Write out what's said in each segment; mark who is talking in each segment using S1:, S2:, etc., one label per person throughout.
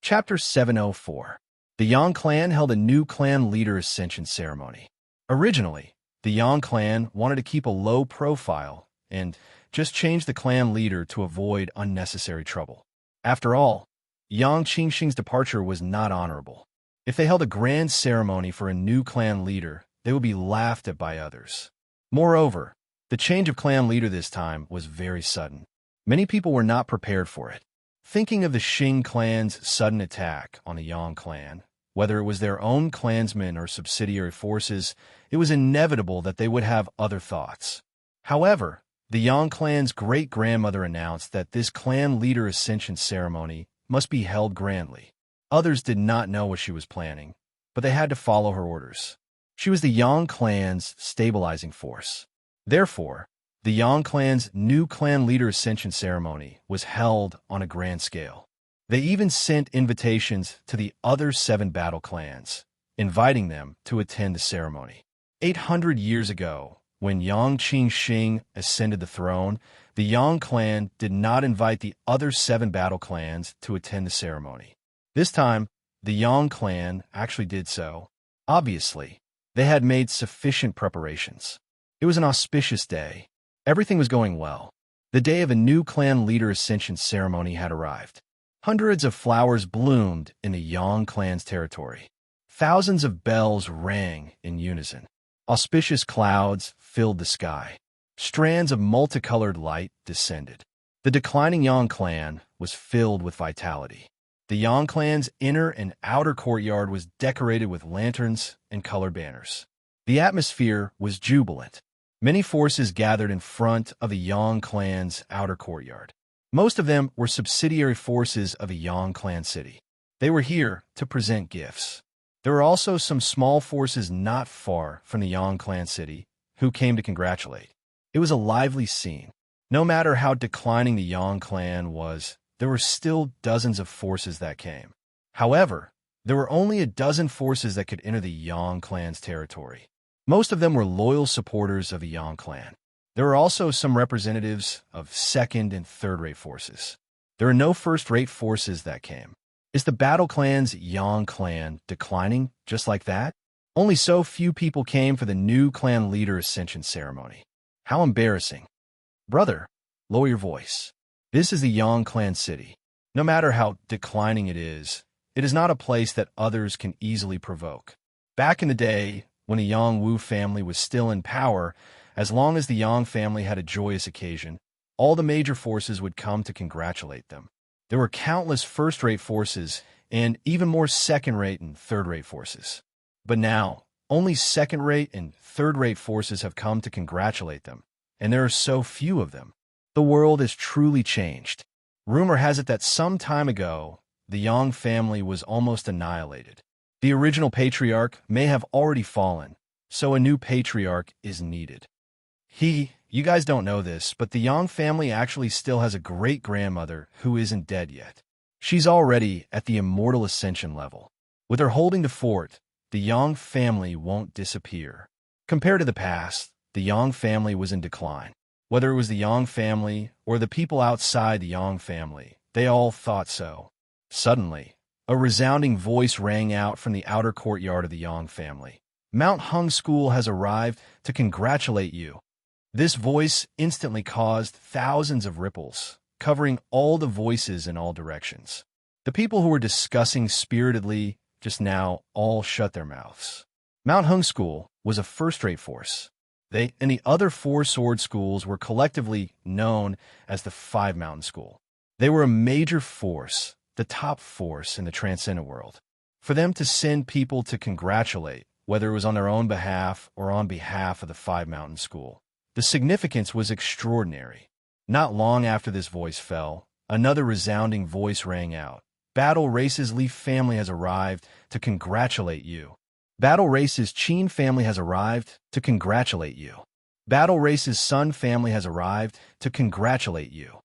S1: Chapter 704. The Yang clan held a new clan leader ascension ceremony. Originally, the Yang clan wanted to keep a low profile and just change the clan leader to avoid unnecessary trouble. After all, Yang Qingxing's departure was not honorable. If they held a grand ceremony for a new clan leader, they would be laughed at by others. Moreover, the change of clan leader this time was very sudden. Many people were not prepared for it. Thinking of the Xing clan's sudden attack on the Yang clan, whether it was their own clansmen or subsidiary forces, it was inevitable that they would have other thoughts. However, the Yang clan's great-grandmother announced that this clan leader ascension ceremony must be held grandly. Others did not know what she was planning, but they had to follow her orders. She was the Yang clan's stabilizing force. Therefore, the Yang clan's new clan leader ascension ceremony was held on a grand scale. They even sent invitations to the other 7 battle clans, inviting them to attend the ceremony. 800 years ago, when Yang Qingxing ascended the throne, the Yang clan did not invite the other 7 battle clans to attend the ceremony. This time, the Yang clan actually did so. Obviously, they had made sufficient preparations. It was an auspicious day. Everything was going well. The day of a new clan leader ascension ceremony had arrived. Hundreds of flowers bloomed in the Yang clan's territory. Thousands of bells rang in unison. Auspicious clouds filled the sky. Strands of multicolored light descended. The declining Yang clan was filled with vitality. The Yang clan's inner and outer courtyard was decorated with lanterns and colored banners. The atmosphere was jubilant. Many forces gathered in front of the Yang clan's outer courtyard. Most of them were subsidiary forces of a Yang clan city. They were here to present gifts. There were also some small forces not far from the Yang clan city who came to congratulate. It was a lively scene. No matter how declining the Yang clan was, there were still dozens of forces that came. However, there were only a dozen forces that could enter the Yang clan's territory. Most of them were loyal supporters of the Yang clan. There were also some representatives of second- and third-rate forces. There are no first-rate forces that came. Is the battle clan's Yang clan declining just like that? Only so few people came for the new clan leader ascension ceremony. How embarrassing. Brother, lower your voice. This is the Yang clan city. No matter how declining it is not a place that others can easily provoke. Back in the day, when the Yang Wu family was still in power, as long as the Yang family had a joyous occasion, all the major forces would come to congratulate them. There were countless first-rate forces and even more second-rate and third-rate forces. But now, only second-rate and third-rate forces have come to congratulate them, and there are so few of them. The world has truly changed. Rumor has it that some time ago, the Yang family was almost annihilated. The original patriarch may have already fallen, so a new patriarch is needed. You guys don't know this, but the Yang family actually still has a great-grandmother who isn't dead yet. She's already at the immortal ascension level. With her holding the fort, the Yang family won't disappear. Compared to the past, the Yang family was in decline. Whether it was the Yang family or the people outside the Yang family, they all thought so. Suddenly, a resounding voice rang out from the outer courtyard of the Yang family. Mount Hung School has arrived to congratulate you. This voice instantly caused thousands of ripples, covering all the voices in all directions. The people who were discussing spiritedly just now all shut their mouths. Mount Hung School was a first-rate force. They and the other 4 sword schools were collectively known as the 5 Mountain School. They were a major force, the top force in the transcendent world. For them to send people to congratulate, whether it was on their own behalf or on behalf of the 5 Mountain School, the significance was extraordinary. Not long after this voice fell, another resounding voice rang out. Battle Race's Leaf family has arrived to congratulate you. Battle Race's Qin family has arrived to congratulate you. Battle Race's Sun family has arrived to congratulate you.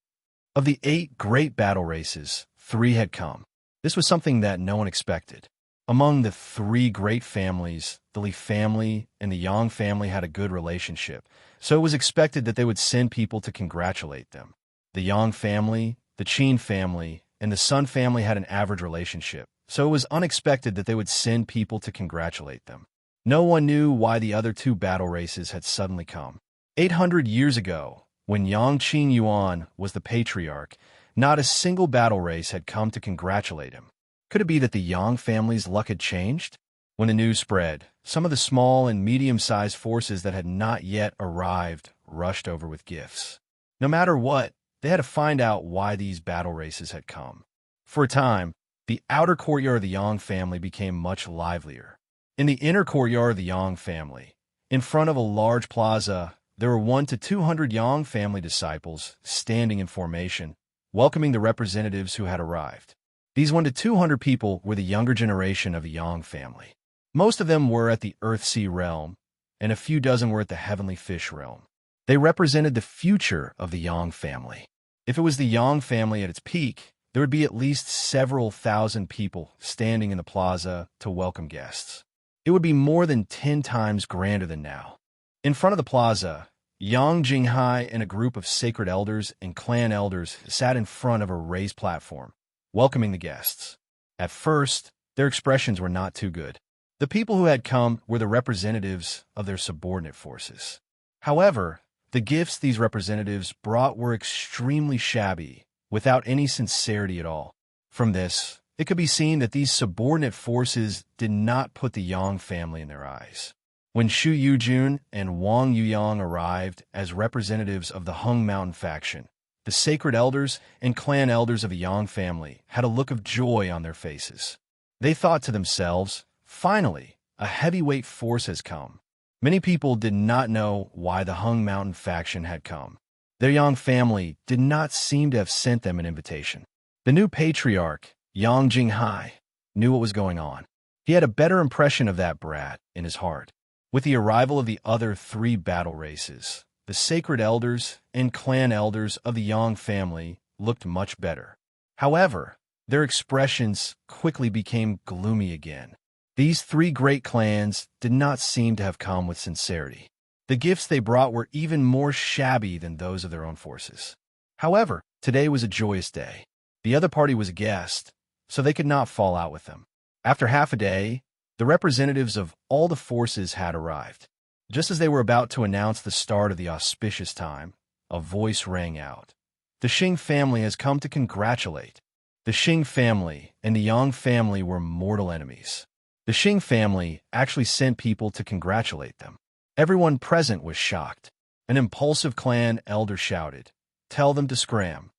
S1: Of the 8 great battle races, 3 had come. This was something that no one expected. Among the 3 great families, the Li family and the Yang family had a good relationship, so it was expected that they would send people to congratulate them. The Yang family, the Qin family, and the Sun family had an average relationship, so it was unexpected that they would send people to congratulate them. No one knew why the other two battle races had suddenly come. 800 years ago, when Yang Qing Yuan was the patriarch, not a single battle race had come to congratulate him. Could it be that the Yang family's luck had changed? When the news spread, some of the small and medium-sized forces that had not yet arrived rushed over with gifts. No matter what, they had to find out why these battle races had come. For a time, the outer courtyard of the Yang family became much livelier. In the inner courtyard of the Yang family, in front of a large plaza, there were 100 to 200 Yang family disciples standing in formation, welcoming the representatives who had arrived. These 100 to 200 people were the younger generation of the Yang family. Most of them were at the Earth-Sea realm, and a few dozen were at the Heavenly Fish realm. They represented the future of the Yang family. If it was the Yang family at its peak, there would be at least several thousand people standing in the plaza to welcome guests. It would be more than 10 times grander than now. In front of the plaza, Yang Jinghai and a group of sacred elders and clan elders sat in front of a raised platform, welcoming the guests. At first, their expressions were not too good. The people who had come were the representatives of their subordinate forces. However, the gifts these representatives brought were extremely shabby, without any sincerity at all. From this, it could be seen that these subordinate forces did not put the Yang family in their eyes. When Xu Yujun and Wang Yuyang arrived as representatives of the Hung Mountain faction, the sacred elders and clan elders of the Yang family had a look of joy on their faces. They thought to themselves, "Finally, a heavyweight force has come." Many people did not know why the Hung Mountain faction had come. Their Yang family did not seem to have sent them an invitation. The new patriarch, Yang Jinghai, knew what was going on. He had a better impression of that brat in his heart. With the arrival of the other 3 battle races, the sacred elders and clan elders of the Yang family looked much better. However, their expressions quickly became gloomy again. These 3 great clans did not seem to have come with sincerity. The gifts they brought were even more shabby than those of their own forces. However, today was a joyous day. The other party was a guest, so they could not fall out with them. After half a day, the representatives of all the forces had arrived. Just as they were about to announce the start of the auspicious time, a voice rang out. "The Xing family has come to congratulate." The Xing family and the Yang family were mortal enemies. The Xing family actually sent people to congratulate them. Everyone present was shocked. An impulsive clan elder shouted, "Tell them to scram."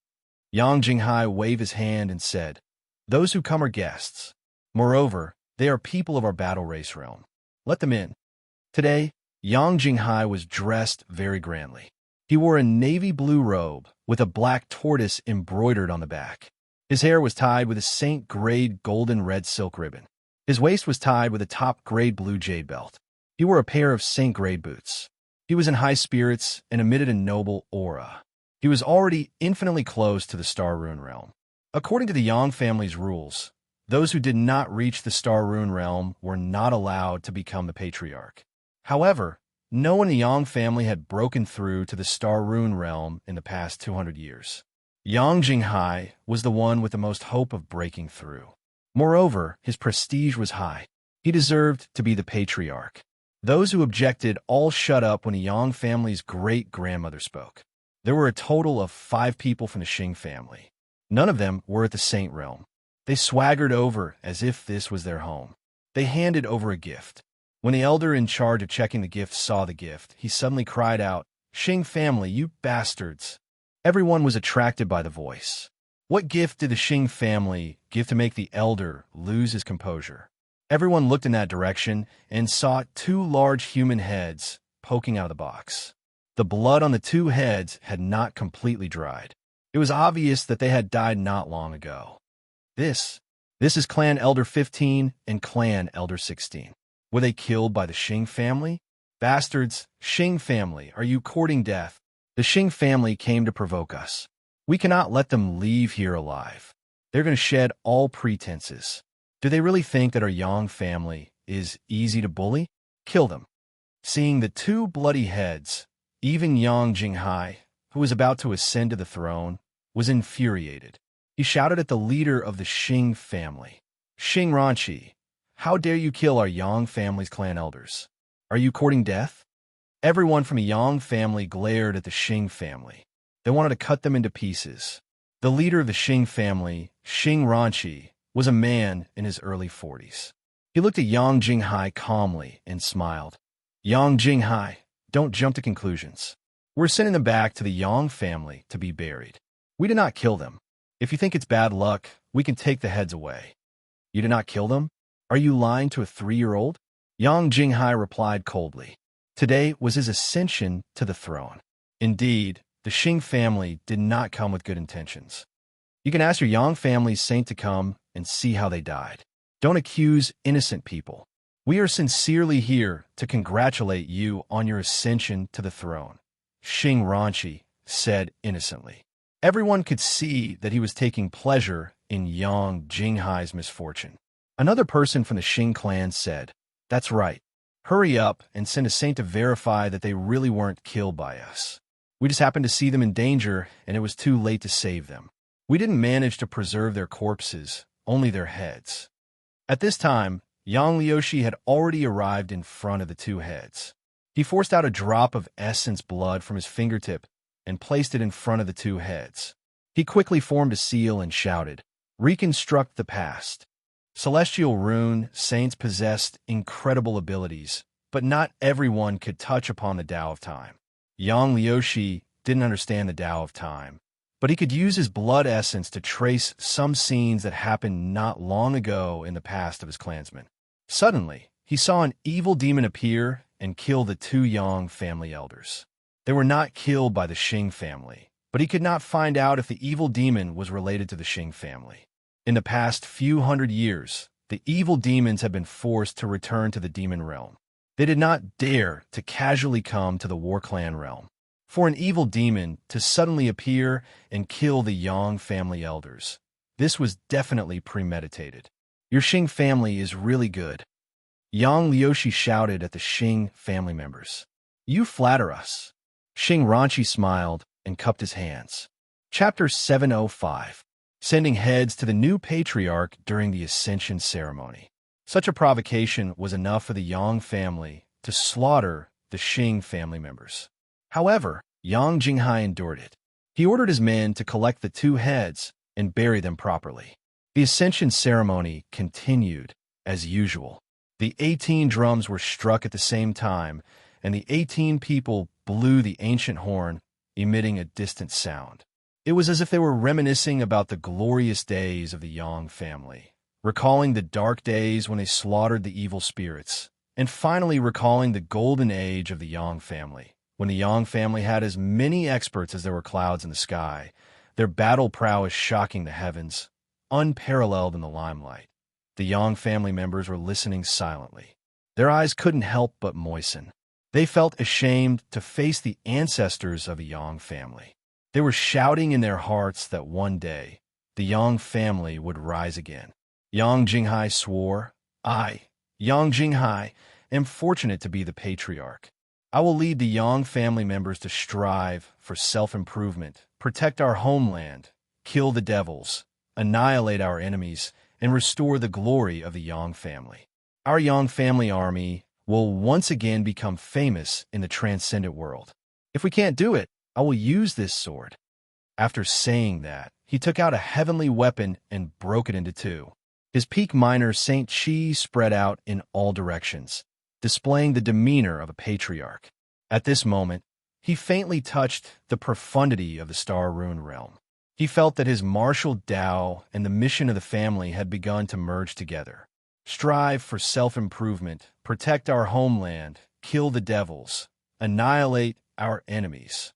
S1: Yang Jinghai waved his hand and said, "Those who come are guests. Moreover, they are people of our battle race realm. Let them in." Today, Yang Jinghai was dressed very grandly. He wore a navy blue robe with a black tortoise embroidered on the back. His hair was tied with a Saint-grade golden red silk ribbon. His waist was tied with a top-grade blue jade belt. He wore a pair of Saint-grade boots. He was in high spirits and emitted a noble aura. He was already infinitely close to the Star Rune realm. According to the Yang family's rules, those who did not reach the Star Rune realm were not allowed to become the patriarch. However, no one in the Yang family had broken through to the Star Rune realm in the past 200 years. Yang Jinghai was the one with the most hope of breaking through. Moreover, his prestige was high. He deserved to be the patriarch. Those who objected all shut up when the Yang family's great-grandmother spoke. There were a total of 5 people from the Xing family. None of them were at the Saint realm. They swaggered over as if this was their home. They handed over a gift. When the elder in charge of checking the gift saw the gift, he suddenly cried out, "Xing family, you bastards!" Everyone was attracted by the voice. What gift did the Xing family give to make the elder lose his composure? Everyone looked in that direction and saw 2 large human heads poking out of the box. The blood on the 2 heads had not completely dried. It was obvious that they had died not long ago. This is Clan Elder 15 and Clan Elder 16. Were they killed by the Xing family? Bastards, Xing family, are you courting death? The Xing family came to provoke us. We cannot let them leave here alive. They're going to shed all pretenses. Do they really think that our Yang family is easy to bully? Kill them. Seeing the 2 bloody heads, even Yang Jinghai, who was about to ascend to the throne, was infuriated. He shouted at the leader of the Xing family. Xing Ranqi, how dare you kill our Yang family's clan elders? Are you courting death? Everyone from the Yang family glared at the Xing family. They wanted to cut them into pieces. The leader of the Xing family, Xing Ranqi, was a man in his early 40s. He looked at Yang Jinghai calmly and smiled. Yang Jinghai, don't jump to conclusions. We're sending them back to the Yang family to be buried. We did not kill them. If you think it's bad luck, we can take the heads away. You did not kill them? Are you lying to a 3-year-old? Yang Jinghai replied coldly. Today was his ascension to the throne. Indeed, the Xing family did not come with good intentions. You can ask your Yang family's saint to come and see how they died. Don't accuse innocent people. We are sincerely here to congratulate you on your ascension to the throne, Xing Ranqi said innocently. Everyone could see that he was taking pleasure in Yang Jinghai's misfortune. Another person from the Xing clan said, That's right. Hurry up and send a saint to verify that they really weren't killed by us. We just happened to see them in danger, and it was too late to save them. We didn't manage to preserve their corpses, only their heads. At this time, Yang Liushi had already arrived in front of the two heads. He forced out a drop of essence blood from his fingertip and placed it in front of the two heads. He quickly formed a seal and shouted, Reconstruct the past. Celestial rune saints possessed incredible abilities, but not everyone could touch upon the Tao of Time. Yang Liushi didn't understand the Tao of Time, but he could use his blood essence to trace some scenes that happened not long ago in the past of his clansmen. Suddenly, he saw an evil demon appear and kill the two Yang family elders. They were not killed by the Xing family, but he could not find out if the evil demon was related to the Xing family. In the past few hundred years, the evil demons had been forced to return to the demon realm. They did not dare to casually come to the War Clan realm. For an evil demon to suddenly appear and kill the Yang family elders, this was definitely premeditated. Your Xing family is really good. Yang Liushi shouted at the Xing family members. You flatter us. Xing Ranqi smiled and cupped his hands. Chapter 705. Sending heads to the new patriarch during the ascension ceremony. Such a provocation was enough for the Yang family to slaughter the Xing family members. However, Yang Jinghai endured it. He ordered his men to collect the two heads and bury them properly. The ascension ceremony continued as usual. The 18 drums were struck at the same time, and the 18 people blew the ancient horn, emitting a distant sound. It was as if they were reminiscing about the glorious days of the Yang family, recalling the dark days when they slaughtered the evil spirits, and finally recalling the golden age of the Yang family, when the Yang family had as many experts as there were clouds in the sky, their battle prowess shocking the heavens, unparalleled in the limelight. The Yang family members were listening silently. Their eyes couldn't help but moisten. They felt ashamed to face the ancestors of the Yang family. They were shouting in their hearts that one day, the Yang family would rise again. Yang Jinghai swore, I, Yang Jinghai, am fortunate to be the patriarch. I will lead the Yang family members to strive for self-improvement, protect our homeland, kill the devils, annihilate our enemies, and restore the glory of the Yang family. Our Yang family army will once again become famous in the transcendent world. If we can't do it, I will use this sword. After saying that, he took out a heavenly weapon and broke it into two. His peak minor Saint Chi spread out in all directions, displaying the demeanor of a patriarch. At this moment, he faintly touched the profundity of the Star Rune realm. He felt that his martial Tao and the mission of the family had begun to merge together. Strive for self-improvement, protect our homeland, kill the devils, annihilate our enemies.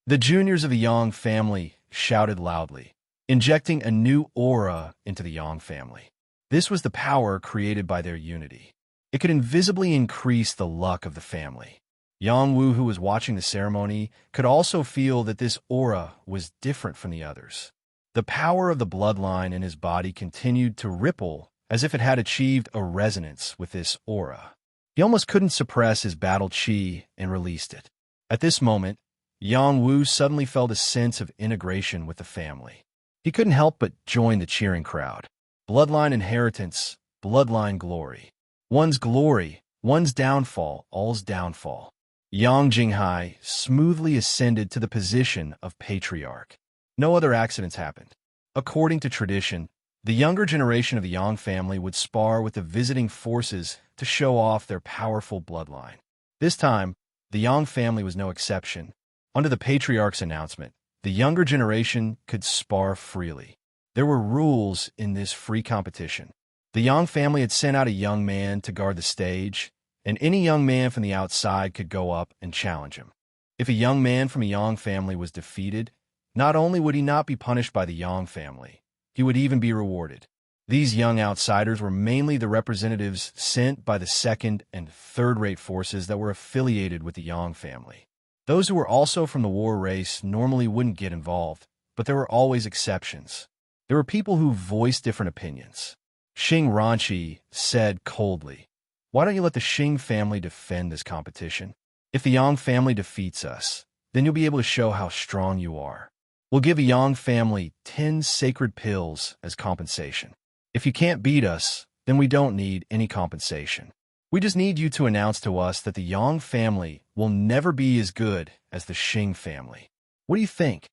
S1: The juniors of the Yang family shouted loudly, injecting a new aura into the Yang family. This was the power created by their unity. It could invisibly increase the luck of the family. Yang Wu, who was watching the ceremony, could also feel that this aura was different from the others. The power of the bloodline in his body continued to ripple as if it had achieved a resonance with this aura. He almost couldn't suppress his battle chi and released it. At this moment, Yang Wu suddenly felt a sense of integration with the family. He couldn't help but join the cheering crowd. Bloodline inheritance, bloodline glory. One's glory, one's downfall, all's downfall. Yang Jinghai smoothly ascended to the position of patriarch. No other accidents happened. According to tradition, the younger generation of the Yang family would spar with the visiting forces to show off their powerful bloodline. This time, the Yang family was no exception. Under the patriarch's announcement, the younger generation could spar freely. There were rules in this free competition. The Yang family had sent out a young man to guard the stage, and any young man from the outside could go up and challenge him. If a young man from a Yang family was defeated, not only would he not be punished by the Yang family, he would even be rewarded. These young outsiders were mainly the representatives sent by the second and third-rate forces that were affiliated with the Yang family. Those who were also from the war race normally wouldn't get involved, but there were always exceptions. There were people who voiced different opinions. Xing Ranqi said coldly, "Why don't you let the Xing family defend this competition? If the Yang family defeats us, then you'll be able to show how strong you are. We'll give a Yang family 10 sacred pills as compensation. If you can't beat us, then we don't need any compensation. We just need you to announce to us that the Yang family will never be as good as the Xing family. What do you think?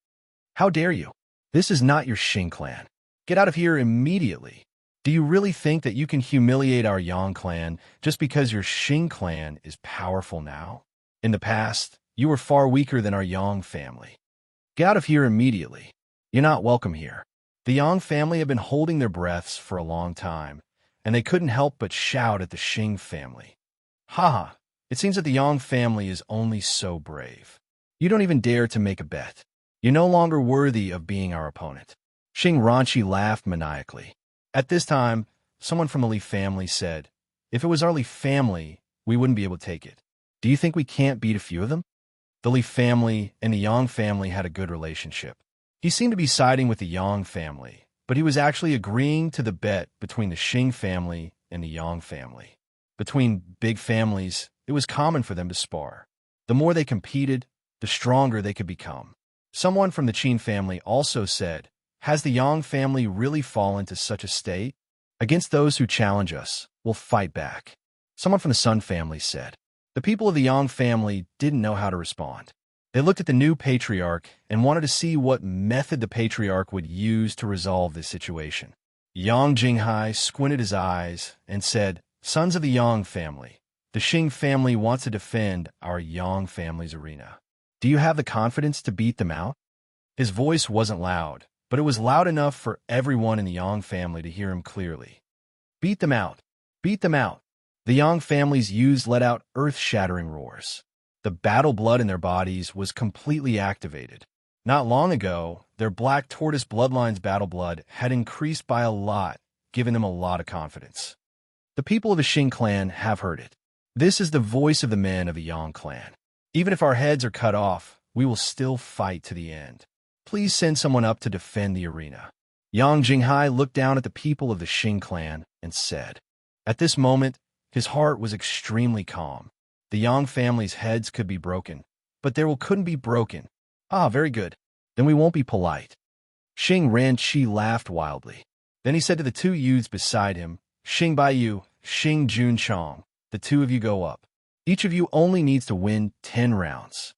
S1: How dare you? This is not your Xing clan. Get out of here immediately. Do you really think that you can humiliate our Yang clan just because your Xing clan is powerful now? In the past, you were far weaker than our Yang family. Get out of here immediately. You're not welcome here." The Yang family had been holding their breaths for a long time, and they couldn't help but shout at the Xing family. "Ha! It seems that the Yang family is only so brave. You don't even dare to make a bet. You're no longer worthy of being our opponent." Xing Ranqi laughed maniacally. At this time, someone from the Li family said, "If it was our Li family, we wouldn't be able to take it. Do you think we can't beat a few of them?" The Li family and the Yang family had a good relationship. He seemed to be siding with the Yang family, but he was actually agreeing to the bet between the Xing family and the Yang family. Between big families, it was common for them to spar. The more they competed, the stronger they could become. Someone from the Qin family also said, "Has the Yang family really fallen to such a state? Against those who challenge us, we'll fight back." Someone from the Sun family said. The people of the Yang family didn't know how to respond. They looked at the new patriarch and wanted to see what method the patriarch would use to resolve this situation. Yang Jinghai squinted his eyes and said, "Sons of the Yang family, the Xing family wants to defend our Yang family's arena. Do you have the confidence to beat them out?" His voice wasn't loud, but it was loud enough for everyone in the Yang family to hear him clearly. "Beat them out! Beat them out!" The Yang family's youths let out earth-shattering roars. The battle blood in their bodies was completely activated. Not long ago, their black tortoise bloodline's battle blood had increased by a lot, giving them a lot of confidence. The people of the Xing clan have heard it. This is the voice of the men of the Yang clan. Even if our heads are cut off, we will still fight to the end. Please send someone up to defend the arena. Yang Jinghai looked down at the people of the Xing clan and said. At this moment, his heart was extremely calm. The Yang family's heads could be broken, but their will couldn't be broken. Ah, very good. Then we won't be polite. Xing Ranqi laughed wildly. Then he said to the two youths beside him, Xing Baiyu, Xing Junchong, the two of you go up. Each of you only needs to win 10 rounds.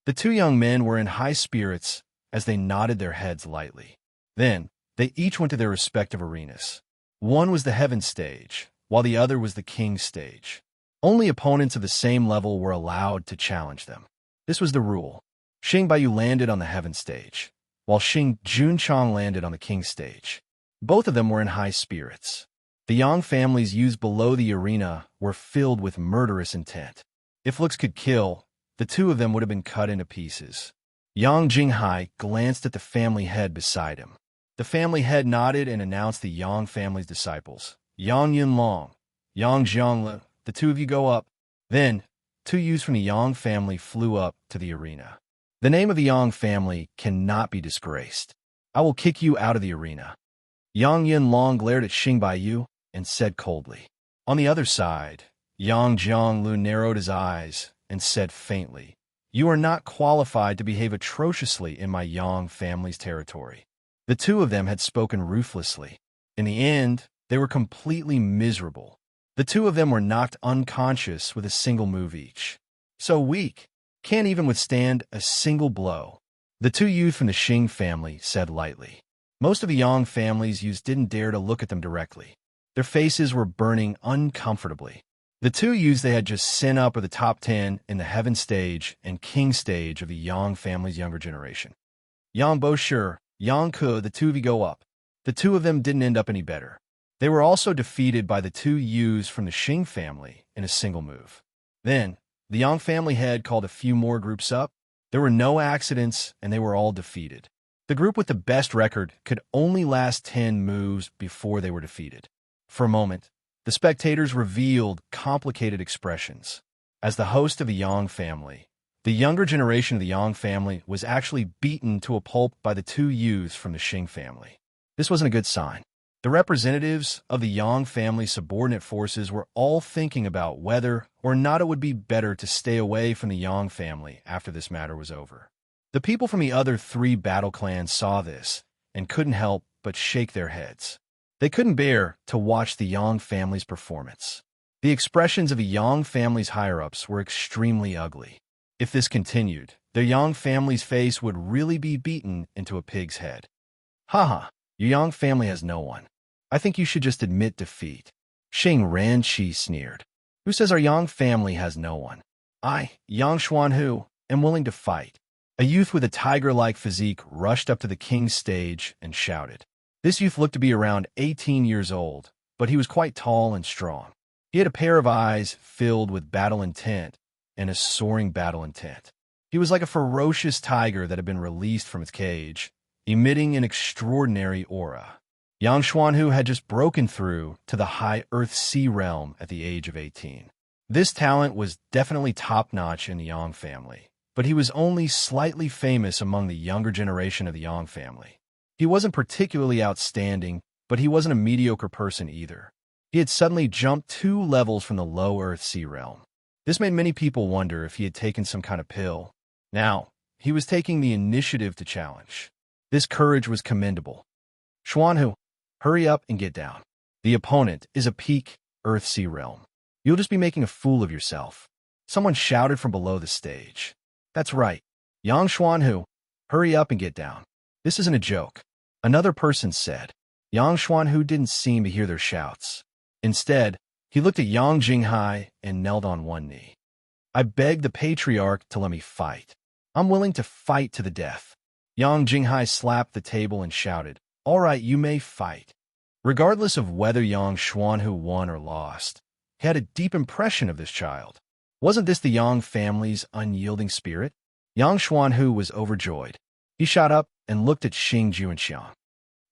S1: The two young men were in high spirits as they nodded their heads lightly. Then, they each went to their respective arenas. One was the heaven stage, while the other was the king stage. Only opponents of the same level were allowed to challenge them. This was the rule. Xing Baiyu landed on the heaven stage, while Xing Junchong landed on the king stage. Both of them were in high spirits. The Yang families used below the arena were filled with murderous intent. If looks could kill, the two of them would have been cut into pieces. Yang Jinghai glanced at the family head beside him. The family head nodded and announced the Yang family's disciples. Yang Yunlong, Yang Zhongle, the two of you go up. Then, two youths from the Yang family flew up to the arena. The name of the Yang family cannot be disgraced. I will kick you out of the arena. Yang Yunlong glared at Xing Baiyu and said coldly. On the other side, Yang Zhonglu narrowed his eyes and said faintly, You are not qualified to behave atrociously in my Yang family's territory. The two of them had spoken ruthlessly. In the end, they were completely miserable. The two of them were knocked unconscious with a single move each. So weak, can't even withstand a single blow. The two youth from the Xing family said lightly. Most of the Yang family's youths didn't dare to look at them directly. Their faces were burning uncomfortably. The two youths they had just sent up were the top 10 in the Heaven stage and King stage of the Yang family's younger generation. Yang Bo Shi, Yang Ke, the two of you go up. The two of them didn't end up any better. They were also defeated by the two youths from the Xing family in a single move. Then, the Yang family head called a few more groups up. There were no accidents, and they were all defeated. The group with the best record could only last 10 moves before they were defeated. For a moment, the spectators revealed complicated expressions. As the host of the Yang family, the younger generation of the Yang family was actually beaten to a pulp by the two youths from the Xing family. This wasn't a good sign. The representatives of the Yang family's subordinate forces were all thinking about whether or not it would be better to stay away from the Yang family after this matter was over. The people from the other three battle clans saw this and couldn't help but shake their heads. They couldn't bear to watch the Yang family's performance. The expressions of the Yang family's higher-ups were extremely ugly. If this continued, the Yang family's face would really be beaten into a pig's head. Haha, your Yang family has no one. I think you should just admit defeat. Xing Ranqi sneered. Who says our Yang family has no one? I, Yang Xuanhu, am willing to fight. A youth with a tiger-like physique rushed up to the king's stage and shouted. This youth looked to be around 18 years old, but he was quite tall and strong. He had a pair of eyes filled with battle intent and a soaring battle intent. He was like a ferocious tiger that had been released from its cage, emitting an extraordinary aura. Yang Xuanhu had just broken through to the high Earth-Sea realm at the age of 18. This talent was definitely top-notch in the Yang family, but he was only slightly famous among the younger generation of the Yang family. He wasn't particularly outstanding, but he wasn't a mediocre person either. He had suddenly jumped 2 levels from the low Earth-Sea realm. This made many people wonder if he had taken some kind of pill. Now, he was taking the initiative to challenge. This courage was commendable. Xuanhu, hurry up and get down. The opponent is a peak Earth-Sea realm. You'll just be making a fool of yourself. Someone shouted from below the stage. That's right. Yang Xuanhu, hurry up and get down. This isn't a joke. Another person said. Yang Xuanhu didn't seem to hear their shouts. Instead, he looked at Yang Jinghai and knelt on one knee. I beg the patriarch to let me fight. I'm willing to fight to the death. Yang Jinghai slapped the table and shouted, All right, you may fight. Regardless of whether Yang Xuanhu won or lost, he had a deep impression of this child. Wasn't this the Yang family's unyielding spirit? Yang Xuanhu was overjoyed. He shot up and looked at Xing Juanxiang.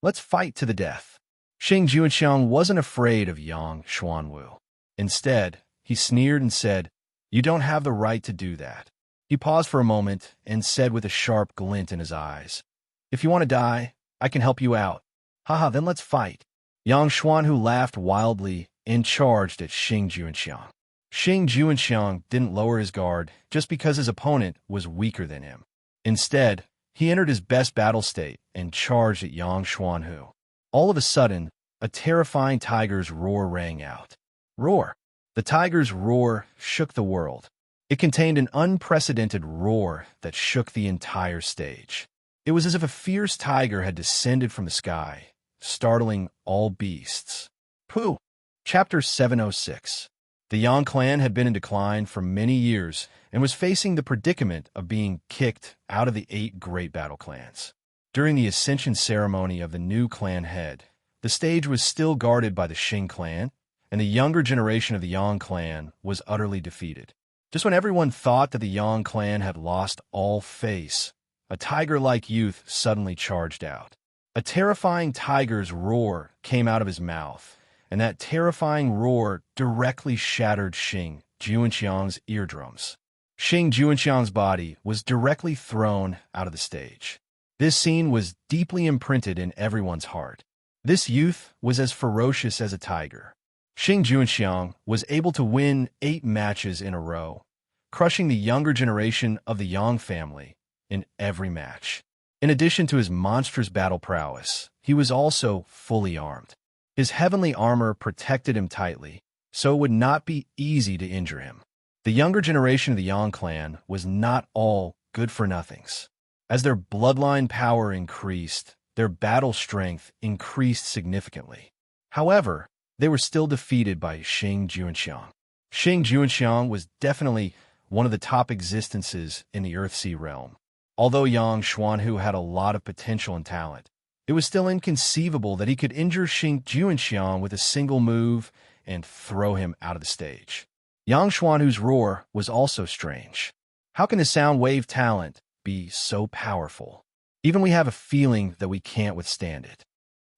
S1: Let's fight to the death. Xing Juanxiang wasn't afraid of Yang Xuanwu. Instead, he sneered and said, You don't have the right to do that. He paused for a moment and said with a sharp glint in his eyes, If you want to die, I can help you out. Haha, then let's fight. Yang Xuanhu laughed wildly and charged at Xing Juanxiang. Xing Juanxiang didn't lower his guard just because his opponent was weaker than him. Instead, he entered his best battle state and charged at Yang Xuanhu. All of a sudden, a terrifying tiger's roar rang out. Roar! The tiger's roar shook the world. It contained an unprecedented roar that shook the entire stage. It was as if a fierce tiger had descended from the sky, startling all beasts. Pooh! Chapter 706. The Yang clan had been in decline for many years and was facing the predicament of being kicked out of the 8 great battle clans. During the ascension ceremony of the new clan head, the stage was still guarded by the Xing clan, and the younger generation of the Yang clan was utterly defeated. Just when everyone thought that the Yang clan had lost all face, a tiger-like youth suddenly charged out. A terrifying tiger's roar came out of his mouth, and that terrifying roar directly shattered Xing Juanxiang's eardrums. Xing Juanxiang's body was directly thrown out of the stage. This scene was deeply imprinted in everyone's heart. This youth was as ferocious as a tiger. Xing Juanxiang was able to win 8 matches in a row, crushing the younger generation of the Yang family in every match. In addition to his monstrous battle prowess, he was also fully armed. His heavenly armor protected him tightly, so it would not be easy to injure him. The younger generation of the Yang clan was not all good-for-nothings. As their bloodline power increased, their battle strength increased significantly. However, they were still defeated by Xing Juanxiang. Xing Juanxiang was definitely one of the top existences in the Earthsea realm. Although Yang Xuanhu had a lot of potential and talent, it was still inconceivable that he could injure Xing Juanxiang with a single move and throw him out of the stage. Yang Xuanhu's roar was also strange. How can his sound wave talent be so powerful? Even we have a feeling that we can't withstand it.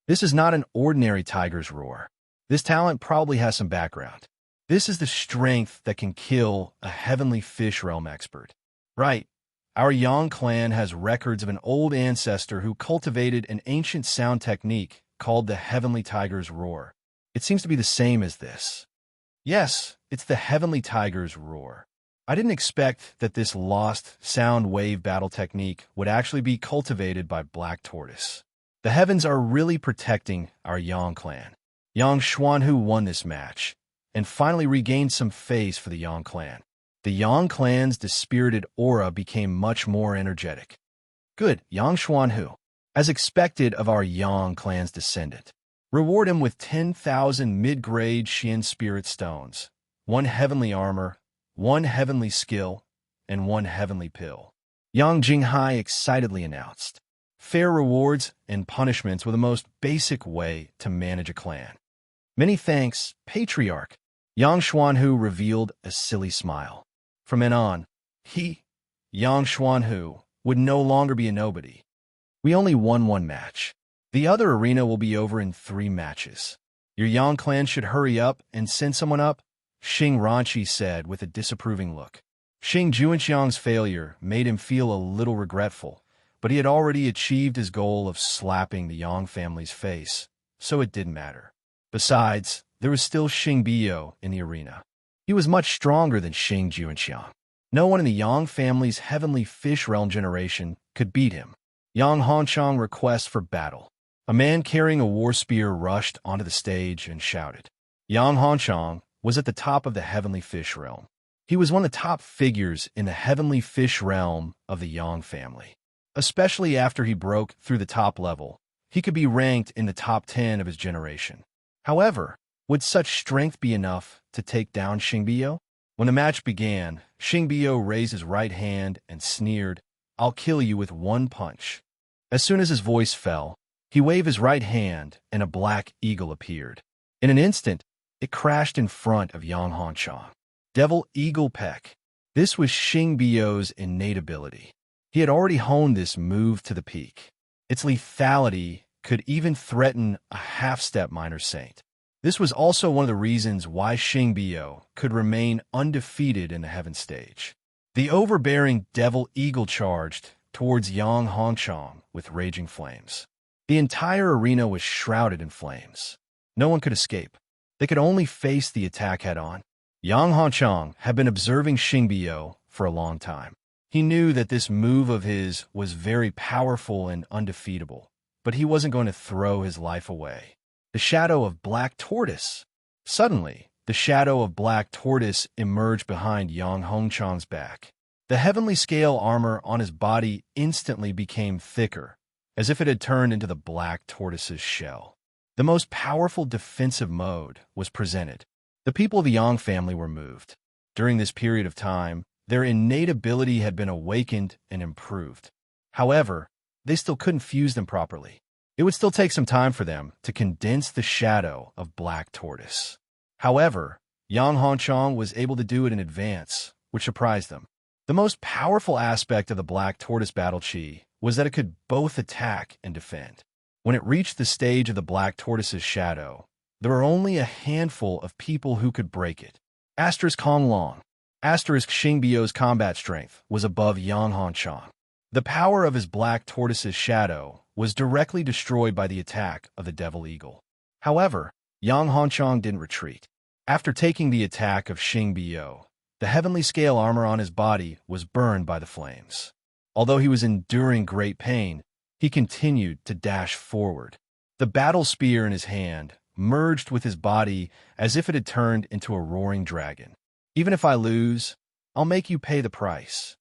S1: This is not an ordinary tiger's roar. This talent probably has some background. This is the strength that can kill a heavenly fish realm expert. Right, our Yang clan has records of an old ancestor who cultivated an ancient sound technique called the heavenly tiger's roar. It seems to be the same as this. Yes, it's the heavenly tiger's roar. I didn't expect that this lost sound wave battle technique would actually be cultivated by Black Tortoise. The heavens are really protecting our Yang clan. Yang Xuanhu won this match, and finally regained some face for the Yang clan. The Yang clan's dispirited aura became much more energetic. Good, Yang Xuanhu. As expected of our Yang clan's descendant. Reward him with 10,000 mid-grade Xian Spirit Stones, 1 heavenly armor, 1 heavenly skill, and 1 heavenly pill. Yang Jinghai excitedly announced. Fair rewards and punishments were the most basic way to manage a clan. Many thanks, Patriarch. Yang Xuanhu revealed a silly smile. From then on, he, Yang Xuanhu, would no longer be a nobody. We only won 1 match. The other arena will be over in 3 matches. Your Yang clan should hurry up and send someone up, Xing Ranqi said with a disapproving look. Xing Juanxiang's failure made him feel a little regretful, but he had already achieved his goal of slapping the Yang family's face, so it didn't matter. Besides, there was still Xing Biyo in the arena. He was much stronger than Xing Juanxiang. No one in the Yang family's heavenly fish realm generation could beat him. Yang Hanchang requests for battle. A man carrying a war spear rushed onto the stage and shouted. Yang Hanchang was at the top of the heavenly fish realm. He was one of the top figures in the heavenly fish realm of the Yang family. Especially after he broke through the top level, he could be ranked in the top 10 of his generation. However, would such strength be enough to take down Xing Biyo? When the match began, Xing Biyo raised his right hand and sneered, "I'll kill you with 1 punch." As soon as his voice fell, he waved his right hand and a black eagle appeared. In an instant, it crashed in front of Yang Hanchang. Devil Eagle Peck. This was Xing Biyo's innate ability. He had already honed this move to the peak. Its lethality could even threaten a half-step minor saint. This was also one of the reasons why Xing Biyo could remain undefeated in the heaven stage. The overbearing Devil Eagle charged towards Yang Hanchang with raging flames. The entire arena was shrouded in flames. No one could escape. They could only face the attack head-on. Yang Hanchang had been observing Xing Biyo for a long time. He knew that this move of his was very powerful and undefeatable, but he wasn't going to throw his life away. The shadow of Black Tortoise. Suddenly, the shadow of Black Tortoise emerged behind Yang Hanchang's back. The heavenly scale armor on his body instantly became thicker, as if it had turned into the Black Tortoise's shell. The most powerful defensive mode was presented. The people of the Yang family were moved. During this period of time, their innate ability had been awakened and improved. However, they still couldn't fuse them properly. It would still take some time for them to condense the shadow of Black Tortoise. However, Yang Hanchang was able to do it in advance, which surprised them. The most powerful aspect of the Black Tortoise battle chi was that it could both attack and defend. When it reached the stage of the Black Tortoise's shadow, there were only a handful of people who could break it. Asterisk Hong Long. Asterisk Xing Biyo's combat strength was above Yang Hanchang. The power of his Black Tortoise's shadow was directly destroyed by the attack of the Devil Eagle. However, Yang Hanchang didn't retreat. After taking the attack of Xing Biyo, the heavenly scale armor on his body was burned by the flames. Although he was enduring great pain, He continued to dash forward. The battle spear in his hand merged with his body as if it had turned into a roaring dragon. Even if I lose, I'll make you pay the price.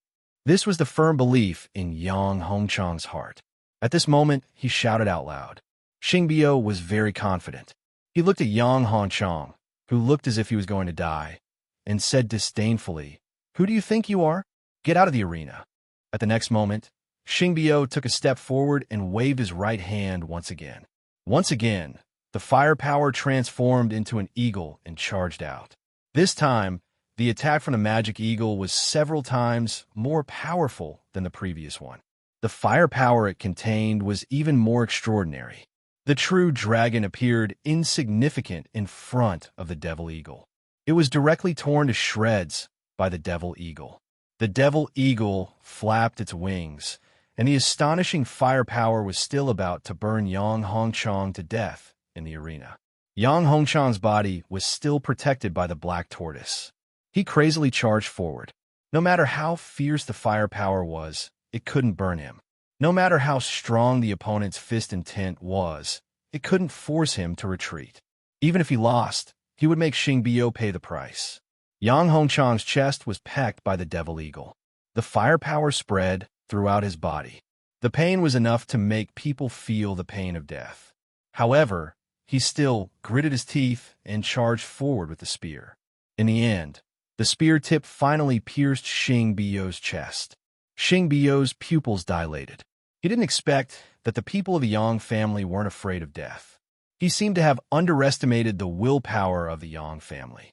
S1: This was the firm belief in Yang Hongchang's heart. At this moment, he shouted out loud. Xingbiao was very confident. He looked at Yang Hongchang, who looked as if he was going to die, and said disdainfully, "Who do you think you are? Get out of the arena." At the next moment, Xingbiao took a step forward and waved his right hand once again. Once again, the firepower transformed into an eagle and charged out. This time, the attack from the magic eagle was several times more powerful than the previous one. The firepower it contained was even more extraordinary. The true dragon appeared insignificant in front of the devil eagle. It was directly torn to shreds by the devil eagle. The devil eagle flapped its wings, and the astonishing firepower was still about to burn Yang Hongchang to death in the arena. Yang Hongchang's body was still protected by the black tortoise. He crazily charged forward. No matter how fierce the firepower was, it couldn't burn him. No matter how strong the opponent's fist intent was, it couldn't force him to retreat. Even if he lost, he would make Xingbiao pay the price. Yang Hongchang's chest was pecked by the devil eagle. The firepower spread throughout his body. The pain was enough to make people feel the pain of death. However, he still gritted his teeth and charged forward with the spear. In the end, the spear tip finally pierced Xingbiao's chest. Xingbiao's pupils dilated. He didn't expect that the people of the Yang family weren't afraid of death. He seemed to have underestimated the willpower of the Yang family.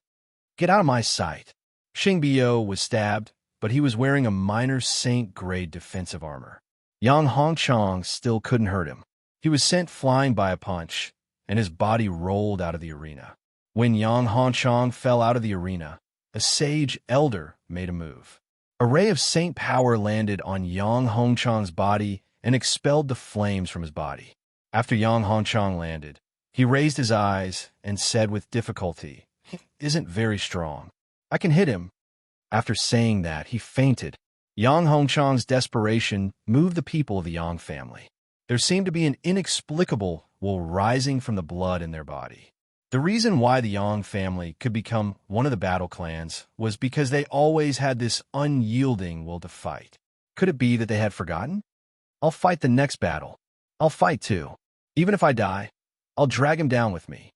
S1: "Get out of my sight." Xingbiao was stabbed, but he was wearing a minor saint-grade defensive armor. Yang Hongchang still couldn't hurt him. He was sent flying by a punch, and his body rolled out of the arena. When Yang Hongchang fell out of the arena, a sage elder made a move. A ray of saint power landed on Yang Hongchang's body and expelled the flames from his body. After Yang Hongchang landed, he raised his eyes and said with difficulty, "He isn't very strong. I can hit him." After saying that, he fainted. Yang Hongchang's desperation moved the people of the Yang family. There seemed to be an inexplicable will rising from the blood in their body. The reason why the Yang family could become one of the battle clans was because they always had this unyielding will to fight. Could it be that they had forgotten? "I'll fight the next battle. I'll fight too. Even if I die, I'll drag him down with me.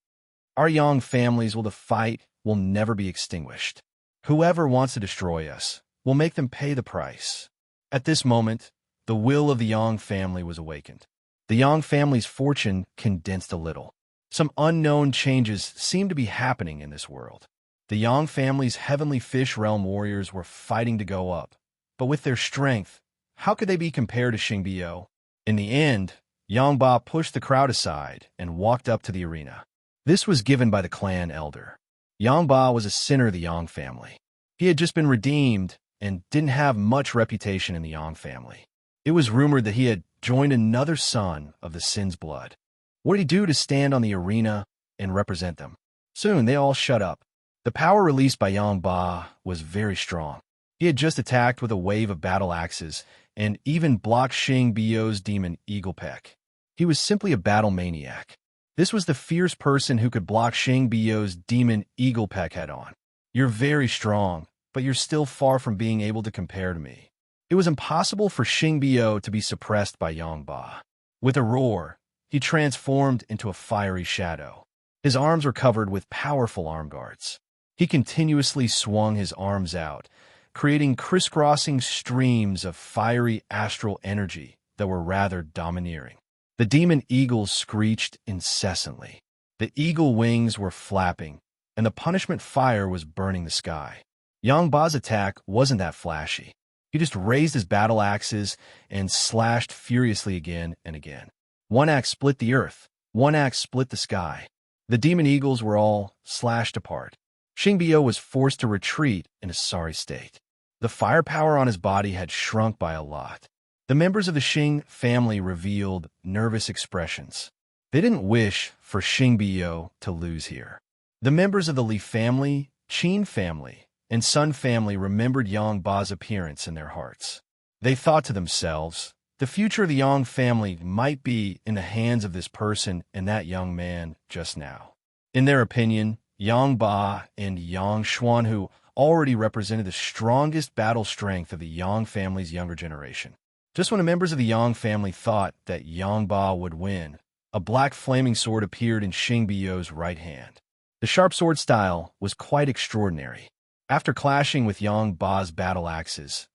S1: Our Yang family's will to fight will never be extinguished. Whoever wants to destroy us will make them pay the price." At this moment, the will of the Yang family was awakened. The Yang family's fortune condensed a little. Some unknown changes seemed to be happening in this world. The Yang family's heavenly fish realm warriors were fighting to go up, but with their strength, how could they be compared to Xingbiao? In the end, Yang Ba pushed the crowd aside and walked up to the arena. This was given by the clan elder. Yang Ba was a sinner of the Yang family. He had just been redeemed and didn't have much reputation in the Yang family. It was rumored that he had joined another son of the Sin's blood. What did he do to stand on the arena and represent them? Soon they all shut up. The power released by Yang Ba was very strong. He had just attacked with a wave of battle axes and even blocked Xingbiao's demon eagle peck. He was simply a battle maniac. This was the fierce person who could block Xingbiao's demon eagle peck head-on. "You're very strong, but you're still far from being able to compare to me." It was impossible for Xingbiao to be suppressed by Yang Ba. With a roar, he transformed into a fiery shadow. His arms were covered with powerful arm guards. He continuously swung his arms out, creating crisscrossing streams of fiery astral energy that were rather domineering. The demon eagles screeched incessantly. The eagle wings were flapping, and the punishment fire was burning the sky. Yang Ba's attack wasn't that flashy. He just raised his battle axes and slashed furiously again and again. One axe split the earth. One axe split the sky. The demon eagles were all slashed apart. Xingbiao was forced to retreat in a sorry state. The firepower on his body had shrunk by a lot. The members of the Xing family revealed nervous expressions. They didn't wish for Xingbiao to lose here. The members of the Li family, Qin family, and Sun family remembered Yang Ba's appearance in their hearts. They thought to themselves, The future of the Yang family might be in the hands of this person and that young man just now. In their opinion, Yang Ba and Yang Xuan, who already represented the strongest battle strength of the Yang family's younger generation. Just when the members of the Yang family thought that Yang Ba would win, a black flaming sword appeared in Xing Biyo's right hand. The sharp sword style was quite extraordinary. After clashing with Yang Ba's battle axes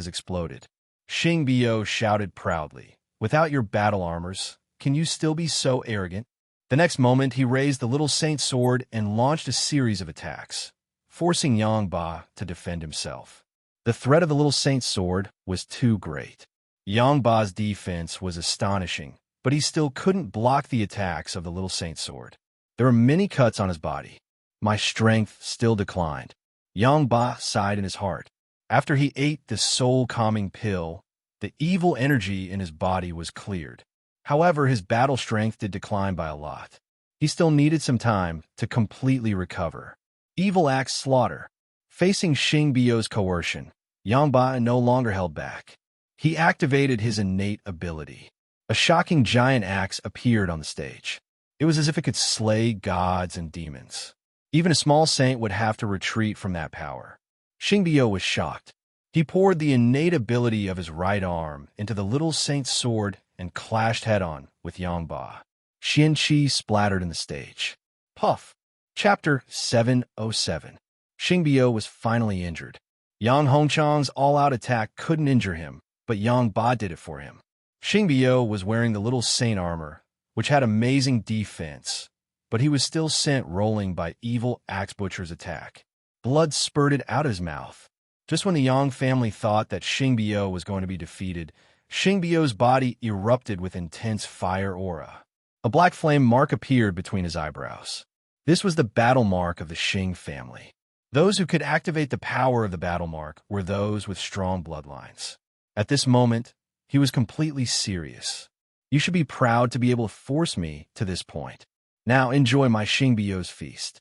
S1: exploded. Xing Biyo shouted proudly, "Without your battle armors, can you still be so arrogant?" The next moment, he raised the little saint sword and launched a series of attacks, forcing Yang Ba to defend himself. The threat of the little saint sword was too great. Yang Ba's defense was astonishing, but he still couldn't block the attacks of the little saint sword. There were many cuts on his body. My strength still declined. Yang Ba sighed in his heart. After he ate the soul-calming pill, the evil energy in his body was cleared. However, his battle strength did decline by a lot. He still needed some time to completely recover. Evil axe slaughter. Facing Xing Biyo's coercion, Yang Ba no longer held back. He activated his innate ability. A shocking giant axe appeared on the stage. It was as if it could slay gods and demons. Even a small saint would have to retreat from that power. Xing Biyo was shocked. He poured the innate ability of his right arm into the little saint's sword and clashed head-on with Yang Ba. Xian Qi splattered in the stage. Puff. Chapter 707. Xing Biyo was finally injured. Yang Hongchang's all-out attack couldn't injure him, but Yang Ba did it for him. Xing Biyo was wearing the little saint armor, which had amazing defense, but he was still sent rolling by evil Axe Butcher's attack. Blood spurted out of his mouth. Just when the Yang family thought that Xing Biyo was going to be defeated, Xing Biyo's body erupted with intense fire aura. A black flame mark appeared between his eyebrows. This was the battle mark of the Xing family. Those who could activate the power of the battle mark were those with strong bloodlines. At this moment, he was completely serious. You should be proud to be able to force me to this point. Now enjoy my Xing Biyo's feast.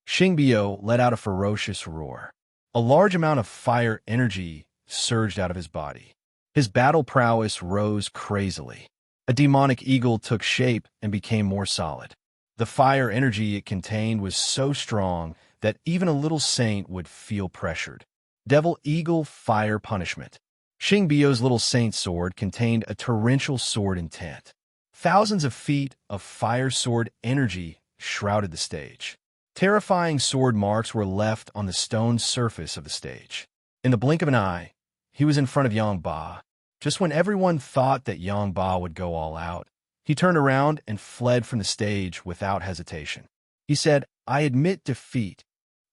S1: Xing Biyo let out a ferocious roar. A large amount of fire energy surged out of his body. His battle prowess rose crazily. A demonic eagle took shape and became more solid. The fire energy it contained was so strong that even a little saint would feel pressured. Devil Eagle Fire Punishment. Xing Biyo's little saint sword contained a torrential sword intent. Thousands of feet of fire sword energy shrouded the stage. Terrifying sword marks were left on the stone surface of the stage. In the blink of an eye, he was in front of Yang Ba. Just when everyone thought that Yang Ba would go all out, he turned around and fled from the stage without hesitation. He said, "I admit defeat."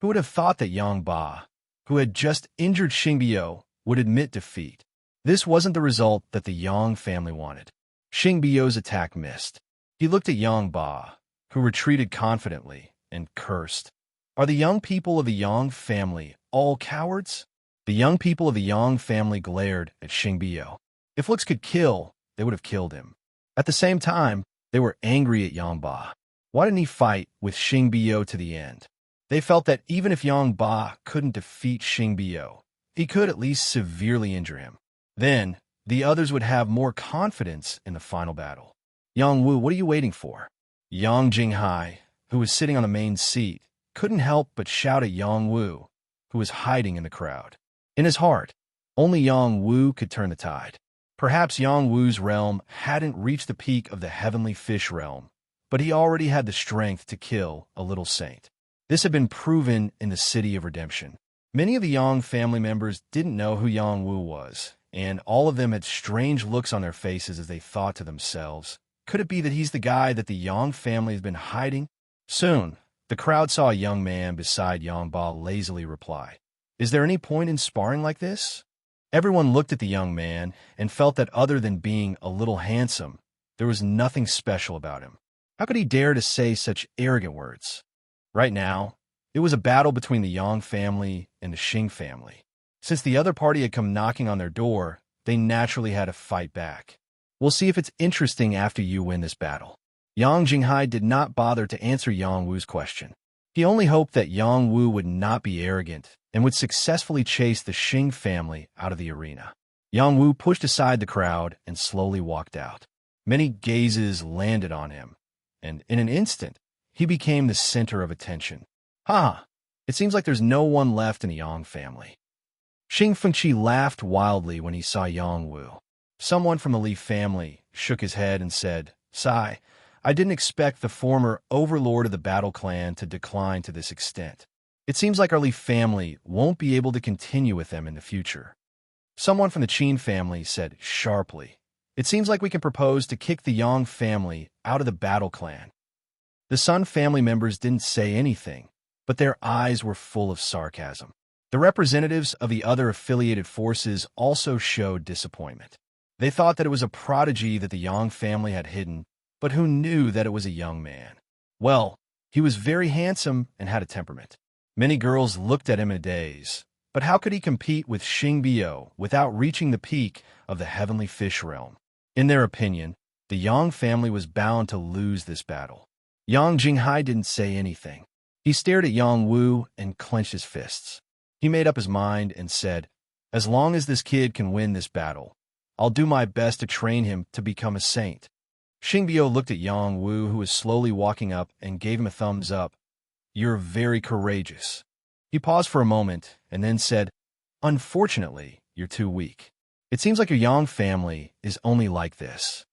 S1: Who would have thought that Yang Ba, who had just injured Xing Biyo, would admit defeat? This wasn't the result that the Yang family wanted. Xing Biyo's attack missed. He looked at Yang Ba, who retreated confidently, and cursed. Are the young people of the Yang family all cowards? The young people of the Yang family glared at Xing Biyo. If looks could kill, they would have killed him. At the same time, they were angry at Yang Ba. Why didn't he fight with Xing Biyo to the end? They felt that even if Yang Ba couldn't defeat Xing Biyo, he could at least severely injure him. Then, the others would have more confidence in the final battle. Yang Wu, what are you waiting for? Yang Jinghai, who was sitting on the main seat, couldn't help but shout at Yang Wu, who was hiding in the crowd. In his heart, only Yang Wu could turn the tide. Perhaps Yang Wu's realm hadn't reached the peak of the heavenly fish realm, but he already had the strength to kill a little saint. This had been proven in the City of Redemption. Many of the Yang family members didn't know who Yang Wu was, and all of them had strange looks on their faces as they thought to themselves, could it be that he's the guy that the Yang family has been hiding? Soon, the crowd saw a young man beside Yang Ba lazily reply, "Is there any point in sparring like this?" Everyone looked at the young man and felt that other than being a little handsome, there was nothing special about him. How could he dare to say such arrogant words? Right now, it was a battle between the Yang family and the Xing family. Since the other party had come knocking on their door, they naturally had to fight back. We'll see if it's interesting after you win this battle. Yang Jinghai did not bother to answer Yang Wu's question. He only hoped that Yang Wu would not be arrogant and would successfully chase the Xing family out of the arena. Yang Wu pushed aside the crowd and slowly walked out. Many gazes landed on him, and in an instant, he became the center of attention. Ha! It seems like there's no one left in the Yang family. Xing Fengqi laughed wildly when he saw Yang Wu. Someone from the Li family shook his head and said, "Sigh, I didn't expect the former overlord of the Battle Clan to decline to this extent. It seems like our Li family won't be able to continue with them in the future." Someone from the Qin family said sharply, "It seems like we can propose to kick the Yang family out of the Battle Clan." The Sun family members didn't say anything, but their eyes were full of sarcasm. The representatives of the other affiliated forces also showed disappointment. They thought that it was a prodigy that the Yang family had hidden, but who knew that it was a young man? Well, he was very handsome and had a temperament. Many girls looked at him in a daze, but how could he compete with Xing Biao without reaching the peak of the heavenly fish realm? In their opinion, the Yang family was bound to lose this battle. Yang Jinghai didn't say anything. He stared at Yang Wu and clenched his fists. He made up his mind and said, "As long as this kid can win this battle, I'll do my best to train him to become a saint." Xing Biao looked at Yang Wu, who was slowly walking up, and gave him a thumbs up. "You're very courageous." He paused for a moment and then said, "Unfortunately, you're too weak. It seems like your Yang family is only like this."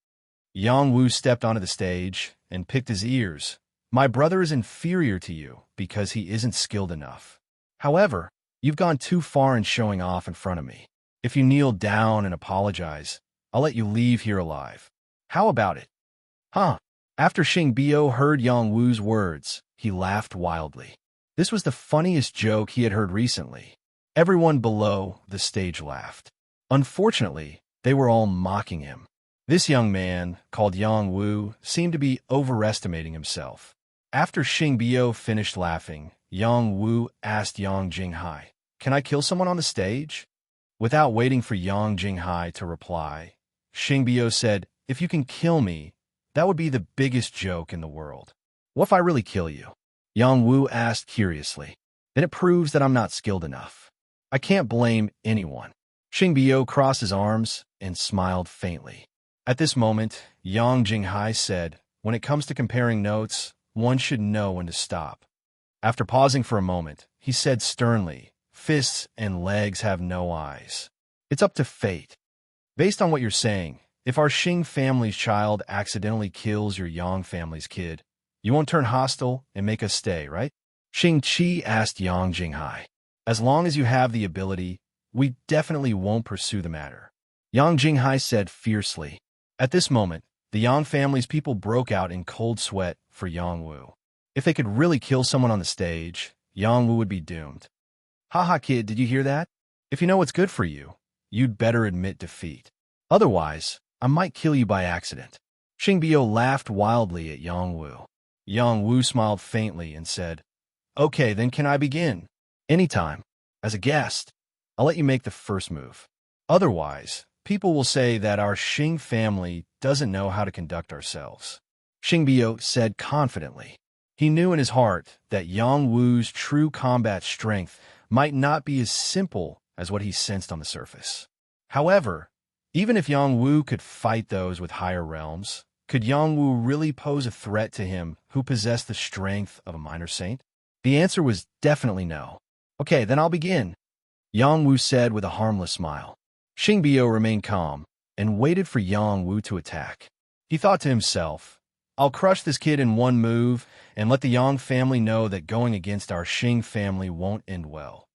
S1: Yang Wu stepped onto the stage and picked his ears. "My brother is inferior to you because he isn't skilled enough. However, you've gone too far in showing off in front of me. If you kneel down and apologize, I'll let you leave here alive. How about it?" Huh? After Xing Biao heard Yang Wu's words, he laughed wildly. This was the funniest joke he had heard recently. Everyone below the stage laughed. Unfortunately, they were all mocking him. This young man, called Yang Wu, seemed to be overestimating himself. After Xing Biao finished laughing, Yang Wu asked Yang Jinghai, "Can I kill someone on the stage?" Without waiting for Yang Jinghai to reply, Xing Biao said, "If you can kill me, that would be the biggest joke in the world." "What if I really kill you?" Yang Wu asked curiously. "Then it proves that I'm not skilled enough. I can't blame anyone." Xing Biao crossed his arms and smiled faintly. At this moment, Yang Jinghai said, "When it comes to comparing notes, one should know when to stop." After pausing for a moment, he said sternly, "Fists and legs have no eyes. It's up to fate. Based on what you're saying, if our Xing family's child accidentally kills your Yang family's kid, you won't turn hostile and make us stay, right?" Xing Qi asked Yang Jinghai. "As long as you have the ability, we definitely won't pursue the matter," Yang Jinghai said fiercely. At this moment, the Yang family's people broke out in cold sweat for Yang Wu. If they could really kill someone on the stage, Yang Wu would be doomed. "Haha, kid, did you hear that? If you know what's good for you, you'd better admit defeat. Otherwise, I might kill you by accident." Xing Biao laughed wildly at Yang Wu. Yang Wu smiled faintly and said, "Okay, then can I begin?" "Anytime. As a guest, I'll let you make the first move. Otherwise, people will say that our Xing family doesn't know how to conduct ourselves." Xing Biao said confidently. He knew in his heart that Yang Wu's true combat strength might not be as simple as what he sensed on the surface. However, even if Yang Wu could fight those with higher realms, could Yang Wu really pose a threat to him who possessed the strength of a minor saint? The answer was definitely no. "Okay, then I'll begin," Yang Wu said with a harmless smile. Xing Biao remained calm and waited for Yang Wu to attack. He thought to himself, "I'll crush this kid in one move and let the Yang family know that going against our Xing family won't end well."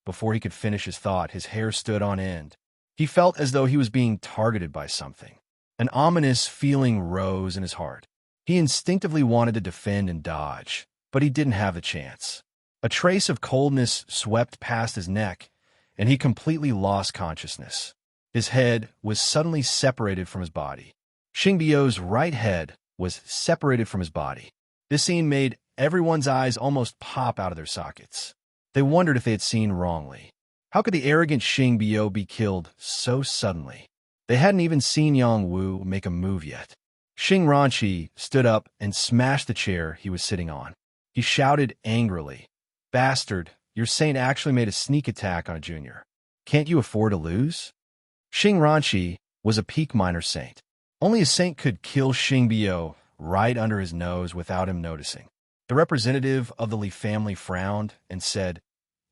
S1: Before he could finish his thought, his hair stood on end. He felt as though he was being targeted by something. An ominous feeling rose in his heart. He instinctively wanted to defend and dodge, but he didn't have the chance. A trace of coldness swept past his neck, and he completely lost consciousness. His head was suddenly separated from his body. Xing Biao's right head was separated from his body. This scene made everyone's eyes almost pop out of their sockets. They wondered if they had seen wrongly. How could the arrogant Xing Biao be killed so suddenly? They hadn't even seen Yang Wu make a move yet. Xing Ranqi stood up and smashed the chair he was sitting on. He shouted angrily, "Bastard, your saint actually made a sneak attack on a junior. Can't you afford to lose?" Xing Ranqi was a peak minor saint. Only a saint could kill Xing Biao right under his nose without him noticing. The representative of the Li family frowned and said,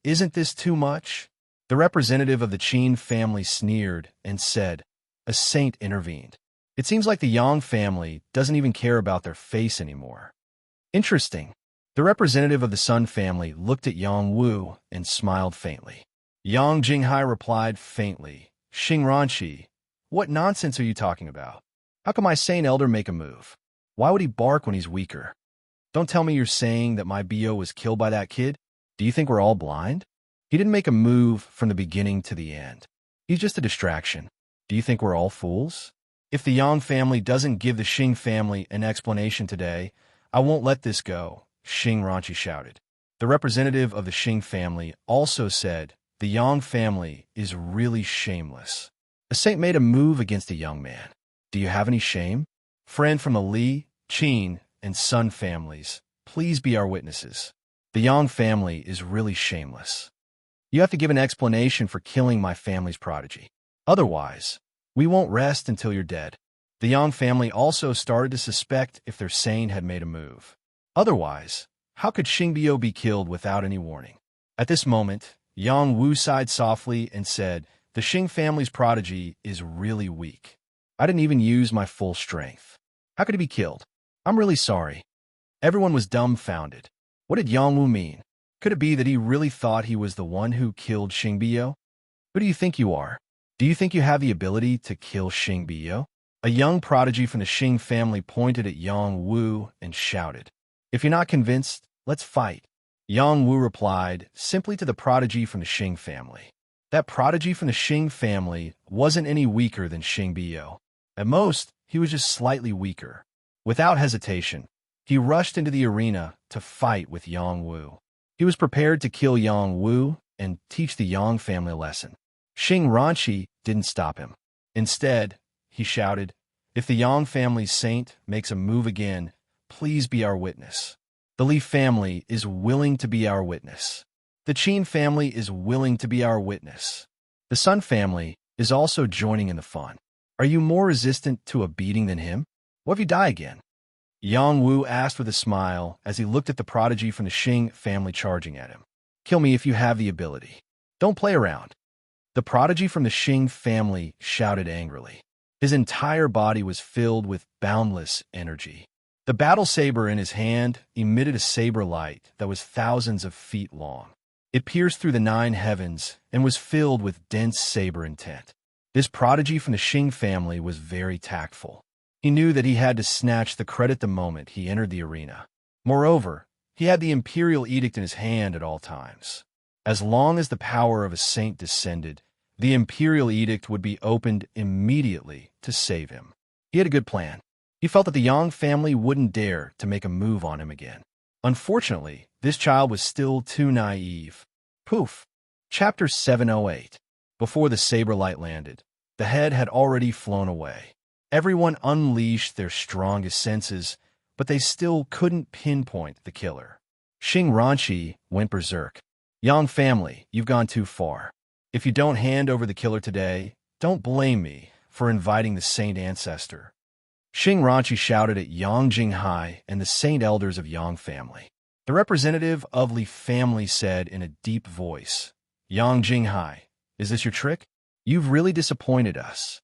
S1: "Isn't this too much?" The representative of the Qin family sneered and said, "A saint intervened. It seems like the Yang family doesn't even care about their face anymore." Interesting. The representative of the Sun family looked at Yang Wu and smiled faintly. Yang Jinghai replied faintly, "Xing Ranqi, what nonsense are you talking about? How can my saint elder make a move? Why would he bark when he's weaker? Don't tell me you're saying that my Bio was killed by that kid? Do you think we're all blind? He didn't make a move from the beginning to the end. He's just a distraction. Do you think we're all fools? If the Yang family doesn't give the Xing family an explanation today, I won't let this go," Xing Ranqi shouted. The representative of the Xing family also said, "The Yang family is really shameless. A saint made a move against a young man. Do you have any shame? Friend from the Li, Qin, and Sun families, please be our witnesses. The Yang family is really shameless. You have to give an explanation for killing my family's prodigy. Otherwise, we won't rest until you're dead." The Yang family also started to suspect if their saint had made a move. Otherwise, how could Xing Biao be killed without any warning? At this moment, Yang Wu sighed softly and said, "The Xing family's prodigy is really weak. I didn't even use my full strength. How could he be killed? I'm really sorry." Everyone was dumbfounded. What did Yang Wu mean? Could it be that he really thought he was the one who killed Xing Biao? Who do you think you are? Do you think you have the ability to kill Xing Biao? A young prodigy from the Xing family pointed at Yang Wu and shouted, "If you're not convinced, let's fight." Yang Wu replied simply to the prodigy from the Xing family. That prodigy from the Xing family wasn't any weaker than Xing Biao. At most, he was just slightly weaker. Without hesitation, he rushed into the arena to fight with Yang Wu. He was prepared to kill Yang Wu and teach the Yang family a lesson. Xing Ranqi didn't stop him. Instead, he shouted, "If the Yang family's saint makes a move again, please be our witness. The Li family is willing to be our witness. The Qin family is willing to be our witness. The Sun family is also joining in the fun. Are you more resistant to a beating than him? What if you die again?" Yang Wu asked with a smile as he looked at the prodigy from the Xing family charging at him. "Kill me if you have the ability. Don't play around." The prodigy from the Xing family shouted angrily. His entire body was filled with boundless energy. The battle saber in his hand emitted a saber light that was thousands of feet long. It pierced through the 9 heavens and was filled with dense saber intent. This prodigy from the Xing family was very tactful. He knew that he had to snatch the credit the moment he entered the arena. Moreover, he had the imperial edict in his hand at all times. As long as the power of a saint descended, the imperial edict would be opened immediately to save him. He had a good plan. He felt that the Yang family wouldn't dare to make a move on him again. Unfortunately, this child was still too naive. Poof! Chapter 708. Before the saber light landed, the head had already flown away. Everyone unleashed their strongest senses, but they still couldn't pinpoint the killer. Xing Ranqi went berserk. "Yang family, you've gone too far. If you don't hand over the killer today, don't blame me for inviting the saint ancestor." Xing Ranqi shouted at Yang Jinghai and the saint elders of Yang family. The representative of Li family said in a deep voice, "Yang Jinghai, is this your trick? You've really disappointed us."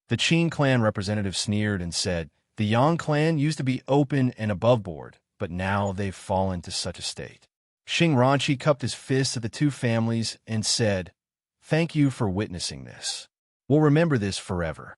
S1: The Qin clan representative sneered and said, "The Yang clan used to be open and above board, but now they've fallen to such a state." Xing Ranqi cupped his fists at the two families and said, "Thank you for witnessing this. We'll remember this forever.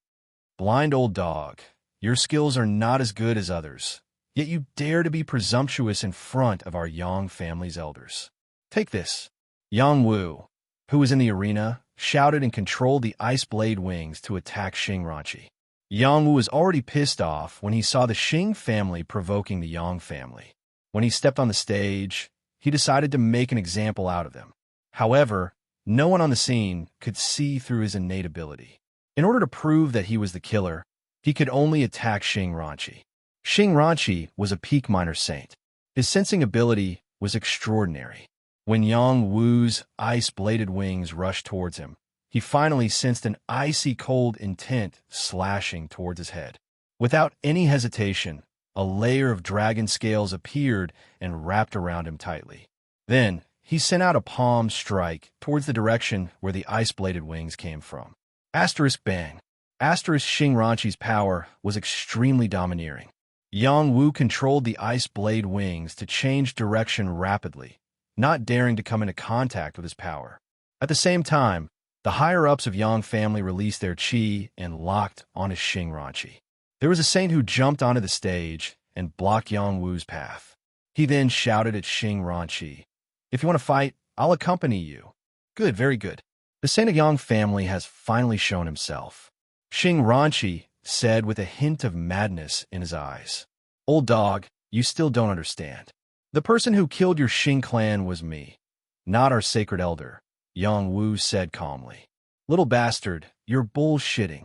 S1: Blind old dog, your skills are not as good as others, yet you dare to be presumptuous in front of our Yang family's elders. Take this." Yang Wu, who was in the arena, shouted and controlled the ice blade wings to attack Xing Ranqi. Yang Wu was already pissed off when he saw the Xing family provoking the Yang family. When he stepped on the stage, he decided to make an example out of them. However, no one on the scene could see through his innate ability. In order to prove that he was the killer, he could only attack Xing Ranqi. Xing Ranqi was a peak minor saint. His sensing ability was extraordinary. When Yang Wu's ice-bladed wings rushed towards him, he finally sensed an icy cold intent slashing towards his head. Without any hesitation, a layer of dragon scales appeared and wrapped around him tightly. Then, he sent out a palm strike towards the direction where the ice-bladed wings came from. Asterisk bang. Asterisk Xingranqi's power was extremely domineering. Yang Wu controlled the ice blade wings to change direction rapidly, not daring to come into contact with his power. At the same time, the higher-ups of Yang family released their qi and locked onto Xingranqi. There was a saint who jumped onto the stage and blocked Yang Wu's path. He then shouted at Xingranqi, "If you want to fight, I'll accompany you." Good, very good. The saint of Yang family has finally shown himself. Xingranqi said with a hint of madness in his eyes. "Old dog, you still don't understand. The person who killed your Xing clan was me, not our sacred elder," Yang Wu said calmly. "Little bastard, you're bullshitting."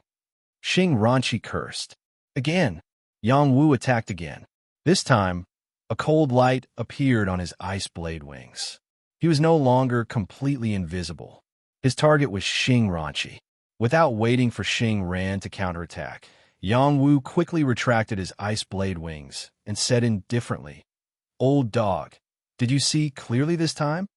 S1: Xingranqi cursed. Again, Yang Wu attacked again. This time, a cold light appeared on his ice blade wings. He was no longer completely invisible. His target was Xingranqi. Without waiting for Xing Ran to counterattack, Yang Wu quickly retracted his ice blade wings and said indifferently, "Old dog, did you see clearly this time?"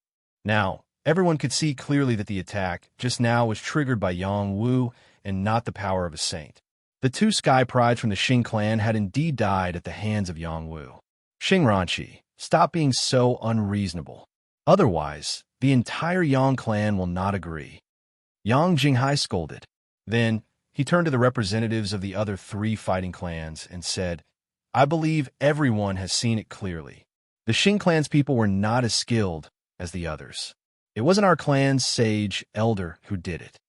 S1: Now, everyone could see clearly that the attack just now was triggered by Yang Wu and not the power of a saint. The two sky prides from the Xing clan had indeed died at the hands of Yang Wu. Xingranqi, stop being so unreasonable. Otherwise, the entire Yang clan will not agree. Yang Jinghai scolded. Then, he turned to the representatives of the other three fighting clans and said, "I believe everyone has seen it clearly. The Xing clan's people were not as skilled as the others. It wasn't our clan's sage elder who did it."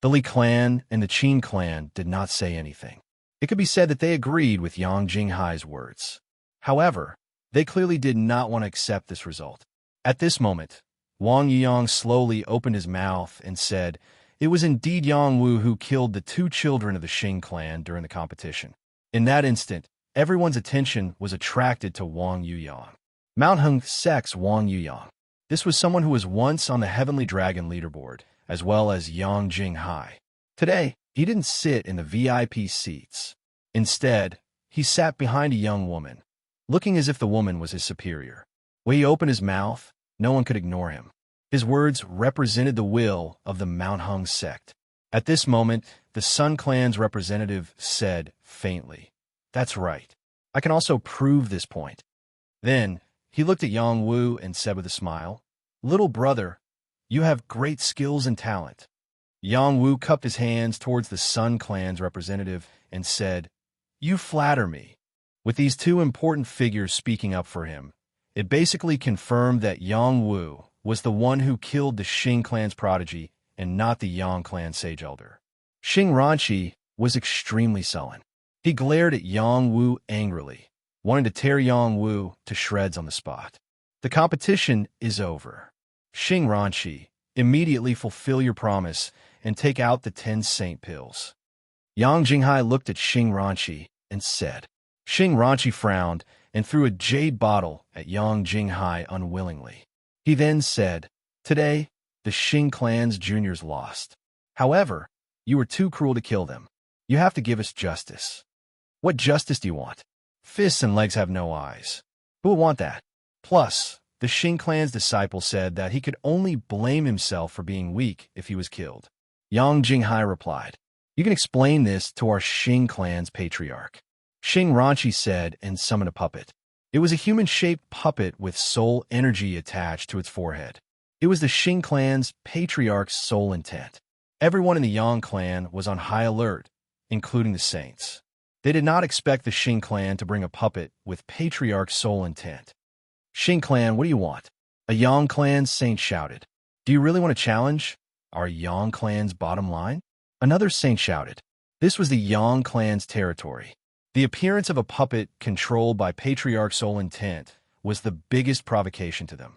S1: The Li clan and the Qin clan did not say anything. It could be said that they agreed with Yang Jinghai's words. However, they clearly did not want to accept this result. At this moment, Wang Yiyang slowly opened his mouth and said, "It was indeed Yang Wu who killed the two children of the Xing clan during the competition." In that instant, everyone's attention was attracted to Wang Yuyang. Mount Hung Sek's Wang Yuyang. This was someone who was once on the Heavenly Dragon leaderboard, as well as Yang Jinghai. Today, he didn't sit in the VIP seats. Instead, he sat behind a young woman, looking as if the woman was his superior. When he opened his mouth, no one could ignore him. His words represented the will of the Mount Hung sect. At this moment, the Sun Clan's representative said faintly, "That's right. I can also prove this point." Then, he looked at Yang Wu and said with a smile, "Little brother, you have great skills and talent." Yang Wu cupped his hands towards the Sun Clan's representative and said, "You flatter me." With these two important figures speaking up for him, it basically confirmed that Yang Wu was the one who killed the Xing clan's prodigy and not the Yang clan sage elder. Xingranqi was extremely sullen. He glared at Yang Wu angrily, wanting to tear Yang Wu to shreds on the spot. "The competition is over. Xingranqi, immediately fulfill your promise and take out the 10 saint pills." Yang Jinghai looked at Xingranqi and said. Xingranqi frowned and threw a jade bottle at Yang Jinghai unwillingly. He then said, "Today, the Xing clan's juniors lost. However, you were too cruel to kill them. You have to give us justice." "What justice do you want? Fists and legs have no eyes. Who would want that?" Plus, the Xing clan's disciple said that he could only blame himself for being weak if he was killed. Yang Jinghai replied, "You can explain this to our Xing clan's patriarch." Xingranqi said and summoned a puppet. It was a human-shaped puppet with soul energy attached to its forehead. It was the Xing clan's patriarch's soul intent. Everyone in the Yang clan was on high alert, including the saints. They did not expect the Xing clan to bring a puppet with patriarch's soul intent. "Xing clan, what do you want?" A Yang clan saint shouted. "Do you really want to challenge our Yang clan's bottom line?" Another saint shouted. This was the Yang clan's territory. The appearance of a puppet controlled by patriarch soul intent was the biggest provocation to them.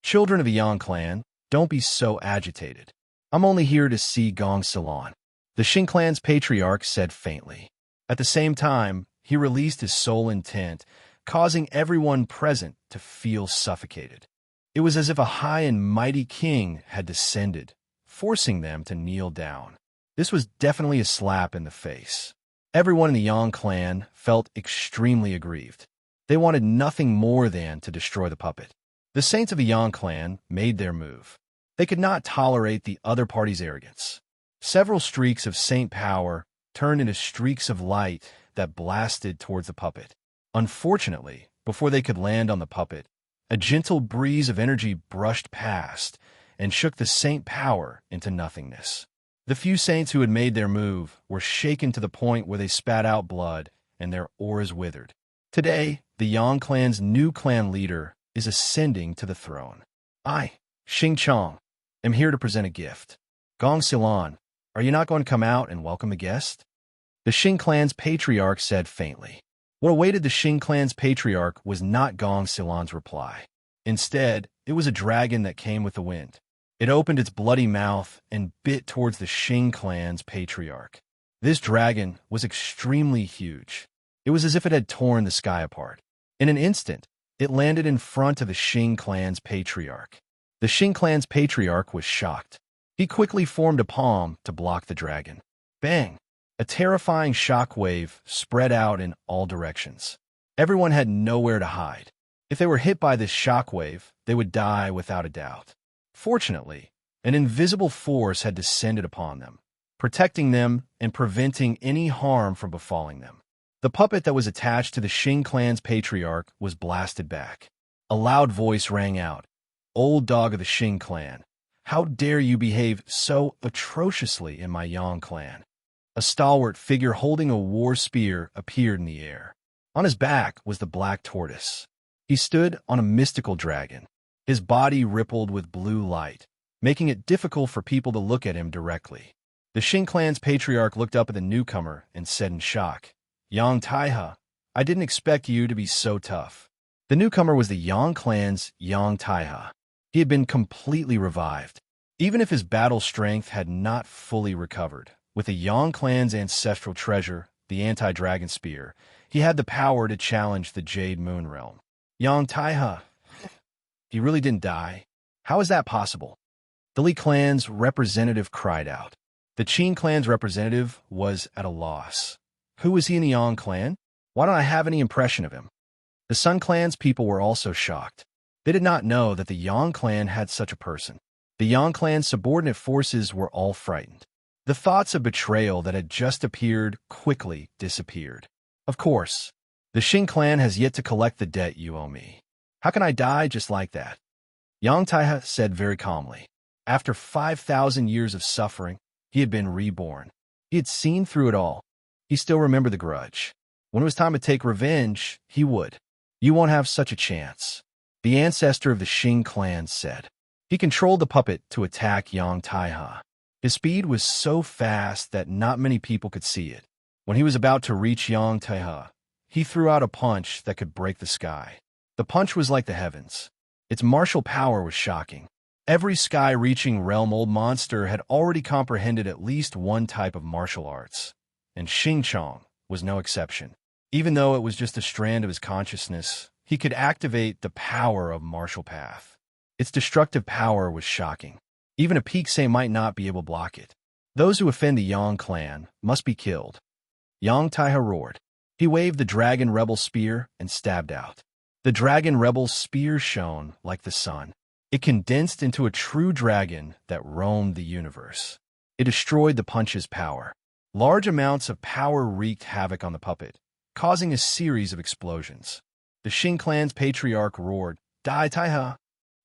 S1: "Children of the Yang clan, don't be so agitated. I'm only here to see Gong Salon," the Xing clan's patriarch said faintly. At the same time, he released his soul intent, causing everyone present to feel suffocated. It was as if a high and mighty king had descended, forcing them to kneel down. This was definitely a slap in the face. Everyone in the Yang clan felt extremely aggrieved. They wanted nothing more than to destroy the puppet. The saints of the Yang clan made their move. They could not tolerate the other party's arrogance. Several streaks of saint power turned into streaks of light that blasted towards the puppet. Unfortunately, before they could land on the puppet, a gentle breeze of energy brushed past and shook the saint power into nothingness. The few saints who had made their move were shaken to the point where they spat out blood and their auras withered. Today, the Yang clan's new clan leader is ascending to the throne. I, Xing Chong, am here to present a gift. Gong Silan, are you not going to come out and welcome the guest? The Xing clan's patriarch said faintly. What awaited the Xing clan's patriarch was not Gong Silan's reply. Instead, it was a dragon that came with the wind. It opened its bloody mouth and bit towards the Xing clan's patriarch. This dragon was extremely huge. It was as if it had torn the sky apart. In an instant, it landed in front of the Xing clan's patriarch. The Xing clan's patriarch was shocked. He quickly formed a palm to block the dragon. Bang! A terrifying shockwave spread out in all directions. Everyone had nowhere to hide. If they were hit by this shockwave, they would die without a doubt. Fortunately, an invisible force had descended upon them, protecting them and preventing any harm from befalling them. The puppet that was attached to the Xing clan's patriarch was blasted back. A loud voice rang out. Old dog of the Xing clan, how dare you behave so atrociously in my Yang clan? A stalwart figure holding a war spear appeared in the air. On his back was the black tortoise. He stood on a mystical dragon. His body rippled with blue light, making it difficult for people to look at him directly. The Xing clan's patriarch looked up at the newcomer and said in shock, Yang Taiha, I didn't expect you to be so tough. The newcomer was the Yang clan's Yang Taiha. He had been completely revived. Even if his battle strength had not fully recovered, with the Yang clan's ancestral treasure, the anti-dragon spear, he had the power to challenge the Jade Moon Realm. Yang Taiha, he really didn't die. How is that possible? The Li clan's representative cried out. The Qin clan's representative was at a loss. Who was he in the Yang clan? Why don't I have any impression of him? The Sun clan's people were also shocked. They did not know that the Yang clan had such a person. The Yang clan's subordinate forces were all frightened. The thoughts of betrayal that had just appeared quickly disappeared. Of course, the Xing clan has yet to collect the debt you owe me. How can I die just like that? Yang Taiha said very calmly. After 5,000 years of suffering, he had been reborn. He had seen through it all. He still remembered the grudge. When it was time to take revenge, he would. You won't have such a chance. The ancestor of the Xing clan said. He controlled the puppet to attack Yang Taiha. His speed was so fast that not many people could see it. When he was about to reach Yang Taiha, he threw out a punch that could break the sky. The punch was like the heavens. Its martial power was shocking. Every sky-reaching realm-old monster had already comprehended at least one type of martial arts, and Xing Chong was no exception. Even though it was just a strand of his consciousness, he could activate the power of martial path. Its destructive power was shocking. Even a peak saint might not be able to block it. Those who offend the Yang clan must be killed. Yang Taiha roared. He waved the dragon rebel spear and stabbed out. The dragon rebel's spear shone like the sun. It condensed into a true dragon that roamed the universe. It destroyed the punch's power. Large amounts of power wreaked havoc on the puppet, causing a series of explosions. The Xing clan's patriarch roared, Die Taiha!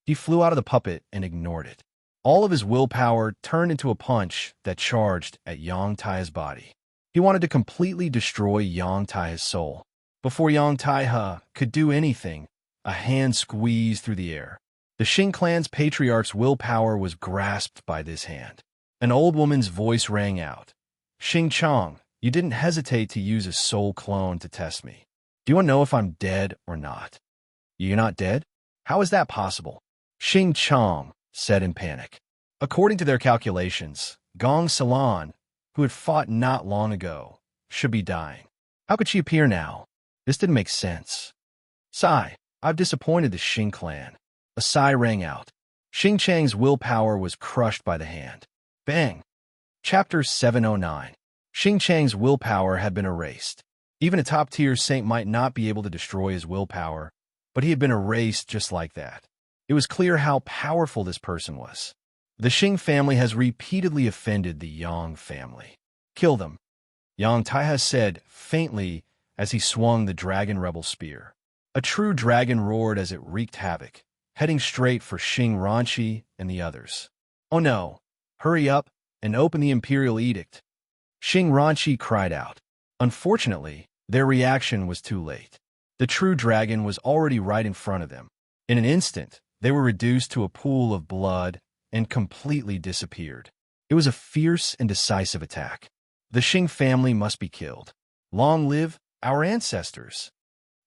S1: He flew out of the puppet and ignored it. All of his willpower turned into a punch that charged at Yang Taiha's body. He wanted to completely destroy Yang Taiha's soul. Before Yang Taiha could do anything, a hand squeezed through the air. The Xing clan's patriarch's willpower was grasped by this hand. An old woman's voice rang out. Xing Chong, you didn't hesitate to use a soul clone to test me. Do you want to know if I'm dead or not? You're not dead? How is that possible? Xing Chong said in panic. According to their calculations, Gong Silan, who had fought not long ago, should be dying. How could she appear now? This didn't make sense. Sigh, I've disappointed the Xing clan. A sigh rang out. Xing Chang's willpower was crushed by the hand. Bang! Chapter 709. Xing Chang's willpower had been erased. Even a top-tier saint might not be able to destroy his willpower, but he had been erased just like that. It was clear how powerful this person was. The Xing family has repeatedly offended the Yang family. Kill them, Yang Taihe said faintly as he swung the dragon rebel spear. A true dragon roared as it wreaked havoc, heading straight for Xing Ranqi and the others. Oh no! Hurry up and open the imperial edict! Xing Ranqi cried out. Unfortunately, their reaction was too late. The true dragon was already right in front of them. In an instant, they were reduced to a pool of blood and completely disappeared. It was a fierce and decisive attack. The Xing family must be killed. Long live our ancestors!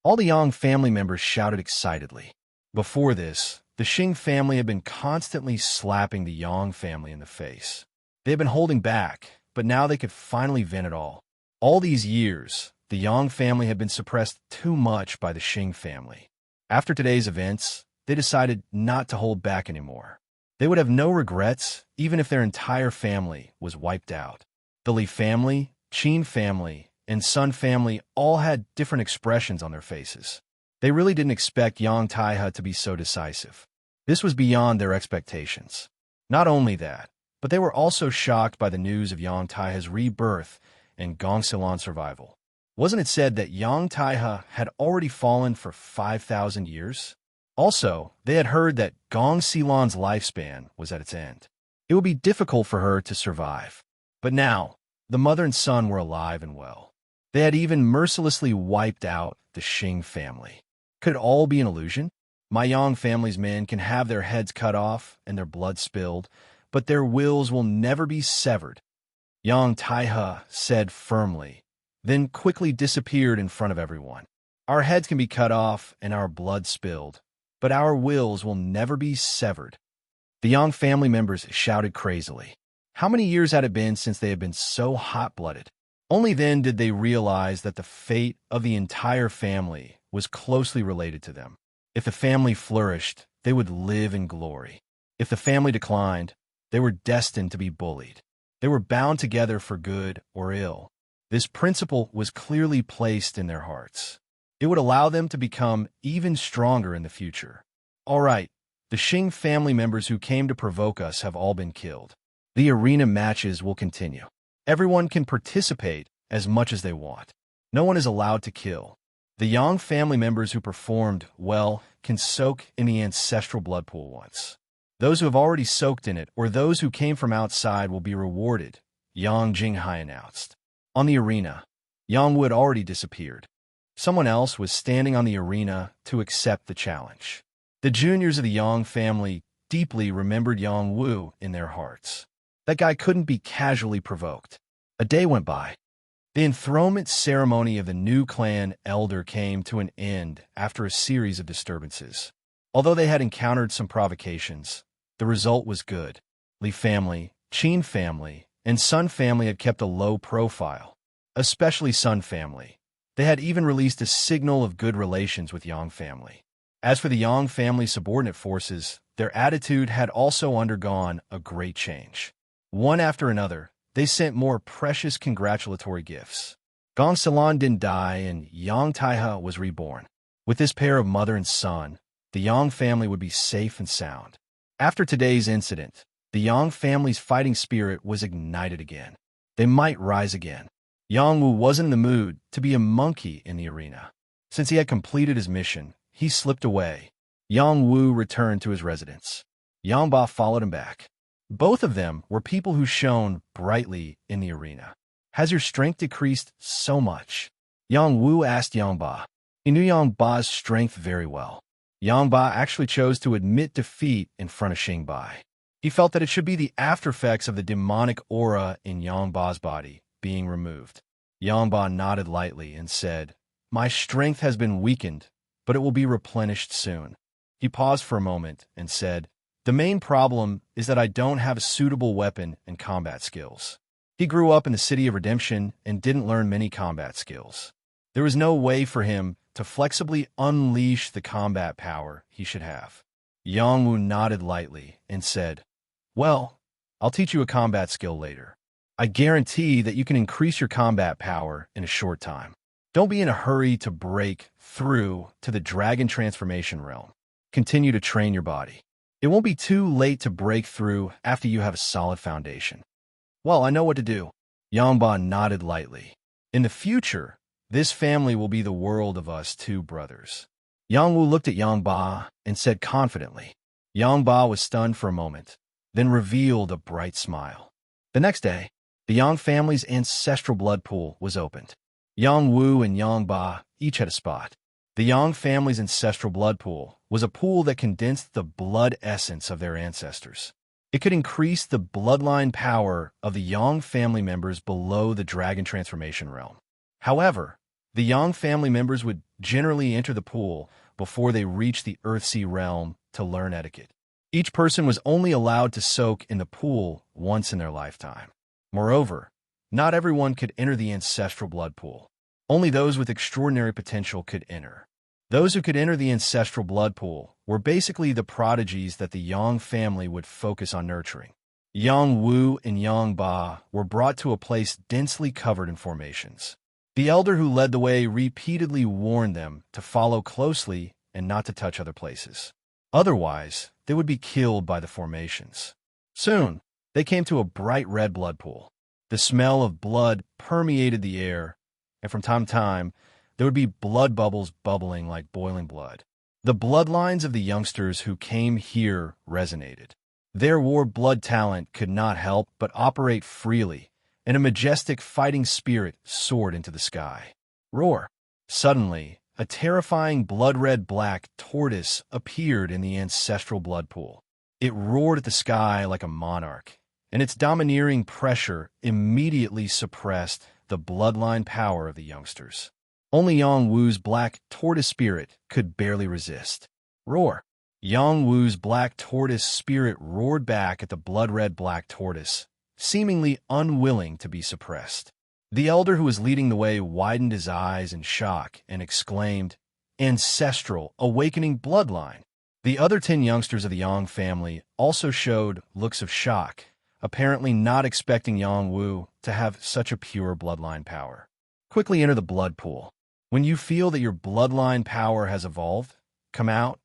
S1: All the Yang family members shouted excitedly. Before this, the Xing family had been constantly slapping the Yang family in the face. They had been holding back, but now they could finally vent it all. All these years, the Yang family had been suppressed too much by the Xing family. After today's events, they decided not to hold back anymore. They would have no regrets, even if their entire family was wiped out. The Li family, Qin family, and Sun family all had different expressions on their faces. They really didn't expect Yang Taihe to be so decisive. This was beyond their expectations. Not only that, but they were also shocked by the news of Yang Taihe's rebirth and Gong Xilan's survival. Wasn't it said that Yang Taihe had already fallen for 5,000 years? Also, they had heard that Gong Xilan's lifespan was at its end. It would be difficult for her to survive. But now, the mother and son were alive and well. They had even mercilessly wiped out the Xing family. Could it all be an illusion? My Yang family's men can have their heads cut off and their blood spilled, but their wills will never be severed. Yang Taihe said firmly, then quickly disappeared in front of everyone. Our heads can be cut off and our blood spilled, but our wills will never be severed. The Yang family members shouted crazily. How many years had it been since they had been so hot-blooded? Only then did they realize that the fate of the entire family was closely related to them. If the family flourished, they would live in glory. If the family declined, they were destined to be bullied. They were bound together for good or ill. This principle was clearly placed in their hearts. It would allow them to become even stronger in the future. All right, the Xing family members who came to provoke us have all been killed. The arena matches will continue. Everyone can participate as much as they want. No one is allowed to kill. The Yang family members who performed well can soak in the ancestral blood pool once. Those who have already soaked in it or those who came from outside will be rewarded, Yang Jinghai announced. On the arena, Yang Wu had already disappeared. Someone else was standing on the arena to accept the challenge. The juniors of the Yang family deeply remembered Yang Wu in their hearts. That guy couldn't be casually provoked. A day went by. The enthronement ceremony of the new clan elder came to an end after a series of disturbances. Although they had encountered some provocations, the result was good. Li family, Qin family, and Sun family had kept a low profile, especially Sun family. They had even released a signal of good relations with Yang family. As for the Yang family subordinate forces, their attitude had also undergone a great change. One after another, they sent more precious congratulatory gifts. Gong Xilan didn't die and Yang Taihe was reborn. With this pair of mother and son, the Yang family would be safe and sound. After today's incident, the Yang family's fighting spirit was ignited again. They might rise again. Yang Wu wasn't in the mood to be a monkey in the arena. Since he had completed his mission, he slipped away. Yang Wu returned to his residence. Yang Ba followed him back. Both of them were people who shone brightly in the arena. Has your strength decreased so much? Yang Wu asked Yang Ba. He knew Yang Ba's strength very well. Yang Ba actually chose to admit defeat in front of Xing Bai. He felt that it should be the aftereffects of the demonic aura in Yang Ba's body being removed. Yang Ba nodded lightly and said, "My strength has been weakened, but it will be replenished soon." He paused for a moment and said, "The main problem is that I don't have a suitable weapon and combat skills." He grew up in the City of Redemption and didn't learn many combat skills. There was no way for him to flexibly unleash the combat power he should have. Yang Wu nodded lightly and said, "Well, I'll teach you a combat skill later. I guarantee that you can increase your combat power in a short time. Don't be in a hurry to break through to the dragon transformation realm. Continue to train your body. It won't be too late to break through after you have a solid foundation. Well, I know what to do. Yangba nodded lightly. In the future, this family will be the world of us two brothers. Yangwu looked at Yangba and said confidently. Yangba was stunned for a moment, then revealed a bright smile. The next day, the Yang family's ancestral blood pool was opened. Yang Wu and Yang Ba each had a spot. The Yang family's ancestral blood pool was a pool that condensed the blood essence of their ancestors. It could increase the bloodline power of the Yang family members below the dragon transformation realm. However, the Yang family members would generally enter the pool before they reached the Earthsea realm to learn etiquette. Each person was only allowed to soak in the pool once in their lifetime. Moreover, not everyone could enter the ancestral blood pool. Only those with extraordinary potential could enter. Those who could enter the ancestral blood pool were basically the prodigies that the Yang family would focus on nurturing. Yang Wu and Yang Ba were brought to a place densely covered in formations. The elder who led the way repeatedly warned them to follow closely and not to touch other places. Otherwise, they would be killed by the formations. Soon, they came to a bright red blood pool. The smell of blood permeated the air, and from time to time, there would be blood bubbles bubbling like boiling blood. The bloodlines of the youngsters who came here resonated. Their war blood talent could not help but operate freely, and a majestic fighting spirit soared into the sky. Roar! Suddenly, a terrifying blood-red black tortoise appeared in the ancestral blood pool. It roared at the sky like a monarch, and its domineering pressure immediately suppressed the bloodline power of the youngsters. Only Yang Wu's black tortoise spirit could barely resist. Roar! Yang Wu's black tortoise spirit roared back at the blood-red black tortoise, seemingly unwilling to be suppressed. The elder who was leading the way widened his eyes in shock and exclaimed, "Ancestral, awakening bloodline!" The other 10 youngsters of the Yang family also showed looks of shock, apparently not expecting Yang Wu to have such a pure bloodline power. Quickly enter the blood pool. When you feel that your bloodline power has evolved, come out,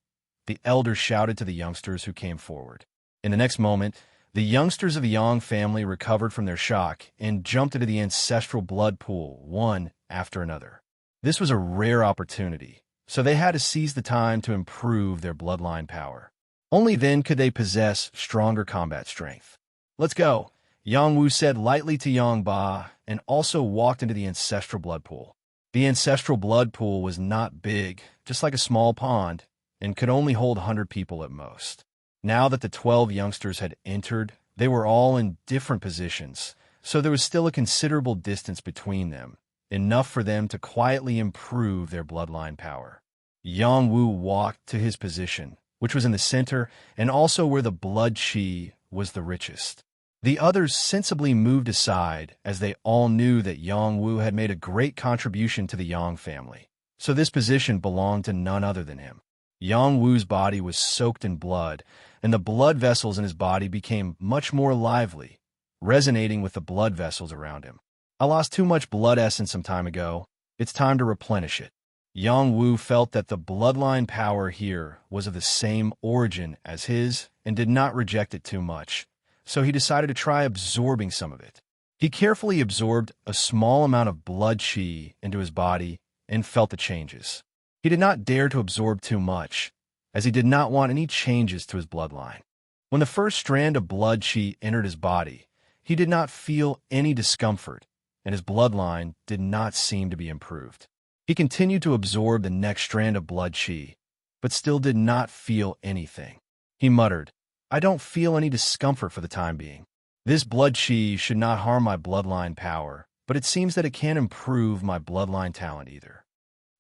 S1: the elder shouted to the youngsters who came forward. In the next moment, the youngsters of the Yang family recovered from their shock and jumped into the ancestral blood pool, one after another. This was a rare opportunity, so they had to seize the time to improve their bloodline power. Only then could they possess stronger combat strength. "Let's go," Yang Wu said lightly to Yang Ba, and also walked into the ancestral blood pool. The ancestral blood pool was not big, just like a small pond, and could only hold 100 people at most. Now that the 12 youngsters had entered, they were all in different positions, so there was still a considerable distance between them, enough for them to quietly improve their bloodline power. Yang Wu walked to his position, which was in the center and also where the blood qi was the richest. The others sensibly moved aside as they all knew that Yang Wu had made a great contribution to the Yang family, so this position belonged to none other than him. Yang Wu's body was soaked in blood, and the blood vessels in his body became much more lively, resonating with the blood vessels around him. "I lost too much blood essence some time ago. It's time to replenish it." Yang Wu felt that the bloodline power here was of the same origin as his and did not reject it too much, so he decided to try absorbing some of it. He carefully absorbed a small amount of blood qi into his body and felt the changes. He did not dare to absorb too much, as he did not want any changes to his bloodline. When the first strand of blood qi entered his body, he did not feel any discomfort, and his bloodline did not seem to be improved. He continued to absorb the next strand of blood qi, but still did not feel anything. He muttered, "I don't feel any discomfort for the time being. This blood qi should not harm my bloodline power, but it seems that it can't improve my bloodline talent either."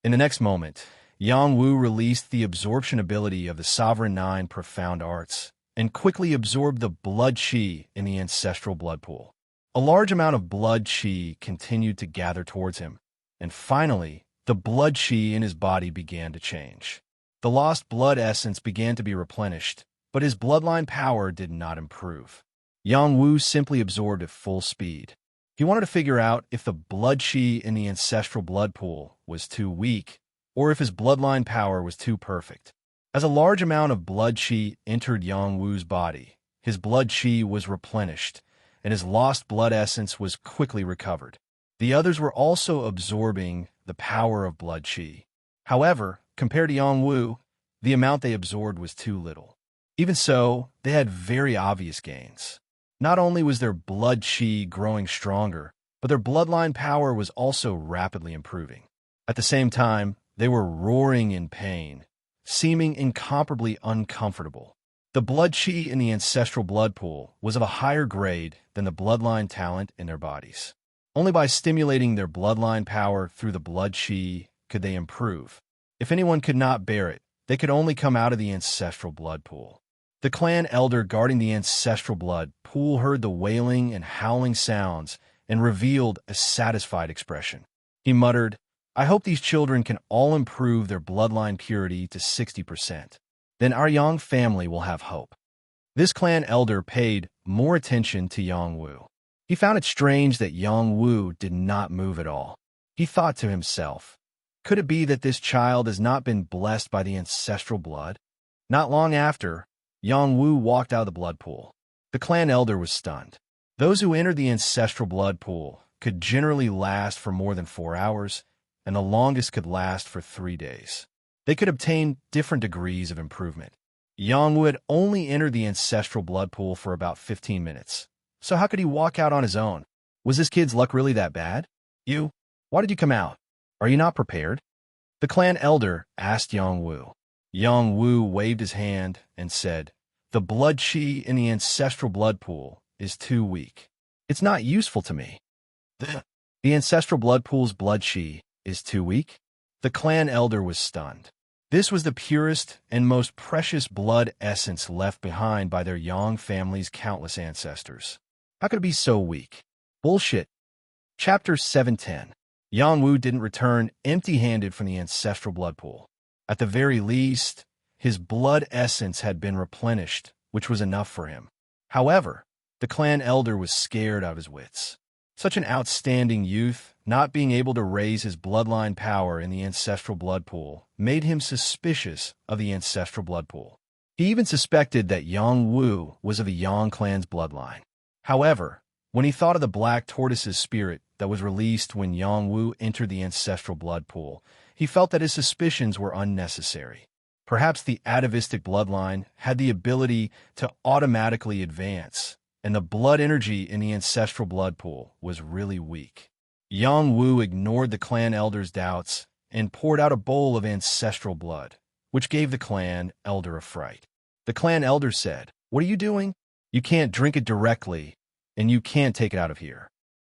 S1: In the next moment, Yang Wu released the absorption ability of the Sovereign 9 Profound Arts and quickly absorbed the blood qi in the ancestral blood pool. A large amount of blood qi continued to gather towards him, and finally, the blood qi in his body began to change. The lost blood essence began to be replenished, but his bloodline power did not improve. Yang Wu simply absorbed at full speed. He wanted to figure out if the blood qi in the ancestral blood pool was too weak, or if his bloodline power was too perfect. As a large amount of blood qi entered Yang Wu's body, his blood qi was replenished, and his lost blood essence was quickly recovered. The others were also absorbing the power of blood qi. However, compared to Yang Wu, the amount they absorbed was too little. Even so, they had very obvious gains. Not only was their blood qi growing stronger, but their bloodline power was also rapidly improving. At the same time, they were roaring in pain, seeming incomparably uncomfortable. The blood qi in the ancestral blood pool was of a higher grade than the bloodline talent in their bodies. Only by stimulating their bloodline power through the blood qi could they improve. If anyone could not bear it, they could only come out of the ancestral blood pool. The clan elder guarding the ancestral blood pool heard the wailing and howling sounds and revealed a satisfied expression. He muttered, "I hope these children can all improve their bloodline purity to 60%. Then our Yang family will have hope." This clan elder paid more attention to Yang Wu. He found it strange that Yang Wu did not move at all. He thought to himself, could it be that this child has not been blessed by the ancestral blood? Not long after, Yang Wu walked out of the blood pool. The clan elder was stunned. Those who entered the ancestral blood pool could generally last for more than 4 hours, and the longest could last for 3 days. They could obtain different degrees of improvement. Yang Wu had only entered the ancestral blood pool for about 15 minutes. So how could he walk out on his own? Was this kid's luck really that bad? You? Why did you come out? Are you not prepared? The clan elder asked Yang Wu. Yang Wu waved his hand and said, "The blood qi in the ancestral blood pool is too weak. It's not useful to me." The ancestral blood pool's blood qi is too weak? The clan elder was stunned. This was the purest and most precious blood essence left behind by their Yang family's countless ancestors. How could it be so weak? Bullshit. Chapter 710. Yang Wu didn't return empty-handed from the ancestral blood pool. At the very least, his blood essence had been replenished, which was enough for him. However, the clan elder was scared out of his wits. Such an outstanding youth, not being able to raise his bloodline power in the ancestral blood pool, made him suspicious of the ancestral blood pool. He even suspected that Yang Wu was of the Yang clan's bloodline. However, when he thought of the black tortoise's spirit that was released when Yang Wu entered the ancestral blood pool, he felt that his suspicions were unnecessary. Perhaps the atavistic bloodline had the ability to automatically advance, and the blood energy in the ancestral blood pool was really weak. Yang Wu ignored the clan elder's doubts and poured out a bowl of ancestral blood, which gave the clan elder a fright. The clan elder said, "What are you doing? You can't drink it directly, and you can't take it out of here."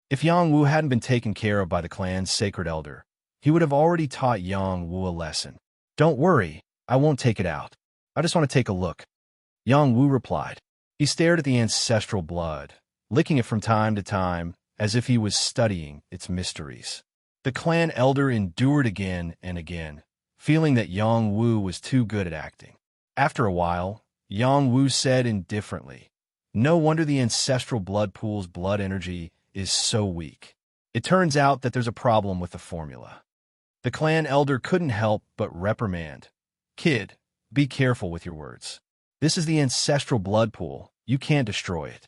S1: If Yang Wu hadn't been taken care of by the clan's sacred elder, he would have already taught Yang Wu a lesson. "Don't worry, I won't take it out. I just want to take a look," Yang Wu replied. He stared at the ancestral blood, licking it from time to time as if he was studying its mysteries. The clan elder endured again and again, feeling that Yang Wu was too good at acting. After a while, Yang Wu said indifferently, "No wonder the ancestral blood pool's blood energy is so weak. It turns out that there's a problem with the formula." The clan elder couldn't help but reprimand, "Kid, be careful with your words. This is the ancestral blood pool. You can't destroy it."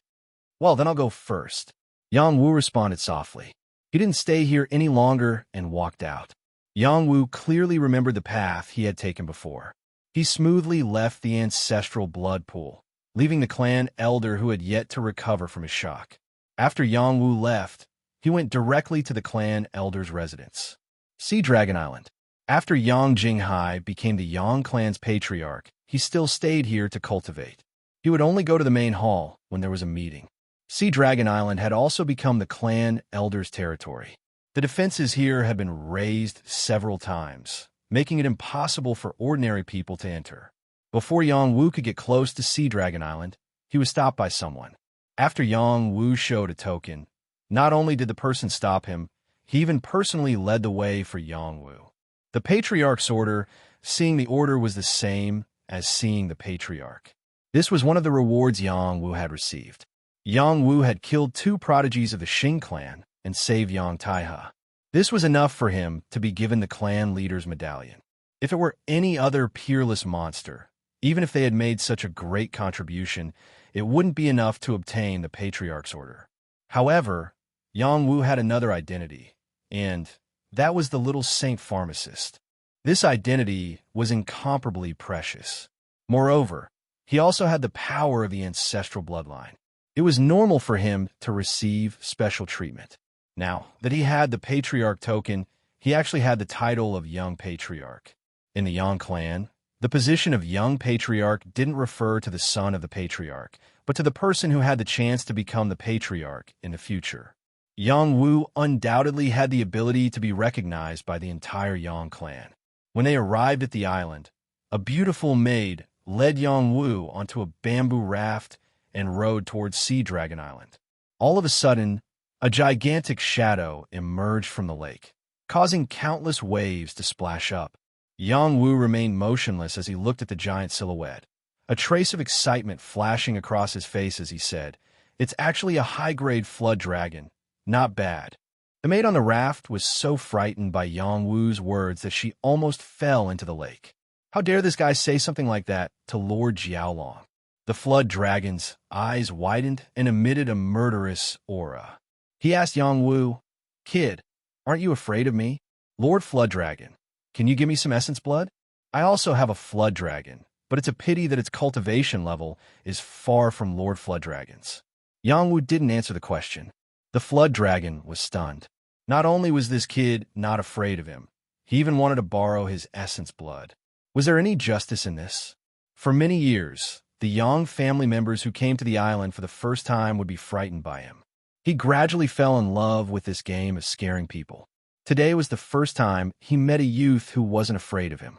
S1: "Well, then I'll go first," Yang Wu responded softly. He didn't stay here any longer and walked out. Yang Wu clearly remembered the path he had taken before. He smoothly left the ancestral blood pool, leaving the clan elder who had yet to recover from his shock. After Yang Wu left, he went directly to the clan elder's residence. Sea Dragon Island. After Yang Jinghai became the Yang clan's patriarch, he still stayed here to cultivate. He would only go to the main hall when there was a meeting. Sea Dragon Island had also become the clan elder's territory. The defenses here had been raised several times, making it impossible for ordinary people to enter. Before Yang Wu could get close to Sea Dragon Island, he was stopped by someone. After Yang Wu showed a token, not only did the person stop him, he even personally led the way for Yang Wu. The Patriarch's order, seeing the order was the same as seeing the Patriarch. This was one of the rewards Yang Wu had received. Yang Wu had killed 2 prodigies of the Xing clan and saved Yang Taihe. This was enough for him to be given the clan leader's medallion. If it were any other peerless monster, even if they had made such a great contribution, it wouldn't be enough to obtain the Patriarch's order. However, Yang Wu had another identity, and that was the little saint pharmacist. This identity was incomparably precious. Moreover, he also had the power of the ancestral bloodline. It was normal for him to receive special treatment. Now that he had the Patriarch token, he actually had the title of Young Patriarch. In the Yang clan, the position of Young Patriarch didn't refer to the son of the Patriarch, but to the person who had the chance to become the Patriarch in the future. Yang Wu undoubtedly had the ability to be recognized by the entire Yang clan. When they arrived at the island, a beautiful maid led Yang Wu onto a bamboo raft and rowed towards Sea Dragon Island. All of a sudden, a gigantic shadow emerged from the lake, causing countless waves to splash up. Yang Wu remained motionless as he looked at the giant silhouette, a trace of excitement flashing across his face as he said, "It's actually a high-grade flood dragon. Not bad." The maid on the raft was so frightened by Yang Wu's words that she almost fell into the lake. How dare this guy say something like that to Lord Jiaolong? The flood dragon's eyes widened and emitted a murderous aura. He asked Yang Wu, "Kid, aren't you afraid of me? Lord Flood Dragon, can you give me some essence blood? I also have a flood dragon, but it's a pity that its cultivation level is far from Lord Flood Dragon's." Yang Wu didn't answer the question. The flood dragon was stunned. Not only was this kid not afraid of him, he even wanted to borrow his essence blood. Was there any justice in this? For many years, the Yang family members who came to the island for the first time would be frightened by him. He gradually fell in love with this game of scaring people. Today was the first time he met a youth who wasn't afraid of him.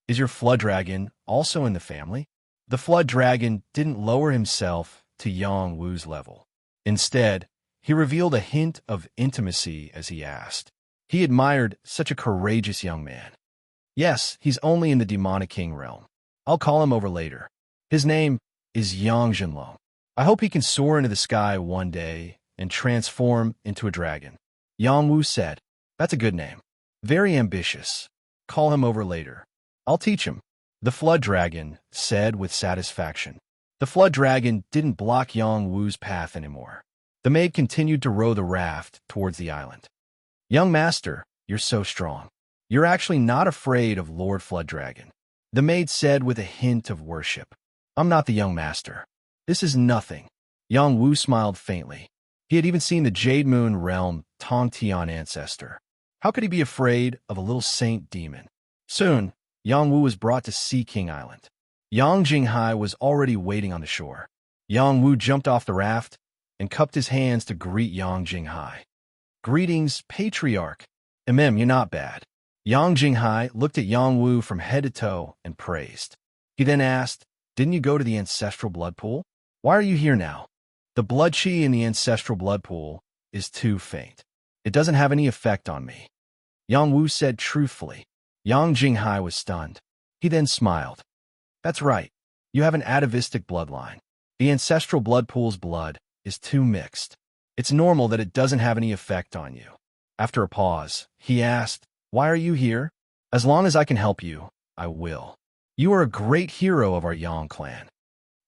S1: "Is your flood dragon also in the family?" The flood dragon didn't lower himself to Yang Wu's level. Instead, he revealed a hint of intimacy as he asked. He admired such a courageous young man. "Yes, he's only in the demonic king realm. I'll call him over later. His name is Yang Jinlong. I hope he can soar into the sky one day and transform into a dragon." Yang Wu said, "That's a good name. Very ambitious. Call him over later. I'll teach him." The flood dragon said with satisfaction. The flood dragon didn't block Yang Wu's path anymore. The maid continued to row the raft towards the island. "Young master, you're so strong. You're actually not afraid of Lord Flood Dragon," the maid said with a hint of worship. "I'm not the young master. This is nothing." Yang Wu smiled faintly. He had even seen the Jade Moon realm Tong Tian ancestor. How could he be afraid of a little saint demon? Soon, Yang Wu was brought to Sea King Island. Yang Jinghai was already waiting on the shore. Yang Wu jumped off the raft and cupped his hands to greet Yang Jinghai. "Greetings, Patriarch. You're not bad." Yang Jinghai looked at Yang Wu from head to toe and praised. He then asked, "Didn't you go to the ancestral blood pool? Why are you here now?" "The blood chi in the ancestral blood pool is too faint. It doesn't have any effect on me," Yang Wu said truthfully. Yang Jinghai was stunned. He then smiled. "That's right. You have an atavistic bloodline. The ancestral blood pool's blood is too mixed. It's normal that it doesn't have any effect on you." After a pause, he asked, "Why are you here?" "As long as I can help you, I will. You are a great hero of our Yang clan.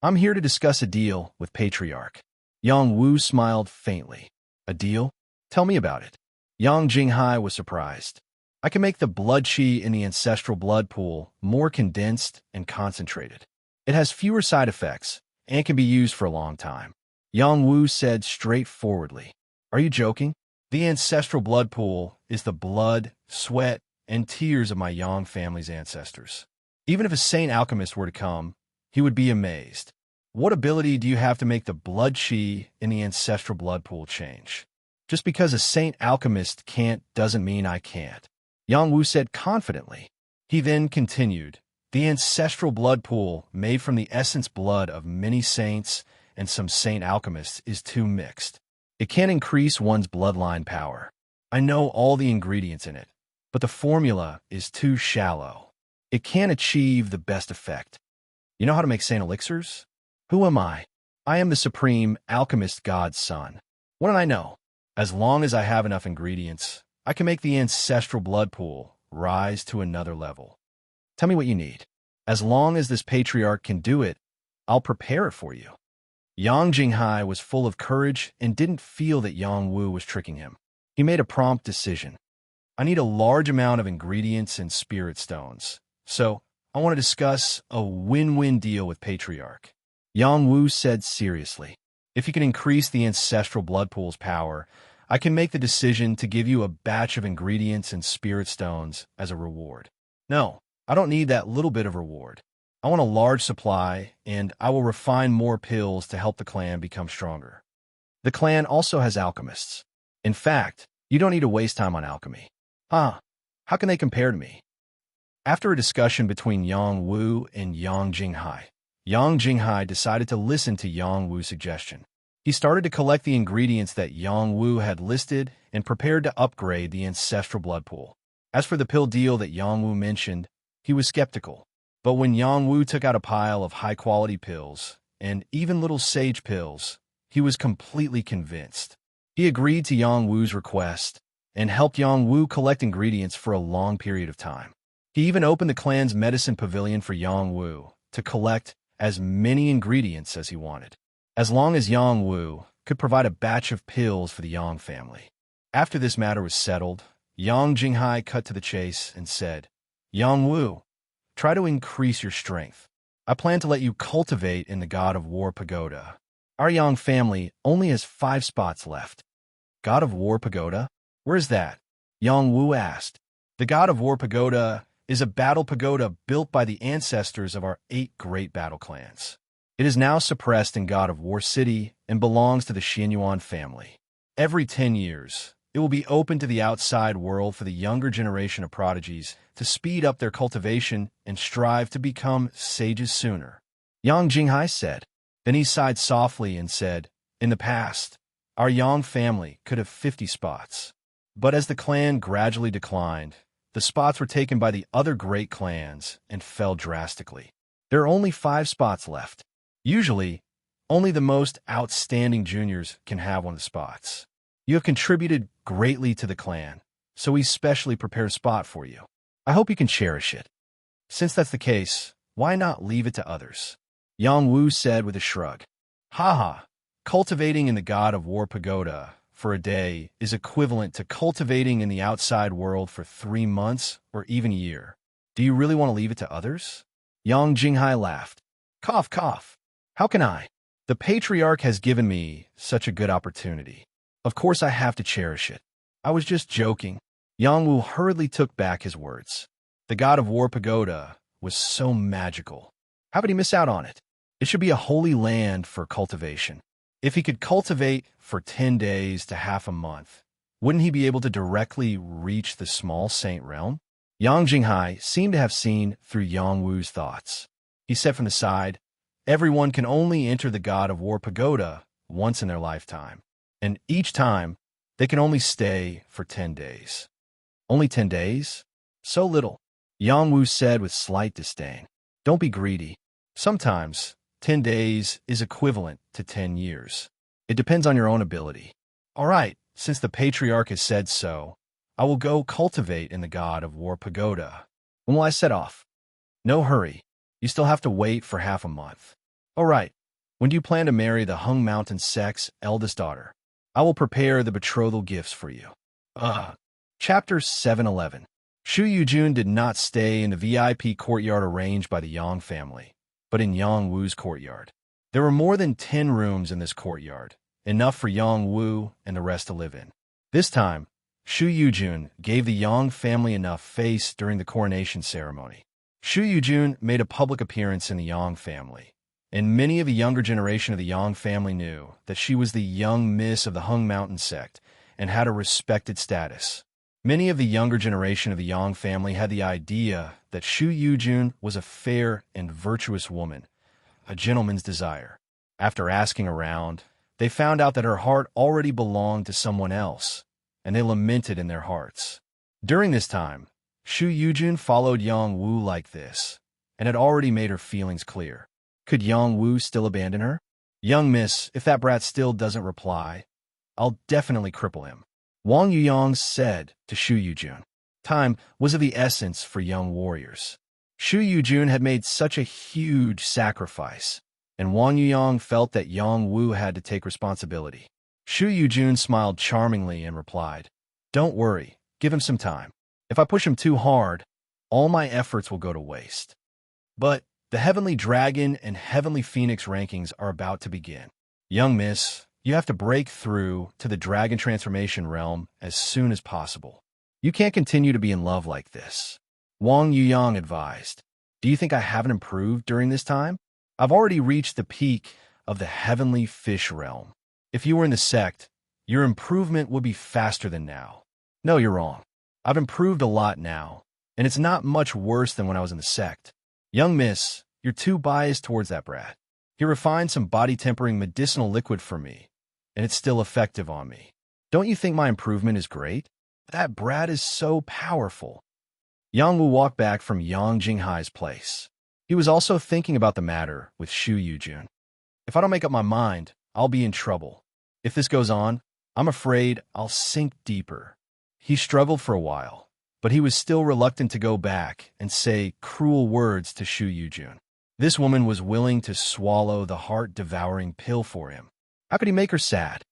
S1: I'm here to discuss a deal with Patriarch." Yang Wu smiled faintly. "A deal? Tell me about it." Yang Jinghai was surprised. "I can make the blood chi in the ancestral blood pool more condensed and concentrated. It has fewer side effects and can be used for a long time," Yang Wu said straightforwardly. "Are you joking? The ancestral blood pool is the blood, sweat, and tears of my Yang family's ancestors. Even if a saint alchemist were to come, he would be amazed. What ability do you have to make the blood chi in the ancestral blood pool change? Just because a saint alchemist can't doesn't mean I can't," Yang Wu said confidently. He then continued, "The ancestral blood pool made from the essence blood of many saints and some saint alchemists is too mixed. It can't increase one's bloodline power. I know all the ingredients in it, but the formula is too shallow. It can't achieve the best effect. You know how to make saint elixirs? Who am I? I am the supreme alchemist god's son. What do I know? As long as I have enough ingredients, I can make the ancestral blood pool rise to another level. Tell me what you need. As long as this patriarch can do it, I'll prepare it for you. Yang Jinghai was full of courage and didn't feel that Yang Wu was tricking him. He made a prompt decision. I need a large amount of ingredients and spirit stones, so I want to discuss a win-win deal with Patriarch. Yang Wu said seriously, if you can increase the ancestral blood pool's power, I can make the decision to give you a batch of ingredients and spirit stones as a reward. No, I don't need that little bit of reward. I want a large supply, and I will refine more pills to help the clan become stronger. The clan also has alchemists. In fact, you don't need to waste time on alchemy. How can they compare to me? After a discussion between Yang Wu and Yang Jinghai, Yang Jinghai decided to listen to Yang Wu's suggestion. He started to collect the ingredients that Yang Wu had listed and prepared to upgrade the ancestral blood pool. As for the pill deal that Yang Wu mentioned, he was skeptical. But when Yang Wu took out a pile of high-quality pills, and even little sage pills, he was completely convinced. He agreed to Yang Wu's request and helped Yang Wu collect ingredients for a long period of time. He even opened the clan's medicine pavilion for Yang Wu to collect as many ingredients as he wanted, as long as Yang Wu could provide a batch of pills for the Yang family. After this matter was settled, Yang Jinghai cut to the chase and said, Yang Wu, try to increase your strength. I plan to let you cultivate in the God of War Pagoda. Our Yang family only has 5 spots left. God of War Pagoda? Where is that? Yang Wu asked. The God of War Pagoda is a battle pagoda built by the ancestors of our 8 great battle clans. It is now suppressed in God of War City and belongs to the Xianyuan family. Every 10 years, it will be open to the outside world for the younger generation of prodigies to speed up their cultivation and strive to become sages sooner. Yang Jinghai said. Then he sighed softly and said, in the past, our Yang family could have 50 spots. But as the clan gradually declined, the spots were taken by the other great clans and fell drastically. There are only 5 spots left. Usually, only the most outstanding juniors can have one of the spots. You have contributed greatly to the clan, so we specially prepared a spot for you. I hope you can cherish it. Since that's the case, why not leave it to others? Yang Wu said with a shrug. Cultivating in the God of War Pagoda for a day is equivalent to cultivating in the outside world for 3 months or even a year. Do you really want to leave it to others? Yang Jinghai laughed. Cough, cough. How can I? The patriarch has given me such a good opportunity. Of course I have to cherish it. I was just joking. Yang Wu hurriedly took back his words. The God of War Pagoda was so magical. How could he miss out on it? It should be a holy land for cultivation. If he could cultivate for 10 days to half a month, wouldn't he be able to directly reach the small saint realm? Yang Jinghai seemed to have seen through Yang Wu's thoughts. He said from the side, everyone can only enter the God of War Pagoda once in their lifetime, and each time they can only stay for 10 days. Only 10 days? So little. Yang Wu said with slight disdain. Don't be greedy. Sometimes 10 days is equivalent to 10 years. It depends on your own ability. All right, since the patriarch has said so, I will go cultivate in the God of War Pagoda. When will I set off? No hurry. You still have to wait for half a month. All right. When do you plan to marry the Hung Mountain sect's eldest daughter? I will prepare the betrothal gifts for you. Chapter 711. Shu Yujun did not stay in the VIP courtyard arranged by the Yang family, but in Yang Wu's courtyard. There were more than 10 rooms in this courtyard, enough for Yang Wu and the rest to live in. This time, Shu Yujun gave the Yang family enough face during the coronation ceremony. Shu Yujun made a public appearance in the Yang family, and many of the younger generation of the Yang family knew that she was the young miss of the Hung Mountain sect and had a respected status. Many of the younger generation of the Yang family had the idea that Shu Yujun was a fair and virtuous woman, a gentleman's desire. After asking around, they found out that her heart already belonged to someone else, and they lamented in their hearts. During this time, Shu Yujun followed Yang Wu like this, and had already made her feelings clear. Could Yang Wu still abandon her? Young miss, if that brat still doesn't reply, I'll definitely cripple him. Wang Yuyong said to Shu Yujun. Time was of the essence for young warriors. Shu Yujun had made such a huge sacrifice, and Wang Yuyong felt that Yang Wu had to take responsibility. Shu Yujun smiled charmingly and replied, "Don't worry, give him some time. If I push him too hard, all my efforts will go to waste." But the Heavenly Dragon and Heavenly Phoenix rankings are about to begin. Young miss, you have to break through to the Dragon Transformation realm as soon as possible. You can't continue to be in love like this. Wang Yuyang advised. Do you think I haven't improved during this time? I've already reached the peak of the Heavenly Fish realm. If you were in the sect, your improvement would be faster than now. No, you're wrong. I've improved a lot now, and it's not much worse than when I was in the sect. Young miss, you're too biased towards that brat. He refined some body-tempering medicinal liquid for me, and it's still effective on me. Don't you think my improvement is great? That brat is so powerful. Yang Wu walked back from Yang Jinghai's place. He was also thinking about the matter with Shu Yujun. If I don't make up my mind, I'll be in trouble. If this goes on, I'm afraid I'll sink deeper. He struggled for a while, but he was still reluctant to go back and say cruel words to Shu Yujun. This woman was willing to swallow the heart-devouring pill for him. How could he make her sad?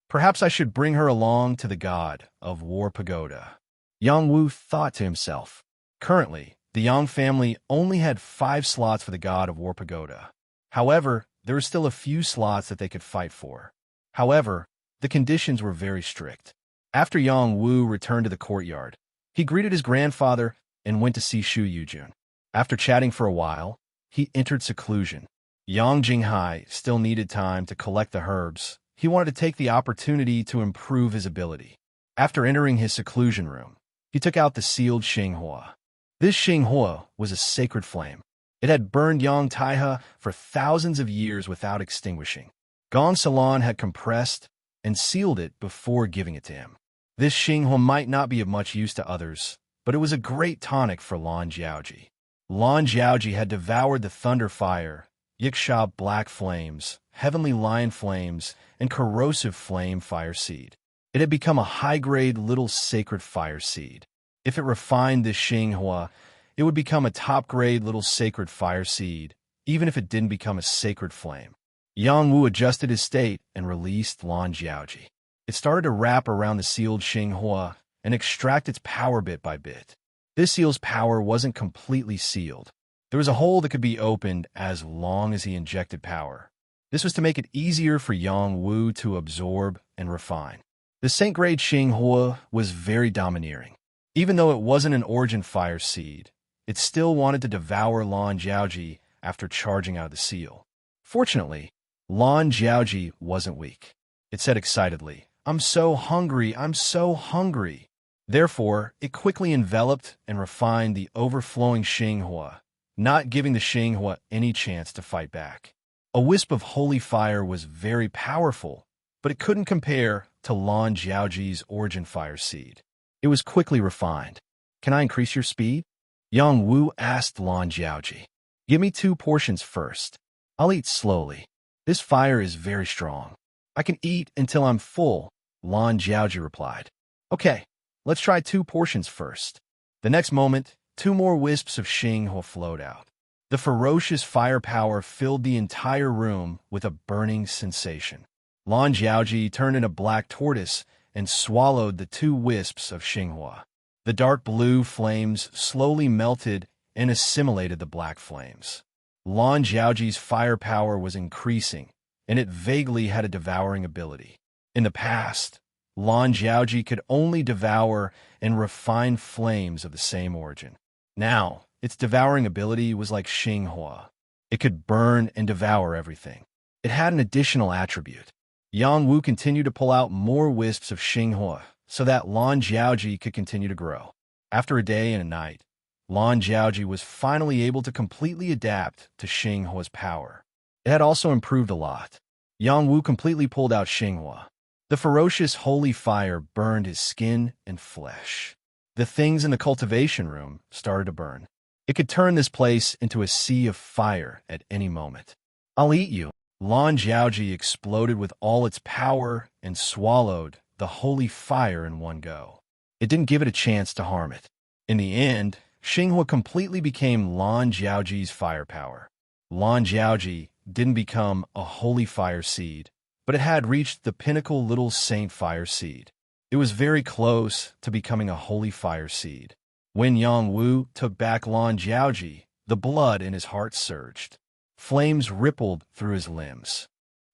S1: Perhaps I should bring her along to the god of War Pagoda. Yang Wu thought to himself. Currently, the Yang family only had 5 slots for the god of War Pagoda. However, there were still a few slots that they could fight for. However, the conditions were very strict. After Yang Wu returned to the courtyard, he greeted his grandfather and went to see Shu Yujun. After chatting for a while, he entered seclusion. Yang Jinghai still needed time to collect the herbs. He wanted to take the opportunity to improve his ability. After entering his seclusion room, he took out the sealed Xinghua. This Xinghua was a sacred flame. It had burned Yang Taihe for thousands of years without extinguishing. Gong Salon had compressed and sealed it before giving it to him. This Xinghua might not be of much use to others, but it was a great tonic for Lan Jiaoji. Lan Jiaoji had devoured the thunder fire, Yiksha black flames, heavenly lion flames, and corrosive flame fire seed. It had become a high-grade little sacred fire seed. If it refined this Xinghua, it would become a top-grade little sacred fire seed, even if it didn't become a sacred flame. Yang Wu adjusted his state and released Lan Jiaoji. It started to wrap around the sealed Xinghua and extract its power bit by bit. This seal's power wasn't completely sealed. There was a hole that could be opened as long as he injected power. This was to make it easier for Yang Wu to absorb and refine. The Saint-Grade Xinghua was very domineering. Even though it wasn't an origin fire seed, it still wanted to devour Lan Jiaoji after charging out of the seal. Fortunately, Lan Jiaoji wasn't weak. It said excitedly, "I'm so hungry, I'm so hungry." Therefore, it quickly enveloped and refined the overflowing Xinghua, not giving the Xinghua any chance to fight back. A wisp of holy fire was very powerful, but it couldn't compare to Lan Jiaoji's origin fire seed. It was quickly refined. "Can I increase your speed?" Yang Wu asked Lan Jiaoji. "Give me 2 portions first. I'll eat slowly. This fire is very strong. I can eat until I'm full," Lan Jiaoji replied. "Okay, let's try 2 portions first." The next moment, 2 more wisps of Xinghua flowed out. The ferocious firepower filled the entire room with a burning sensation. Lan Jiaoji turned into black tortoise and swallowed the 2 wisps of Xinghua. The dark blue flames slowly melted and assimilated the black flames. Lan Jiaoji's firepower was increasing, and it vaguely had a devouring ability. In the past, Lan Jiaoji could only devour and refine flames of the same origin. Now, its devouring ability was like Xinghua. It could burn and devour everything. It had an additional attribute. Yang Wu continued to pull out more wisps of Xinghua so that Lan Jiaoji could continue to grow. After a day and a night, Lan Jiaoji was finally able to completely adapt to Xinghua's power. It had also improved a lot. Yang Wu completely pulled out Xinghua. The ferocious holy fire burned his skin and flesh. The things in the cultivation room started to burn. It could turn this place into a sea of fire at any moment. "I'll eat you," Lan Jiaoji exploded with all its power and swallowed the holy fire in one go. It didn't give it a chance to harm it. In the end, Xinghua completely became Lan Jiaoji's firepower. Lan Jiaoji didn't become a holy fire seed, but it had reached the pinnacle little saint fire seed. It was very close to becoming a holy fire seed. When Yang Wu took back Lan Jiaoji, the blood in his heart surged. Flames rippled through his limbs.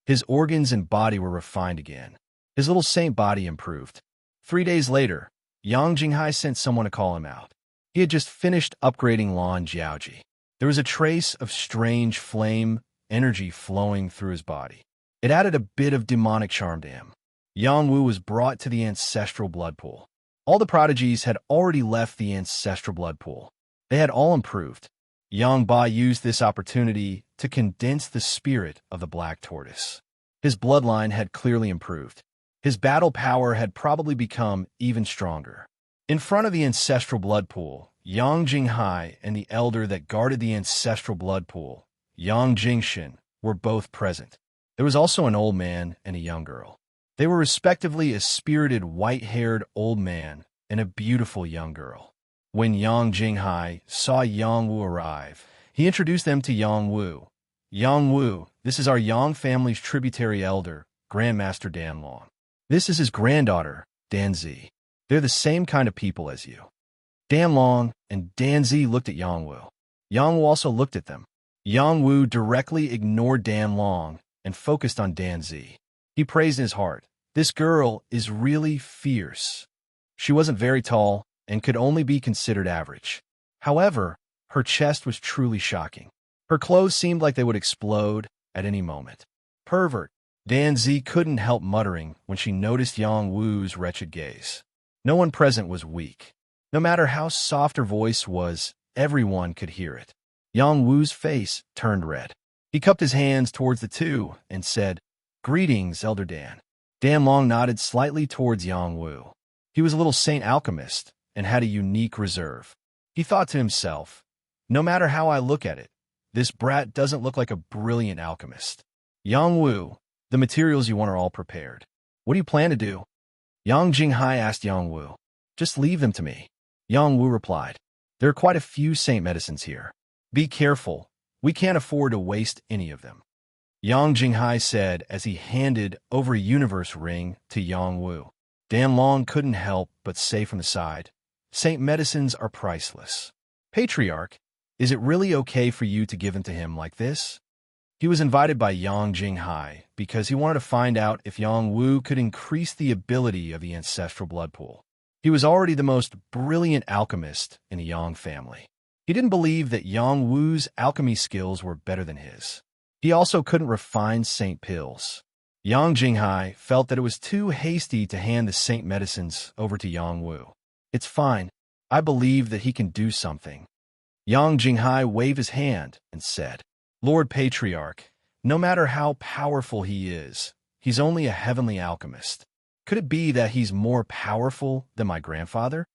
S1: His organs and body were refined again. His little saint body improved. 3 days later, Yang Jinghai sent someone to call him out. He had just finished upgrading Lan Jiaoji. There was a trace of strange flame energy flowing through his body. It added a bit of demonic charm to him. Yang Wu was brought to the ancestral blood pool. All the prodigies had already left the ancestral blood pool. They had all improved. Yang Ba used this opportunity to condense the spirit of the black tortoise. His bloodline had clearly improved. His battle power had probably become even stronger. In front of the ancestral blood pool, Yang Jinghai and the elder that guarded the ancestral blood pool, Yang Jingshin, were both present. There was also an old man and a young girl. They were respectively a spirited white-haired old man and a beautiful young girl. When Yang Jinghai saw Yang Wu arrive, he introduced them to Yang Wu. Yang Wu, this is our Yang family's tributary elder, Grandmaster Dan Long. This is his granddaughter, Dan Zi. They're the same kind of people as you. Dan Long and Dan Zi looked at Yang Wu. Yang Wu also looked at them. Yang Wu directly ignored Dan Long and focused on Dan Zi. He praised in his heart, "This girl is really fierce." She wasn't very tall and could only be considered average. However, her chest was truly shocking. Her clothes seemed like they would explode at any moment. "Pervert," Dan Zi couldn't help muttering when she noticed Yang Wu's wretched gaze. No one present was weak. No matter how soft her voice was, everyone could hear it. Yang Wu's face turned red. He cupped his hands towards the two and said, "Greetings, Elder Dan." Dan Long nodded slightly towards Yang Wu. He was a little saint alchemist and had a unique reserve. He thought to himself, "No matter how I look at it, this brat doesn't look like a brilliant alchemist." "Yang Wu, the materials you want are all prepared. What do you plan to do?" Yang Jinghai asked Yang Wu. "Just leave them to me." Yang Wu replied, "There are quite a few saint medicines here. Be careful. We can't afford to waste any of them." Yang Jinghai said as he handed over a universe ring to Yang Wu. Dan Long couldn't help but say from the side, "Saint medicines are priceless. Patriarch, is it really okay for you to give them to him like this?" He was invited by Yang Jinghai because he wanted to find out if Yang Wu could increase the ability of the ancestral blood pool. He was already the most brilliant alchemist in the Yang family. He didn't believe that Yang Wu's alchemy skills were better than his. He also couldn't refine saint pills. Yang Jinghai felt that it was too hasty to hand the saint medicines over to Yang Wu. "It's fine. I believe that he can do something." Yang Jinghai waved his hand and said, "Lord Patriarch, no matter how powerful he is, he's only a heavenly alchemist. Could it be that he's more powerful than my grandfather?"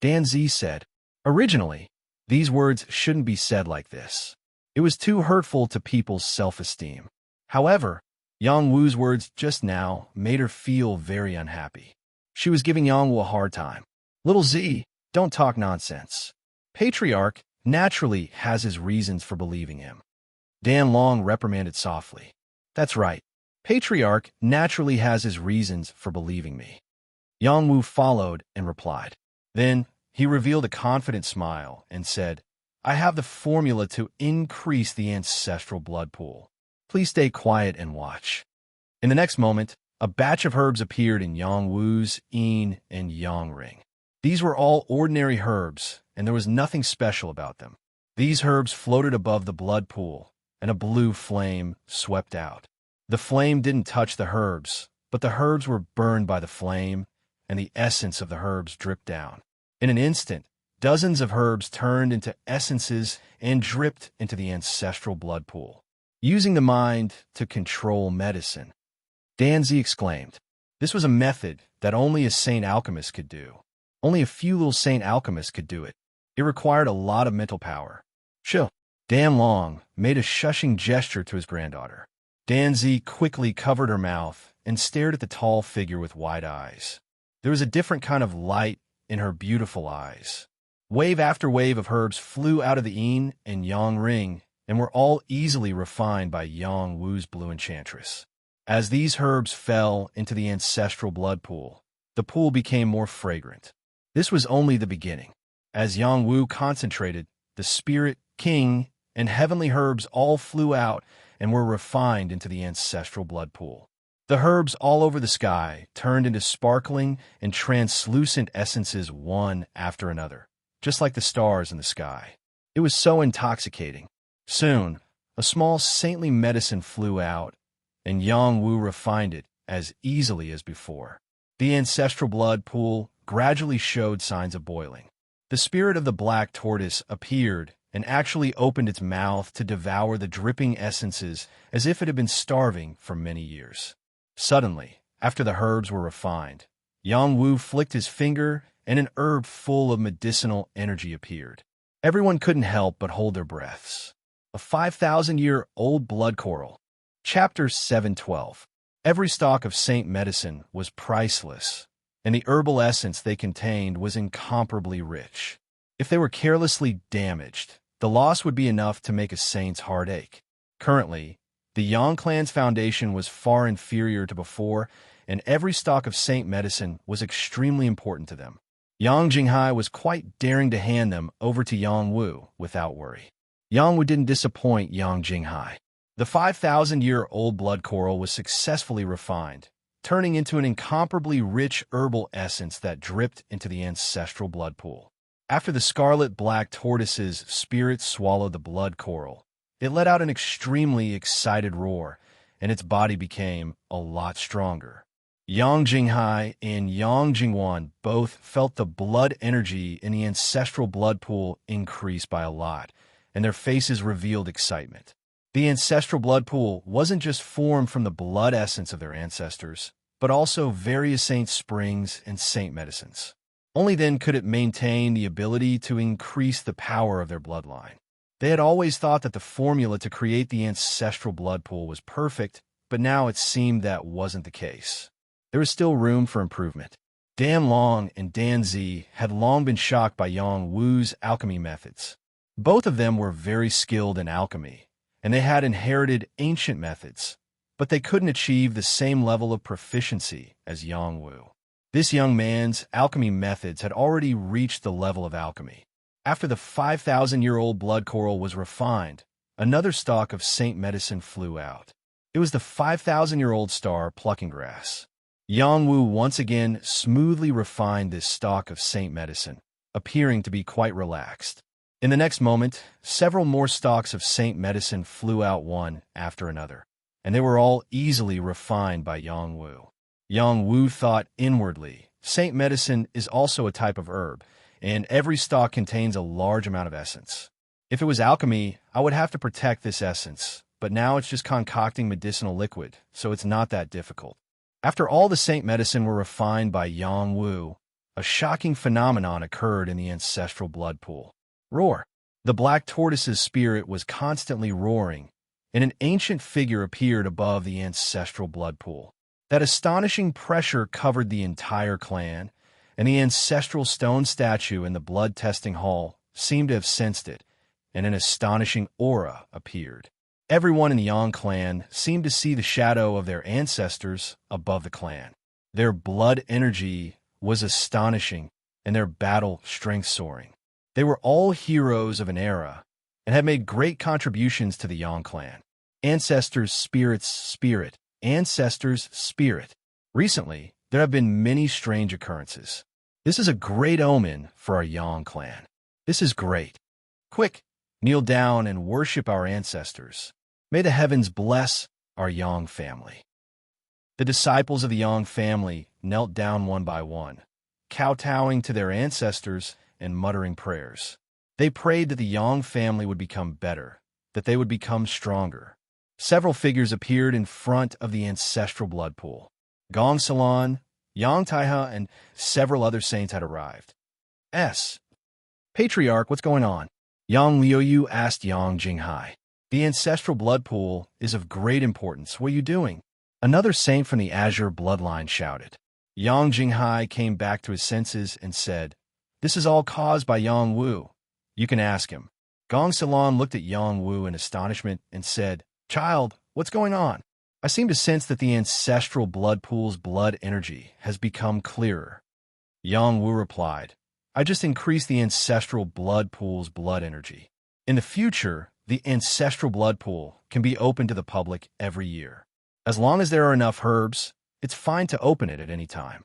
S1: Dan Zi said, "Originally, these words shouldn't be said like this. It was too hurtful to people's self-esteem. However, Yang Wu's words just now made her feel very unhappy. She was giving Yang Wu a hard time. "Little Z, don't talk nonsense. Patriarch naturally has his reasons for believing him." Dan Long reprimanded softly. "That's right. Patriarch naturally has his reasons for believing me." Yang Wu followed and replied. Then he revealed a confident smile and said, "I have the formula to increase the ancestral blood pool. Please stay quiet and watch." In the next moment, a batch of herbs appeared in Yang Wu's yin and yang ring. These were all ordinary herbs, and there was nothing special about them. These herbs floated above the blood pool, and a blue flame swept out. The flame didn't touch the herbs, but the herbs were burned by the flame, and the essence of the herbs dripped down. In an instant, dozens of herbs turned into essences and dripped into the ancestral blood pool. Using the mind to control medicine, Dan Zi exclaimed. This was a method that only a saint alchemist could do. Only a few little saint alchemists could do it. It required a lot of mental power. "Chill." Dan Long made a shushing gesture to his granddaughter. Danzi quickly covered her mouth and stared at the tall figure with wide eyes. There was a different kind of light in her beautiful eyes. Wave after wave of herbs flew out of the Yin and Yang ring and were all easily refined by Yang Wu's blue enchantress. As these herbs fell into the ancestral blood pool, the pool became more fragrant. This was only the beginning. As Yang Wu concentrated, the spirit, king, and heavenly herbs all flew out and were refined into the ancestral blood pool. The herbs all over the sky turned into sparkling and translucent essences one after another, just like the stars in the sky. It was so intoxicating. Soon, a small saintly medicine flew out, and Yang Wu refined it as easily as before. The ancestral blood pool gradually showed signs of boiling. The spirit of the black tortoise appeared and actually opened its mouth to devour the dripping essences as if it had been starving for many years. Suddenly, after the herbs were refined, Yang Wu flicked his finger and an herb full of medicinal energy appeared. Everyone couldn't help but hold their breaths. A 5,000-year-old blood coral. Chapter 712. Every stalk of saint medicine was priceless, and the herbal essence they contained was incomparably rich. If they were carelessly damaged, the loss would be enough to make a saint's heart ache. Currently, the Yang clan's foundation was far inferior to before, and every stalk of saint medicine was extremely important to them. Yang Jinghai was quite daring to hand them over to Yang Wu without worry. Yang Wu didn't disappoint Yang Jinghai. The 5,000-year-old blood coral was successfully refined, turning into an incomparably rich herbal essence that dripped into the ancestral blood pool. After the scarlet black tortoise's spirit swallowed the blood coral, it let out an extremely excited roar, and its body became a lot stronger. Yang Jinghai and Yang Jingwan both felt the blood energy in the ancestral blood pool increase by a lot, and their faces revealed excitement. The ancestral blood pool wasn't just formed from the blood essence of their ancestors, but also various saint springs and saint medicines. Only then could it maintain the ability to increase the power of their bloodline. They had always thought that the formula to create the ancestral blood pool was perfect, but now it seemed that wasn't the case. There was still room for improvement. Dan Long and Dan Zi had long been shocked by Yang Wu's alchemy methods. Both of them were very skilled in alchemy, and they had inherited ancient methods, but they couldn't achieve the same level of proficiency as Yang Wu. This young man's alchemy methods had already reached the level of alchemy. After the 5,000-year-old blood coral was refined, another stalk of saint medicine flew out. It was the 5,000-year-old star plucking grass. Yang Wu once again smoothly refined this stalk of saint medicine, appearing to be quite relaxed. In the next moment, several more stalks of saint medicine flew out one after another, and they were all easily refined by Yang Wu. Yang Wu thought inwardly, saint medicine is also a type of herb, and every stalk contains a large amount of essence. If it was alchemy, I would have to protect this essence, but now it's just concocting medicinal liquid, so it's not that difficult. After all the saint medicine were refined by Yang Wu, a shocking phenomenon occurred in the ancestral blood pool. Roar. The black tortoise's spirit was constantly roaring, and an ancient figure appeared above the ancestral blood pool. That astonishing pressure covered the entire clan, and the ancestral stone statue in the blood-testing hall seemed to have sensed it, and an astonishing aura appeared. Everyone in the Yang clan seemed to see the shadow of their ancestors above the clan. Their blood energy was astonishing, and their battle strength soaring. They were all heroes of an era, and had made great contributions to the Yang clan. Ancestors' spirit's spirit. Ancestors' spirit. Recently, there have been many strange occurrences. This is a great omen for our Yang clan. This is great. Quick, kneel down and worship our ancestors. May the heavens bless our Yang family. The disciples of the Yang family knelt down one by one, kowtowing to their ancestors and muttering prayers. They prayed that the Yang family would become better, that they would become stronger. Several figures appeared in front of the ancestral blood pool. Gong Salon, Yang Taiha, and several other saints had arrived. Patriarch, what's going on? Yang Liuyu asked Yang Jinghai. The ancestral blood pool is of great importance. What are you doing? Another saint from the Azure bloodline shouted. Yang Jinghai came back to his senses and said, "This is all caused by Yang Wu. You can ask him." Gong Salon looked at Yang Wu in astonishment and said, "Child, what's going on?" "I seem to sense that the ancestral blood pool's blood energy has become clearer." Yang Wu replied, "I just increased the ancestral blood pool's blood energy. In the future, the ancestral blood pool can be open to the public every year. As long as there are enough herbs, it's fine to open it at any time."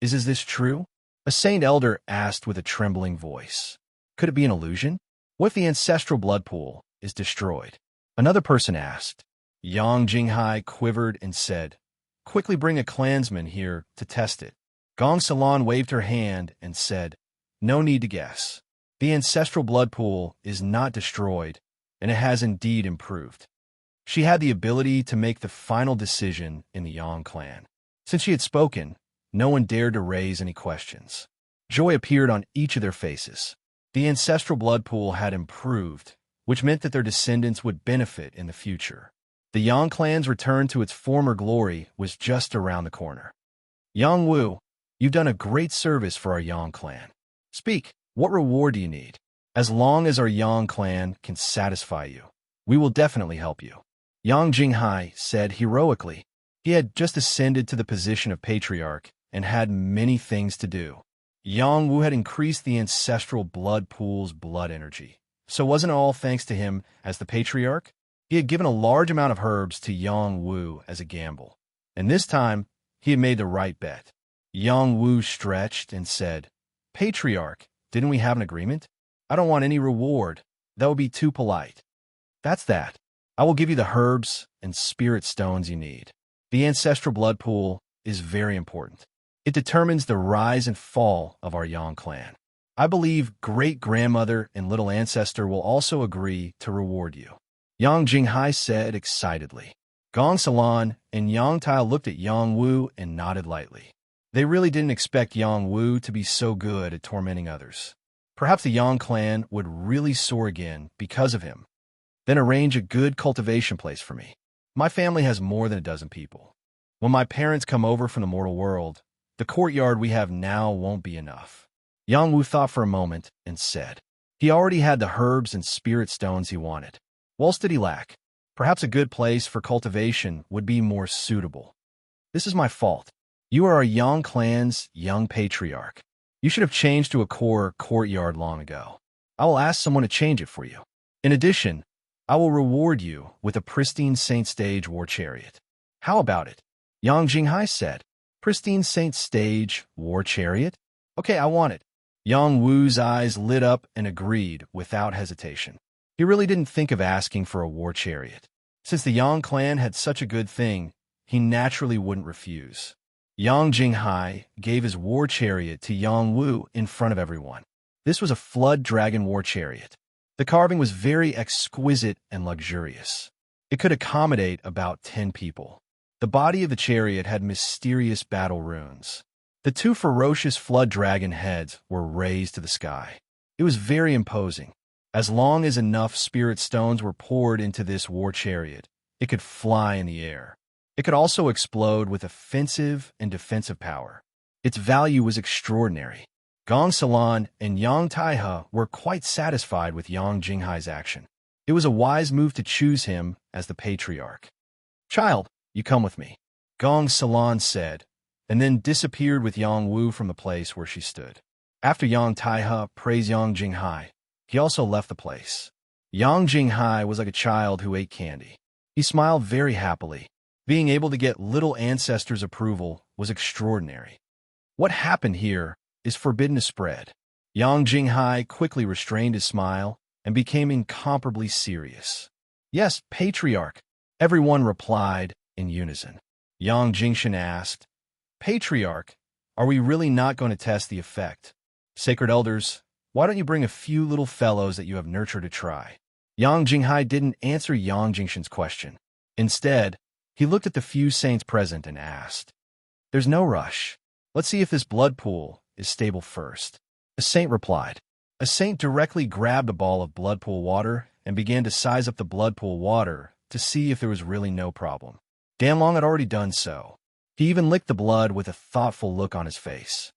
S1: Is this true?" A saint elder asked with a trembling voice. "Could it be an illusion? What if the ancestral blood pool is destroyed?" Another person asked. Yang Jinghai quivered and said, "Quickly bring a clansman here to test it." Gong Salon waved her hand and said, "No need to guess. The ancestral blood pool is not destroyed, and it has indeed improved." She had the ability to make the final decision in the Yang clan. Since she had spoken, no one dared to raise any questions. Joy appeared on each of their faces. The ancestral blood pool had improved, which meant that their descendants would benefit in the future. The Yang clan's return to its former glory was just around the corner. "Yang Wu, you've done a great service for our Yang clan. Speak, what reward do you need? As long as our Yang clan can satisfy you, we will definitely help you." Yang Jinghai said heroically. He had just ascended to the position of patriarch and had many things to do. Yang Wu had increased the ancestral blood pool's blood energy. So wasn't it all thanks to him as the patriarch? He had given a large amount of herbs to Yang Wu as a gamble. And this time, he had made the right bet. Yang Wu stretched and said, "Patriarch, didn't we have an agreement? I don't want any reward. That would be too polite." "That's that. I will give you the herbs and spirit stones you need. The ancestral blood pool is very important. It determines the rise and fall of our Yang clan. I believe great-grandmother and little ancestor will also agree to reward you." Yang Jinghai said excitedly. Gong Salon and Yang Tai looked at Yang Wu and nodded lightly. They really didn't expect Yang Wu to be so good at tormenting others. Perhaps the Yang clan would really soar again because of him. "Then arrange a good cultivation place for me. My family has more than a dozen people. When my parents come over from the mortal world, the courtyard we have now won't be enough." Yang Wu thought for a moment and said, he already had the herbs and spirit stones he wanted. What else did he lack? Perhaps a good place for cultivation would be more suitable. "This is my fault. You are our Yang clan's young patriarch. You should have changed to a core courtyard long ago. I will ask someone to change it for you. In addition, I will reward you with a pristine Saint Stage war chariot." "How about it?" Yang Jinghai said. "Pristine Saint Stage war chariot? Okay, I want it." Yang Wu's eyes lit up and agreed without hesitation. He really didn't think of asking for a war chariot. Since the Yang clan had such a good thing, he naturally wouldn't refuse. Yang Jinghai gave his war chariot to Yang Wu in front of everyone. This was a flood dragon war chariot. The carving was very exquisite and luxurious. It could accommodate about 10 people. The body of the chariot had mysterious battle runes. The two ferocious flood dragon heads were raised to the sky. It was very imposing. As long as enough spirit stones were poured into this war chariot, it could fly in the air. It could also explode with offensive and defensive power. Its value was extraordinary. Gong Salon and Yang Taihe were quite satisfied with Yang Jinghai's action. It was a wise move to choose him as the patriarch. "Child, you come with me," Gong Salon said, and then disappeared with Yang Wu from the place where she stood. After Yang Taihe praised Yang Jinghai, he also left the place. Yang Jinghai was like a child who ate candy. He smiled very happily. Being able to get little ancestors' approval was extraordinary. What happened here is forbidden to spread. Yang Jinghai quickly restrained his smile and became incomparably serious. "Yes, patriarch," everyone replied in unison. Yang Jingshan asked, "Patriarch, are we really not going to test the effect? Sacred elders, why don't you bring a few little fellows that you have nurtured to try?" Yang Jinghai didn't answer Yang Jingshan's question. Instead, he looked at the few saints present and asked, "There's no rush. Let's see if this blood pool is stable first." The saint replied, A saint directly grabbed a ball of blood pool water and began to size up the blood pool water to see if there was really no problem. Danlong had already done so. He even licked the blood with a thoughtful look on his face.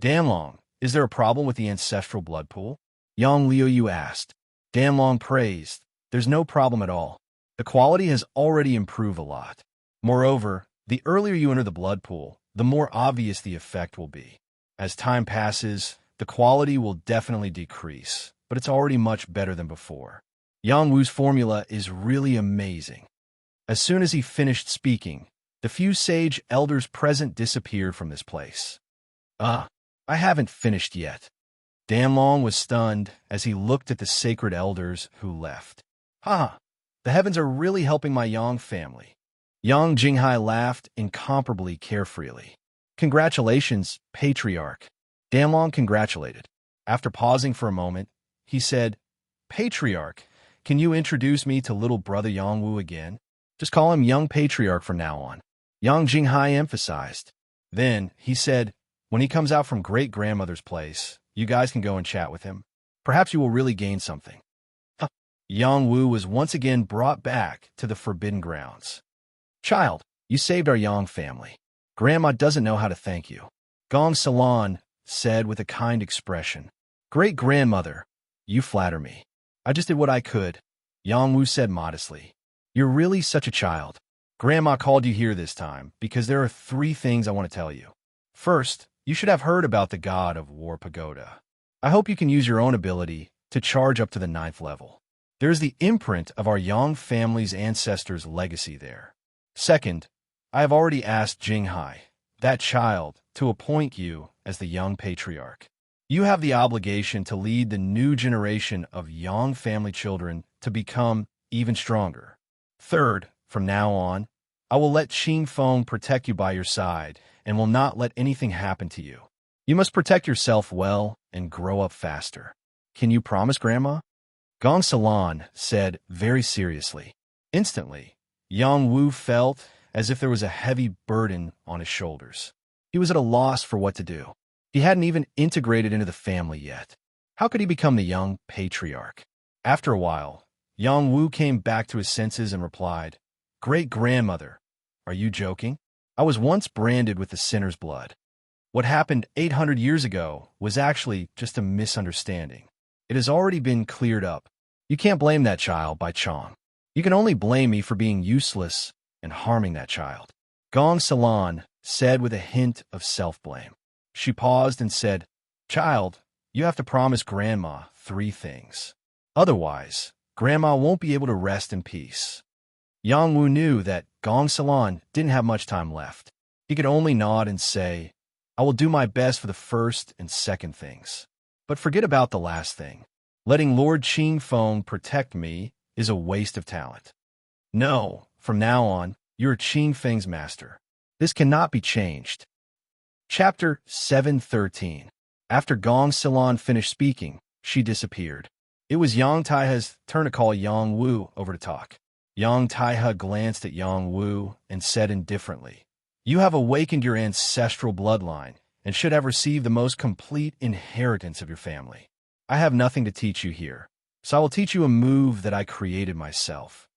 S1: Danlong, is there a problem with the ancestral blood pool? Yang Liuyu asked. Danlong praised. There's no problem at all. The quality has already improved a lot. Moreover, the earlier you enter the blood pool, the more obvious the effect will be. As time passes, the quality will definitely decrease, but it's already much better than before. Yang Wu's formula is really amazing. As soon as he finished speaking, the few sage elders present disappeared from this place. I haven't finished yet. Danlong was stunned as he looked at the sacred elders who left. The heavens are really helping my Yang family. Yang Jinghai laughed incomparably carefreely. Congratulations, Patriarch. Danlong congratulated. After pausing for a moment, he said, Patriarch, can you introduce me to little brother Yang Wu again? Just call him Young Patriarch from now on. Yang Jinghai emphasized. Then, he said, when he comes out from great-grandmother's place, you guys can go and chat with him. Perhaps you will really gain something. Yang Wu was once again brought back to the forbidden grounds. Child, you saved our Yang family. Grandma doesn't know how to thank you. Gong Salon said with a kind expression. Great-grandmother, you flatter me. I just did what I could. Yang Wu said modestly. You're really such a child. Grandma called you here this time because there are 3 things I want to tell you. First, you should have heard about the god of War Pagoda. I hope you can use your own ability to charge up to the 9th level. There's the imprint of our Yang family's ancestors' legacy there. Second, I have already asked Jinghai, that child, to appoint you as the Young Patriarch. You have the obligation to lead the new generation of Yang family children to become even stronger. Third, from now on, I will let Qing Feng protect you by your side and will not let anything happen to you. You must protect yourself well and grow up faster. Can you promise, Grandma? Gong Salon said very seriously. Instantly, Yang Wu felt as if there was a heavy burden on his shoulders. He was at a loss for what to do. He hadn't even integrated into the family yet. How could he become the Young Patriarch? After a while, Yang Wu came back to his senses and replied, Great-grandmother, are you joking? I was once branded with the sinner's blood. What happened 800 years ago was actually just a misunderstanding. It has already been cleared up. You can't blame that child by Chong. You can only blame me for being useless and harming that child. Gong Salon said with a hint of self-blame. She paused and said, Child, you have to promise Grandma 3 things. Otherwise, Grandma won't be able to rest in peace. Yang Wu knew that Gong Salon didn't have much time left. He could only nod and say, I will do my best for the first and second things. But forget about the last thing. Letting Lord Qing Feng protect me is a waste of talent. No, from now on, you're Qing Feng's master. This cannot be changed. Chapter 713. After Gong Salon finished speaking, she disappeared. It was Yang Taiha's turn to call Yang Wu over to talk. Yang Taiha glanced at Yang Wu and said indifferently, You have awakened your ancestral bloodline and should have received the most complete inheritance of your family. I have nothing to teach you here, so I will teach you a move that I created myself.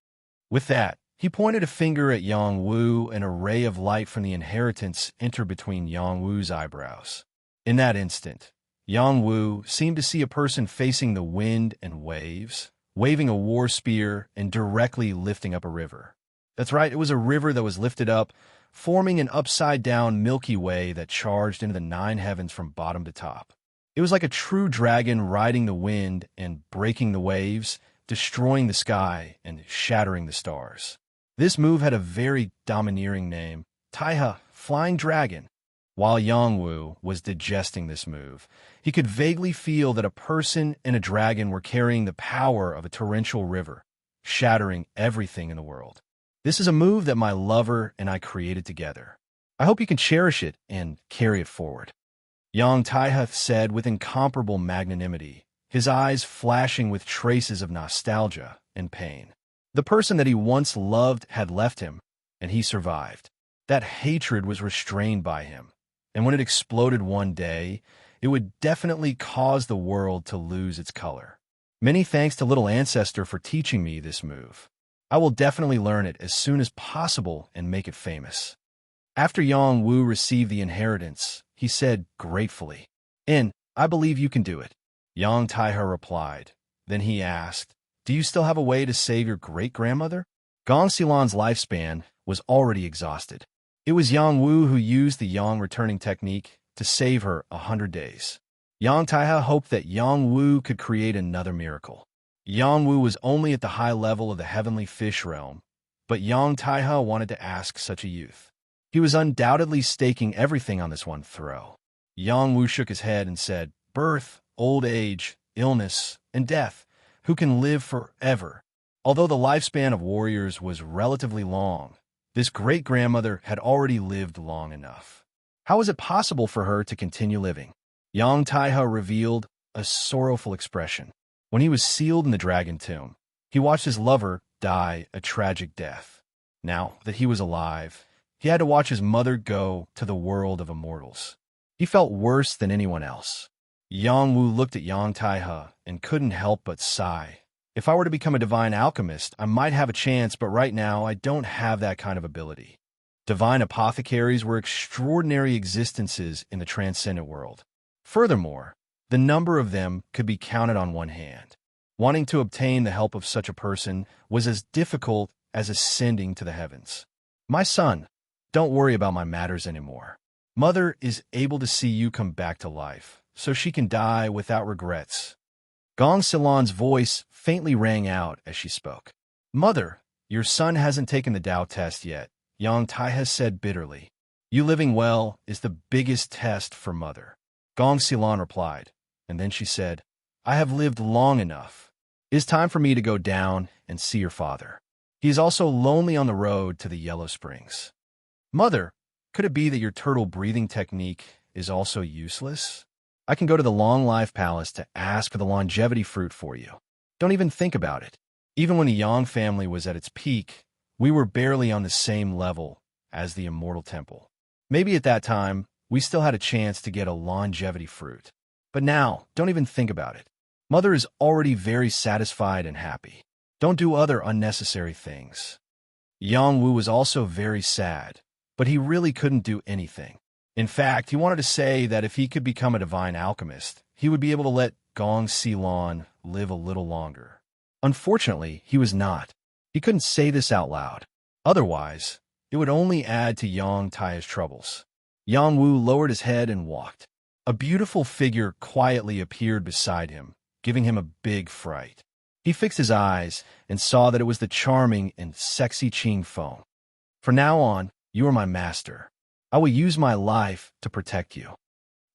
S1: With that, he pointed a finger at Yang Wu, and a ray of light from the inheritance entered between Yang Wu's eyebrows. In that instant, Yang Wu seemed to see a person facing the wind and waves, waving a war spear and directly lifting up a river. That's right, it was a river that was lifted up, forming an upside-down Milky Way that charged into the 9 heavens from bottom to top. It was like a true dragon riding the wind and breaking the waves, destroying the sky and shattering the stars. This move had a very domineering name, Taiha, Flying Dragon. While Yang Wu was digesting this move, he could vaguely feel that a person and a dragon were carrying the power of a torrential river, shattering everything in the world. This is a move that my lover and I created together. I hope you can cherish it and carry it forward. Yang Taiha said with incomparable magnanimity, his eyes flashing with traces of nostalgia and pain. The person that he once loved had left him, and he survived. That hatred was restrained by him, and when it exploded one day, it would definitely cause the world to lose its color. Many thanks to little ancestor for teaching me this move. I will definitely learn it as soon as possible and make it famous. After Yang Wu received the inheritance, he said gratefully, I believe you can do it. Yang Taihe replied. Then he asked, do you still have a way to save your great-grandmother? Gong Xilan's lifespan was already exhausted. It was Yang Wu who used the Yang returning technique to save her 100 days. Yang Taihe hoped that Yang Wu could create another miracle. Yang Wu was only at the high level of the heavenly fish realm, but Yang Taihe wanted to ask such a youth. He was undoubtedly staking everything on this one throw. Yang Wu shook his head and said, birth, old age, illness, and death. Who can live forever? Although the lifespan of warriors was relatively long, this great-grandmother had already lived long enough. How was it possible for her to continue living? Yang Taihe revealed a sorrowful expression. When he was sealed in the dragon tomb, he watched his lover die a tragic death. Now that he was alive, he had to watch his mother go to the world of immortals. He felt worse than anyone else. Yang Wu looked at Yang Taihe and couldn't help but sigh. If I were to become a divine alchemist, I might have a chance, but right now I don't have that kind of ability. Divine apothecaries were extraordinary existences in the transcendent world. Furthermore, the number of them could be counted on one hand. Wanting to obtain the help of such a person was as difficult as ascending to the heavens. My son, don't worry about my matters anymore. Mother is able to see you come back to life, so she can die without regrets. Gong Xilan's voice faintly rang out as she spoke. Mother, your son hasn't taken the Tao test yet, Yang Taihe said bitterly. You living well is the biggest test for Mother. Gong Xilan replied, and then she said, I have lived long enough. It is time for me to go down and see your father. He is also lonely on the road to the Yellow Springs. Mother, could it be that your turtle breathing technique is also useless? I can go to the Long Life Palace to ask for the longevity fruit for you. Don't even think about it. Even when the Yang family was at its peak, we were barely on the same level as the Immortal Temple. Maybe at that time, we still had a chance to get a longevity fruit. But now, don't even think about it. Mother is already very satisfied and happy. Don't do other unnecessary things. Yang Wu was also very sad, but he really couldn't do anything. In fact, he wanted to say that if he could become a divine alchemist, he would be able to let Gong Xilan live a little longer. Unfortunately, he was not. He couldn't say this out loud. Otherwise, it would only add to Yang Taihe's troubles. Yang Wu lowered his head and walked. A beautiful figure quietly appeared beside him, giving him a big fright. He fixed his eyes and saw that it was the charming and sexy Qing Feng. From now on, you are my master. I will use my life to protect you.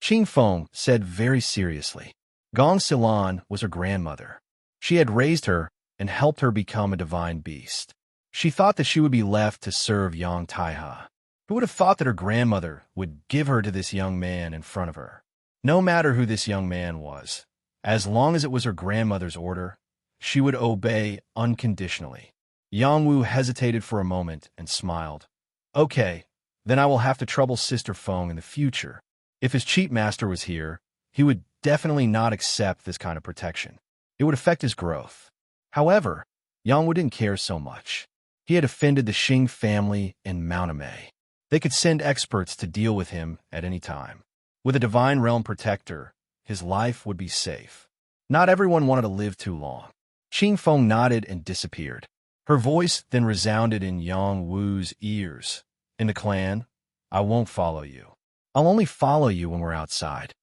S1: Qing Feng said very seriously. Gong Xilan was her grandmother. She had raised her and helped her become a divine beast. She thought that she would be left to serve Yang Taihe. Who would have thought that her grandmother would give her to this young man in front of her? No matter who this young man was, as long as it was her grandmother's order, she would obey unconditionally. Yang Wu hesitated for a moment and smiled. Okay, then I will have to trouble Sister Feng in the future. If his cheat master was here, he would definitely not accept this kind of protection. It would affect his growth. However, Yang Wu didn't care so much. He had offended the Xing family in Mount Amei. They could send experts to deal with him at any time. With a divine realm protector, his life would be safe. Not everyone wanted to live too long. Qing Feng nodded and disappeared. Her voice then resounded in Yang Wu's ears. In the clan, I won't follow you. I'll only follow you when we're outside.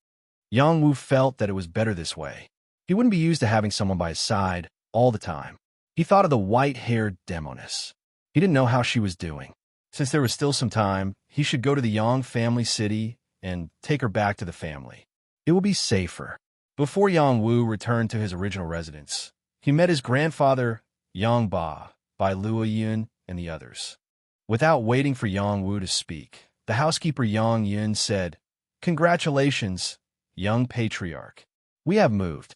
S1: Yang Wu felt that it was better this way. He wouldn't be used to having someone by his side all the time. He thought of the white-haired demoness. He didn't know how she was doing. Since there was still some time, he should go to the Yang family city and take her back to the family. It would be safer. Before Yang Wu returned to his original residence, he met his grandfather, Yang Ba, by Luo Yun and the others. Without waiting for Yang Wu to speak, the housekeeper Yang Yun said, Congratulations, young patriarch. We have moved.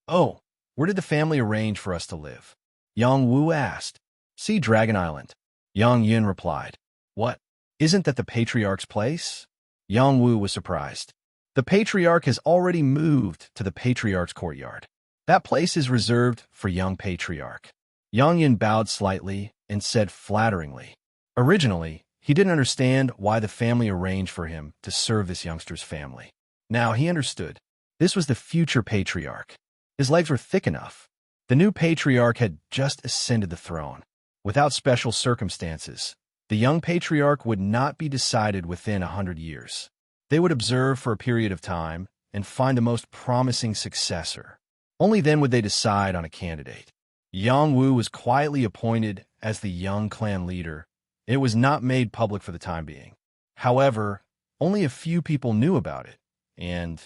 S1: Oh, where did the family arrange for us to live? Yang Wu asked. See Dragon Island. Yang Yun replied. What? Isn't that the patriarch's place? Yang Wu was surprised. The patriarch has already moved to the patriarch's courtyard. That place is reserved for young patriarch. Yang Yin bowed slightly and said flatteringly. Originally, he didn't understand why the family arranged for him to serve this youngster's family. Now he understood. This was the future patriarch. His legs were thick enough. The new patriarch had just ascended the throne. Without special circumstances, the young patriarch would not be decided within 100 years. They would observe for a period of time and find the most promising successor. Only then would they decide on a candidate. Yang Wu was quietly appointed as the young clan leader. It was not made public for the time being. However, only a few people knew about it, and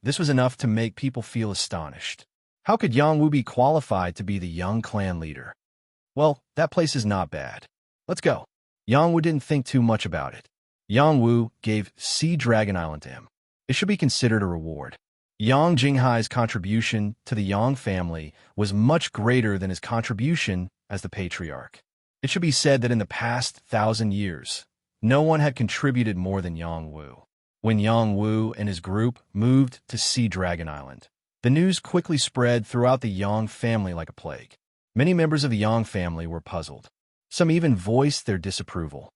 S1: this was enough to make people feel astonished. How could Yang Wu be qualified to be the young clan leader? Well, that place is not bad. Let's go. Yang Wu didn't think too much about it. Yang Wu gave Sea Dragon Island to him. It should be considered a reward. Yang Jinghai's contribution to the Yang family was much greater than his contribution as the patriarch. It should be said that in the past 1,000 years, no one had contributed more than Yang Wu. When Yang Wu and his group moved to Sea Dragon Island, the news quickly spread throughout the Yang family like a plague. Many members of the Yang family were puzzled. Some even voiced their disapproval.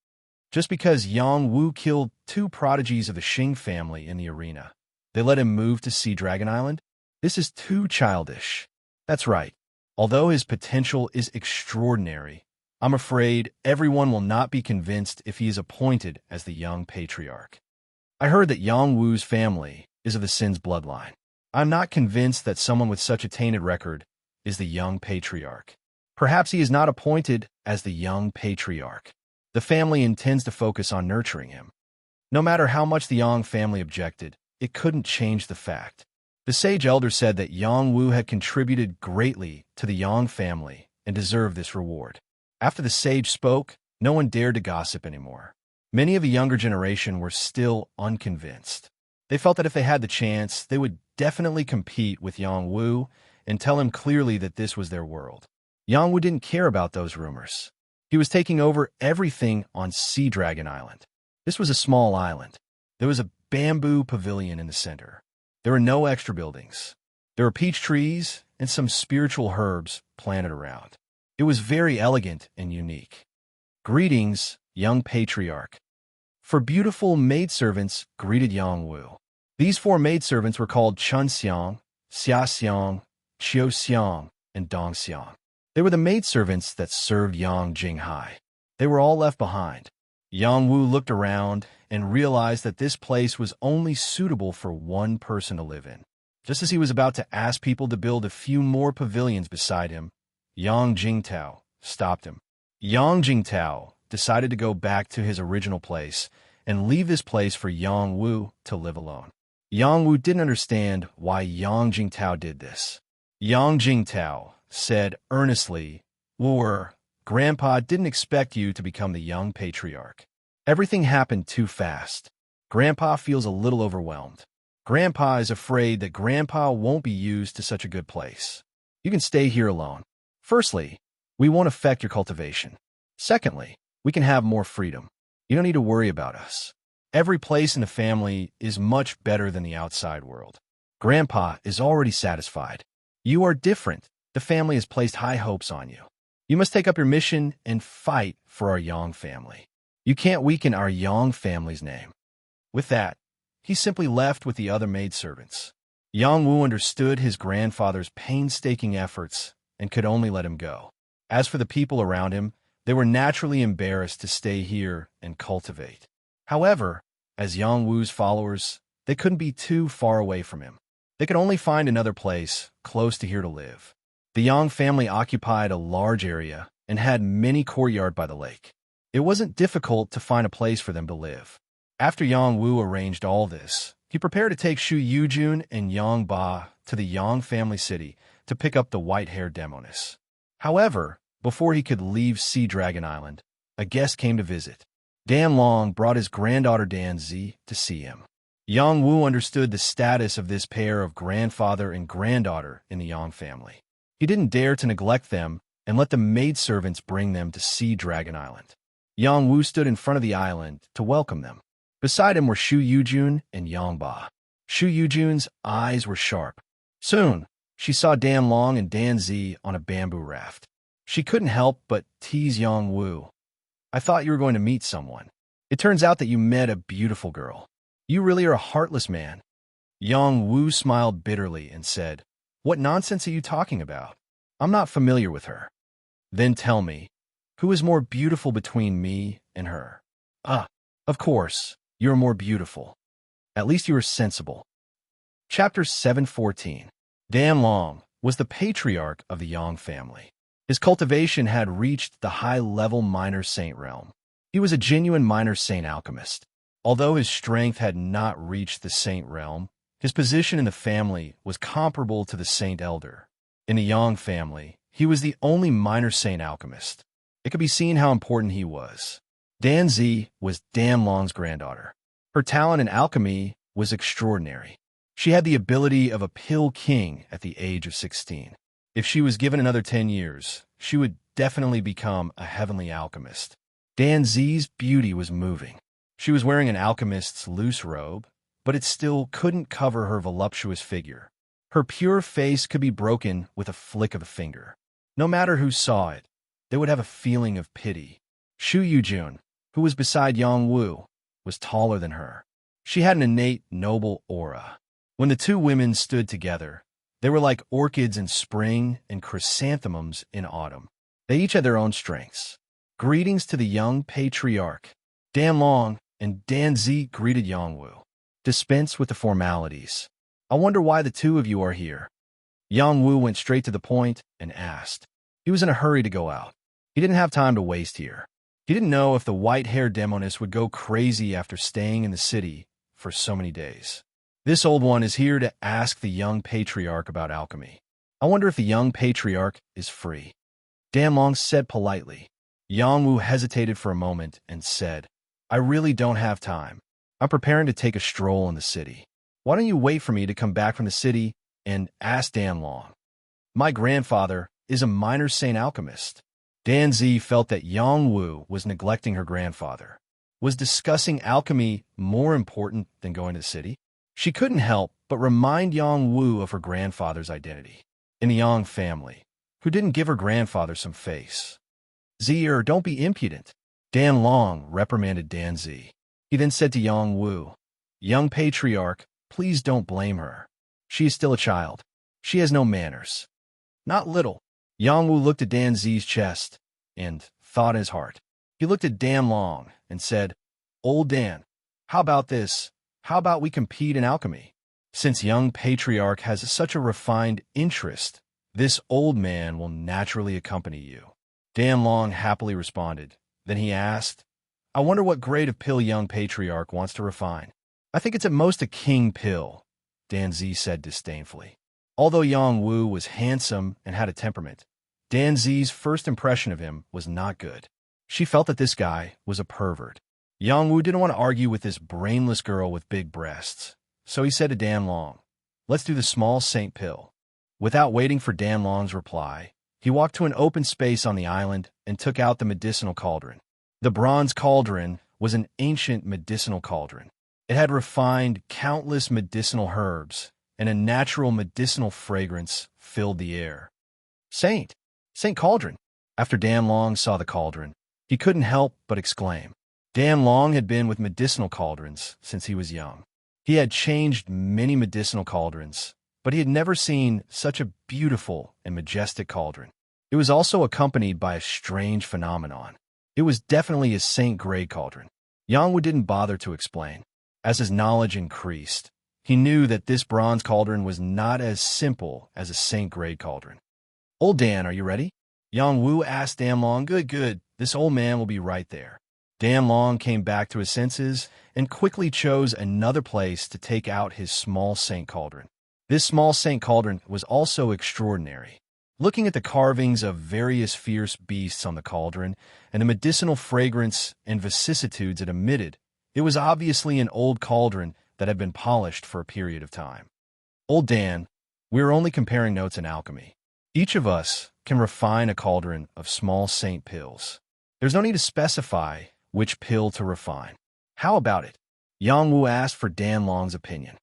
S1: Just because Yang Wu killed 2 prodigies of the Xing family in the arena, they let him move to Sea Dragon Island? This is too childish. That's right. Although his potential is extraordinary, I'm afraid everyone will not be convinced if he is appointed as the young patriarch. I heard that Yang Wu's family is of the Sin's bloodline. I'm not convinced that someone with such a tainted record is the young patriarch. Perhaps he is not appointed as the young patriarch. The family intends to focus on nurturing him. No matter how much the Yang family objected, it couldn't change the fact. The sage elder said that Yang Wu had contributed greatly to the Yang family and deserved this reward. After the sage spoke, no one dared to gossip anymore. Many of the younger generation were still unconvinced. They felt that if they had the chance, they would definitely compete with Yang Wu and tell him clearly that this was their world. Yang Wu didn't care about those rumors. He was taking over everything on Sea Dragon Island. This was a small island. There was a bamboo pavilion in the center. There were no extra buildings. There were peach trees and some spiritual herbs planted around. It was very elegant and unique. Greetings, young patriarch. 4 beautiful maidservants greeted Yang Wu. These 4 maidservants were called Chun Xiang, Xia Xiang, Qiu Xiang, and Dong Xiang. They were the maidservants that served Yang Jinghai. They were all left behind. Yang Wu looked around and realized that this place was only suitable for 1 person to live in. Just as he was about to ask people to build a few more pavilions beside him, Yang Jingtao stopped him. Yang Jingtao decided to go back to his original place and leave this place for Yang Wu to live alone. Yang Wu didn't understand why Yang Jingtao did this. Yang Jingtao said earnestly, "Wu, Grandpa didn't expect you to become the young patriarch. Everything happened too fast. Grandpa feels a little overwhelmed. Grandpa is afraid that Grandpa won't be used to such a good place. You can stay here alone. Firstly, we won't affect your cultivation. Secondly, we can have more freedom. You don't need to worry about us. Every place in the family is much better than the outside world. Grandpa is already satisfied. You are different. The family has placed high hopes on you. You must take up your mission and fight for our Yang family. You can't weaken our Yang family's name." With that, he simply left with the other maidservants. Yang Wu understood his grandfather's painstaking efforts and could only let him go. As for the people around him, they were naturally embarrassed to stay here and cultivate. However, as Yang Wu's followers, they couldn't be too far away from him. They could only find another place close to here to live. The Yang family occupied a large area and had many courtyards by the lake. It wasn't difficult to find a place for them to live. After Yang Wu arranged all this, he prepared to take Shu Yujun and Yang Ba to the Yang family city to pick up the white-haired demoness. However, before he could leave Sea Dragon Island, a guest came to visit. Dan Long brought his granddaughter Dan Zi to see him. Yang Wu understood the status of this pair of grandfather and granddaughter in the Yang family. He didn't dare to neglect them and let the maidservants bring them to Sea Dragon Island. Yang Wu stood in front of the island to welcome them. Beside him were Shu Yujun and Yang Ba. Shu Yujun's eyes were sharp. Soon, she saw Dan Long and Dan Zi on a bamboo raft. She couldn't help but tease Yang Wu. I thought you were going to meet someone. It turns out that you met a beautiful girl. You really are a heartless man. Yang Wu smiled bitterly and said, What nonsense are you talking about? I'm not familiar with her. Then tell me, who is more beautiful between me and her? Of course, you're more beautiful. At least you are sensible. Chapter 714. Dan Long was the patriarch of the Yang family. His cultivation had reached the high-level minor saint realm. He was a genuine minor saint alchemist. Although his strength had not reached the saint realm, his position in the family was comparable to the saint elder. In the Yang family, he was the only minor saint alchemist. It could be seen how important he was. Dan Zi was Dan Long's granddaughter. Her talent in alchemy was extraordinary. She had the ability of a pill king at the age of 16. If she was given another 10 years, she would definitely become a heavenly alchemist. Dan Zi's beauty was moving. She was wearing an alchemist's loose robe, but it still couldn't cover her voluptuous figure. Her pure face could be broken with a flick of a finger. No matter who saw it, they would have a feeling of pity. Shu Yujun, who was beside Yang Wu, was taller than her. She had an innate noble aura. When the two women stood together, they were like orchids in spring and chrysanthemums in autumn. They each had their own strengths. Greetings to the young patriarch. Dan Long and Dan Zi greeted Yang Wu. Dispense with the formalities. I wonder why the two of you are here. Yang Wu went straight to the point and asked. He was in a hurry to go out. He didn't have time to waste here. He didn't know if the white-haired demoness would go crazy after staying in the city for so many days. This old one is here to ask the young patriarch about alchemy. I wonder if the young patriarch is free. Dan Long said politely. Yang Wu hesitated for a moment and said, I really don't have time. I'm preparing to take a stroll in the city. Why don't you wait for me to come back from the city and ask Dan Long? My grandfather is a minor saint alchemist. Dan Zi felt that Yang Wu was neglecting her grandfather. Was discussing alchemy more important than going to the city? She couldn't help but remind Yang Wu of her grandfather's identity. In the Yang family, who didn't give her grandfather some face. Zier, don't be impudent. Dan Long reprimanded Dan Zi. He then said to Yang Wu, Young patriarch, please don't blame her. She is still a child. She has no manners. Not little. Yang Wu looked at Dan Zi's chest and thought in his heart. He looked at Dan Long and said, Old Dan, how about this? How about we compete in alchemy? Since young patriarch has such a refined interest, this old man will naturally accompany you. Dan Long happily responded. Then he asked, I wonder what grade of pill young patriarch wants to refine. I think it's at most a king pill, Dan Zi said disdainfully. Although Yang Wu was handsome and had a temperament, Dan Zi's first impression of him was not good. She felt that this guy was a pervert. Yang Wu didn't want to argue with this brainless girl with big breasts, so he said to Dan Long, Let's do the small saint pill. Without waiting for Dan Long's reply, he walked to an open space on the island and took out the medicinal cauldron. The bronze cauldron was an ancient medicinal cauldron. It had refined countless medicinal herbs, and a natural medicinal fragrance filled the air. Saint Cauldron. After Dan Long saw the cauldron, he couldn't help but exclaim. Dan Long had been with medicinal cauldrons since he was young. He had changed many medicinal cauldrons, but he had never seen such a beautiful and majestic cauldron. It was also accompanied by a strange phenomenon. It was definitely a saint-grade cauldron. Yang Wu didn't bother to explain. As his knowledge increased, he knew that this bronze cauldron was not as simple as a saint-grade cauldron. Old Dan, are you ready? Yang Wu asked Dan Long. Good. This old man will be right there. Dan Long came back to his senses and quickly chose another place to take out his small saint cauldron. This small saint cauldron was also extraordinary. Looking at the carvings of various fierce beasts on the cauldron and the medicinal fragrance and vicissitudes it emitted, it was obviously an old cauldron that had been polished for a period of time. Old Dan, we are only comparing notes in alchemy. Each of us can refine a cauldron of small saint pills. There's no need to specify which pill to refine. How about it? Yang Wu asked for Dan Long's opinion.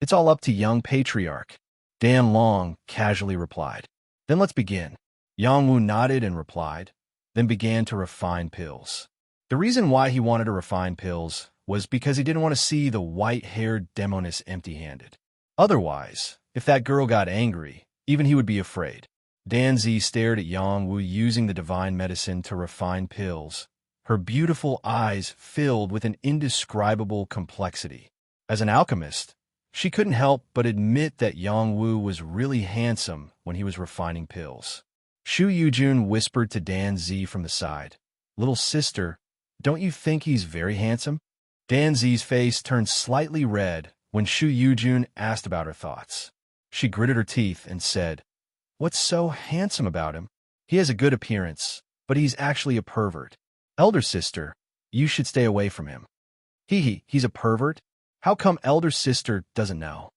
S1: It's all up to young patriarch, Dan Long casually replied. Then let's begin. Yang Wu nodded and replied, then began to refine pills. The reason why he wanted to refine pills was because he didn't want to see the white-haired demoness empty-handed. Otherwise, if that girl got angry, even he would be afraid. Danzi stared at Yang Wu using the divine medicine to refine pills, her beautiful eyes filled with an indescribable complexity. As an alchemist, she couldn't help but admit that Yang Wu was really handsome when he was refining pills. Shu Yujun whispered to Dan Zi from the side, "Little sister, don't you think he's very handsome?" Dan Zi's face turned slightly red when Shu Yujun asked about her thoughts. She gritted her teeth and said, "What's so handsome about him? He has a good appearance, but he's actually a pervert. Elder sister, you should stay away from him." He's a pervert? How come elder sister doesn't know?"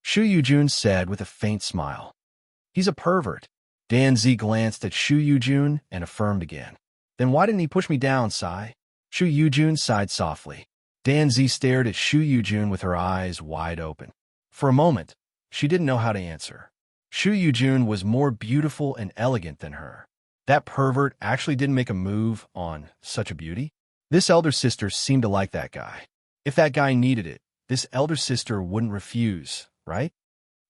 S1: Shu Yujun said with a faint smile. "He's a pervert." Dan Zi glanced at Shu Yujun and affirmed again. "Then why didn't he push me down, Sai?" Shu Yujun sighed softly. Dan Zi stared at Shu Yujun with her eyes wide open. For a moment, she didn't know how to answer. Shu Yujun was more beautiful and elegant than her. That pervert actually didn't make a move on such a beauty? This elder sister seemed to like that guy. If that guy needed it, this elder sister wouldn't refuse, right?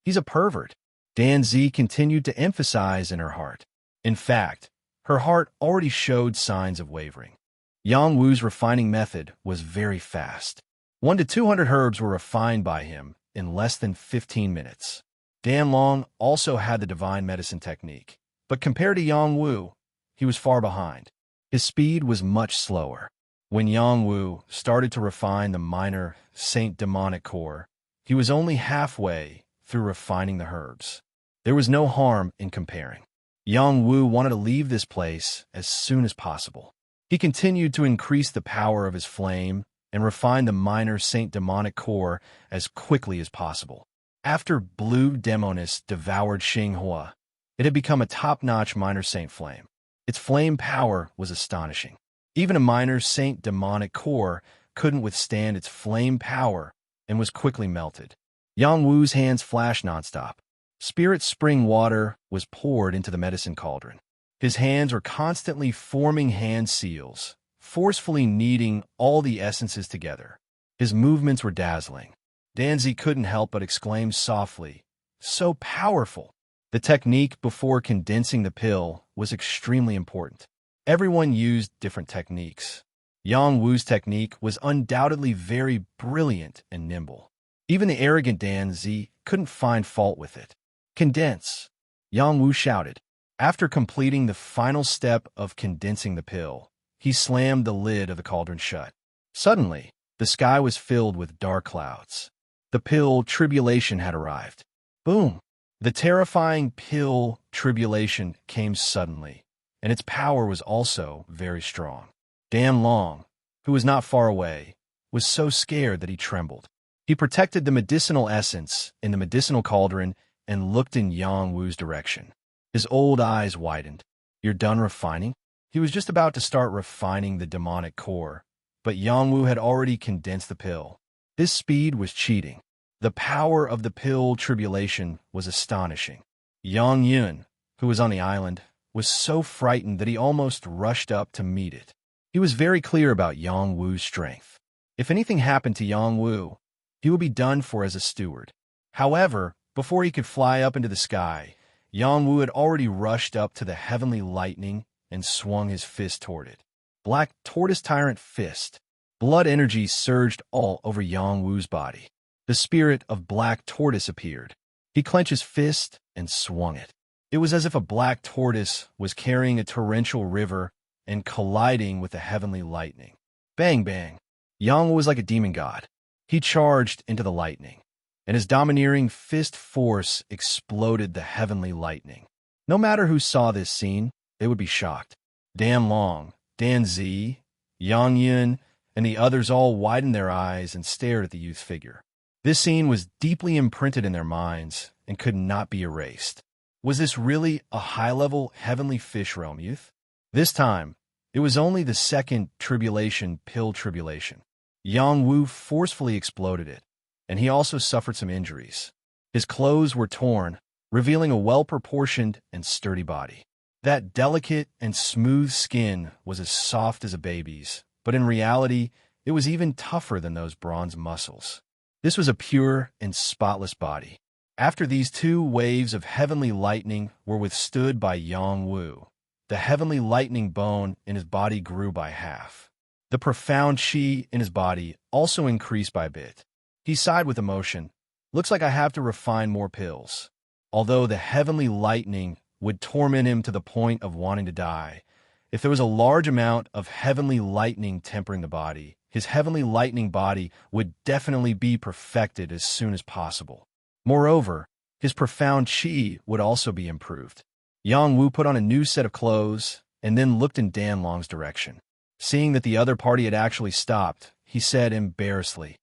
S1: He's a pervert. Dan Zi continued to emphasize in her heart. In fact, her heart already showed signs of wavering. Yang Wu's refining method was very fast. 1 to 200 herbs were refined by him in less than 15 minutes. Dan Long also had the divine medicine technique, but compared to Yang Wu, he was far behind. His speed was much slower. When Yang Wu started to refine the minor Saint Demonic core, he was only halfway through refining the herbs. There was no harm in comparing. Yang Wu wanted to leave this place as soon as possible. He continued to increase the power of his flame and refine the minor Saint Demonic core as quickly as possible. After Blue Demoness devoured Xinghua, it had become a top-notch minor Saint flame. Its flame power was astonishing. Even a minor Saint Demonic core couldn't withstand its flame power and was quickly melted. Yang Wu's hands flashed nonstop. Spirit spring water was poured into the medicine cauldron. His hands were constantly forming hand seals, forcefully kneading all the essences together. His movements were dazzling. Danzi couldn't help but exclaim softly, "So powerful!" The technique before condensing the pill was extremely important. Everyone used different techniques. Yang Wu's technique was undoubtedly very brilliant and nimble. Even the arrogant Dan Zi couldn't find fault with it. "Condense!" Yang Wu shouted. After completing the final step of condensing the pill, he slammed the lid of the cauldron shut. Suddenly, the sky was filled with dark clouds. The pill tribulation had arrived. Boom! The terrifying pill tribulation came suddenly, and its power was also very strong. Dan Long, who was not far away, was so scared that he trembled. He protected the medicinal essence in the medicinal cauldron and looked in Yang Wu's direction. His old eyes widened. "You're done refining?" He was just about to start refining the demonic core, but Yang Wu had already condensed the pill. This speed was cheating. The power of the pill tribulation was astonishing. Yang Yun, who was on the island, was so frightened that he almost rushed up to meet it. He was very clear about Yang Wu's strength. If anything happened to Yang Wu, he would be done for as a steward. However, before he could fly up into the sky, Yang Wu had already rushed up to the heavenly lightning and swung his fist toward it. Black Tortoise Tyrant Fist. Blood energy surged all over Yang Wu's body. The spirit of Black Tortoise appeared. He clenched his fist and swung it. It was as if a black tortoise was carrying a torrential river and colliding with the heavenly lightning. Bang, bang. Yang Wu was like a demon god. He charged into the lightning, and his domineering fist force exploded the heavenly lightning. No matter who saw this scene, they would be shocked. Dan Long, Dan Zi, Yang Yun, and the others all widened their eyes and stared at the youth's figure. This scene was deeply imprinted in their minds and could not be erased. Was this really a high-level heavenly fish realm youth? This time, it was only the second tribulation, pill tribulation. Yang Wu forcefully exploded it, and he also suffered some injuries. His clothes were torn, revealing a well-proportioned and sturdy body. That delicate and smooth skin was as soft as a baby's, but in reality, it was even tougher than those bronze muscles. This was a pure and spotless body. After these 2 waves of heavenly lightning were withstood by Yang Wu, the heavenly lightning bone in his body grew by half. The profound qi in his body also increased by a bit. He sighed with emotion. Looks like I have to refine more pills. Although the heavenly lightning would torment him to the point of wanting to die, if there was a large amount of heavenly lightning tempering the body, his heavenly lightning body would definitely be perfected as soon as possible. Moreover, his profound qi would also be improved. Yang Wu put on a new set of clothes and then looked in Dan Long's direction. Seeing that the other party had actually stopped, he said embarrassedly,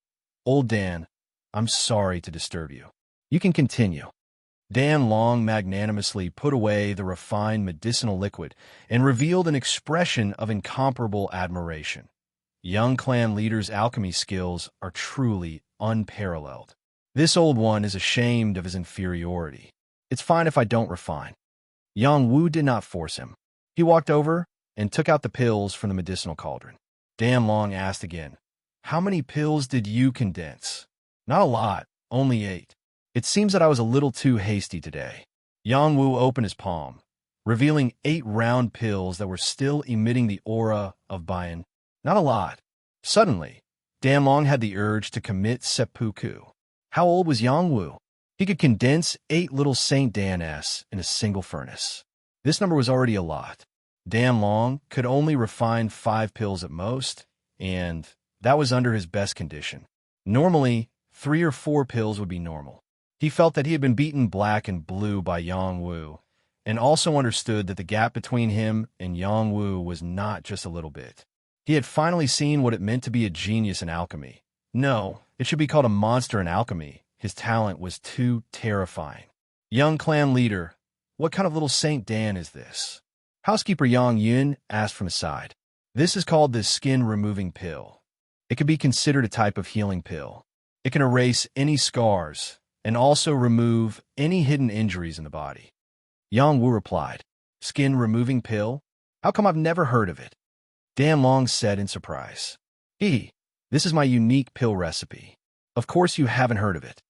S1: "Old Dan, I'm sorry to disturb you. You can continue." Dan Long magnanimously put away the refined medicinal liquid and revealed an expression of incomparable admiration. Young clan leader's alchemy skills are truly unparalleled. This old one is ashamed of his inferiority. It's fine if I don't refine. Yang Wu did not force him. He walked over and took out the pills from the medicinal cauldron. Dan Long asked again, "How many pills did you condense?" "Not a lot, only 8. It seems that I was a little too hasty today." Yang Wu opened his palm, revealing 8 round pills that were still emitting the aura of Bayan. "Not a lot." Suddenly, Dan Long had the urge to commit seppuku. How old was Yang Wu? He could condense 8 little Saint Dan-s in a single furnace. This number was already a lot. Dan Long could only refine 5 pills at most, and that was under his best condition. Normally, 3 or 4 pills would be normal. He felt that he had been beaten black and blue by Yang Wu, and also understood that the gap between him and Yang Wu was not just a little bit. He had finally seen what it meant to be a genius in alchemy. No, it should be called a monster in alchemy. His talent was too terrifying. "Young clan leader, what kind of little Saint Dan is this?" Housekeeper Yang Yun asked from his side. "This is called the skin-removing pill. It can be considered a type of healing pill. It can erase any scars and also remove any hidden injuries in the body." Yang Wu replied, "Skin-removing pill? How come I've never heard of it?" Dan Long said in surprise, "This is my unique pill recipe. Of course you haven't heard of it."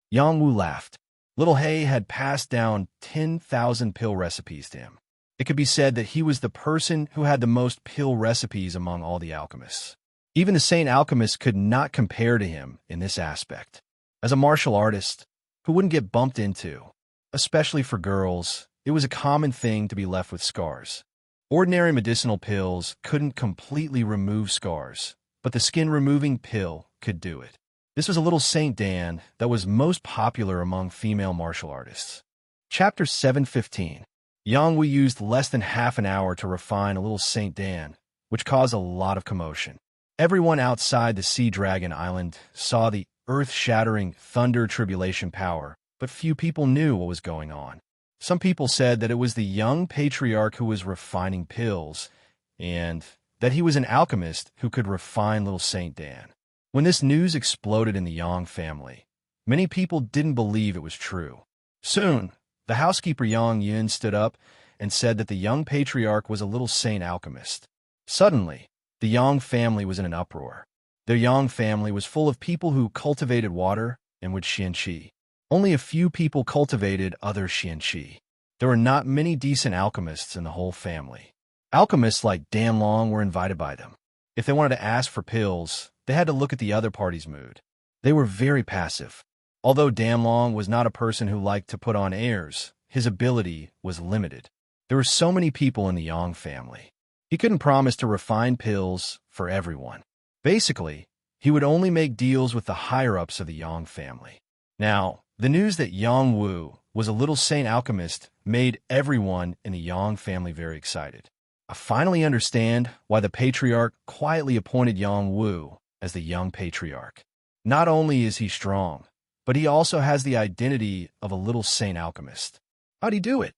S1: Yang Wu laughed. Little Hay had passed down 10,000 pill recipes to him. It could be said that he was the person who had the most pill recipes among all the alchemists. Even the Saint alchemists could not compare to him in this aspect. As a martial artist, who wouldn't get bumped into? Especially for girls, it was a common thing to be left with scars. Ordinary medicinal pills couldn't completely remove scars, but the skin-removing pill could do it. This was a little Saint Dan that was most popular among female martial artists. Chapter 7:15. Yang Wu used less than half an hour to refine a little Saint Dan, which caused a lot of commotion. Everyone outside the Sea Dragon Island saw the earth-shattering thunder tribulation power, but few people knew what was going on. Some people said that it was the young patriarch who was refining pills, and that he was an alchemist who could refine little Saint Dan. When this news exploded in the Yang family, many people didn't believe it was true. Soon, the housekeeper Yang Yun stood up and said that the young patriarch was a little Saint alchemist. Suddenly, the Yang family was in an uproar. The Yang family was full of people who cultivated water and would xianqi. Only a few people cultivated other xianqi. There were not many decent alchemists in the whole family. Alchemists like Dan Long were invited by them. If they wanted to ask for pills, they had to look at the other party's mood. They were very passive. Although Dan Long was not a person who liked to put on airs, his ability was limited. There were so many people in the Yang family. He couldn't promise to refine pills for everyone. Basically, he would only make deals with the higher-ups of the Yang family. Now, the news that Yang Wu was a little Saint alchemist made everyone in the Yang family very excited. I finally understand why the patriarch quietly appointed Yang Wu as the young patriarch. Not only is he strong, but he also has the identity of a little Saint alchemist. How'd he do it?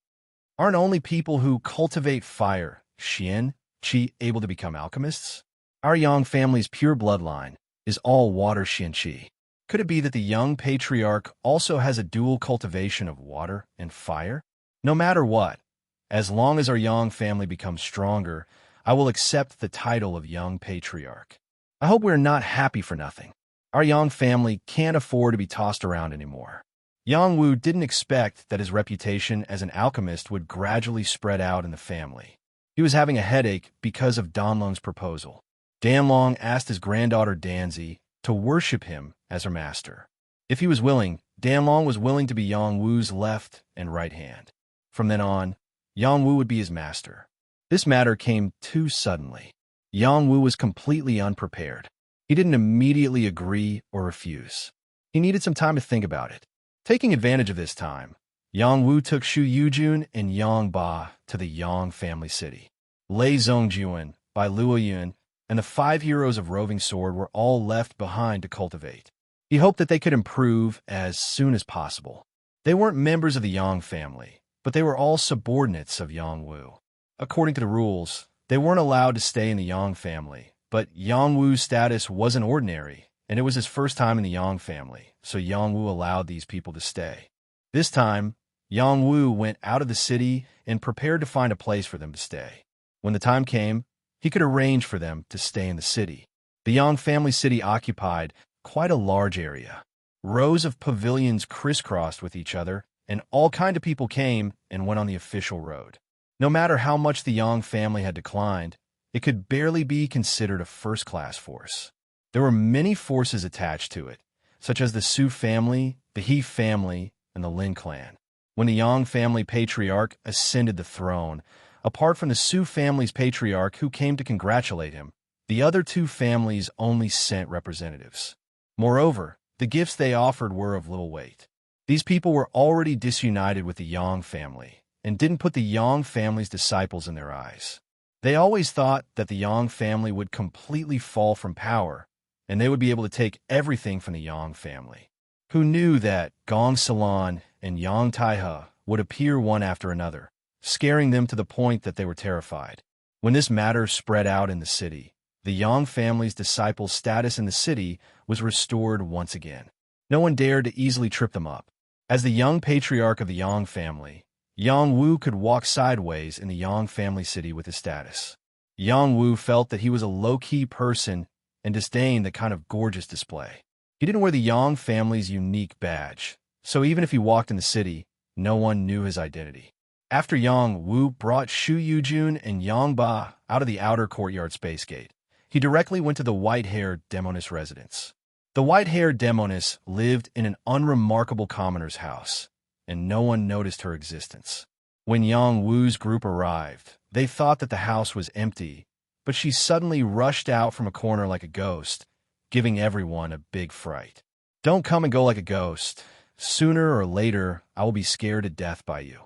S1: Aren't only people who cultivate fire, Xian, Qi, able to become alchemists? Our Yang family's pure bloodline is all water Xian Qi. Could it be that the young patriarch also has a dual cultivation of water and fire? No matter what, as long as our Yang family becomes stronger, I will accept the title of young patriarch. I hope we're not happy for nothing. Our Yang family can't afford to be tossed around anymore. Yang Wu didn't expect that his reputation as an alchemist would gradually spread out in the family. He was having a headache because of Danlong's proposal. Danlong asked his granddaughter Danzi to worship him as her master. If he was willing, Danlong was willing to be Yang Wu's left and right hand. From then on, Yang Wu would be his master. This matter came too suddenly. Yang Wu was completely unprepared. He didn't immediately agree or refuse. He needed some time to think about it. Taking advantage of this time, Yang Wu took Shu Yujun and Yang Ba to the Yang family city. Lei Zhongjuan, Bai Luoyun, and the 5 heroes of Roving Sword were all left behind to cultivate. He hoped that they could improve as soon as possible. They weren't members of the Yang family, but they were all subordinates of Yang Wu. According to the rules, they weren't allowed to stay in the Yang family, but Yang Wu's status wasn't ordinary, and it was his first time in the Yang family, so Yang Wu allowed these people to stay. This time, Yang Wu went out of the city and prepared to find a place for them to stay. When the time came, he could arrange for them to stay in the city. The Yang family city occupied quite a large area. Rows of pavilions crisscrossed with each other, and all kinds of people came and went on the official road. No matter how much the Yang family had declined, it could barely be considered a first-class force. There were many forces attached to it, such as the Su family, the He family, and the Lin clan. When the Yang family patriarch ascended the throne, apart from the Su family's patriarch who came to congratulate him, the other 2 families only sent representatives. Moreover, the gifts they offered were of little weight. These people were already disunited with the Yang family and didn't put the Yang family's disciples in their eyes. They always thought that the Yang family would completely fall from power and they would be able to take everything from the Yang family. Who knew that Gong Salon and Yang Taihe would appear one after another, scaring them to the point that they were terrified. When this matter spread out in the city, the Yang family's disciples' status in the city was restored once again. No one dared to easily trip them up. As the young patriarch of the Yang family, Yang Wu could walk sideways in the Yang family city with his status. Yang Wu felt that he was a low-key person and disdained the kind of gorgeous display. He didn't wear the Yang family's unique badge, so even if he walked in the city, no one knew his identity. After Yang Wu brought Shu Yujun and Yang Ba out of the outer courtyard space gate, he directly went to the white-haired demoness residence. The white-haired demoness lived in an unremarkable commoner's house, and no one noticed her existence. When Yang Wu's group arrived, they thought that the house was empty, but she suddenly rushed out from a corner like a ghost, giving everyone a big fright. Don't come and go like a ghost. Sooner or later, I will be scared to death by you.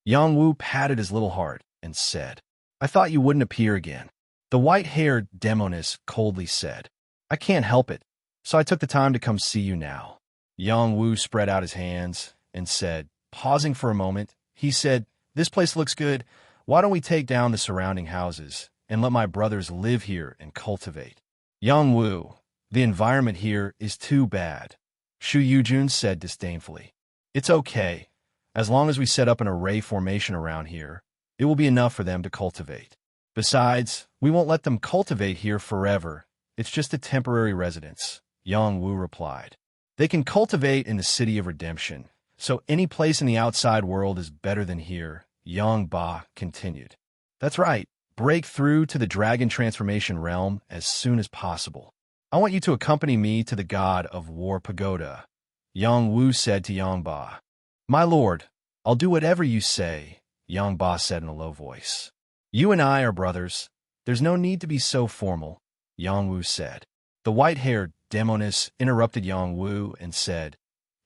S1: Yang Wu patted his little heart and said, I thought you wouldn't appear again. The white-haired demoness coldly said, I can't help it, so I took the time to come see you now. Yang Wu spread out his hands and said, pausing for a moment, he said, this place looks good. Why don't we take down the surrounding houses and let my brothers live here and cultivate? Yang Wu, the environment here is too bad, Shu Yujun said disdainfully. It's okay. As long as we set up an array formation around here, it will be enough for them to cultivate. Besides, we won't let them cultivate here forever. It's just a temporary residence, Yang Wu replied. They can cultivate in the City of Redemption, so any place in the outside world is better than here, Yang Ba continued. That's right. Break through to the dragon transformation realm as soon as possible. I want you to accompany me to the god of war pagoda, Yang Wu said to Yang Ba. My lord, I'll do whatever you say, Yang Ba said in a low voice. You and I are brothers. There's no need to be so formal, Yang Wu said. The white-haired demoness interrupted Yang Wu and said,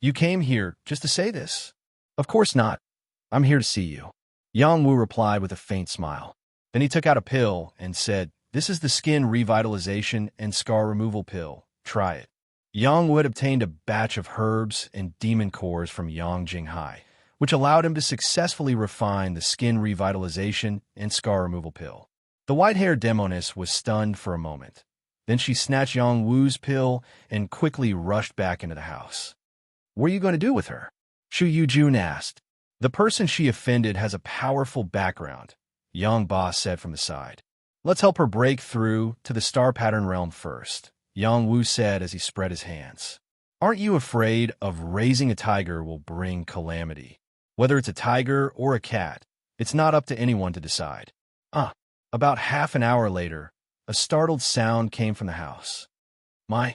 S1: You came here just to say this? Of course not. I'm here to see you. Yang Wu replied with a faint smile. Then he took out a pill and said, This is the skin revitalization and scar removal pill. Try it. Yang Wu had obtained a batch of herbs and demon cores from Yang Jinghai, which allowed him to successfully refine the skin revitalization and scar removal pill. The white-haired demoness was stunned for a moment. Then she snatched Yang Wu's pill and quickly rushed back into the house. What are you going to do with her? Shu Yujun asked. The person she offended has a powerful background, Yang Ba said from the side. Let's help her break through to the star pattern realm first, Yang Wu said as he spread his hands. Aren't you afraid of raising a tiger will bring calamity? Whether it's a tiger or a cat, it's not up to anyone to decide. About half an hour later, a startled sound came from the house. My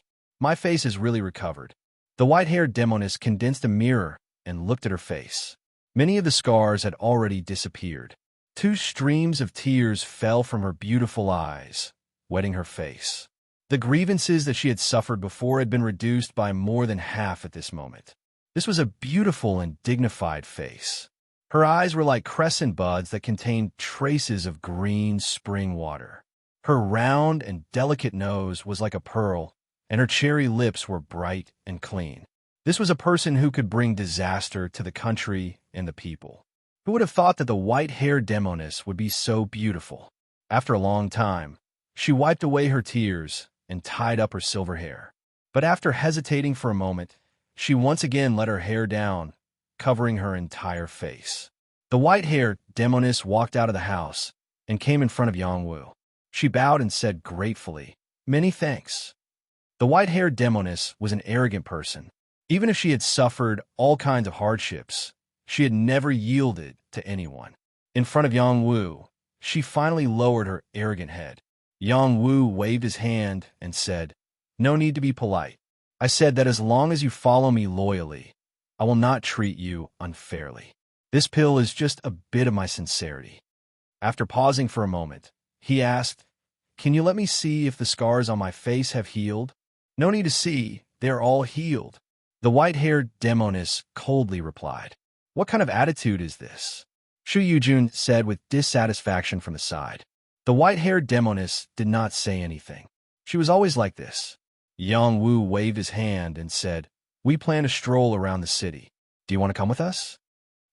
S1: face is really recovered. The white-haired demoness condensed a mirror and looked at her face. Many of the scars had already disappeared. 2 streams of tears fell from her beautiful eyes, wetting her face. The grievances that she had suffered before had been reduced by more than half at this moment. This was a beautiful and dignified face. Her eyes were like crescent buds that contained traces of green spring water. Her round and delicate nose was like a pearl, and her cherry lips were bright and clean. This was a person who could bring disaster to the country and the people. Who would have thought that the white-haired demoness would be so beautiful? After a long time, she wiped away her tears and tied up her silver hair. But after hesitating for a moment, she once again let her hair down, covering her entire face. The white-haired demoness walked out of the house and came in front of Yang Wu. She bowed and said gratefully, "Many thanks." The white-haired demoness was an arrogant person. Even if she had suffered all kinds of hardships, she had never yielded to anyone. In front of Yang Wu, she finally lowered her arrogant head. Yang Wu waved his hand and said, "No need to be polite. I said that as long as you follow me loyally, I will not treat you unfairly. This pill is just a bit of my sincerity." After pausing for a moment, he asked, "Can you let me see if the scars on my face have healed?" "No need to see, they are all healed," the white-haired demoness coldly replied. "What kind of attitude is this?" Shu Yujun said with dissatisfaction from the side. The white-haired demoness did not say anything. She was always like this. Yang Wu waved his hand and said, "We plan to stroll around the city. Do you want to come with us?"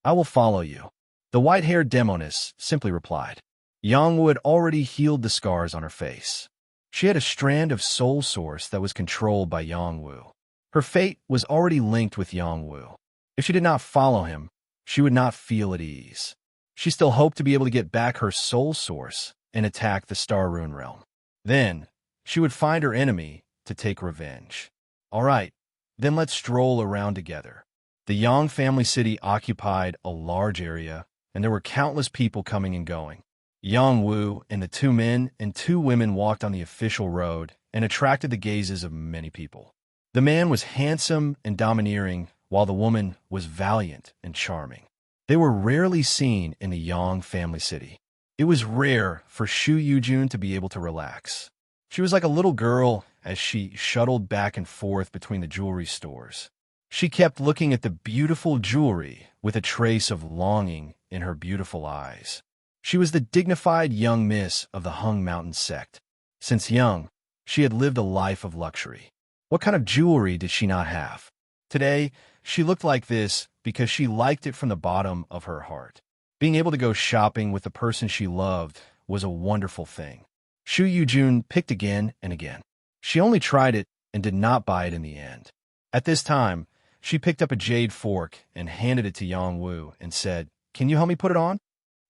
S1: "I will follow you," the white-haired demoness simply replied. Yang Wu had already healed the scars on her face. She had a strand of soul source that was controlled by Yang Wu. Her fate was already linked with Yang Wu. If she did not follow him, she would not feel at ease. She still hoped to be able to get back her soul source and attack the Star Rune realm. Then, she would find her enemy to take revenge. All right, then let's stroll around together. The Yang family city occupied a large area, and there were countless people coming and going. Yang Wu and the 2 men and 2 women walked on the official road and attracted the gazes of many people. The man was handsome and domineering, while the woman was valiant and charming. They were rarely seen in the Yang family city. It was rare for Shu Yujun to be able to relax. She was like a little girl as she shuttled back and forth between the jewelry stores. She kept looking at the beautiful jewelry with a trace of longing in her beautiful eyes. She was the dignified young miss of the Hung Mountain sect. Since young, she had lived a life of luxury. What kind of jewelry did she not have? Today, she looked like this because she liked it from the bottom of her heart. Being able to go shopping with the person she loved was a wonderful thing. Shu Yujun picked again and again. She only tried it and did not buy it in the end. At this time, she picked up a jade fork and handed it to Yang Wu and said, "Can you help me put it on?"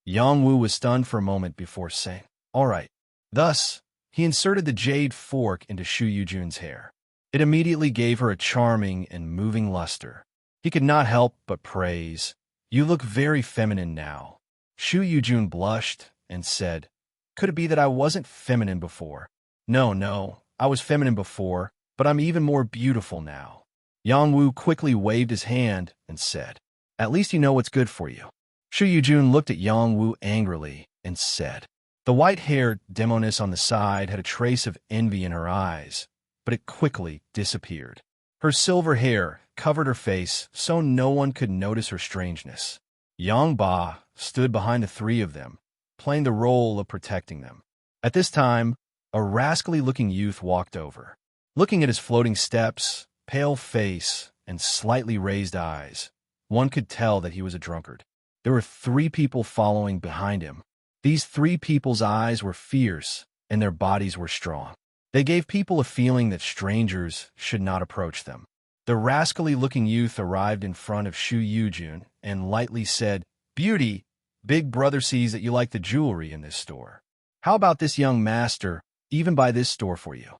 S1: Yang Wu was stunned for a moment before saying, "All right." Thus, he inserted the jade fork into Shu Yujun's hair. It immediately gave her a charming and moving luster. He could not help but praise, "You look very feminine now." Shu Yujun blushed and said, "Could it be that I wasn't feminine before?" No, I was feminine before, but I'm even more beautiful now." Yang Wu quickly waved his hand and said, "At least you know what's good for you." Shu Yujun looked at Yang Wu angrily and said, the white-haired demoness on the side had a trace of envy in her eyes, but it quickly disappeared. Her silver hair covered her face so no one could notice her strangeness. Yang Ba stood behind the 3 of them, playing the role of protecting them. At this time, a rascally-looking youth walked over. Looking at his floating steps, pale face, and slightly raised eyes, one could tell that he was a drunkard. There were 3 people following behind him. These 3 people's eyes were fierce, and their bodies were strong. They gave people a feeling that strangers should not approach them. The rascally-looking youth arrived in front of Shu Yujun and lightly said, "Beauty, Big Brother sees that you like the jewelry in this store. How about this young master even buy this store for you?"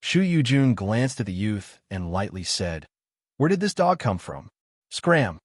S1: Shu Yujun glanced at the youth and lightly said, "Where did this dog come from?" Scram.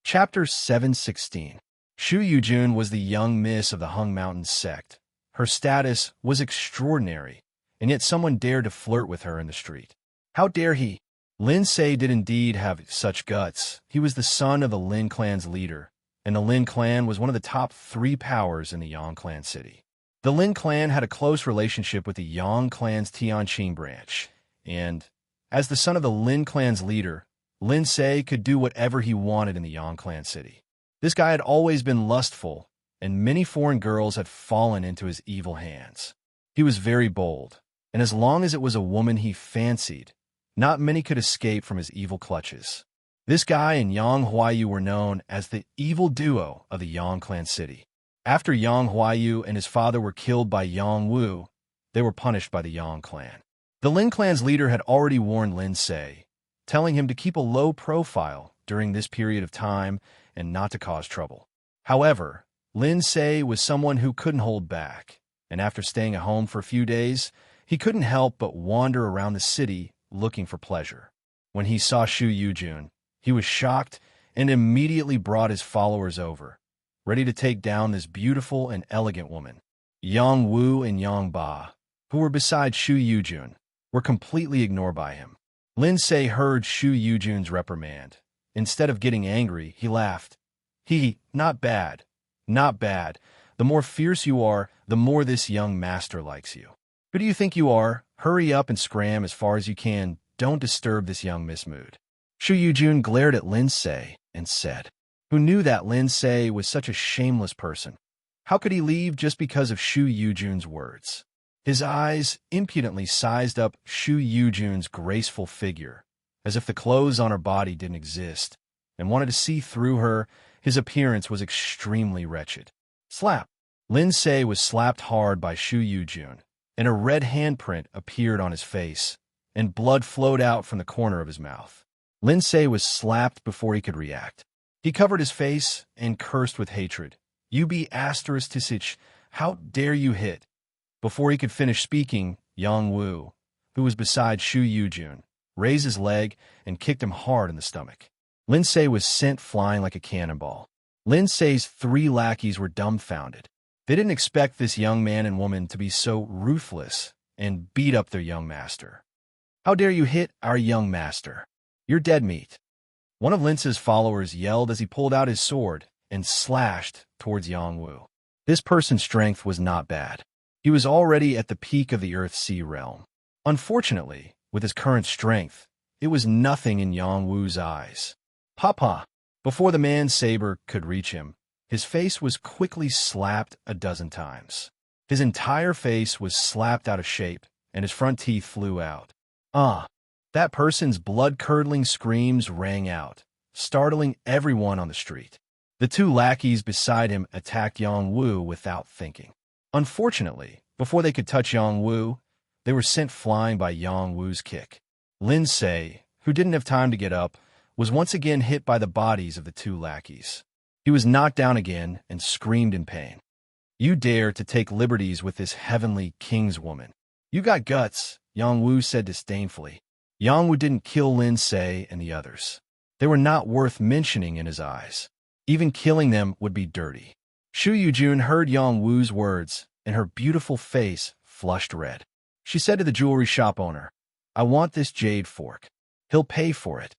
S1: Chapter 716. Shu Yujun was the young miss of the Hung Mountains sect. Her status was extraordinary, and yet someone dared to flirt with her in the street. How dare he? Lin Se did indeed have such guts. He was the son of the Lin clan's leader, and the Lin clan was one of the top 3 powers in the Yang clan city. The Lin clan had a close relationship with the Yang clan's Tianqing branch, and, as the son of the Lin clan's leader, Lin Se could do whatever he wanted in the Yang clan city. This guy had always been lustful, and many foreign girls had fallen into his evil hands. He was very bold, and as long as it was a woman he fancied, not many could escape from his evil clutches. This guy and Yang Huayu were known as the evil duo of the Yang clan city. After Yang Huayu and his father were killed by Yang Wu, they were punished by the Yang clan. The Lin clan's leader had already warned Lin Se, telling him to keep a low profile during this period of time and not to cause trouble. However, Lin Se was someone who couldn't hold back, and after staying at home for a few days, he couldn't help but wander around the city looking for pleasure. When he saw Shu Yujun, he was shocked and immediately brought his followers over, ready to take down this beautiful and elegant woman. Yang Wu and Yang Ba, who were beside Shu Yujun, were completely ignored by him. Lin Se heard Shu Yujun's reprimand. Instead of getting angry, he laughed. Not bad. Not bad. The more fierce you are, the more this young master likes you. Who do you think you are? Hurry up and scram as far as you can. Don't disturb this young miss mood." Shu Yujun glared at Lin Se and said, who knew that Lin Se was such a shameless person. How could he leave just because of Shu Yujun's words? His eyes impudently sized up Shu Yujun's graceful figure, as if the clothes on her body didn't exist, and wanted to see through her. His appearance was extremely wretched. Slap! Lin Se was slapped hard by Shu Yujun, and a red handprint appeared on his face, and blood flowed out from the corner of his mouth. Lin Se was slapped before he could react. He covered his face and cursed with hatred. "You be asterisk to sich, how dare you hit?" Before he could finish speaking, Yang Wu, who was beside Shu Yujun, raised his leg and kicked him hard in the stomach. Lin Se was sent flying like a cannonball. Lin Se's 3 lackeys were dumbfounded. They didn't expect this young man and woman to be so ruthless and beat up their young master. "How dare you hit our young master? You're dead meat." One of Lince's followers yelled as he pulled out his sword and slashed towards Yang Wu. This person's strength was not bad. He was already at the peak of the Earth-Sea realm. Unfortunately, with his current strength, it was nothing in Yang Wu's eyes. Papa! Before the man's saber could reach him, his face was quickly slapped a dozen times. His entire face was slapped out of shape, and his front teeth flew out. That person's blood-curdling screams rang out, startling everyone on the street. The 2 lackeys beside him attacked Yang Wu without thinking. Unfortunately, before they could touch Yang Wu, they were sent flying by Yang Wu's kick. Lin Se, who didn't have time to get up, was once again hit by the bodies of the 2 lackeys. He was knocked down again and screamed in pain. "You dare to take liberties with this heavenly king's woman. You got guts," Yang Wu said disdainfully. Yang Wu didn't kill Lin Se and the others. They were not worth mentioning in his eyes. Even killing them would be dirty. Shu Yujun heard Yang Wu's words, and her beautiful face flushed red. She said to the jewelry shop owner, "I want this jade fork. He'll pay for it."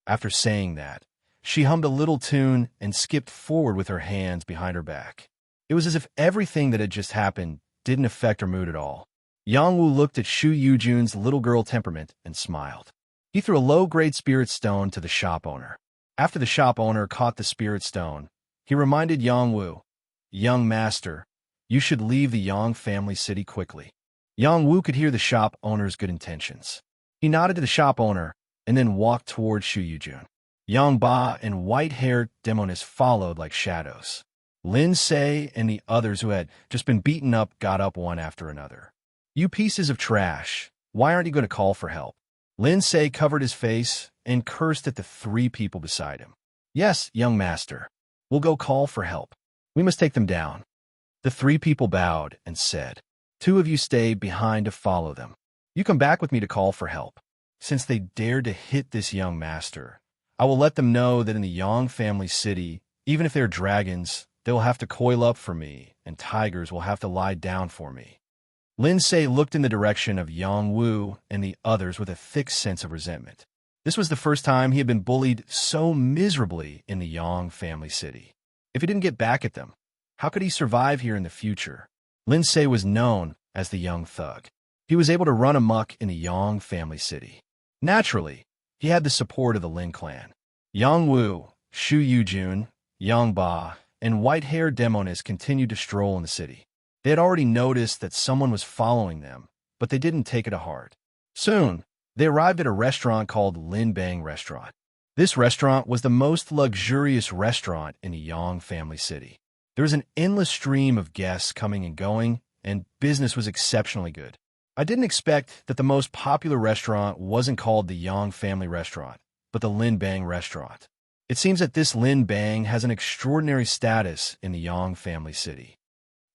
S1: After saying that, she hummed a little tune and skipped forward with her hands behind her back. It was as if everything that had just happened didn't affect her mood at all. Yang Wu looked at Shu Yujun's little girl temperament and smiled. He threw a low-grade spirit stone to the shop owner. After the shop owner caught the spirit stone, he reminded Yang Wu, "Young master, you should leave the Yang family city quickly." Yang Wu could hear the shop owner's good intentions. He nodded to the shop owner and then walked towards Shu Yujun. Yang Ba and white-haired Demonis followed like shadows. Lin Se and the others who had just been beaten up got up one after another. "You pieces of trash. Why aren't you going to call for help?" Lindsay covered his face and cursed at the three people beside him. "Yes, young master. We'll go call for help. We must take them down." The three people bowed and said, "Two of you stay behind to follow them. You come back with me to call for help." Since they dared to hit this young master, I will let them know that in the Yang family city, even if they're dragons, they will have to coil up for me, and tigers will have to lie down for me. Lindsay looked in the direction of Yang Wu and the others with a thick sense of resentment. This was the first time he had been bullied so miserably in the Yang family city. If he didn't get back at them, how could he survive here in the future? Lindsay was known as the young thug. He was able to run amok in the Yang family city. Naturally, he had the support of the Lin clan. Yang Wu, Shu Yujun, Yang Ba, and white-haired Demonis continued to stroll in the city. They had already noticed that someone was following them, but they didn't take it to heart. Soon, they arrived at a restaurant called Lin Bang Restaurant. This restaurant was the most luxurious restaurant in the Yang family city. There was an endless stream of guests coming and going, and business was exceptionally good. I didn't expect that the most popular restaurant wasn't called the Yang family restaurant, but the Lin Bang restaurant. It seems that this Lin Bang has an extraordinary status in the Yang family city.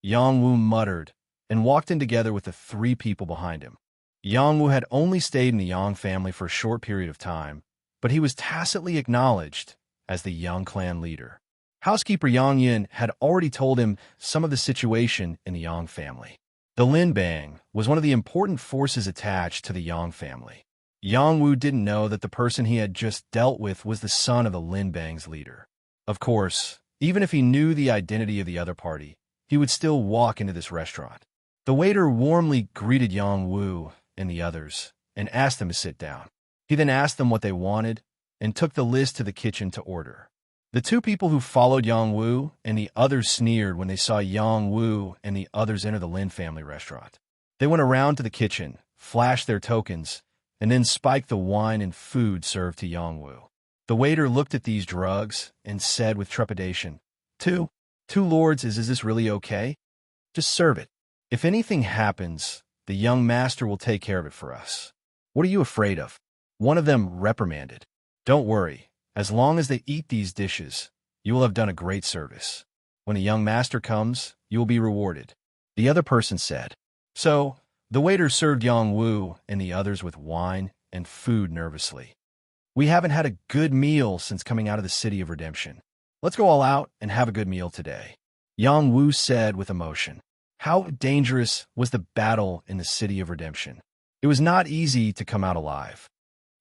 S1: Yang Wu muttered and walked in together with the three people behind him. Yang Wu had only stayed in the Yang family for a short period of time, but he was tacitly acknowledged as the Yang clan leader. Housekeeper Yang Yin had already told him some of the situation in the Yang family. The Lin Bang was one of the important forces attached to the Yang family. Yang Wu didn't know that the person he had just dealt with was the son of the Lin Bang's leader. Of course, even if he knew the identity of the other party, he would still walk into this restaurant. The waiter warmly greeted Yang Wu and the others and asked them to sit down. He then asked them what they wanted and took the list to the kitchen to order. The two people who followed Yang Wu and the others sneered when they saw Yang Wu and the others enter the Lin family restaurant. They went around to the kitchen, flashed their tokens, and then spiked the wine and food served to Yang Wu. The waiter looked at these drugs and said with trepidation, Two lords, is this really okay? Just serve it. If anything happens, the young master will take care of it for us. What are you afraid of? One of them reprimanded. Don't worry. As long as they eat these dishes, you will have done a great service. When a young master comes, you will be rewarded. The other person said. So, the waiter served Yang Wu and the others with wine and food nervously. We haven't had a good meal since coming out of the City of Redemption. Let's go all out and have a good meal today. Yang Wu said with emotion. How dangerous was the battle in the City of Redemption? It was not easy to come out alive.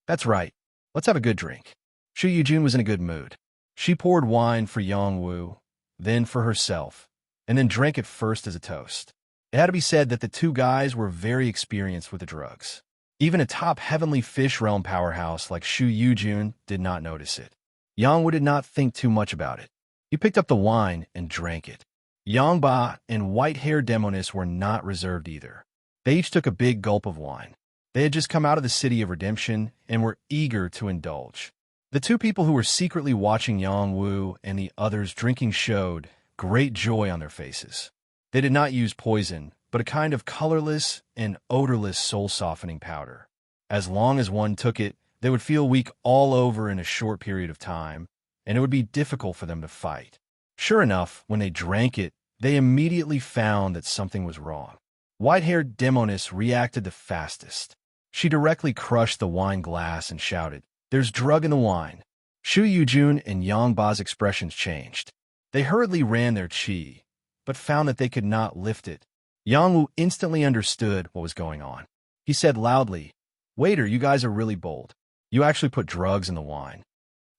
S1: That's right. Let's have a good drink. Shu Yujun was in a good mood. She poured wine for Yang Wu, then for herself, and then drank it first as a toast. It had to be said that the two guys were very experienced with the drugs. Even a top Heavenly Fish Realm powerhouse like Shu Yujun did not notice it. Yang Wu did not think too much about it. He picked up the wine and drank it. Yang Ba and white-haired Demonis were not reserved either. They each took a big gulp of wine. They had just come out of the City of Redemption and were eager to indulge. The two people who were secretly watching Yang Wu and the others drinking showed great joy on their faces. They did not use poison, but a kind of colorless and odorless soul-softening powder. As long as one took it, they would feel weak all over in a short period of time, and it would be difficult for them to fight. Sure enough, when they drank it, they immediately found that something was wrong. White-haired Demonis reacted the fastest. She directly crushed the wine glass and shouted, There's drug in the wine. Shu Yujun and Yang Ba's expressions changed. They hurriedly ran their qi, but found that they could not lift it. Yang Wu instantly understood what was going on. He said loudly, Waiter, you guys are really bold. You actually put drugs in the wine.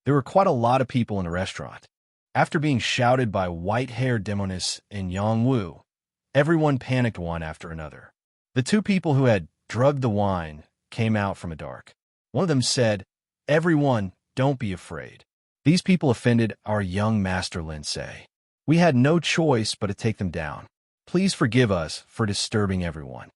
S1: There were quite a lot of people in the restaurant. After being shouted by white-haired Demonis and Yang Wu, everyone panicked one after another. The two people who had drugged the wine came out from a dark. One of them said, Everyone, don't be afraid. These people offended our young master Lindsay. We had no choice but to take them down. Please forgive us for disturbing everyone.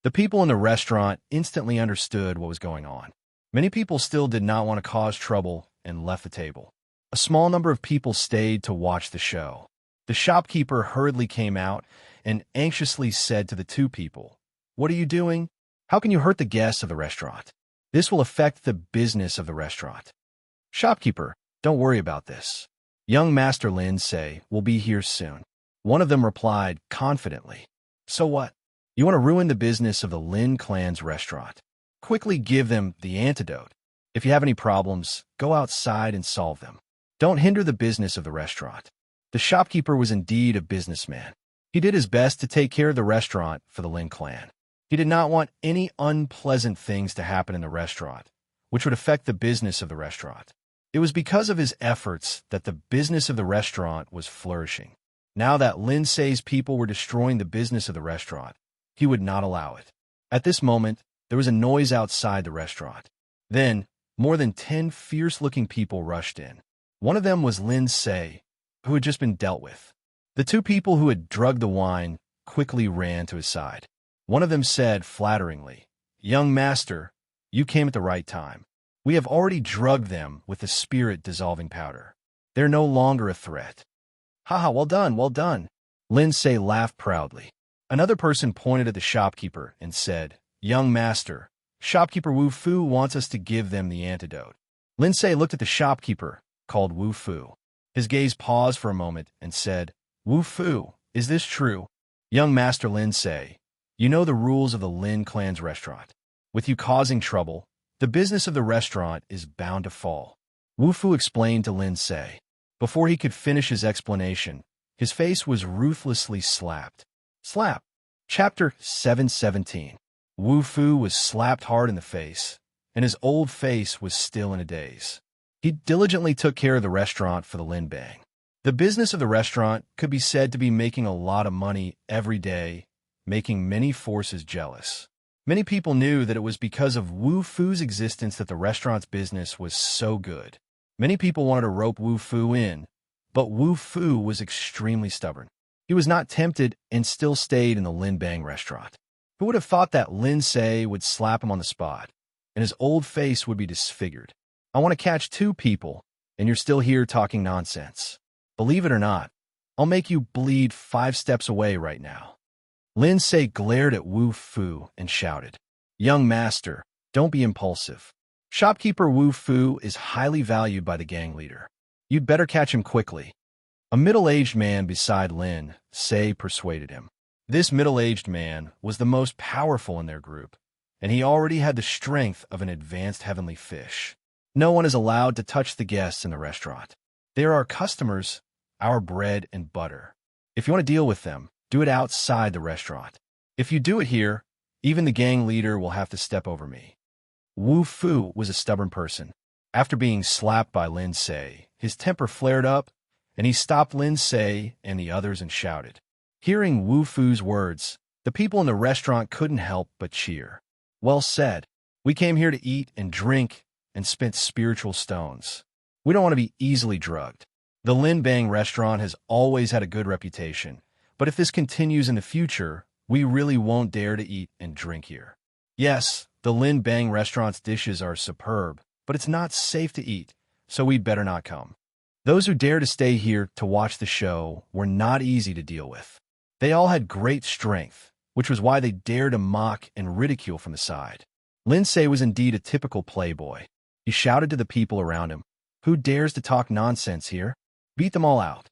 S1: The people in the restaurant instantly understood what was going on. Many people still did not want to cause trouble and left the table. A small number of people stayed to watch the show. The shopkeeper hurriedly came out and anxiously said to the two people, What are you doing? How can you hurt the guests of the restaurant? This will affect the business of the restaurant. Shopkeeper, don't worry about this. Young Master Lin say will be here soon. One of them replied confidently. So what? You want to ruin the business of the Lin clan's restaurant? Quickly give them the antidote. If you have any problems, go outside and solve them. Don't hinder the business of the restaurant. The shopkeeper was indeed a businessman. He did his best to take care of the restaurant for the Lin clan. He did not want any unpleasant things to happen in the restaurant, which would affect the business of the restaurant. It was because of his efforts that the business of the restaurant was flourishing. Now that Lin Sei's people were destroying the business of the restaurant, he would not allow it. At this moment, there was a noise outside the restaurant. Then, more than 10 fierce-looking people rushed in. One of them was Lin Sei, who had just been dealt with. The two people who had drugged the wine quickly ran to his side. One of them said flatteringly, "Young master, you came at the right time. We have already drugged them with the spirit-dissolving powder. They're no longer a threat." "Haha, well done, well done." Lin Sei laughed proudly. Another person pointed at the shopkeeper and said, "Young master, shopkeeper Wu Fu wants us to give them the antidote." Lin Sei looked at the shopkeeper, called Wu Fu. His gaze paused for a moment and said, "Wu Fu, is this true?" "Young master Lin Sei, you know the rules of the Lin clan's restaurant. With you causing trouble, the business of the restaurant is bound to fall." Wu Fu explained to Lin Sei. Before he could finish his explanation, his face was ruthlessly slapped. Slap. Chapter 717. Wu Fu was slapped hard in the face, and his old face was still in a daze. He diligently took care of the restaurant for the Lin Bang. The business of the restaurant could be said to be making a lot of money every day, making many forces jealous. Many people knew that it was because of Wu Fu's existence that the restaurant's business was so good. Many people wanted to rope Wu Fu in, but Wu Fu was extremely stubborn. He was not tempted and still stayed in the Lin Bang restaurant. Who would have thought that Lin Sei would slap him on the spot, and his old face would be disfigured? "I want to catch 2 people, and you're still here talking nonsense. Believe it or not, I'll make you bleed 5 steps away right now." Lin Sei glared at Wu Fu and shouted, "Young master, don't be impulsive. Shopkeeper Wu Fu is highly valued by the gang leader. You'd better catch him quickly." A middle-aged man beside Lin Sei persuaded him. This middle-aged man was the most powerful in their group, and he already had the strength of an advanced heavenly fish. No one is allowed to touch the guests in the restaurant. They are our customers, our bread and butter. If you want to deal with them, do it outside the restaurant. If you do it here, even the gang leader will have to step over me. Wu Fu was a stubborn person. After being slapped by Lin Sei, his temper flared up, and he stopped Lin Sei and the others and shouted. Hearing Wu Fu's words, the people in the restaurant couldn't help but cheer. "Well said. We came here to eat and drink and spent spiritual stones. We don't want to be easily drugged. The Lin Bang restaurant has always had a good reputation, but if this continues in the future, we really won't dare to eat and drink here. Yes, the Lin Bang restaurant's dishes are superb, but it's not safe to eat, so we'd better not come." Those who dared to stay here to watch the show were not easy to deal with. They all had great strength, which was why they dared to mock and ridicule from the side. Lin Sei was indeed a typical playboy. He shouted to the people around him, "Who dares to talk nonsense here? Beat them all out."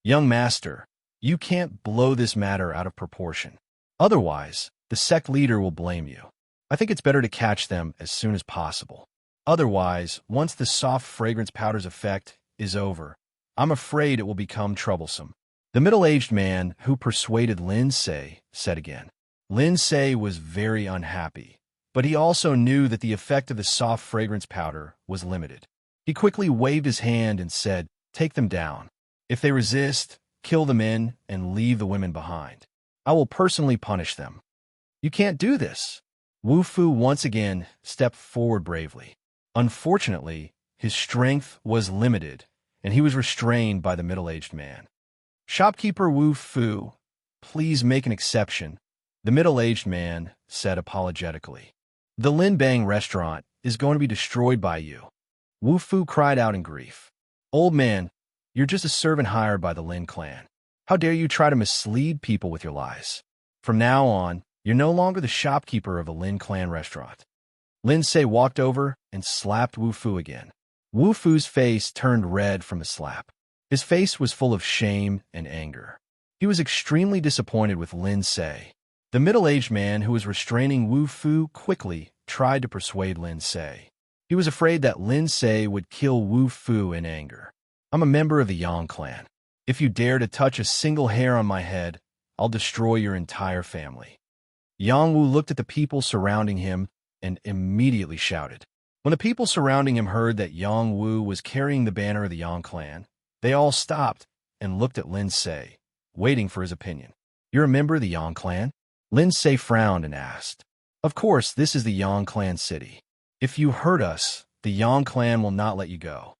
S1: "Young master, you can't blow this matter out of proportion. Otherwise, the sect leader will blame you. I think it's better to catch them as soon as possible. Otherwise, once the soft fragrance powder's effect is over, I'm afraid it will become troublesome." The middle-aged man who persuaded Lin Sei said again. Lin Sei was very unhappy, but he also knew that the effect of the soft fragrance powder was limited. He quickly waved his hand and said, "Take them down. If they resist, kill the men and leave the women behind. I will personally punish them." "You can't do this." Wu Fu once again stepped forward bravely. Unfortunately, his strength was limited, and he was restrained by the middle-aged man. "Shopkeeper Wu Fu, please make an exception," the middle-aged man said apologetically. "The Lin Bang restaurant is going to be destroyed by you." Wu Fu cried out in grief. "Old man, you're just a servant hired by the Lin clan. How dare you try to mislead people with your lies? From now on, You're no longer the shopkeeper of the Lin clan restaurant. Lin Se walked over and slapped Wu Fu again. Wu Fu's face turned red from the slap. His face was full of shame and anger. He was extremely disappointed with Lin Se. The middle-aged man who was restraining Wu Fu quickly tried to persuade Lin Se. He was afraid that Lin Se would kill Wu Fu in anger. I'm a member of the Yang clan. If you dare to touch a single hair on my head, I'll destroy your entire family. Yang Wu looked at the people surrounding him and immediately shouted. When the people surrounding him heard that Yang Wu was carrying the banner of the Yang clan, they all stopped and looked at Lin Se, waiting for his opinion. You're a member of the Yang clan? Lin Se frowned and asked. Of course, this is the Yang clan city. If you hurt us, the Yang clan will not let you go.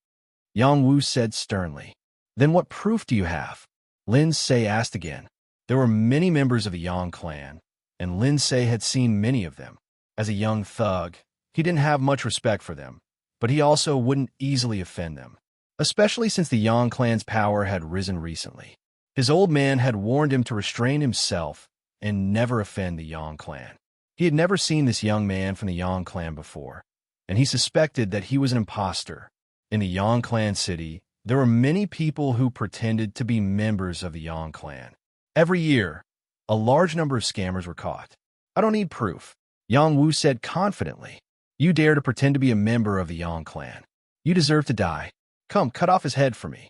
S1: Yang Wu said sternly. Then what proof do you have? Lin Se asked again. There were many members of the Yang clan, and Lin Se had seen many of them. As a young thug, he didn't have much respect for them, but he also wouldn't easily offend them, especially since the Yang clan's power had risen recently. His old man had warned him to restrain himself and never offend the Yang clan. He had never seen this young man from the Yang clan before, and he suspected that he was an imposter. In the Yang clan city, there were many people who pretended to be members of the Yang clan. Every year, a large number of scammers were caught. I don't need proof, Yang Wu said confidently. You dare to pretend to be a member of the Yang clan. You deserve to die. Come, cut off his head for me.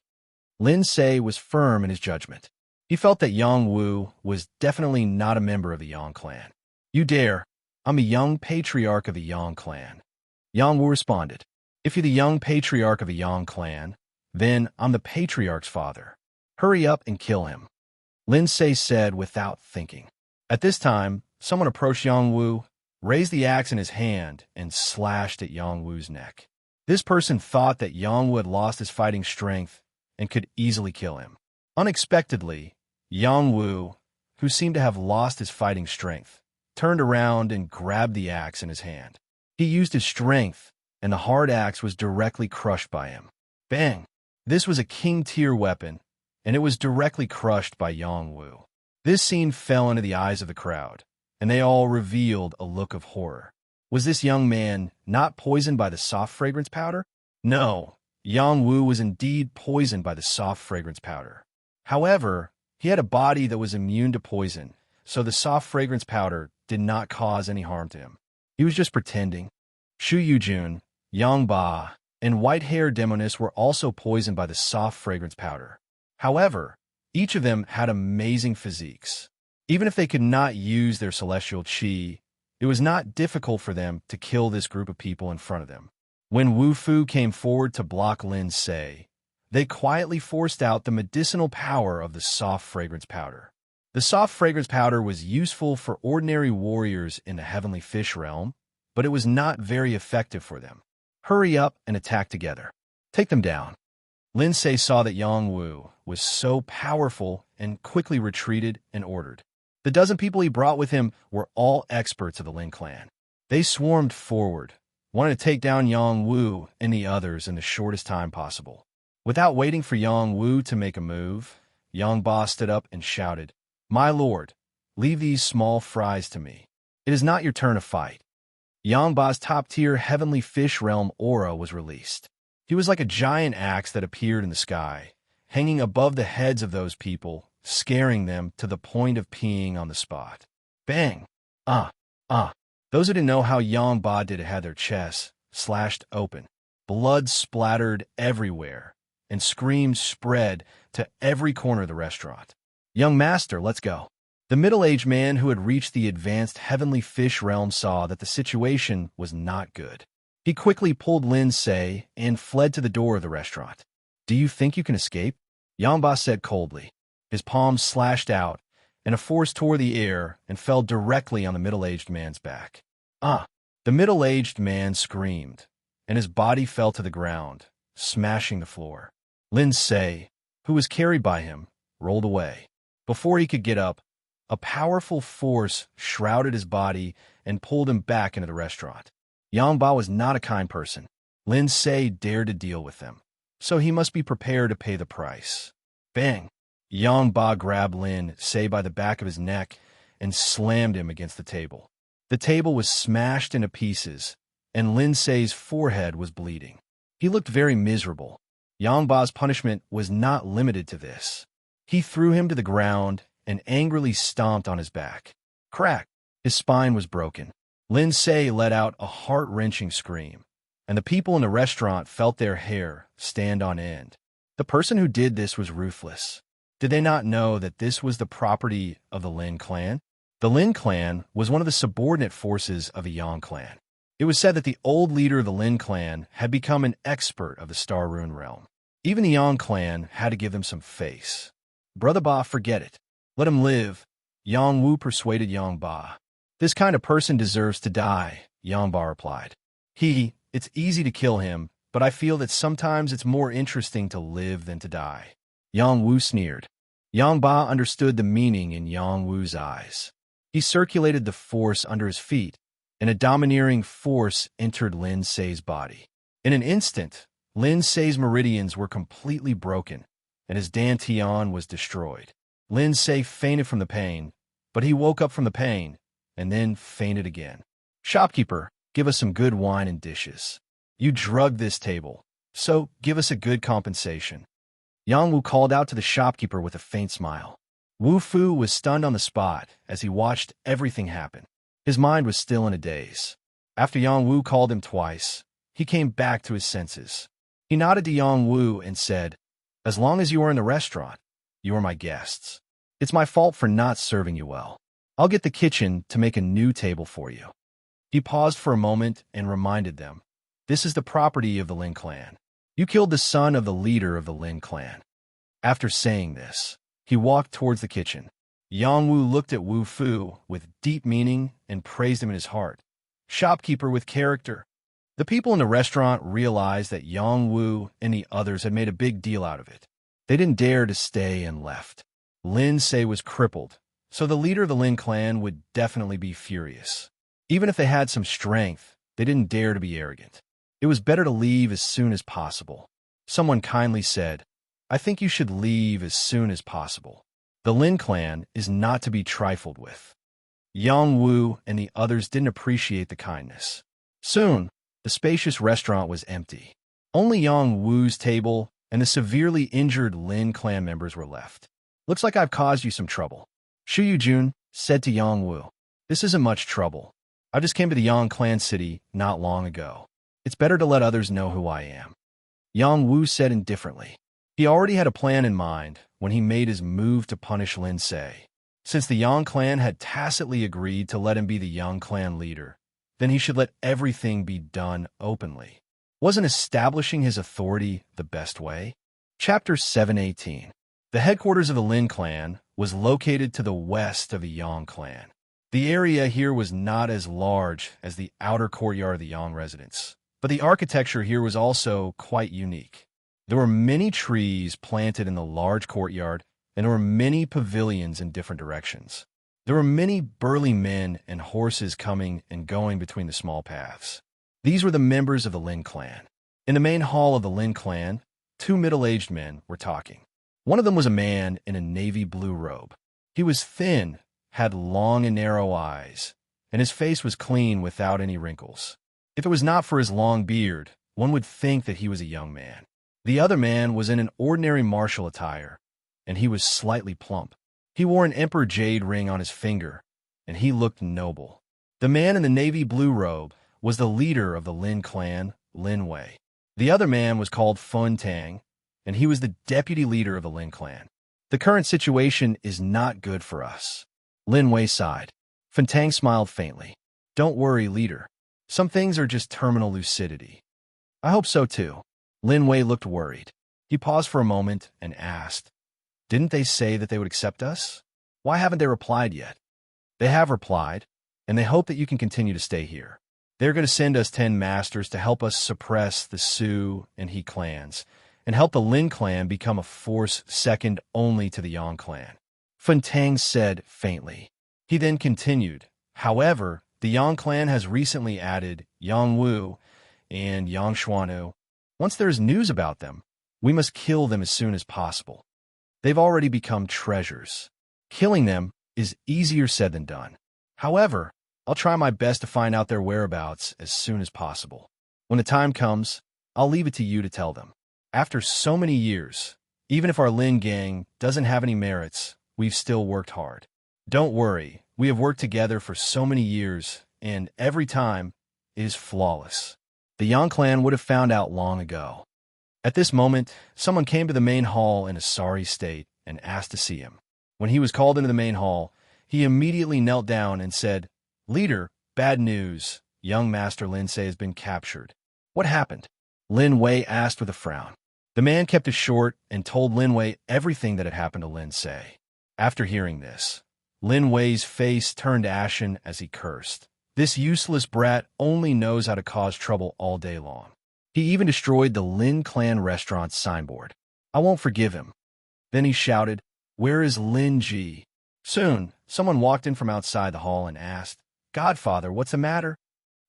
S1: Lin Se was firm in his judgment. He felt that Yang Wu was definitely not a member of the Yang clan. You dare. I'm a young patriarch of the Yang clan. Yang Wu responded. If you're the young patriarch of the Yang clan, then I'm the patriarch's father. Hurry up and kill him. Lin Se said without thinking. At this time, someone approached Yang Wu, raised the axe in his hand, and slashed at Yang Wu's neck. This person thought that Yang Wu had lost his fighting strength and could easily kill him. Unexpectedly, Yang Wu, who seemed to have lost his fighting strength, turned around and grabbed the axe in his hand. He used his strength, and the hard axe was directly crushed by him. Bang! This was a king-tier weapon, and it was directly crushed by Yang Wu. This scene fell into the eyes of the crowd, and they all revealed a look of horror. Was this young man not poisoned by the soft fragrance powder? No, Yang Wu was indeed poisoned by the soft fragrance powder. However, he had a body that was immune to poison, so the soft fragrance powder did not cause any harm to him. He was just pretending. Shu Yujun, Yang Ba, and white-haired Demoness were also poisoned by the soft fragrance powder. However, each of them had amazing physiques. Even if they could not use their celestial chi, it was not difficult for them to kill this group of people in front of them. When Wu Fu came forward to block Lin Se, they quietly forced out the medicinal power of the soft fragrance powder. The soft fragrance powder was useful for ordinary warriors in the heavenly fish realm, but it was not very effective for them. Hurry up and attack together. Take them down. Lin Se saw that Yang Wu was so powerful and quickly retreated and ordered. The dozen people he brought with him were all experts of the Lin clan. They swarmed forward, wanting to take down Yang Wu and the others in the shortest time possible. Without waiting for Yang Wu to make a move, Yang Ba stood up and shouted, My lord, leave these small fries to me. It is not your turn to fight. Yang Ba's top-tier heavenly fish realm aura was released. He was like a giant axe that appeared in the sky, hanging above the heads of those people, scaring them to the point of peeing on the spot. Bang! Those who didn't know how Yang Ba did it had their chests slashed open. Blood splattered everywhere, and screams spread to every corner of the restaurant. Young master, let's go. The middle-aged man who had reached the advanced heavenly fish realm saw that the situation was not good. He quickly pulled Lin Se and fled to the door of the restaurant. Do you think you can escape? Yang Ba said coldly. His palms slashed out, and a force tore the air and fell directly on the middle-aged man's back. The middle-aged man screamed, and his body fell to the ground, smashing the floor. Lin Se, who was carried by him, rolled away. Before he could get up, a powerful force shrouded his body and pulled him back into the restaurant. Yang Ba was not a kind person. Lin Se dared to deal with them, so he must be prepared to pay the price. Bang! Yang Ba grabbed Lin Se by the back of his neck and slammed him against the table. The table was smashed into pieces, and Lin Sei's forehead was bleeding. He looked very miserable. Yang Ba's punishment was not limited to this. He threw him to the ground and angrily stomped on his back. Crack! His spine was broken. Lin Sei let out a heart-wrenching scream, and the people in the restaurant felt their hair stand on end. The person who did this was ruthless. Did they not know that this was the property of the Lin clan? The Lin clan was one of the subordinate forces of the Yang clan. It was said that the old leader of the Lin clan had become an expert of the Star Rune realm. Even the Yang clan had to give them some face. Brother Ba, forget it. Let him live, Yang Wu persuaded Yang Ba. This kind of person deserves to die, Yang Ba replied. It's easy to kill him, but I feel that sometimes it's more interesting to live than to die. Yang Wu sneered. Yang Ba understood the meaning in Yang Wu's eyes. He circulated the force under his feet, and a domineering force entered Lin Sei's body. In an instant, Lin Sei's meridians were completely broken, and his dantian was destroyed. Lin Sei fainted from the pain, but he woke up from the pain, and then fainted again. Shopkeeper, give us some good wine and dishes. You drugged this table, so give us a good compensation. Yang Wu called out to the shopkeeper with a faint smile. Wu Fu was stunned on the spot as he watched everything happen. His mind was still in a daze. After Yang Wu called him twice, he came back to his senses. He nodded to Yang Wu and said, "As long as you are in the restaurant, you are my guests. It's my fault for not serving you well. I'll get the kitchen to make a new table for you." He paused for a moment and reminded them, "This is the property of the Lin clan. You killed the son of the leader of the Lin clan." After saying this, he walked towards the kitchen. Yang Wu looked at Wu Fu with deep meaning and praised him in his heart. Shopkeeper with character. The people in the restaurant realized that Yang Wu and the others had made a big deal out of it. They didn't dare to stay and left. Lin Sei was crippled, so the leader of the Lin clan would definitely be furious. Even if they had some strength, they didn't dare to be arrogant. It was better to leave as soon as possible. Someone kindly said, "I think you should leave as soon as possible. The Lin clan is not to be trifled with." Yang Wu and the others didn't appreciate the kindness. Soon, the spacious restaurant was empty. Only Yang Wu's table and the severely injured Lin clan members were left. "Looks like I've caused you some trouble." Shu Yujun said to Yang Wu, "This isn't much trouble. I just came to the Yang clan city not long ago. It's better to let others know who I am." Yang Wu said indifferently. He already had a plan in mind when he made his move to punish Lin Sei. Since the Yang clan had tacitly agreed to let him be the Yang clan leader, then he should let everything be done openly. Wasn't establishing his authority the best way? Chapter 718. The headquarters of the Lin clan was located to the west of the Yang clan. The area here was not as large as the outer courtyard of the Yang residence, but the architecture here was also quite unique. There were many trees planted in the large courtyard, and there were many pavilions in different directions. There were many burly men and horses coming and going between the small paths. These were the members of the Lin clan. In the main hall of the Lin clan, two middle-aged men were talking. One of them was a man in a navy blue robe. He was thin, had long and narrow eyes, and his face was clean without any wrinkles. If it was not for his long beard, one would think that he was a young man. The other man was in an ordinary martial attire, and he was slightly plump. He wore an emperor jade ring on his finger, and he looked noble. The man in the navy blue robe was the leader of the Lin clan, Lin Wei. The other man was called Fun Tang, and he was the deputy leader of the Lin clan. "The current situation is not good for us." Lin Wei sighed. Fun Tang smiled faintly. "Don't worry, leader. Some things are just terminal lucidity." "I hope so too." Lin Wei looked worried. He paused for a moment and asked, "Didn't they say that they would accept us? Why haven't they replied yet?" "They have replied, and they hope that you can continue to stay here. They're going to send us 10 masters to help us suppress the Su and He clans, and help the Lin clan become a force second only to the Yang clan." Fun Tang said faintly. He then continued, "However, the Yang clan has recently added Yang Wu and Yang Xuanu. Once there is news about them, we must kill them as soon as possible. They've already become treasures. Killing them is easier said than done. However, I'll try my best to find out their whereabouts as soon as possible. When the time comes, I'll leave it to you to tell them. After so many years, even if our Lin gang doesn't have any merits, we've still worked hard. Don't worry, we have worked together for so many years, and every time it is flawless. The Yang clan would have found out long ago. At this moment, someone came to the main hall in a sorry state and asked to see him. When he was called into the main hall, he immediately knelt down and said, "Leader, bad news. Young Master Lin Sei has been captured." "What happened?" Lin Wei asked with a frown. The man kept it short and told Lin Wei everything that had happened to Lin Sei. After hearing this, Lin Wei's face turned ashen as he cursed. This useless brat only knows how to cause trouble all day long. He even destroyed the Lin clan restaurant's signboard. I won't forgive him. Then he shouted, "Where is Lin Ji?" Soon, someone walked in from outside the hall and asked, "Godfather, what's the matter?"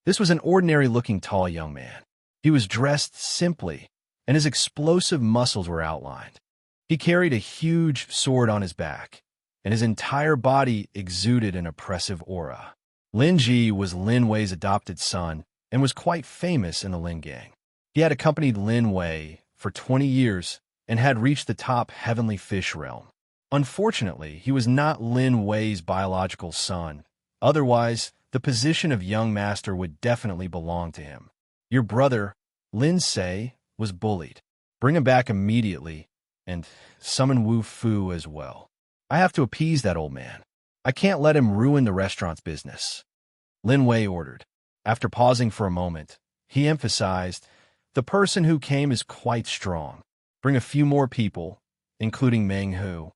S1: This was an ordinary-looking tall young man. He was dressed simply, and his explosive muscles were outlined. He carried a huge sword on his back, and his entire body exuded an oppressive aura. Lin Ji was Lin Wei's adopted son and was quite famous in the Lin gang. He had accompanied Lin Wei for 20 years and had reached the top heavenly fish realm. Unfortunately, he was not Lin Wei's biological son. Otherwise, the position of young master would definitely belong to him. Your brother, Lin Sei, was bullied. Bring him back immediately, and summon Wu Fu as well. I have to appease that old man. I can't let him ruin the restaurant's business. Lin Wei ordered. After pausing for a moment, he emphasized, "The person who came is quite strong. Bring a few more people, including Meng Hu."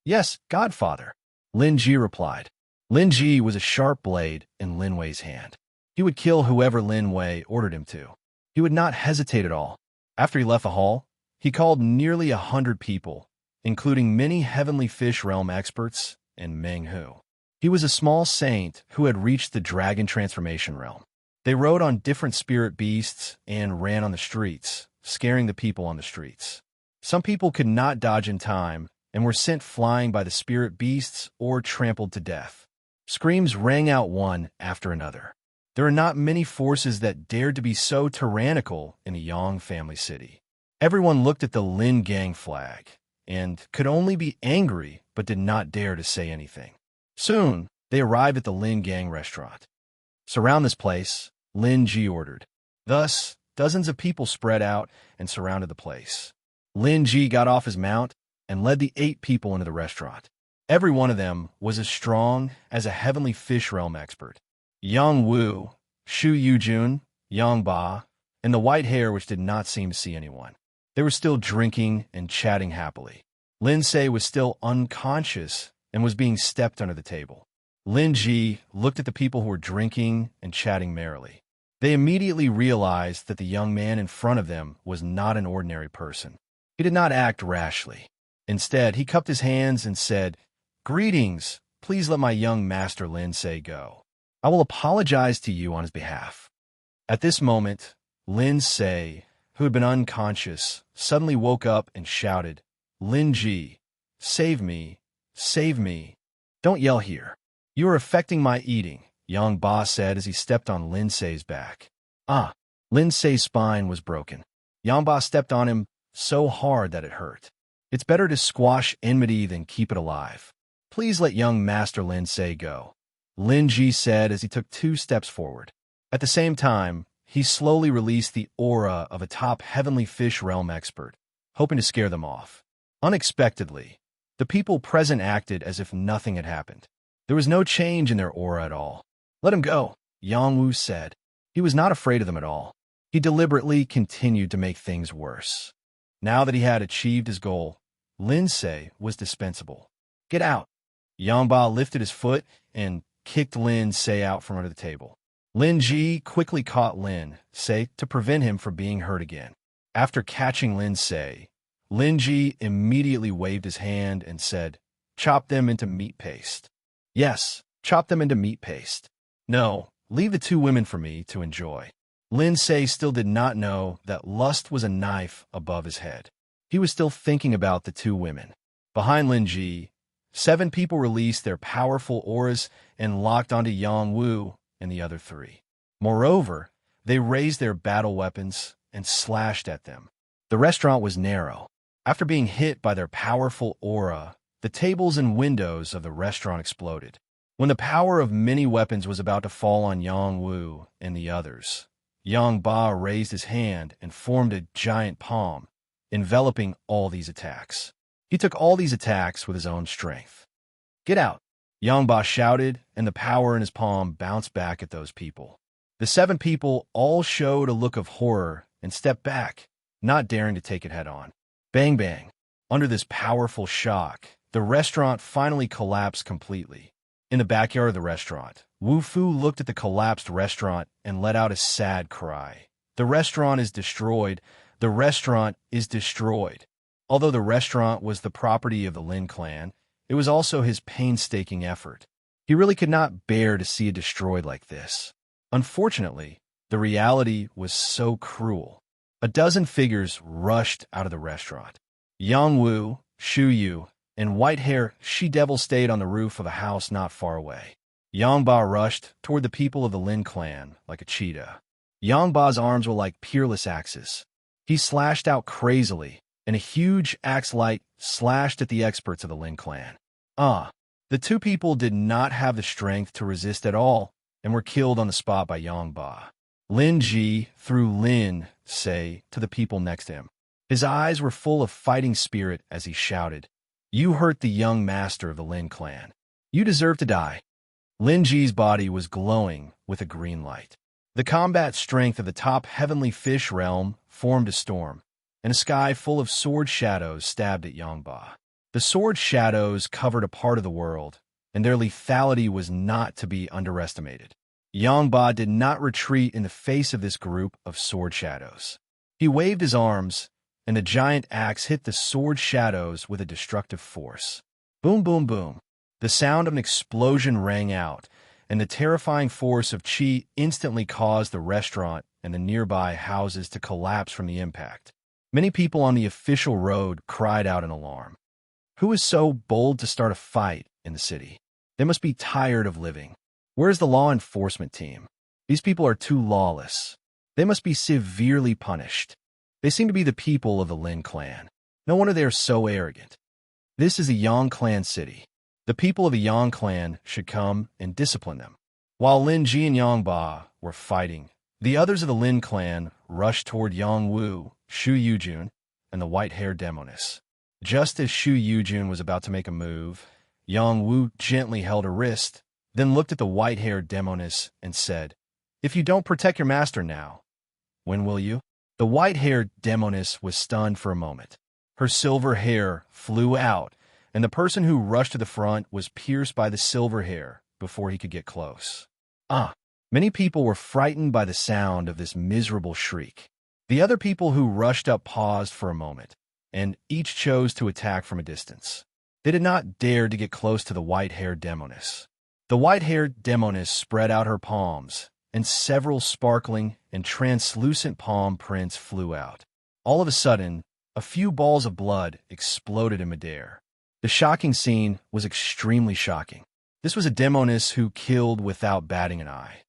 S1: "Yes, Godfather," Lin Ji replied. Lin Ji was a sharp blade in Lin Wei's hand. He would kill whoever Lin Wei ordered him to. He would not hesitate at all. After he left the hall, he called nearly 100 people, including many heavenly fish realm experts and Meng Hu. He was a small saint who had reached the dragon transformation realm. They rode on different spirit beasts and ran on the streets, scaring the people on the streets. Some people could not dodge in time and were sent flying by the spirit beasts or trampled to death. Screams rang out one after another. There are not many forces that dared to be so tyrannical in a Yang family city. Everyone looked at the Lin gang flag and could only be angry but did not dare to say anything. Soon, they arrived at the Lin gang restaurant. "Surround this place," Lin Ji ordered. Thus, dozens of people spread out and surrounded the place. Lin Ji got off his mount and led the 8 people into the restaurant. Every one of them was as strong as a heavenly fish realm expert. Yang Wu, Shu Yujun, Yang Ba, and the white hair which did not seem to see anyone. They were still drinking and chatting happily. Lin Sei was still unconscious and was being stepped under the table. Lin Ji looked at the people who were drinking and chatting merrily. They immediately realized that the young man in front of them was not an ordinary person. He did not act rashly. Instead, he cupped his hands and said, "Greetings, please let my young master Lin Sei go. I will apologize to you on his behalf." At this moment, Lin Sei, who had been unconscious, suddenly woke up and shouted, "Lin Ji, save me, save me. Don't yell here. You are affecting my eating," Yang Ba said as he stepped on Lin Sei's back. Lin Sei's spine was broken. Yang Ba stepped on him so hard that it hurt. It's better to squash enmity than keep it alive. Please let young Master Lin Sei go, Lin Ji said as he took 2 steps forward. At the same time, he slowly released the aura of a top heavenly fish realm expert, hoping to scare them off. Unexpectedly, the people present acted as if nothing had happened. There was no change in their aura at all. "Let him go," Yang Wu said. He was not afraid of them at all. He deliberately continued to make things worse. Now that he had achieved his goal, Lin Sei was dispensable. "Get out." Yang Ba lifted his foot and kicked Lin Sei out from under the table. Lin Ji quickly caught Lin Sei to prevent him from being hurt again. After catching Lin Sei, Lin Ji immediately waved his hand and said, "Chop them into meat paste." "Yes, chop them into meat paste." "No, leave the 2 women for me to enjoy." Lin Sei still did not know that lust was a knife above his head. He was still thinking about the 2 women. Behind Lin Ji, 7 people released their powerful auras and locked onto Yang Wu and the other 3. Moreover, they raised their battle weapons and slashed at them. The restaurant was narrow. After being hit by their powerful aura, the tables and windows of the restaurant exploded. When the power of many weapons was about to fall on Yang Wu and the others, Yang Ba raised his hand and formed a giant palm, enveloping all these attacks. He took all these attacks with his own strength. "Get out!" Yang Ba shouted, and the power in his palm bounced back at those people. The 7 people all showed a look of horror and stepped back, not daring to take it head-on. Bang bang. Under this powerful shock, the restaurant finally collapsed completely. In the backyard of the restaurant, Wu Fu looked at the collapsed restaurant and let out a sad cry. "The restaurant is destroyed. The restaurant is destroyed." Although the restaurant was the property of the Lin clan, it was also his painstaking effort. He really could not bear to see it destroyed like this. Unfortunately, the reality was so cruel. A dozen figures rushed out of the restaurant. Yang Wu, Shu Yu, and white-hair she-devil stayed on the roof of a house not far away. Yang Ba rushed toward the people of the Lin clan like a cheetah. Yang Ba's arms were like peerless axes. He slashed out crazily, and a huge axe light slashed at the experts of the Lin clan. The 2 people did not have the strength to resist at all and were killed on the spot by Yang Ba. Lin Ji threw Lin Se to the people next to him. His eyes were full of fighting spirit as he shouted, "You hurt the young master of the Lin clan. You deserve to die." Lin Ji's body was glowing with a green light. The combat strength of the top heavenly fish realm formed a storm, and a sky full of sword shadows stabbed at Yang Ba. The sword shadows covered a part of the world, and their lethality was not to be underestimated. Yang Ba did not retreat in the face of this group of sword shadows. He waved his arms, and a giant axe hit the sword shadows with a destructive force. Boom, boom, boom. The sound of an explosion rang out, and the terrifying force of Qi instantly caused the restaurant and the nearby houses to collapse from the impact. Many people on the official road cried out in alarm. Who is so bold to start a fight in the city? They must be tired of living. Where's the law enforcement team? These people are too lawless. They must be severely punished. They seem to be the people of the Lin clan. No wonder they are so arrogant. This is a Yang clan city. The people of the Yang clan should come and discipline them. While Lin Ji and Yang Ba were fighting, the others of the Lin clan rushed toward Yang Wu, Shu Yujun, and the white-haired demoness. Just as Shu Yujun was about to make a move, Yang Wu gently held her wrist, then looked at the white-haired demoness and said, "If you don't protect your master now, when will you?" The white-haired demoness was stunned for a moment. Her silver hair flew out, and the person who rushed to the front was pierced by the silver hair before he could get close. Many people were frightened by the sound of this miserable shriek. The other people who rushed up paused for a moment, and each chose to attack from a distance. They did not dare to get close to the white-haired demoness. The white-haired demoness spread out her palms, and several sparkling and translucent palm prints flew out. All of a sudden, a few balls of blood exploded in midair. The shocking scene was extremely shocking. This was a demoness who killed without batting an eye.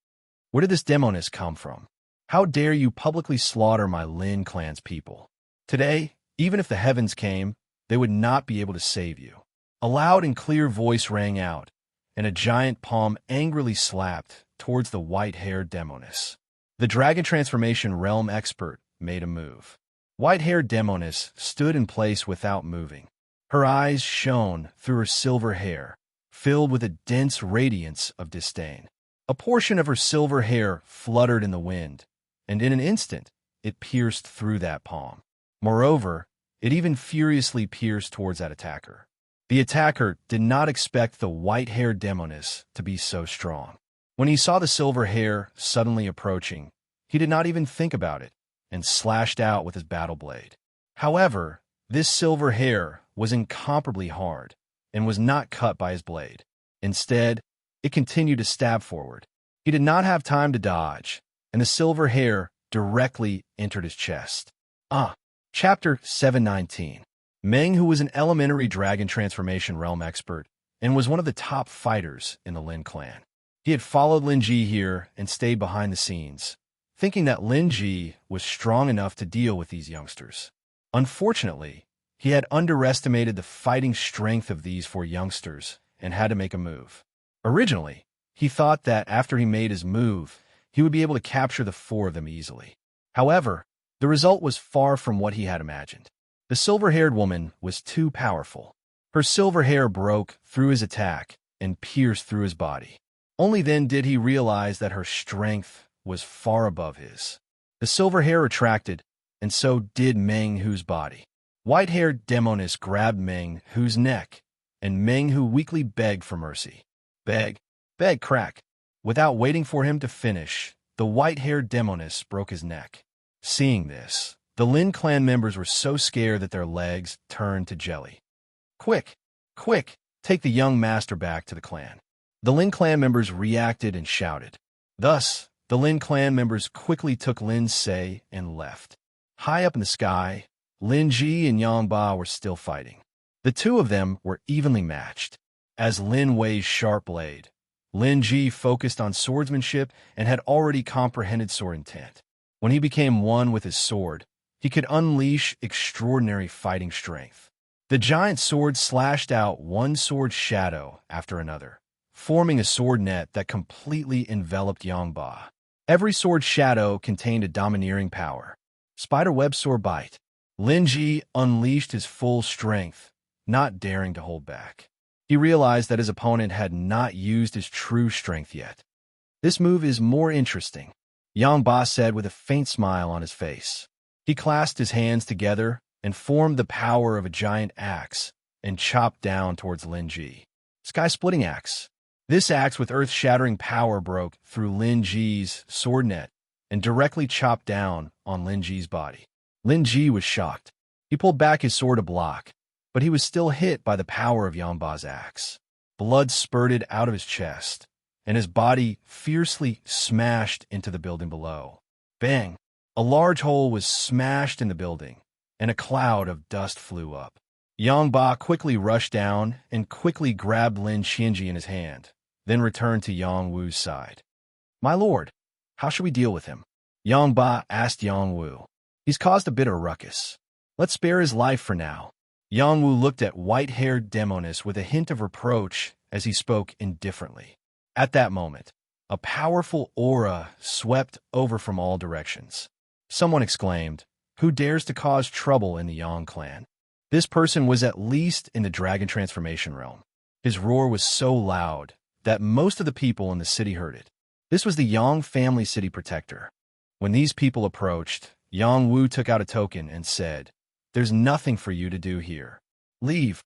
S1: Where did this demoness come from? How dare you publicly slaughter my Lin clan's people? Today, even if the heavens came, they would not be able to save you. A loud and clear voice rang out, and a giant palm angrily slapped towards the white-haired demoness. The dragon transformation realm expert made a move. White-haired demoness stood in place without moving. Her eyes shone through her silver hair, filled with a dense radiance of disdain. A portion of her silver hair fluttered in the wind, and in an instant, it pierced through that palm. Moreover, it even furiously pierced towards that attacker. The attacker did not expect the white-haired demoness to be so strong. When he saw the silver hair suddenly approaching, he did not even think about it and slashed out with his battle blade. However, this silver hair was incomparably hard and was not cut by his blade. Instead, it continued to stab forward. He did not have time to dodge, and the silver hair directly entered his chest. Chapter 719. Meng, who was an elementary dragon transformation realm expert, and was one of the top fighters in the Lin clan. He had followed Lin Ji here and stayed behind the scenes, thinking that Lin Ji was strong enough to deal with these youngsters. Unfortunately, he had underestimated the fighting strength of these four youngsters and had to make a move. Originally, he thought that after he made his move, he would be able to capture the four of them easily. However, the result was far from what he had imagined. The silver-haired woman was too powerful. Her silver hair broke through his attack and pierced through his body. Only then did he realize that her strength was far above his. The silver hair retracted, and so did Meng Hu's body. White-haired Demoness grabbed Meng Hu's neck, and Meng Hu weakly begged for mercy. Beg, beg, crack. Without waiting for him to finish, the white-haired Demoness broke his neck. Seeing this, the Lin clan members were so scared that their legs turned to jelly. Quick, quick, take the young master back to the clan. The Lin clan members reacted and shouted. Thus, the Lin clan members quickly took Lin Se and left. High up in the sky, Lin Ji and Yang Ba were still fighting. The two of them were evenly matched. As Lin Wei's sharp blade, Lin Ji focused on swordsmanship and had already comprehended sword intent. When he became one with his sword, he could unleash extraordinary fighting strength. The giant sword slashed out one sword shadow after another, forming a sword net that completely enveloped Yang Ba. Every sword shadow contained a domineering power. Spiderweb sword bite. Lin Ji unleashed his full strength, not daring to hold back. He realized that his opponent had not used his true strength yet. This move is more interesting, Yang Ba said with a faint smile on his face. He clasped his hands together and formed the power of a giant axe and chopped down towards Lin Ji. Sky-splitting axe. This axe with earth-shattering power broke through Lin Ji's sword net and directly chopped down on Lin Ji's body. Lin Ji was shocked. He pulled back his sword to block, but he was still hit by the power of Yang Ba's axe. Blood spurted out of his chest, and his body fiercely smashed into the building below. Bang! A large hole was smashed in the building, and a cloud of dust flew up. Yang Ba quickly rushed down and quickly grabbed Lin Qianji in his hand, then returned to Yang Wu's side. "My lord, how should we deal with him?" Yang Ba asked Yang Wu. "He's caused a bit of ruckus. Let's spare his life for now." Yang Wu looked at white-haired Demoness with a hint of reproach as he spoke indifferently. At that moment, a powerful aura swept over from all directions. Someone exclaimed, "Who dares to cause trouble in the Yang clan?" This person was at least in the dragon transformation realm. His roar was so loud that most of the people in the city heard it. This was the Yang family city protector. When these people approached, Yang Wu took out a token and said, "There's nothing for you to do here. Leave."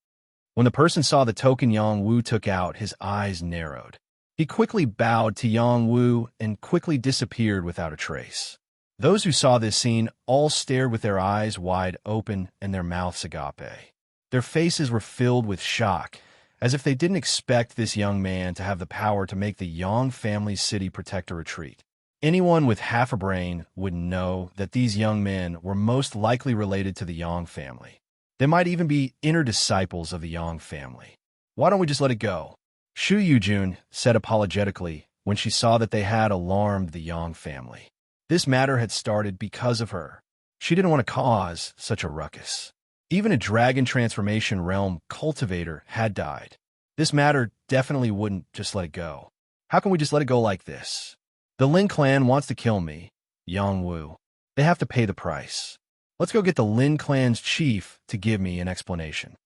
S1: When the person saw the token Yang Wu took out, his eyes narrowed. He quickly bowed to Yang Wu and quickly disappeared without a trace. Those who saw this scene all stared with their eyes wide open and their mouths agape. Their faces were filled with shock, as if they didn't expect this young man to have the power to make the Yang family city protector retreat. Anyone with half a brain would know that these young men were most likely related to the Yang family. They might even be inner disciples of the Yang family. "Why don't we just let it go?" Shu Yujun said apologetically when she saw that they had alarmed the Yang family. This matter had started because of her. She didn't want to cause such a ruckus. Even a dragon transformation realm cultivator had died. This matter definitely wouldn't just let it go. How can we just let it go like this? The Lin clan wants to kill me, Yang Wu. They have to pay the price. Let's go get the Lin clan's chief to give me an explanation.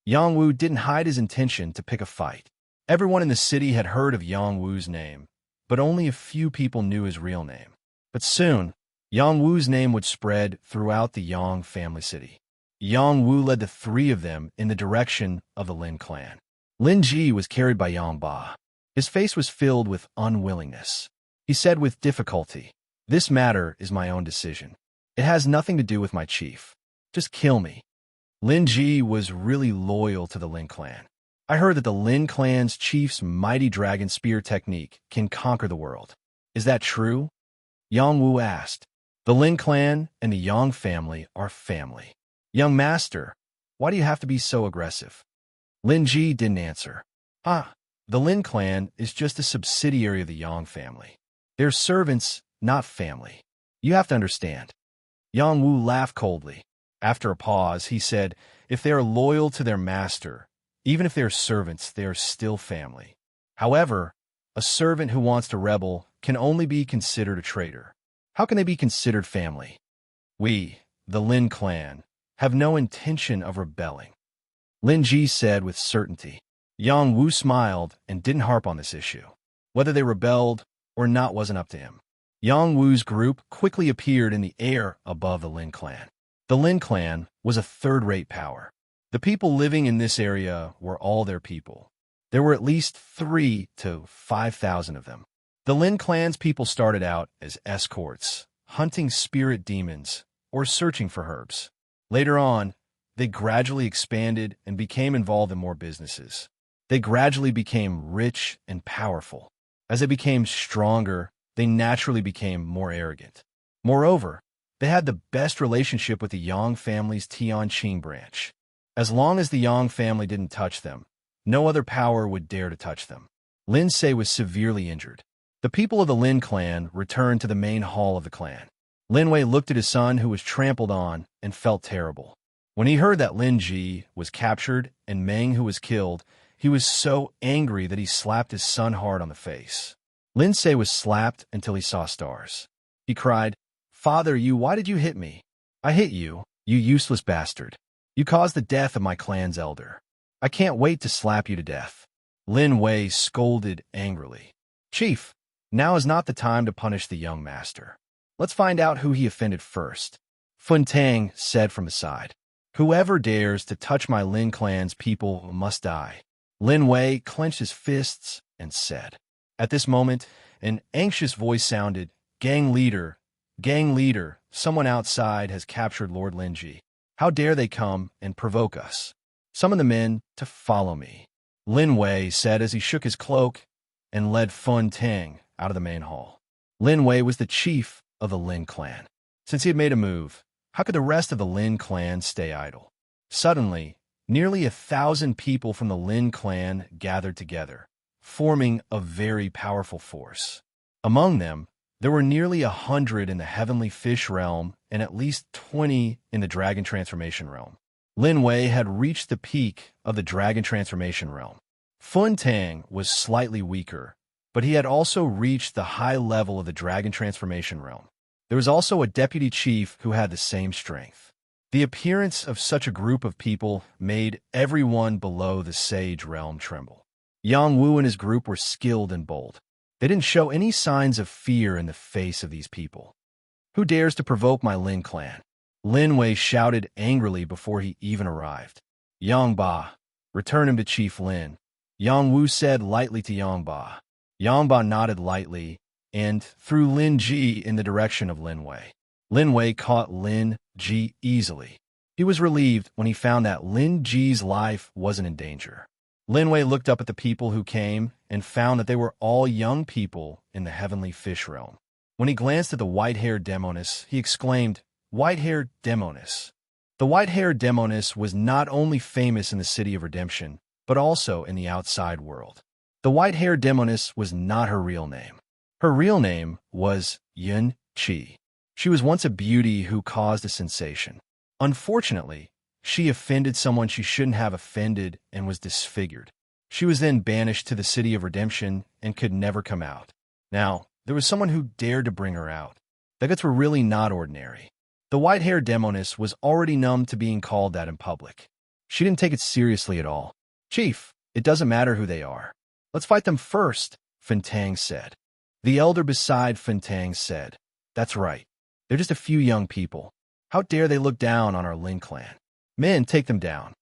S1: Yang Wu didn't hide his intention to pick a fight. Everyone in the city had heard of Yang Wu's name, but only a few people knew his real name. But soon, Yang Wu's name would spread throughout the Yang family city. Yang Wu led the three of them in the direction of the Lin clan. Lin Ji was carried by Yang Ba. His face was filled with unwillingness. He said with difficulty, "This matter is my own decision. It has nothing to do with my chief. Just kill me." Lin Ji was really loyal to the Lin clan. "I heard that the Lin clan's chief's mighty dragon spear technique can conquer the world. Is that true?" Yang Wu asked. "The Lin clan and the Yang family are family. Young master, why do you have to be so aggressive?" Lin Ji didn't answer. Ah, the Lin clan is just a subsidiary of the Yang family. They're servants, not family. You have to understand. Yang Wu laughed coldly. After a pause, he said, if they are loyal to their master, even if they are servants, they are still family. However, a servant who wants to rebel can only be considered a traitor. How can they be considered family? We, the Lin clan, have no intention of rebelling, Lin Ji said with certainty. Yang Wu smiled and didn't harp on this issue. Whether they rebelled or not wasn't up to him. Yang Wu's group quickly appeared in the air above the Lin clan. The Lin clan was a third-rate power. The people living in this area were all their people. There were at least 3,000 to 5,000 of them. The Lin clan's people started out as escorts, hunting spirit demons, or searching for herbs. Later on, they gradually expanded and became involved in more businesses. They gradually became rich and powerful. As they became stronger, they naturally became more arrogant. Moreover, they had the best relationship with the Yang family's Tianqing branch. As long as the Yang family didn't touch them, no other power would dare to touch them. Lin Se was severely injured. The people of the Lin clan returned to the main hall of the clan. Lin Wei looked at his son, who was trampled on, and felt terrible. When he heard that Lin Ji was captured and Meng, who was killed, he was so angry that he slapped his son hard on the face. Lin Se was slapped until he saw stars. He cried, "Father, why did you hit me? I hit you, you useless bastard. You caused the death of my clan's elder. I can't wait to slap you to death." Lin Wei scolded angrily. "Chief, now is not the time to punish the young master. Let's find out who he offended first," Fun Tang said from aside. "Whoever dares to touch my Lin clan's people must die." Lin Wei clenched his fists and said. At this moment, an anxious voice sounded, gang leader, someone outside has captured Lord Lin Ji. How dare they come and provoke us? Summon the men to follow me," Lin Wei said as he shook his cloak and led Fun Tang out of the main hall. Lin Wei was the chief of the Lin clan. Since he had made a move, how could the rest of the Lin clan stay idle? Suddenly, nearly 1,000 people from the Lin clan gathered together, forming a very powerful force. Among them, there were nearly 100 in the heavenly fish realm and at least 20 in the dragon transformation realm. Lin Wei had reached the peak of the dragon transformation realm. Fun Tang was slightly weaker, but he had also reached the high level of the dragon transformation realm. There was also a deputy chief who had the same strength. The appearance of such a group of people made everyone below the sage realm tremble. Yang Wu and his group were skilled and bold. They didn't show any signs of fear in the face of these people. "Who dares to provoke my Lin clan?" Lin Wei shouted angrily before he even arrived. "Yang Ba, return him to Chief Lin," Yang Wu said lightly to Yang Ba. Yang Ba nodded lightly and threw Lin Ji in the direction of Lin Wei. Lin Wei caught Lin Ji easily. He was relieved when he found that Lin Ji's life wasn't in danger. Lin Wei looked up at the people who came and found that they were all young people in the heavenly fish realm. When he glanced at the white-haired demoness, he exclaimed, "White-haired demoness." The white-haired demoness was not only famous in the City of Redemption, but also in the outside world. The white-haired demoness was not her real name. Her real name was Yun Qi. She was once a beauty who caused a sensation. Unfortunately, she offended someone she shouldn't have offended and was disfigured. She was then banished to the City of Redemption and could never come out. Now, there was someone who dared to bring her out. The guts were really not ordinary. The white-haired demoness was already numb to being called that in public. She didn't take it seriously at all. "Chief, it doesn't matter who they are. Let's fight them first," Fun Tang said. The elder beside Fun Tang said, "That's right. They're just a few young people. How dare they look down on our Lin clan? Men, take them down."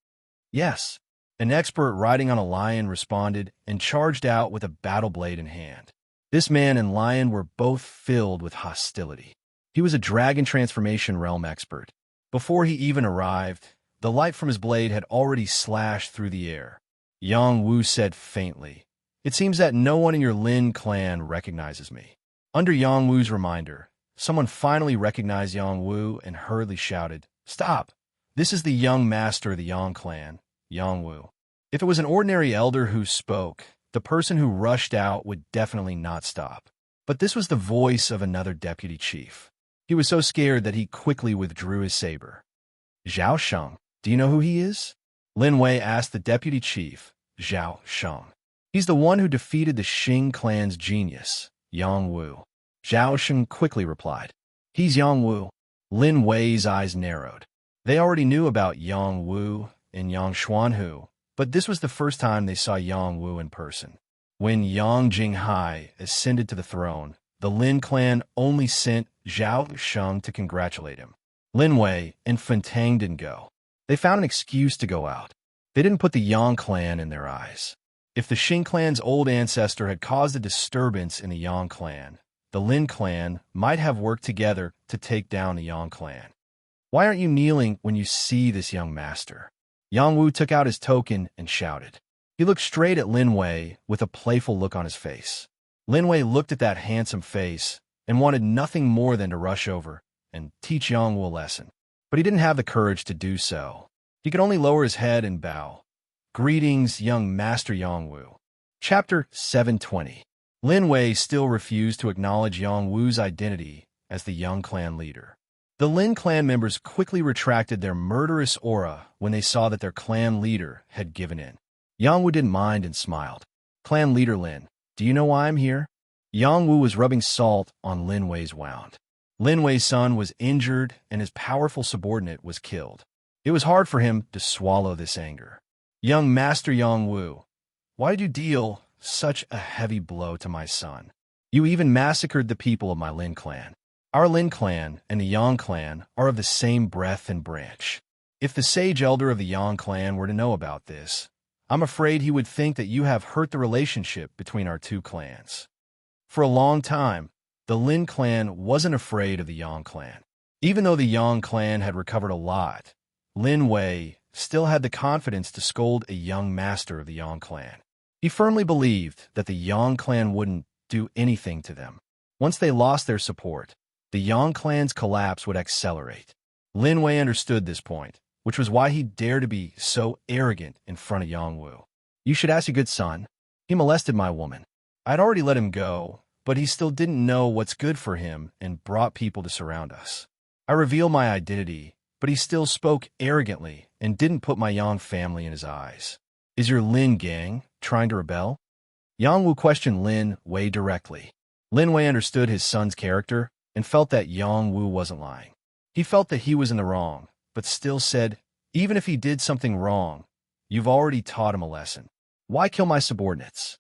S1: "Yes." An expert riding on a lion responded and charged out with a battle blade in hand. This man and lion were both filled with hostility. He was a dragon transformation realm expert. Before he even arrived, the light from his blade had already slashed through the air. Yang Wu said faintly, "It seems that no one in your Lin clan recognizes me." Under Yang Wu's reminder, someone finally recognized Yang Wu and hurriedly shouted, "Stop! This is the young master of the Yang clan, Yang Wu." If it was an ordinary elder who spoke, the person who rushed out would definitely not stop. But this was the voice of another deputy chief. He was so scared that he quickly withdrew his saber. Zhao Sheng, do you know who he is? Lin Wei asked the deputy chief, Zhao Sheng. He's the one who defeated the Xing clan's genius, Yang Wu. Zhao Sheng quickly replied, He's Yang Wu. Lin Wei's eyes narrowed. They already knew about Yang Wu and Yang Xuanhu, but this was the first time they saw Yang Wu in person. When Yang Jinghai ascended to the throne, the Lin clan only sent Zhao Sheng to congratulate him. Lin Wei and Fentang didn't go. They found an excuse to go out. They didn't put the Yang clan in their eyes. If the Xing clan's old ancestor had caused a disturbance in the Yang clan, the Lin clan might have worked together to take down the Yang clan. Why aren't you kneeling when you see this young master? Yang Wu took out his token and shouted. He looked straight at Lin Wei with a playful look on his face. Lin Wei looked at that handsome face and wanted nothing more than to rush over and teach Yang Wu a lesson. But he didn't have the courage to do so. He could only lower his head and bow. Greetings, young Master Yang Wu. Chapter 720. Lin Wei still refused to acknowledge Yang Wu's identity as the Yang clan leader. The Lin clan members quickly retracted their murderous aura when they saw that their clan leader had given in. Yang Wu didn't mind and smiled. Clan leader Lin, do you know why I'm here? Yang Wu was rubbing salt on Lin Wei's wound. Lin Wei's son was injured and his powerful subordinate was killed. It was hard for him to swallow this anger. Young Master Yang Wu, why did you deal such a heavy blow to my son? You even massacred the people of my Lin clan. Our Lin clan and the Yang clan are of the same breath and branch. If the sage elder of the Yang clan were to know about this, I'm afraid he would think that you have hurt the relationship between our two clans. For a long time, the Lin clan wasn't afraid of the Yang clan. Even though the Yang clan had recovered a lot, Lin Wei still had the confidence to scold a young master of the Yang clan. He firmly believed that the Yang clan wouldn't do anything to them. Once they lost their support, the Yang clan's collapse would accelerate. Lin Wei understood this point, which was why he dared to be so arrogant in front of Yang Wu. You should ask your good son. He molested my woman. I'd already let him go, but he still didn't know what's good for him and brought people to surround us. I revealed my identity, but he still spoke arrogantly and didn't put my Yang family in his eyes. Is your Lin gang trying to rebel? Yang Wu questioned Lin Wei directly. Lin Wei understood his son's character and felt that Yang Wu wasn't lying. He felt that he was in the wrong, but still said, even if he did something wrong, you've already taught him a lesson. Why kill my subordinates?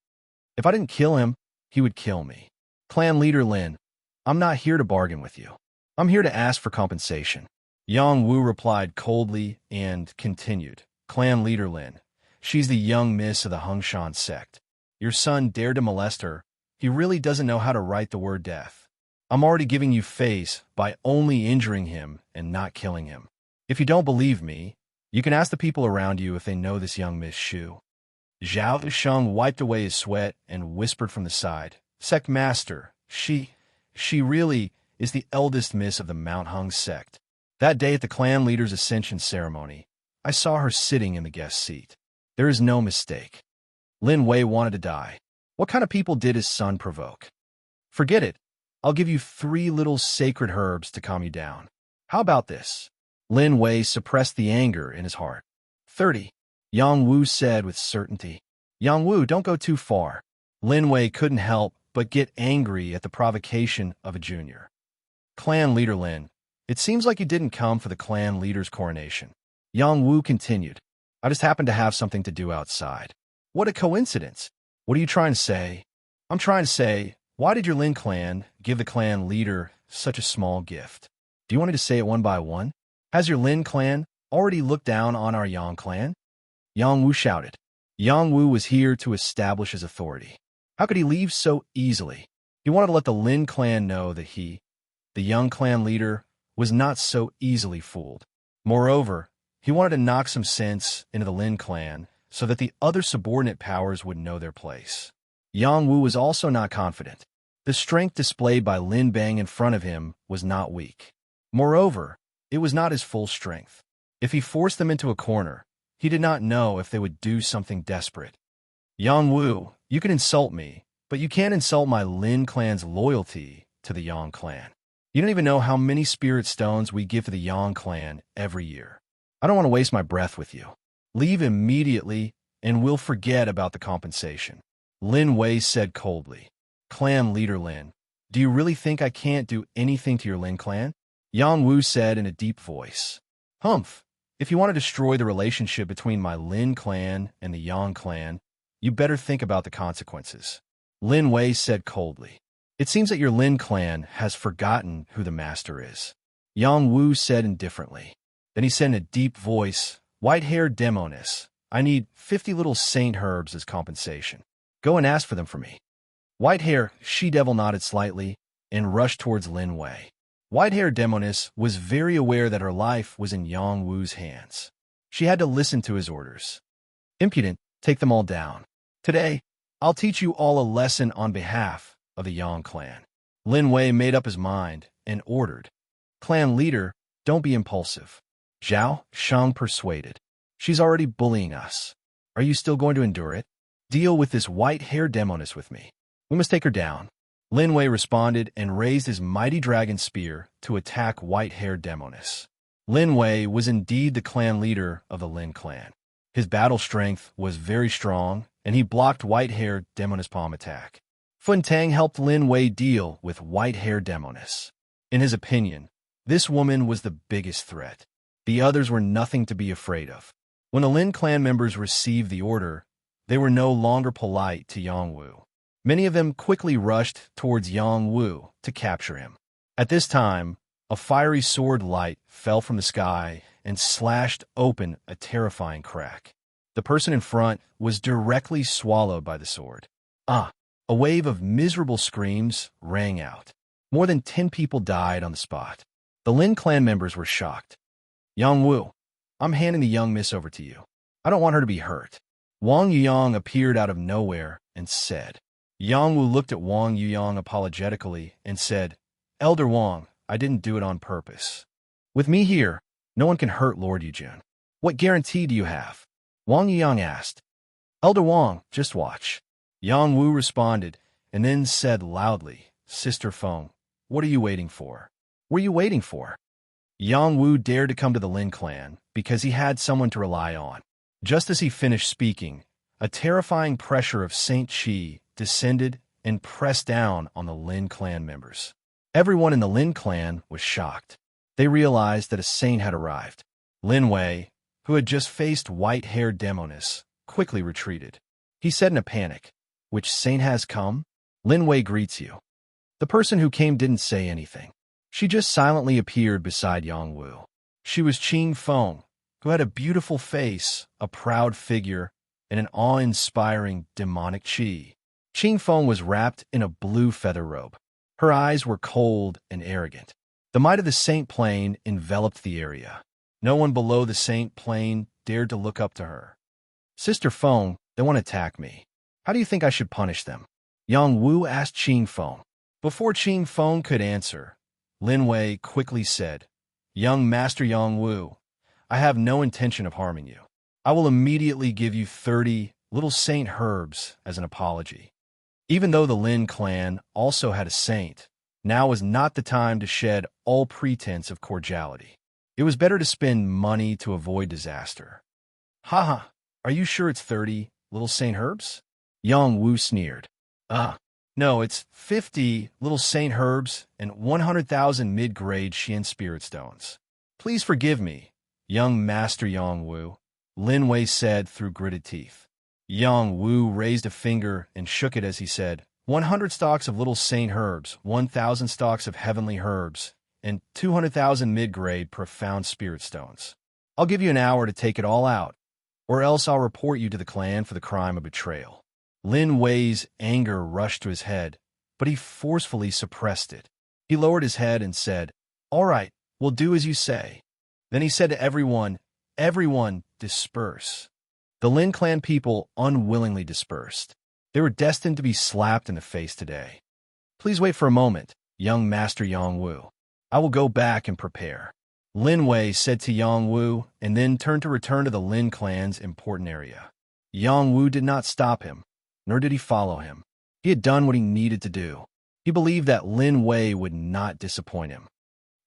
S1: If I didn't kill him, he would kill me. Clan leader Lin, I'm not here to bargain with you. I'm here to ask for compensation. Yang Wu replied coldly and continued, Clan leader Lin, she's the young miss of the Hengshan sect. Your son dared to molest her. He really doesn't know how to write the word death. I'm already giving you face by only injuring him and not killing him. If you don't believe me, you can ask the people around you if they know this young Miss Shu. Zhao Sheng wiped away his sweat and whispered from the side, Sect Master, she really is the eldest miss of the Mount Hung sect. That day at the clan leader's ascension ceremony, I saw her sitting in the guest seat. There is no mistake. Lin Wei wanted to die. What kind of people did his son provoke? Forget it. I'll give you 3 little sacred herbs to calm you down. How about this? Lin Wei suppressed the anger in his heart. 30. Yang Wu said with certainty. Yang Wu, don't go too far. Lin Wei couldn't help but get angry at the provocation of a junior. Clan leader Lin, it seems like you didn't come for the clan leader's coronation. Yang Wu continued. I just happened to have something to do outside. What a coincidence. What are you trying to say? I'm trying to say, why did your Lin clan give the clan leader such a small gift? Do you want me to say it one by one? Has your Lin clan already looked down on our Yang clan? Yang Wu shouted. Yang Wu was here to establish his authority. How could he leave so easily? He wanted to let the Lin clan know that he, the Yang clan leader, was not so easily fooled. Moreover, he wanted to knock some sense into the Lin clan so that the other subordinate powers would know their place. Yang Wu was also not confident. The strength displayed by Lin Bang in front of him was not weak. Moreover, it was not his full strength. If he forced them into a corner, He did not know if they would do something desperate. Yang Wu, you can insult me, but you can't insult my Lin clan's loyalty to the Yang clan. You don't even know how many spirit stones we give to the Yang clan every year. I don't want to waste my breath with you. Leave immediately, and we'll forget about the compensation. Lin Wei said coldly. Clan leader Lin, do you really think I can't do anything to your Lin clan? Yang Wu said in a deep voice. Humph, if you want to destroy the relationship between my Lin clan and the Yang clan, you better think about the consequences. Lin Wei said coldly. It seems that your Lin clan has forgotten who the master is. Yang Wu said indifferently. Then he said in a deep voice, White-haired demoness, I need 50 little saint herbs as compensation. Go and ask for them for me. White-hair she-devil nodded slightly and rushed towards Lin Wei. White-haired demoness was very aware that her life was in Yang Wu's hands. She had to listen to his orders. Impudent, take them all down. Today, I'll teach you all a lesson on behalf of the Yang clan. Lin Wei made up his mind and ordered. Clan leader, don't be impulsive. Zhao Shang persuaded. She's already bullying us. Are you still going to endure it? Deal with this white-haired demoness with me. We must take her down. Lin Wei responded and raised his mighty dragon spear to attack white-haired demoness. Lin Wei was indeed the clan leader of the Lin clan. His battle strength was very strong, and he blocked white-haired demoness' palm attack. Fun Tang helped Lin Wei deal with white-haired demoness. In his opinion, this woman was the biggest threat. The others were nothing to be afraid of. When the Lin clan members received the order, they were no longer polite to Yang Wu. Many of them quickly rushed towards Yang Wu to capture him. At this time, a fiery sword light fell from the sky and slashed open a terrifying crack. The person in front was directly swallowed by the sword. A wave of miserable screams rang out. More than 10 people died on the spot. The Lin clan members were shocked. Yang Wu, I'm handing the young miss over to you. I don't want her to be hurt. Wang Yuyang appeared out of nowhere and said. Yang Wu looked at Wang Yuyang apologetically and said, Elder Wang, I didn't do it on purpose. With me here, no one can hurt Lord Yujun. What guarantee do you have? Wang Yuyang asked. Elder Wang, just watch. Yang Wu responded and then said loudly, Sister Feng, what are you waiting for? What are you waiting for? Yang Wu dared to come to the Lin clan because he had someone to rely on. Just as he finished speaking, a terrifying pressure of Saint Qi descended and pressed down on the Lin clan members. Everyone in the Lin clan was shocked. They realized that a saint had arrived. Lin Wei, who had just faced white-haired demoness, quickly retreated. He said in a panic, Which saint has come? Lin Wei greets you. The person who came didn't say anything. She just silently appeared beside Yang Wu. She was Qing Feng, who had a beautiful face, a proud figure, and an awe-inspiring demonic qi. Qing Feng was wrapped in a blue feather robe. Her eyes were cold and arrogant. The might of the Saint Plane enveloped the area. No one below the Saint Plane dared to look up to her. Sister Feng, they want to attack me. How do you think I should punish them? Yang Wu asked Qing Feng. Before Qing Feng could answer, Lin Wei quickly said, Young Master Yang Wu, I have no intention of harming you. I will immediately give you 30 little saint herbs as an apology. Even though the Lin clan also had a saint, now was not the time to shed all pretense of cordiality. It was better to spend money to avoid disaster. Haha, are you sure it's 30 little saint herbs? Yang Wu sneered. No, it's 50 little saint herbs and 100,000 mid-grade Xian spirit stones. Please forgive me, young Master Yang Wu, Lin Wei said through gritted teeth. Yang Wu raised a finger and shook it as he said, 100 stalks of little saint herbs, 1,000 stalks of heavenly herbs, and 200,000 mid-grade profound spirit stones. I'll give you an hour to take it all out, or else I'll report you to the clan for the crime of betrayal. Lin Wei's anger rushed to his head, but he forcefully suppressed it. He lowered his head and said, All right, we'll do as you say. Then he said to everyone, Everyone, disperse. The Lin clan people unwillingly dispersed. They were destined to be slapped in the face today. Please wait for a moment, young Master Yang Wu. I will go back and prepare. Lin Wei said to Yang Wu, and then turned to return to the Lin clan's important area. Yang Wu did not stop him, nor did he follow him. He had done what he needed to do. He believed that Lin Wei would not disappoint him.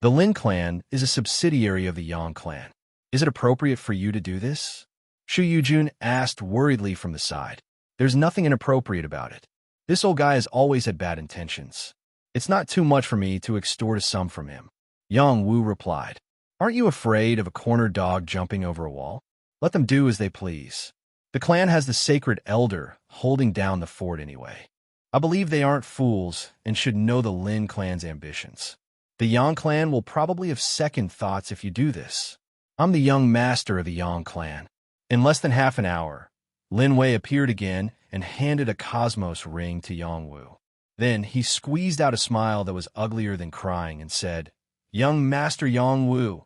S1: The Lin clan is a subsidiary of the Yang clan. Is it appropriate for you to do this? Shu Yujun asked worriedly from the side. There's nothing inappropriate about it. This old guy has always had bad intentions. It's not too much for me to extort a sum from him. Yang Wu replied. Aren't you afraid of a cornered dog jumping over a wall? Let them do as they please. The clan has the sacred elder holding down the fort anyway. I believe they aren't fools and should know the Lin clan's ambitions. The Yang clan will probably have second thoughts if you do this. I'm the young master of the Yang clan. In less than half an hour, Lin Wei appeared again and handed a cosmos ring to Yang Wu. Then he squeezed out a smile that was uglier than crying and said, Young Master Yang Wu,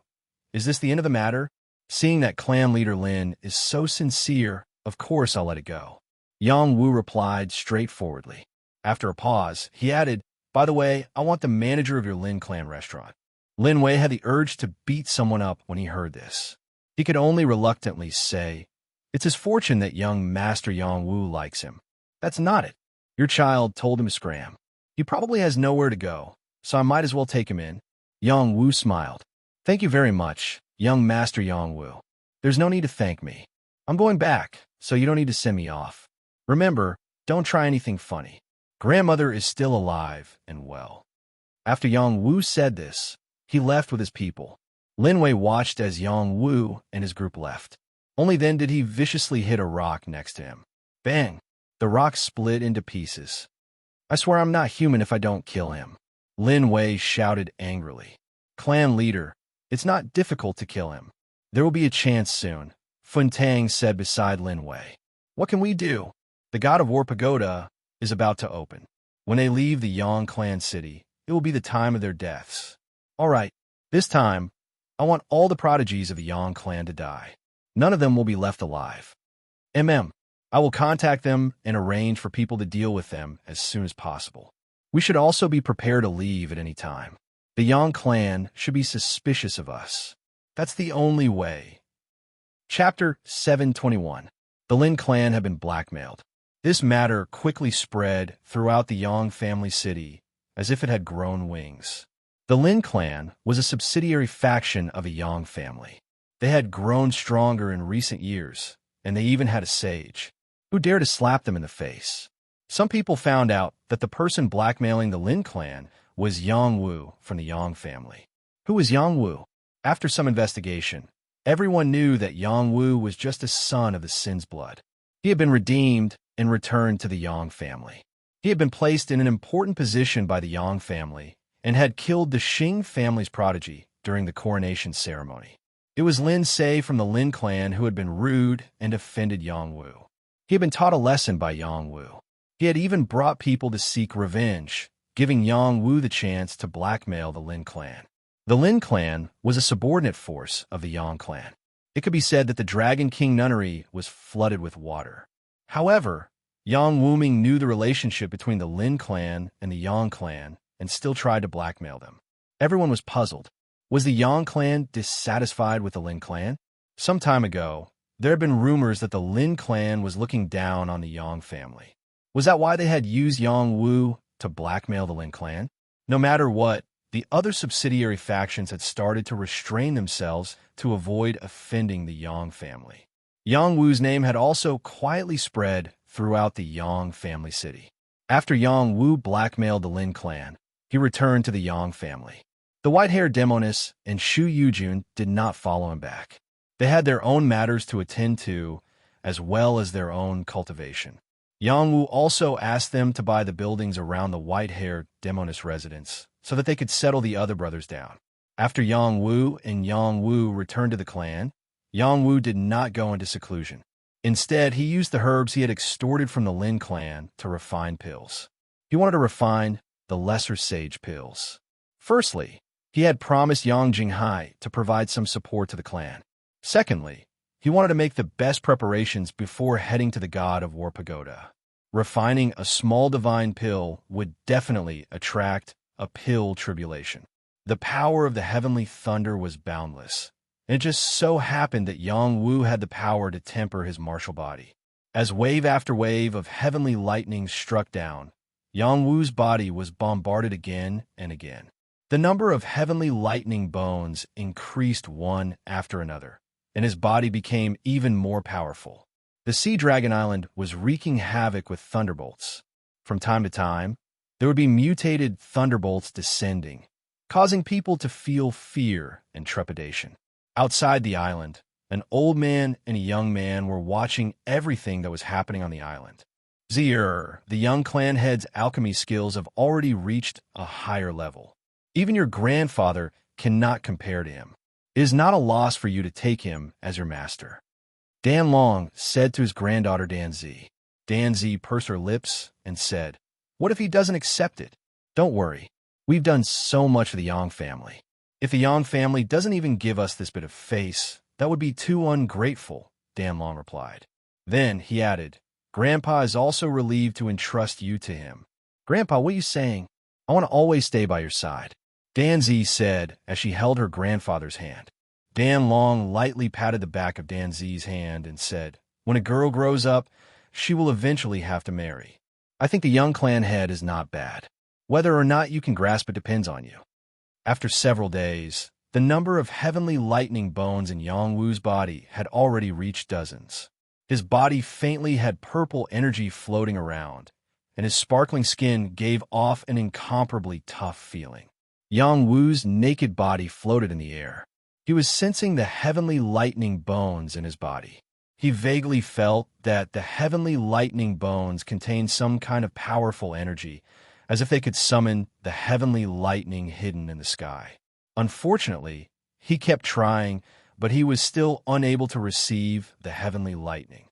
S1: is this the end of the matter? Seeing that clan leader Lin is so sincere, of course I'll let it go. Yang Wu replied straightforwardly. After a pause, he added, By the way, I want the manager of your Lin clan restaurant. Lin Wei had the urge to beat someone up when he heard this. He could only reluctantly say, It's his fortune that young Master Yang Wu likes him. That's not it. Your child told him to scram. He probably has nowhere to go, so I might as well take him in. Yang Wu smiled. Thank you very much, young Master Yang Wu. There's no need to thank me. I'm going back, so you don't need to send me off. Remember, don't try anything funny. Grandmother is still alive and well. After Yang Wu said this, he left with his people. Lin Wei watched as Yang Wu and his group left. Only then did he viciously hit a rock next to him. Bang! The rock split into pieces. I swear I'm not human if I don't kill him. Lin Wei shouted angrily. Clan leader, it's not difficult to kill him. There will be a chance soon, Fun Tang said beside Lin Wei. What can we do? The God of War Pagoda is about to open. When they leave the Yang clan city, it will be the time of their deaths. All right, this time, I want all the prodigies of the Yang clan to die. None of them will be left alive. I will contact them and arrange for people to deal with them as soon as possible. We should also be prepared to leave at any time. The Yang clan should be suspicious of us. That's the only way. Chapter 721. The Lin clan had been blackmailed. This matter quickly spread throughout the Yang family city as if it had grown wings. The Lin clan was a subsidiary faction of a Yang family. They had grown stronger in recent years, and they even had a sage. Who dared to slap them in the face? Some people found out that the person blackmailing the Lin clan was Yang Wu from the Yang family. Who was Yang Wu? After some investigation, everyone knew that Yang Wu was just a son of the Sin's blood. He had been redeemed and returned to the Yang family. He had been placed in an important position by the Yang family and had killed the Xing family's prodigy during the coronation ceremony. It was Lin Se from the Lin clan who had been rude and offended Yang Wu. He had been taught a lesson by Yang Wu. He had even brought people to seek revenge, giving Yang Wu the chance to blackmail the Lin clan. The Lin clan was a subordinate force of the Yang clan. It could be said that the Dragon King nunnery was flooded with water. However, Yang Wuming knew the relationship between the Lin clan and the Yang clan and still tried to blackmail them. Everyone was puzzled. Was the Yang clan dissatisfied with the Lin clan? Some time ago, there had been rumors that the Lin clan was looking down on the Yang family. Was that why they had used Yang Wu to blackmail the Lin clan? No matter what, the other subsidiary factions had started to restrain themselves to avoid offending the Yang family. Yang Wu's name had also quietly spread throughout the Yang family city. After Yang Wu blackmailed the Lin clan, he returned to the Yang family. The white-haired demoness and Shu Yujun did not follow him back. They had their own matters to attend to, as well as their own cultivation. Yang Wu also asked them to buy the buildings around the white-haired demoness residence so that they could settle the other brothers down. After Yang Wu returned to the clan, Yang Wu did not go into seclusion. Instead, he used the herbs he had extorted from the Lin clan to refine pills. He wanted to refine the lesser sage pills. Firstly, he had promised Yang Jinghai to provide some support to the clan. Secondly, he wanted to make the best preparations before heading to the God of War Pagoda. Refining a small divine pill would definitely attract a pill tribulation. The power of the heavenly thunder was boundless, and it just so happened that Yang Wu had the power to temper his martial body. As wave after wave of heavenly lightning struck down, Yang Wu's body was bombarded again and again. The number of heavenly lightning bones increased one after another, and his body became even more powerful. The Sea Dragon Island was wreaking havoc with thunderbolts. From time to time, there would be mutated thunderbolts descending, causing people to feel fear and trepidation. Outside the island, an old man and a young man were watching everything that was happening on the island. The young clan head's alchemy skills have already reached a higher level. Even your grandfather cannot compare to him. It is not a loss for you to take him as your master. Dan Long said to his granddaughter Danzi. Danzi pursed her lips and said, "What if he doesn't accept it? Don't worry. We've done so much for the Yang family. If the Yang family doesn't even give us this bit of face, that would be too ungrateful," Dan Long replied. Then he added, "Grandpa is also relieved to entrust you to him." "Grandpa, what are you saying? I want to always stay by your side," Danzi said as she held her grandfather's hand. Dan Long lightly patted the back of Danzi's hand and said, "When a girl grows up, she will eventually have to marry. I think the young clan head is not bad. Whether or not you can grasp it depends on you." After several days, the number of heavenly lightning bones in Yang Wu's body had already reached dozens. His body faintly had purple energy floating around, and his sparkling skin gave off an incomparably tough feeling. Yang Wu's naked body floated in the air. He was sensing the heavenly lightning bones in his body. He vaguely felt that the heavenly lightning bones contained some kind of powerful energy, as if they could summon the heavenly lightning hidden in the sky. Unfortunately, he kept trying, but he was still unable to receive the heavenly lightning.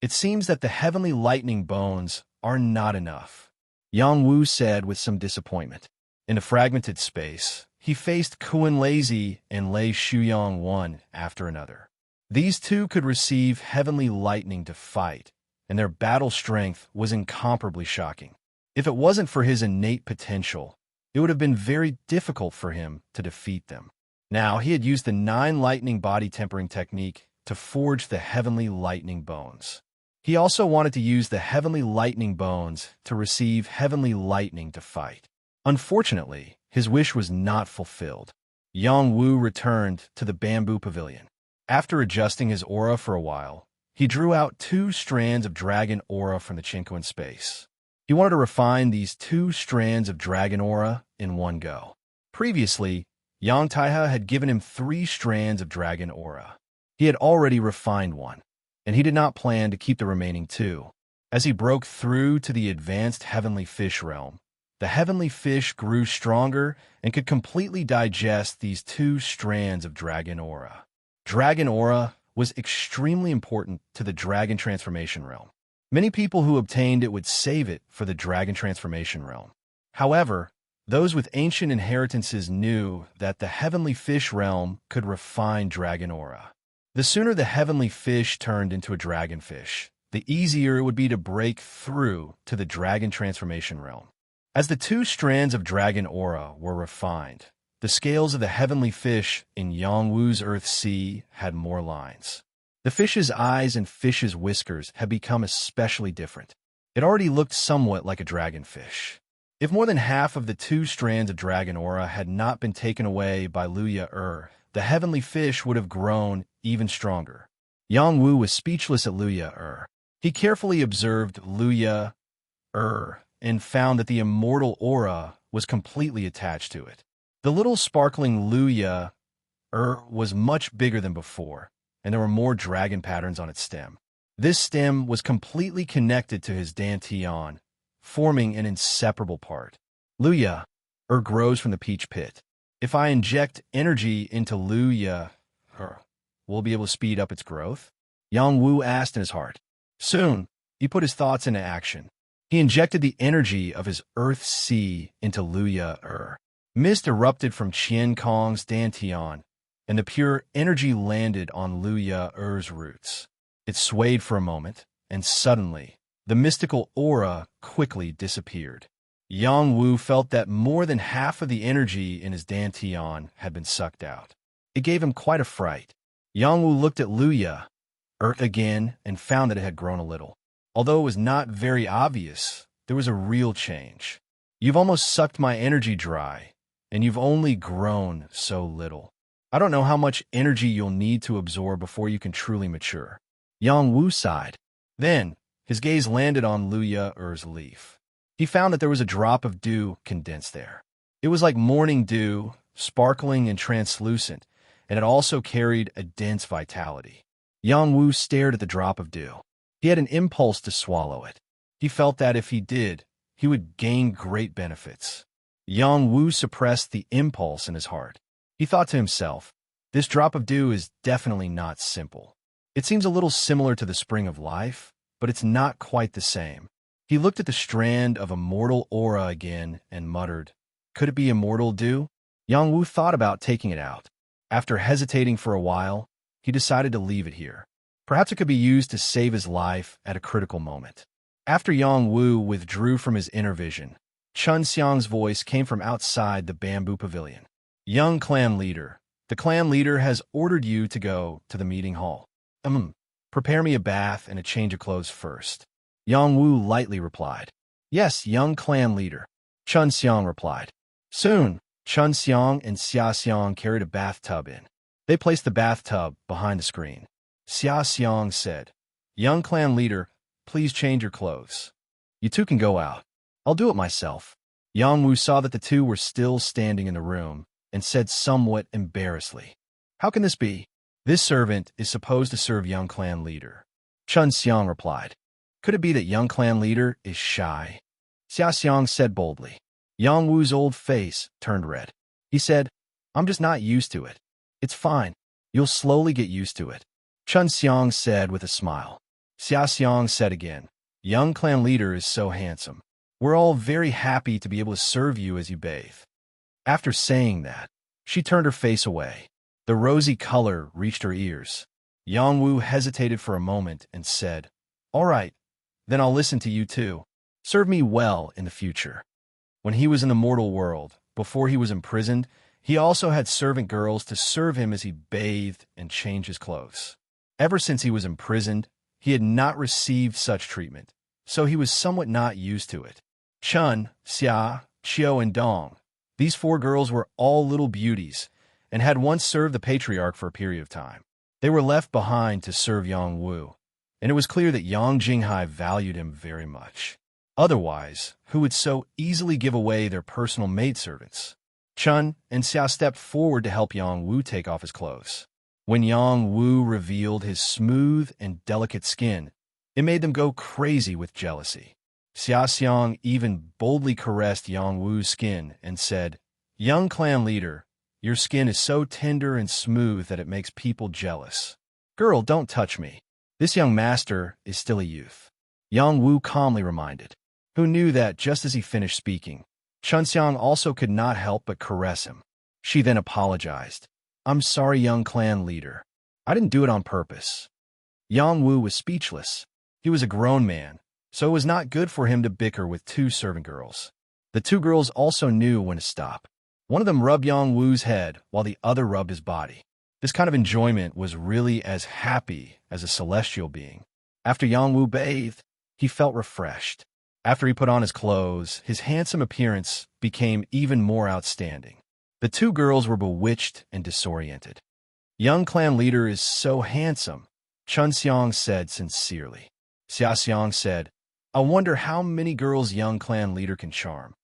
S1: It seems that the heavenly lightning bones are not enough, Yang Wu said with some disappointment. In a fragmented space, he faced Kuan Lazy and Lei Shuyang one after another. These two could receive heavenly lightning to fight, and their battle strength was incomparably shocking. If it wasn't for his innate potential, it would have been very difficult for him to defeat them. Now he had used the 9 lightning body tempering technique to forge the heavenly lightning bones. He also wanted to use the heavenly lightning bones to receive heavenly lightning to fight. Unfortunately, his wish was not fulfilled. Yang Wu returned to the bamboo pavilion. After adjusting his aura for a while, he drew out 2 strands of dragon aura from the Chinquan space. He wanted to refine these 2 strands of dragon aura in one go. Previously, Yang Taihe had given him 3 strands of dragon aura. He had already refined one, and he did not plan to keep the remaining 2. As he broke through to the advanced heavenly fish realm, the heavenly fish grew stronger and could completely digest these 2 strands of dragon aura. Dragon aura was extremely important to the dragon transformation realm. Many people who obtained it would save it for the dragon transformation realm. However, those with ancient inheritances knew that the heavenly fish realm could refine dragon aura. The sooner the heavenly fish turned into a dragonfish, the easier it would be to break through to the dragon transformation realm. As the 2 strands of dragon aura were refined, the scales of the heavenly fish in Yang Wu's Earth Sea had more lines. The fish's eyes and fish's whiskers had become especially different. It already looked somewhat like a dragonfish. If more than half of the 2 strands of dragon aura had not been taken away by Luya the heavenly fish would have grown even stronger. Yang Wu was speechless at Luya He carefully observed Luya and found that the immortal aura was completely attached to it. The little sparkling Luya was much bigger than before, and there were more dragon patterns on its stem. This stem was completely connected to his dantian, forming an inseparable part. Luya grows from the peach pit. If I inject energy into Luya, will be able to speed up its growth? Yang Wu asked in his heart. Soon, he put his thoughts into action. He injected the energy of his Earth Sea into Luya Mist erupted from Qian Kong's dantian, and the pure energy landed on Luya roots. It swayed for a moment, and suddenly, the mystical aura quickly disappeared. Yang Wu felt that more than half of the energy in his dantian had been sucked out. It gave him quite a fright. Yang Wu looked at Luya again and found that it had grown a little. Although it was not very obvious, there was a real change. You've almost sucked my energy dry, and you've only grown so little. I don't know how much energy you'll need to absorb before you can truly mature. Yang Wu sighed. Then, his gaze landed on Luya Er's leaf. He found that there was a drop of dew condensed there. It was like morning dew, sparkling and translucent, and it also carried a dense vitality. Yang Wu stared at the drop of dew. He had an impulse to swallow it. He felt that if he did, he would gain great benefits. Yang Wu suppressed the impulse in his heart. He thought to himself, this drop of dew is definitely not simple. It seems a little similar to the spring of life, but it's not quite the same. He looked at the strand of immortal aura again and muttered, could it be immortal dew? Yang Wu thought about taking it out. After hesitating for a while, he decided to leave it here. Perhaps it could be used to save his life at a critical moment. After Yang Wu withdrew from his inner vision, Chun Xiang's voice came from outside the bamboo pavilion. Young clan leader, the clan leader has ordered you to go to the meeting hall. Prepare me a bath and a change of clothes first. Yang Wu lightly replied. Yes, young clan leader. Chun Xiang replied. Soon, Chun Xiang and Xia Xiang carried a bathtub in. They placed the bathtub behind the screen. Xia Xiang said, young clan leader, please change your clothes. You two can go out. I'll do it myself. Yang Wu saw that the two were still standing in the room and said somewhat embarrassedly, how can this be? This servant is supposed to serve young clan leader. Chun Xiang replied. Could it be that young clan leader is shy? Xia Xiang said boldly. Yang Wu's old face turned red. He said, I'm just not used to it. It's fine. You'll slowly get used to it. Chun Xiang said with a smile. Xia Xiang said again, young clan leader is so handsome. We're all very happy to be able to serve you as you bathe. After saying that, she turned her face away. The rosy color reached her ears. Yang Wu hesitated for a moment and said, all right, then I'll listen to you too. Serve me well in the future. When he was in the mortal world, before he was imprisoned, he also had servant girls to serve him as he bathed and changed his clothes. Ever since he was imprisoned, he had not received such treatment, so he was somewhat not used to it. Chun, Xia, Qiu, and Dong, these four girls were all little beauties and had once served the patriarch for a period of time. They were left behind to serve Yang Wu, and it was clear that Yang Jinghai valued him very much. Otherwise, who would so easily give away their personal maidservants? Chun and Xia stepped forward to help Yang Wu take off his clothes. When Yang Wu revealed his smooth and delicate skin, it made them go crazy with jealousy. Xia Xiang even boldly caressed Yang Wu's skin and said, young clan leader, your skin is so tender and smooth that it makes people jealous. Girl, don't touch me. This young master is still a youth. Yang Wu calmly reminded, who knew that just as he finished speaking, Chun Xiang also could not help but caress him. She then apologized. I'm sorry, young clan leader. I didn't do it on purpose. Yang Wu was speechless. He was a grown man, so it was not good for him to bicker with two servant girls. The two girls also knew when to stop. One of them rubbed Yang Wu's head while the other rubbed his body. This kind of enjoyment was really as happy as a celestial being. After Yang Wu bathed, he felt refreshed. After he put on his clothes, his handsome appearance became even more outstanding. The two girls were bewitched and disoriented. Young clan leader is so handsome, Chun Xiang said sincerely. Xia Xiang said, I wonder how many girls young clan leader can charm.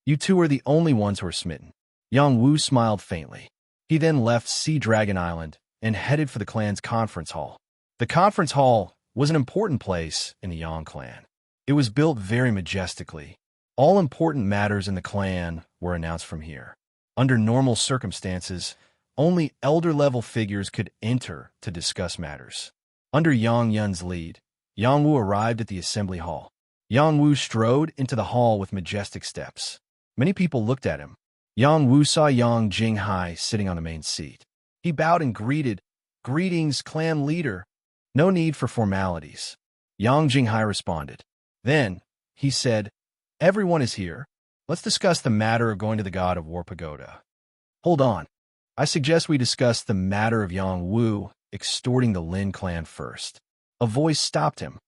S1: You two are the only ones who are smitten. Yang Wu smiled faintly. He then left Sea Dragon Island and headed for the clan's conference hall. The conference hall was an important place in the Yang clan. It was built very majestically. All important matters in the clan were announced from here. Under normal circumstances, only elder-level figures could enter to discuss matters. Under Yang Yun's lead, Yang Wu arrived at the assembly hall. Yang Wu strode into the hall with majestic steps. Many people looked at him. Yang Wu saw Yang Jinghai sitting on the main seat. He bowed and greeted, Greetings, clan leader. No need for formalities. Yang Jinghai responded. Then, he said, Everyone is here. let's discuss the matter of going to the god of War Pagoda. Hold on. I suggest we discuss the matter of Yang Wu extorting the Lin clan first. A voice stopped him.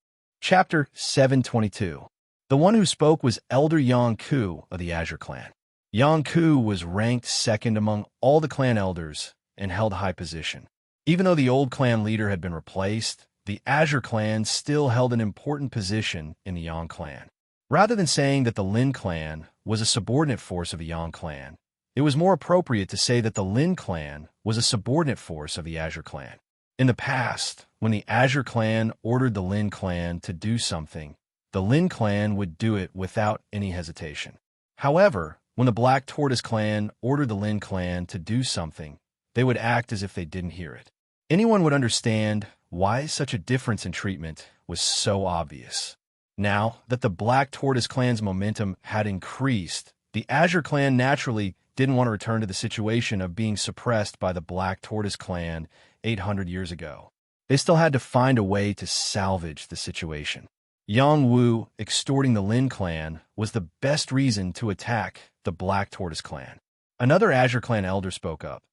S1: Chapter 722. The one who spoke was Elder Yang Ku of the Azure clan. Yang Ku was ranked second among all the clan elders and held high position. Even though the old clan leader had been replaced, the Azure clan still held an important position in the Yang clan. Rather than saying that the Lin clan was a subordinate force of the Yang clan, it was more appropriate to say that the Lin clan was a subordinate force of the Azure clan. In the past, when the Azure clan ordered the Lin clan to do something, the Lin clan would do it without any hesitation. However, when the Black Tortoise clan ordered the Lin clan to do something, they would act as if they didn't hear it. Anyone would understand why such a difference in treatment was so obvious. Now that the Black Tortoise clan's momentum had increased, the Azure clan naturally didn't want to return to the situation of being suppressed by the Black Tortoise clan 800 years ago. They still had to find a way to salvage the situation. Yang Wu extorting the Lin clan was the best reason to attack the Black Tortoise clan. Another Azure clan elder spoke up.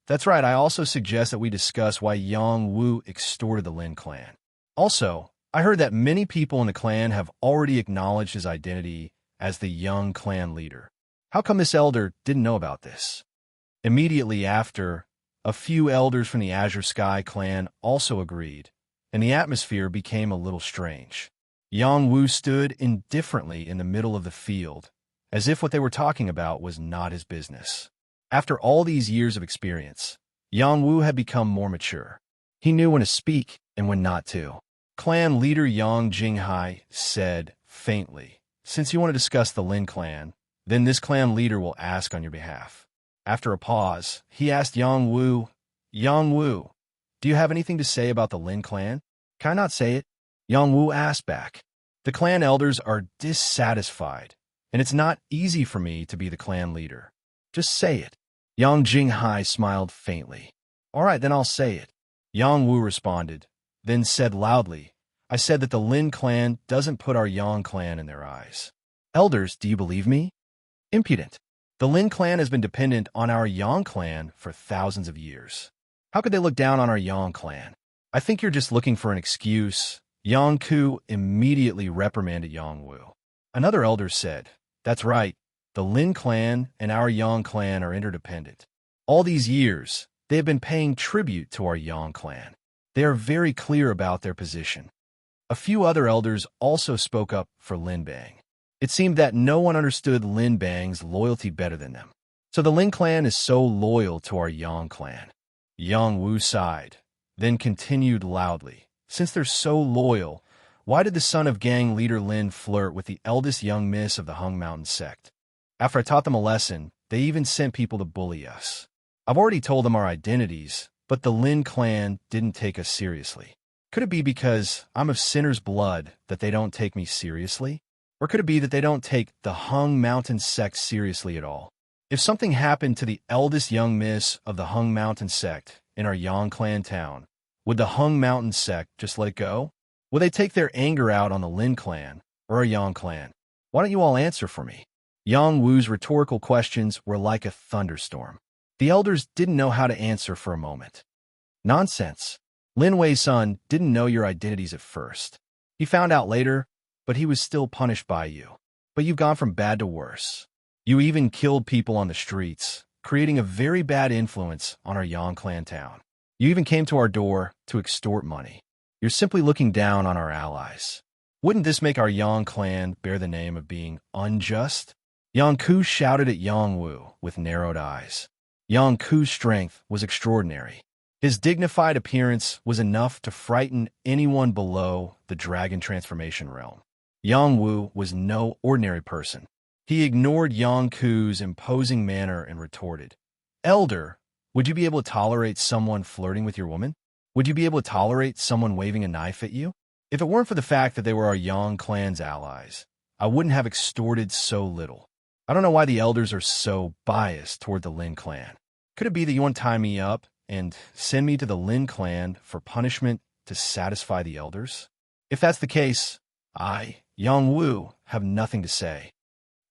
S1: That's right, I also suggest that we discuss why Yang Wu extorted the Lin clan. Also, I heard that many people in the clan have already acknowledged his identity as the young clan leader. How come this elder didn't know about this? Immediately after, a few elders from the Azure Sky clan also agreed, and the atmosphere became a little strange. Yang Wu stood indifferently in the middle of the field, as if what they were talking about was not his business. After all these years of experience, Yang Wu had become more mature. He knew when to speak and when not to. Clan leader Yang Jinghai said faintly, "Since you want to discuss the Lin clan, then this clan leader will ask on your behalf." After a pause, he asked Yang Wu, "Yang Wu, do you have anything to say about the Lin clan?" "Can I not say it?" Yang Wu asked back. "The clan elders are dissatisfied, and it's not easy for me to be the clan leader. Just say it." Yang Jinghai smiled faintly. "All right, then I'll say it." Yang Wu responded, then said loudly, "I said that the Lin clan doesn't put our Yang clan in their eyes." "Elders, do you believe me?" "Impudent. The Lin clan has been dependent on our Yang clan for thousands of years. How could they look down on our Yang clan? I think you're just looking for an excuse." Yang Ku immediately reprimanded Yang Wu. Another elder said, "That's right. The Lin clan and our Yang clan are interdependent. All these years, they have been paying tribute to our Yang clan. They are very clear about their position." A few other elders also spoke up for Lin Bang. It seemed that no one understood Lin Bang's loyalty better than them. "So the Lin clan is so loyal to our Yang clan." Yang Wu sighed, then continued loudly, "Since they're so loyal, why did the son of gang leader Lin flirt with the eldest young miss of the Hung Mountain sect? After I taught them a lesson, they even sent people to bully us. I've already told them our identities, but the Lin clan didn't take us seriously. Could it be because I'm of sinner's blood that they don't take me seriously? Or could it be that they don't take the Hung Mountain sect seriously at all? If something happened to the eldest young miss of the Hung Mountain sect in our Yang clan town, would the Hung Mountain sect just let it go? Will they take their anger out on the Lin clan or our Yang clan? Why don't you all answer for me?" Yang Wu's rhetorical questions were like a thunderstorm. The elders didn't know how to answer for a moment. "Nonsense. Lin Wei-sun didn't know your identities at first. He found out later, but he was still punished by you. But you've gone from bad to worse. You even killed people on the streets, creating a very bad influence on our Yang clan town. You even came to our door to extort money. You're simply looking down on our allies. Wouldn't this make our Yang clan bear the name of being unjust?" Yang Ku shouted at Yang Wu with narrowed eyes. Yang Ku's strength was extraordinary. His dignified appearance was enough to frighten anyone below the dragon transformation realm. Yang Wu was no ordinary person. He ignored Yang Ku's imposing manner and retorted, "Elder, would you be able to tolerate someone flirting with your woman? Would you be able to tolerate someone waving a knife at you? If it weren't for the fact that they were our Yang clan's allies, I wouldn't have extorted so little. I don't know why the elders are so biased toward the Lin clan. Could it be that you want to tie me up and send me to the Lin clan for punishment to satisfy the elders? If that's the case, I, Yang Wu, have nothing to say."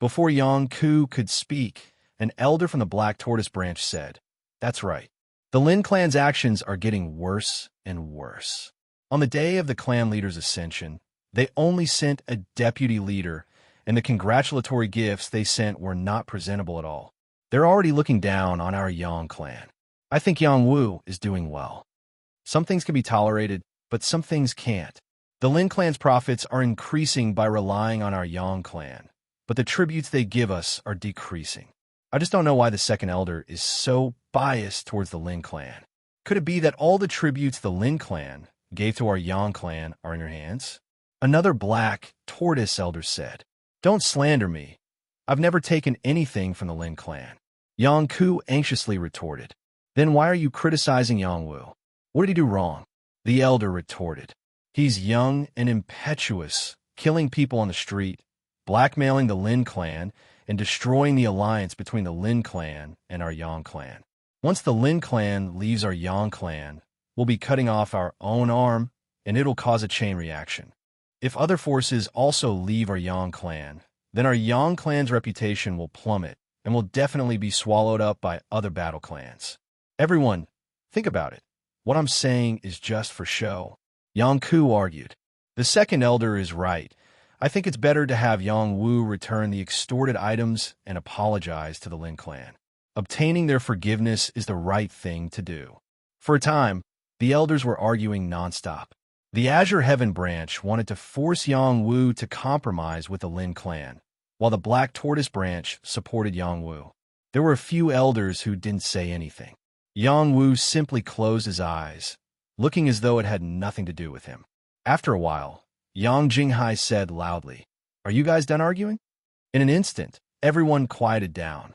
S1: Before Yang Ku could speak, an elder from the Black Tortoise branch said, "That's right. The Lin clan's actions are getting worse and worse." On the day of the clan leader's ascension, they only sent a deputy leader, and the congratulatory gifts they sent were not presentable at all. They're already looking down on our Yang clan. I think Yang Wu is doing well. Some things can be tolerated, but some things can't. The Lin clan's profits are increasing by relying on our Yang clan, but the tributes they give us are decreasing. I just don't know why the second elder is so biased towards the Lin clan. Could it be that all the tributes the Lin clan gave to our Yang clan are in your hands? Another Black Tortoise elder said, "Don't slander me. I've never taken anything from the Lin clan." Yang Ku anxiously retorted, "Then why are you criticizing Yang Wu? What did he do wrong?" The elder retorted, "He's young and impetuous, killing people on the street, blackmailing the Lin clan, and destroying the alliance between the Lin clan and our Yang clan. Once the Lin clan leaves our Yang clan, we'll be cutting off our own arm, and it'll cause a chain reaction. If other forces also leave our Yang clan, then our Yang clan's reputation will plummet and will definitely be swallowed up by other battle clans. Everyone, think about it. What I'm saying is just for show." Yang Ku argued, "The second elder is right. I think it's better to have Yang Wu return the extorted items and apologize to the Lin clan. Obtaining their forgiveness is the right thing to do." For a time, the elders were arguing nonstop. The Azure Heaven branch wanted to force Yang Wu to compromise with the Lin clan, while the Black Tortoise branch supported Yang Wu. There were a few elders who didn't say anything. Yang Wu simply closed his eyes, looking as though it had nothing to do with him. After a while, Yang Jinghai said loudly, "Are you guys done arguing?" In an instant, everyone quieted down.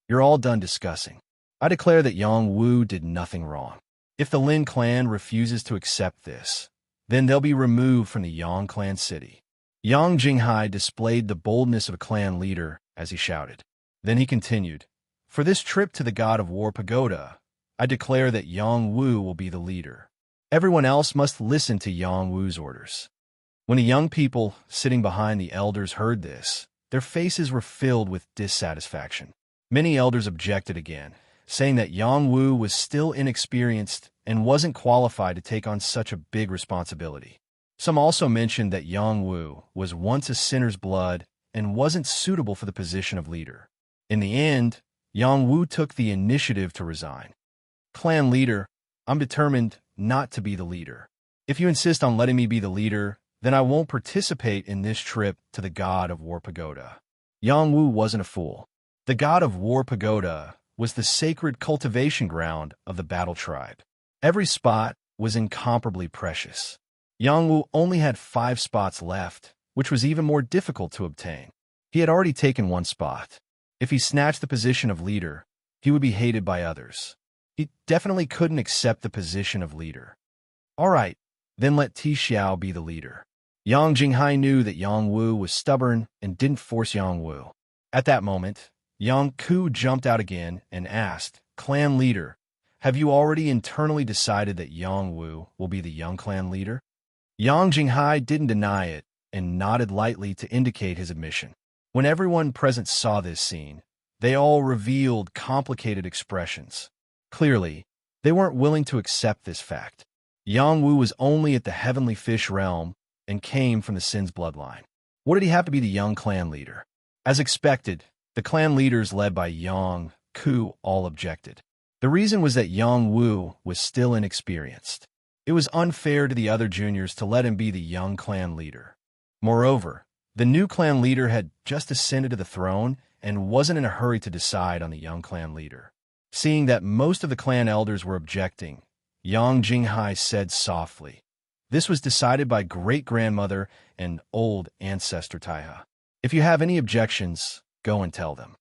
S1: "You're all done discussing. I declare that Yang Wu did nothing wrong. If the Lin clan refuses to accept this, then they'll be removed from the Yang clan city." Yang Jinghai displayed the boldness of a clan leader as he shouted. Then he continued, "For this trip to the God of War Pagoda, I declare that Yang Wu will be the leader. Everyone else must listen to Yang Wu's orders." When the young people sitting behind the elders heard this, their faces were filled with dissatisfaction. Many elders objected again, saying that Yang Wu was still inexperienced and wasn't qualified to take on such a big responsibility. Some also mentioned that Yang Wu was once a sinner's blood and wasn't suitable for the position of leader. In the end, Yang Wu took the initiative to resign. "Clan leader, I'm determined not to be the leader. If you insist on letting me be the leader, then I won't participate in this trip to the God of War Pagoda." Yang Wu wasn't a fool. The God of War Pagoda was the sacred cultivation ground of the battle tribe. Every spot was incomparably precious. Yang Wu only had 5 spots left, which was even more difficult to obtain. He had already taken 1 spot. If he snatched the position of leader, he would be hated by others. He definitely couldn't accept the position of leader. All right, then let Ti Xiao be the leader. Yang Jinghai knew that Yang Wu was stubborn and didn't force Yang Wu. At that moment, Yang Ku jumped out again and asked, "Clan leader, have you already internally decided that Yang Wu will be the young clan leader?" Yang Jinghai didn't deny it and nodded lightly to indicate his admission. When everyone present saw this scene, they all revealed complicated expressions. Clearly, they weren't willing to accept this fact. Yang Wu was only at the heavenly fish realm and came from the Sin's bloodline. What did he have to be the young clan leader? As expected, the clan leaders led by Yang Ku all objected. The reason was that Yang Wu was still inexperienced. It was unfair to the other juniors to let him be the young clan leader. Moreover, the new clan leader had just ascended to the throne and wasn't in a hurry to decide on the young clan leader. Seeing that most of the clan elders were objecting, Yang Jinghai said softly, "This was decided by great-grandmother and old ancestor Taiha. If you have any objections, go and tell them."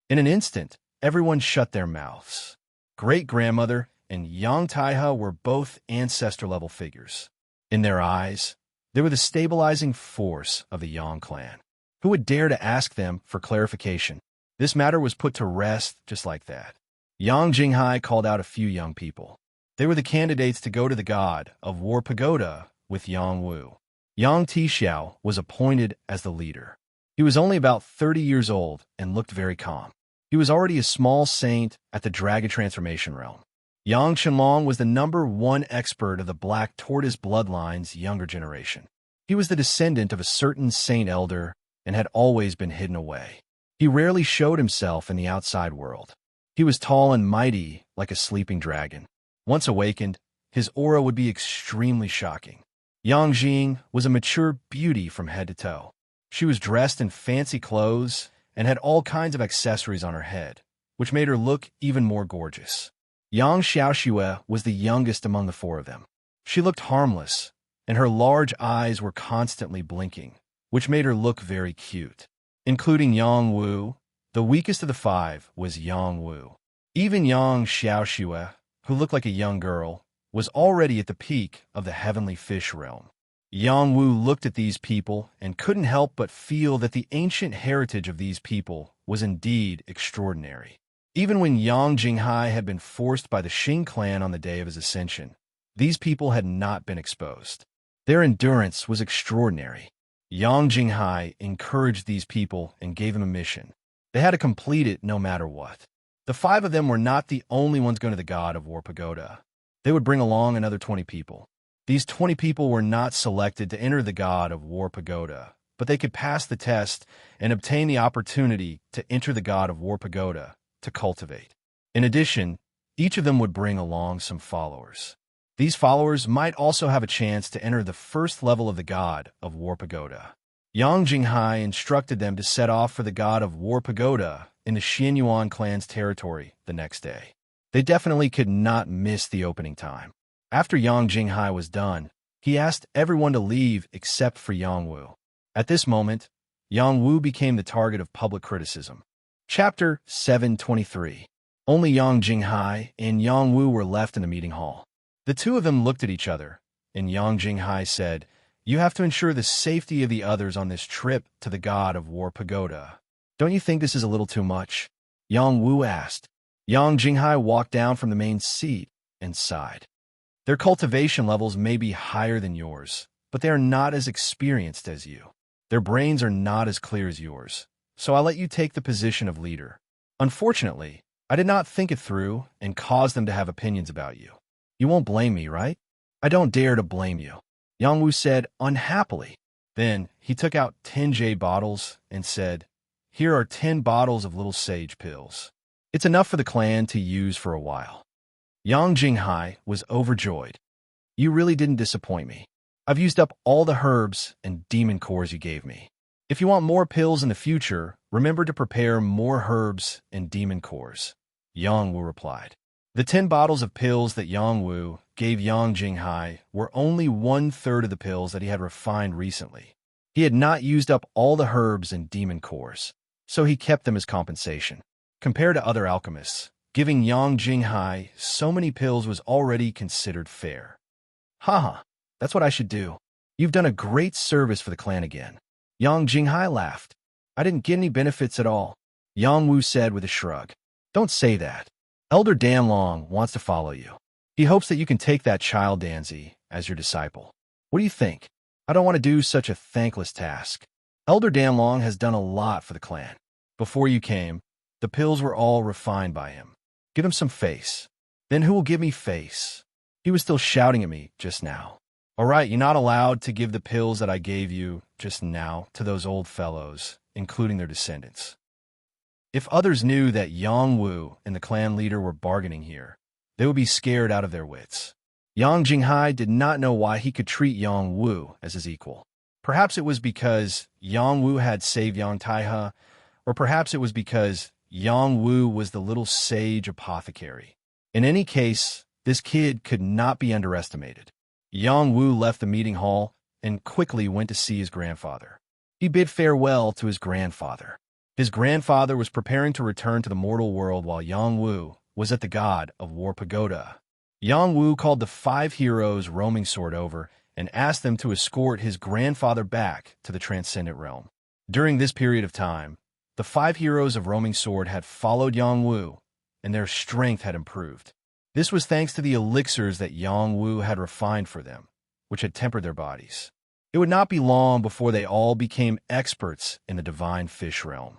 S1: In an instant, everyone shut their mouths. Great-grandmother and Yang Taiha were both ancestor-level figures. In their eyes, they were the stabilizing force of the Yang clan. Who would dare to ask them for clarification? This matter was put to rest just like that. Yang Jinghai called out a few young people. They were the candidates to go to the God of War Pagoda with Yang Wu. Yang Tixiao was appointed as the leader. He He was only about 30 years old and looked very calm. He was already a small saint at the Dragon Transformation realm. Yang Qianlong was the #1 expert of the Black Tortoise bloodline's younger generation. He was the descendant of a certain saint elder and had always been hidden away. He rarely showed himself in the outside world. He was tall and mighty like a sleeping dragon. Once awakened, his aura would be extremely shocking. Yang Jing was a mature beauty from head to toe. She was dressed in fancy clothes and had all kinds of accessories on her head, which made her look even more gorgeous. Yang Xiaoxue was the youngest among the four of them. She looked harmless, and her large eyes were constantly blinking, which made her look very cute. Including Yang Wu, the weakest of the five was Yang Wu. Even Yang Xiaoxue, who looked like a young girl, was already at the peak of the heavenly fish realm. Yang Wu looked at these people and couldn't help but feel that the ancient heritage of these people was indeed extraordinary. Even when Yang Jinghai had been forced by the Xing clan on the day of his ascension, these people had not been exposed. Their endurance was extraordinary. Yang Jinghai encouraged these people and gave them a mission. They had to complete it no matter what. The five of them were not the only ones going to the God of War Pagoda. They would bring along another 20 people. These 20 people were not selected to enter the God of War Pagoda, but they could pass the test and obtain the opportunity to enter the God of War Pagoda to cultivate. In addition, each of them would bring along some followers. These followers might also have a chance to enter the first level of the God of War Pagoda. Yang Jinghai instructed them to set off for the God of War Pagoda in the Xianyuan clan's territory the next day. They definitely could not miss the opening time. After Yang Jinghai was done, he asked everyone to leave except for Yang Wu. At this moment, Yang Wu became the target of public criticism. Chapter 723. Only Yang Jinghai and Yang Wu were left in the meeting hall. The two of them looked at each other, and Yang Jinghai said, "You have to ensure the safety of the others on this trip to the God of War Pagoda. Don't you think this is a little too much?" Yang Wu asked. Yang Jinghai walked down from the main seat and sighed. "Their cultivation levels may be higher than yours, but they are not as experienced as you. Their brains are not as clear as yours, so I'll let you take the position of leader. Unfortunately, I did not think it through and caused them to have opinions about you. You won't blame me, right?" "I don't dare to blame you," Yang Wu said unhappily. Then he took out 10 jade bottles and said, "Here are 10 bottles of little sage pills. It's enough for the clan to use for a while." Yang Jinghai was overjoyed. "You really didn't disappoint me. I've used up all the herbs and demon cores you gave me. If you want more pills in the future, remember to prepare more herbs and demon cores," Yang Wu replied. The 10 bottles of pills that Yang Wu gave Yang Jinghai were only 1/3 of the pills that he had refined recently. He had not used up all the herbs and demon cores, so he kept them as compensation. Compared to other alchemists, giving Yang Jinghai so many pills was already considered fair. "Haha, that's what I should do. You've done a great service for the clan again." Yang Jinghai laughed. "I didn't get any benefits at all," Yang Wu said with a shrug. "Don't say that. Elder Danlong wants to follow you. He hopes that you can take that child Danzi as your disciple. What do you think? I don't want to do such a thankless task. Elder Danlong has done a lot for the clan. Before you came, the pills were all refined by him. Give him some face." "Then who will give me face?" He was still shouting at me just now. "All right, you're not allowed to give the pills that I gave you just now to those old fellows, including their descendants." If others knew that Yang Wu and the clan leader were bargaining here, they would be scared out of their wits. Yang Jinghai did not know why he could treat Yang Wu as his equal. Perhaps it was because Yang Wu had saved Yang Taihe, or perhaps it was because Yang Wu was the little sage apothecary. In any case, this kid could not be underestimated. Yang Wu left the meeting hall and quickly went to see his grandfather. He bid farewell to his grandfather. His grandfather was preparing to return to the mortal world while Yang Wu was at the God of War Pagoda. Yang Wu called the 5 heroes roaming sword over and asked them to escort his grandfather back to the transcendent realm. During this period of time, the 5 heroes of roaming sword had followed Yang Wu, and their strength had improved. This was thanks to the elixirs that Yang Wu had refined for them, which had tempered their bodies. It would not be long before they all became experts in the divine fish realm.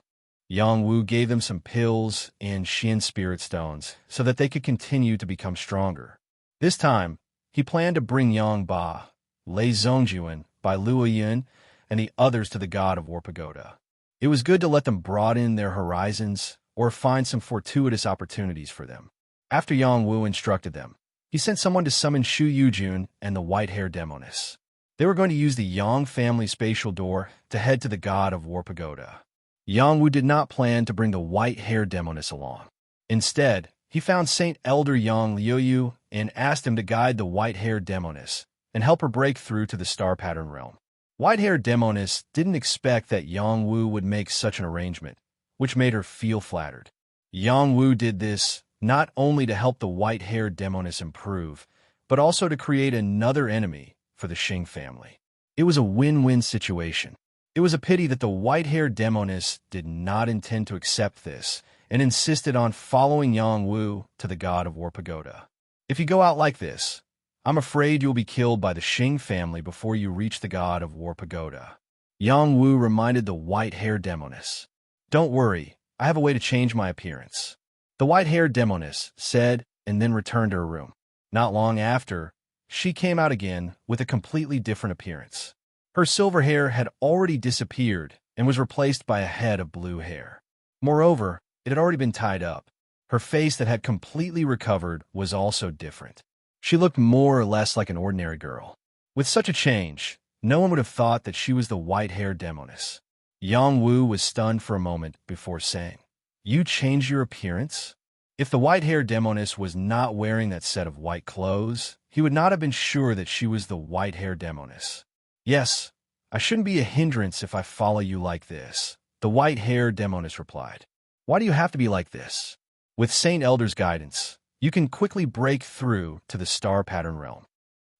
S1: Yang Wu gave them some pills and Xian spirit stones so that they could continue to become stronger. This time, he planned to bring Yang Ba, Lei Zhongjuan, Bai Luoyun, and the others to the god of War Pagoda. It was good to let them broaden their horizons or find some fortuitous opportunities for them. After Yang Wu instructed them, he sent someone to summon Shu Yujun and the white-haired demoness. They were going to use the Yang family spatial door to head to the god of War Pagoda. Yang Wu did not plan to bring the white-haired demoness along. Instead, he found Saint Elder Yang Liuyu and asked him to guide the white-haired demoness and help her break through to the star pattern realm. White-haired demoness didn't expect that Yang Wu would make such an arrangement, which made her feel flattered. Yang Wu did this not only to help the white-haired demoness improve, but also to create another enemy for the Xing family. It was a win-win situation. It was a pity that the white-haired demoness did not intend to accept this and insisted on following Yang Wu to the god of War Pagoda. If you go out like this, I'm afraid you'll be killed by the Xing family before you reach the god of War Pagoda. Yang Wu reminded the white-haired demoness. Don't worry, I have a way to change my appearance. The white-haired demoness said and then returned to her room. Not long after, she came out again with a completely different appearance. Her silver hair had already disappeared and was replaced by a head of blue hair. Moreover, it had already been tied up. Her face that had completely recovered was also different. She looked more or less like an ordinary girl. With such a change, no one would have thought that she was the white-haired demoness. Yang Wu was stunned for a moment before saying, "You changed your appearance?" If the white-haired demoness was not wearing that set of white clothes, he would not have been sure that she was the white-haired demoness. "Yes, I shouldn't be a hindrance if I follow you like this," the white-haired demoness replied. "Why do you have to be like this? With Saint Elder's guidance, you can quickly break through to the star pattern realm.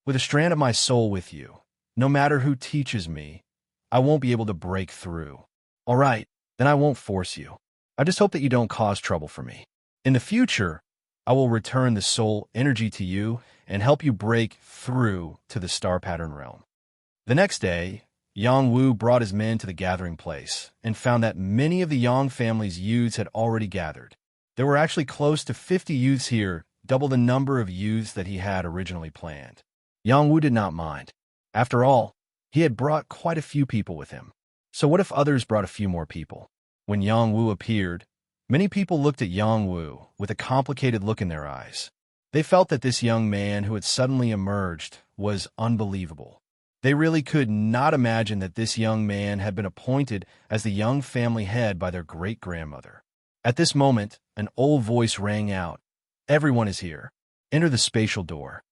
S1: With a strand of my soul with you, no matter who teaches me, I won't be able to break through. All right, then I won't force you. I just hope that you don't cause trouble for me. In the future, I will return the soul energy to you and help you break through to the star pattern realm." The next day, Yang Wu brought his men to the gathering place and found that many of the Yang family's youths had already gathered. There were actually close to 50 youths here, double the number of youths that he had originally planned. Yang Wu did not mind. After all, he had brought quite a few people with him. So what if others brought a few more people? When Yang Wu appeared, many people looked at Yang Wu with a complicated look in their eyes. They felt that this young man who had suddenly emerged was unbelievable. They really could not imagine that this young man had been appointed as the Yang family head by their great-grandmother. At this moment, an old voice rang out. "Everyone is here. Enter the spatial door."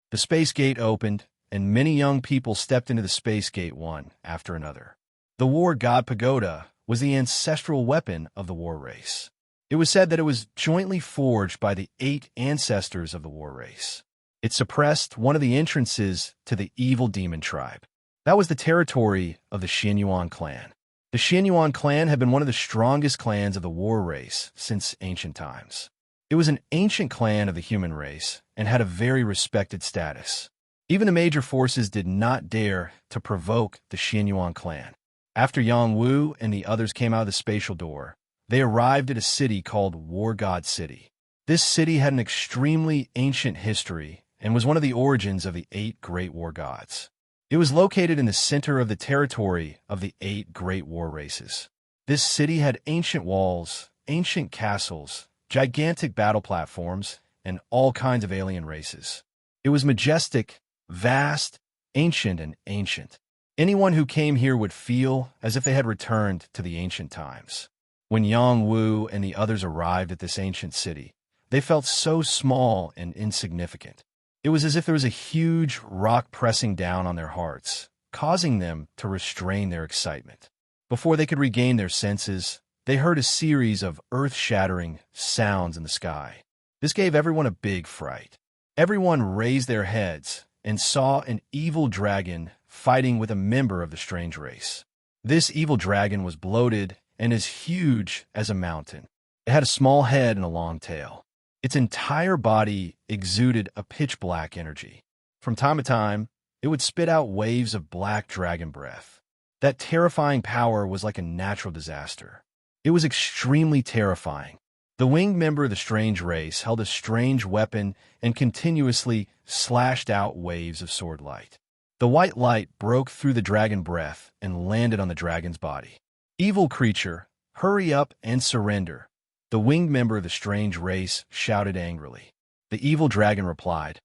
S1: The space gate opened, and many young people stepped into the space gate one after another. The war god Pagoda was the ancestral weapon of the war race. It was said that it was jointly forged by the 8 ancestors of the war race. It suppressed one of the entrances to the evil demon tribe. That was the territory of the Xianyuan clan. The Xianyuan clan had been one of the strongest clans of the war race since ancient times. It was an ancient clan of the human race and had a very respected status. Even the major forces did not dare to provoke the Xianyuan clan. After Yang Wu and the others came out of the spatial door, they arrived at a city called War God City. This city had an extremely ancient history and was one of the origins of the 8 great war gods. It was located in the center of the territory of the 8 great war races. This city had ancient walls, ancient castles, gigantic battle platforms, and all kinds of alien races. It was majestic, vast, ancient, and ancient. Anyone who came here would feel as if they had returned to the ancient times. When Yang Wu and the others arrived at this ancient city, they felt so small and insignificant. It was as if there was a huge rock pressing down on their hearts, causing them to restrain their excitement. Before they could regain their senses, they heard a series of earth-shattering sounds in the sky. This gave everyone a big fright. Everyone raised their heads and saw an evil dragon fighting with a member of the strange race. This evil dragon was bloated and as huge as a mountain. It had a small head and a long tail. Its entire body exuded a pitch-black energy. From time to time, It would spit out waves of black dragon breath. That terrifying power was like a natural disaster. It was extremely terrifying. The winged member of the strange race held a strange weapon and continuously slashed out waves of sword light. The white light broke through the dragon breath and landed on the dragon's body. "Evil creature, hurry up and surrender," the winged member of the strange race shouted angrily. The evil dragon replied,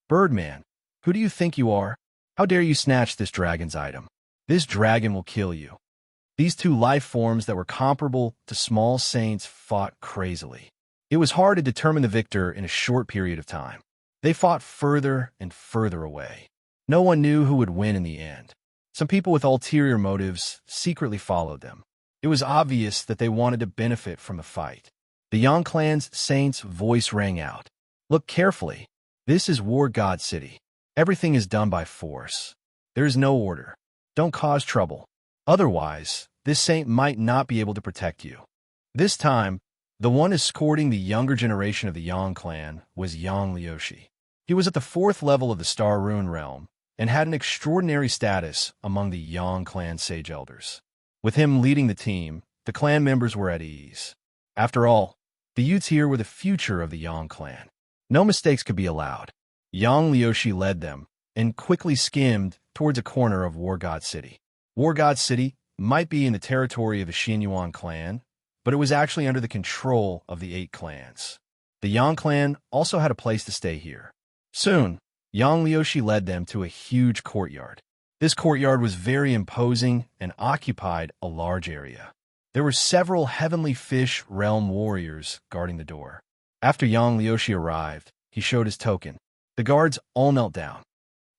S1: "Birdman, who do you think you are? How dare you snatch this dragon's item? This dragon will kill you." These two life forms that were comparable to small saints fought crazily. It was hard to determine the victor in a short period of time. They fought further and further away. No one knew who would win in the end. Some people with ulterior motives secretly followed them. It was obvious that they wanted to benefit from the fight. The Yang clan's saint's voice rang out. "Look carefully. This is War God City. Everything is done by force. There is no order. Don't cause trouble. Otherwise, this saint might not be able to protect you." This time, the one escorting the younger generation of the Yang clan was Yang Liushi. He was at the 4th level of the Star Rune realm and had an extraordinary status among the Yang clan sage elders. With him leading the team, the clan members were at ease. After all, the youths here were the future of the Yang clan. No mistakes could be allowed. Yang Liushi led them and quickly skimmed towards a corner of War God City. War God City might be in the territory of the Xinyuan clan, but it was actually under the control of the 8 clans. The Yang clan also had a place to stay here. Soon, Yang Liushi led them to a huge courtyard. This courtyard was very imposing and occupied a large area. There were several heavenly fish realm warriors guarding the door. After Yang Liushi arrived, he showed his token. The guards all knelt down.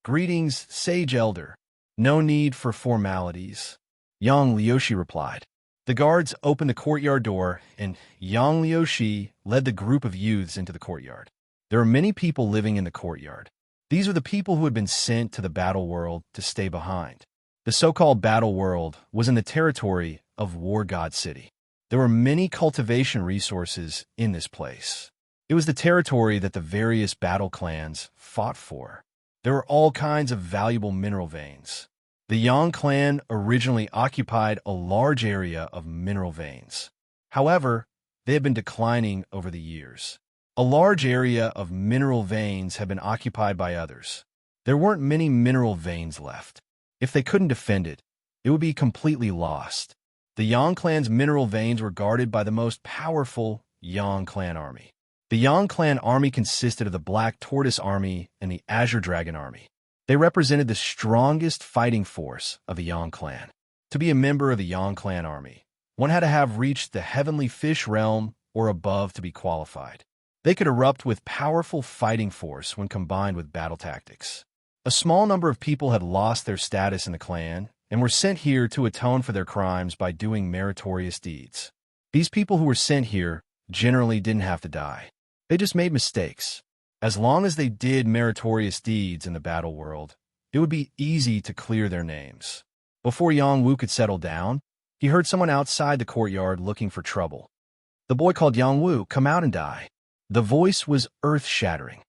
S1: "Greetings, Sage Elder. No need for formalities," Yang Liushi replied. The guards opened the courtyard door, and Yang Liushi led the group of youths into the courtyard. There were many people living in the courtyard. These were the people who had been sent to the battle world to stay behind. The so-called battle world was in the territory of War God City. There were many cultivation resources in this place. It was the territory that the various battle clans fought for. There were all kinds of valuable mineral veins. The Yang clan originally occupied a large area of mineral veins. However, they had been declining over the years. A large area of mineral veins had been occupied by others. There weren't many mineral veins left. If they couldn't defend it, it would be completely lost. The Yang clan's mineral veins were guarded by the most powerful Yang clan army. The Yang clan army consisted of the Black Tortoise Army and the Azure Dragon Army. They represented the strongest fighting force of the Yang clan. To be a member of the Yang clan army, one had to have reached the Heavenly Fish realm or above to be qualified. They could erupt with powerful fighting force when combined with battle tactics. A small number of people had lost their status in the clan and were sent here to atone for their crimes by doing meritorious deeds. These people who were sent here generally didn't have to die. They just made mistakes. As long as they did meritorious deeds in the battle world, it would be easy to clear their names. Before Yang Wu could settle down, he heard someone outside the courtyard looking for trouble. The boy called Yang Wu, "Come out and die." The voice was earth-shattering.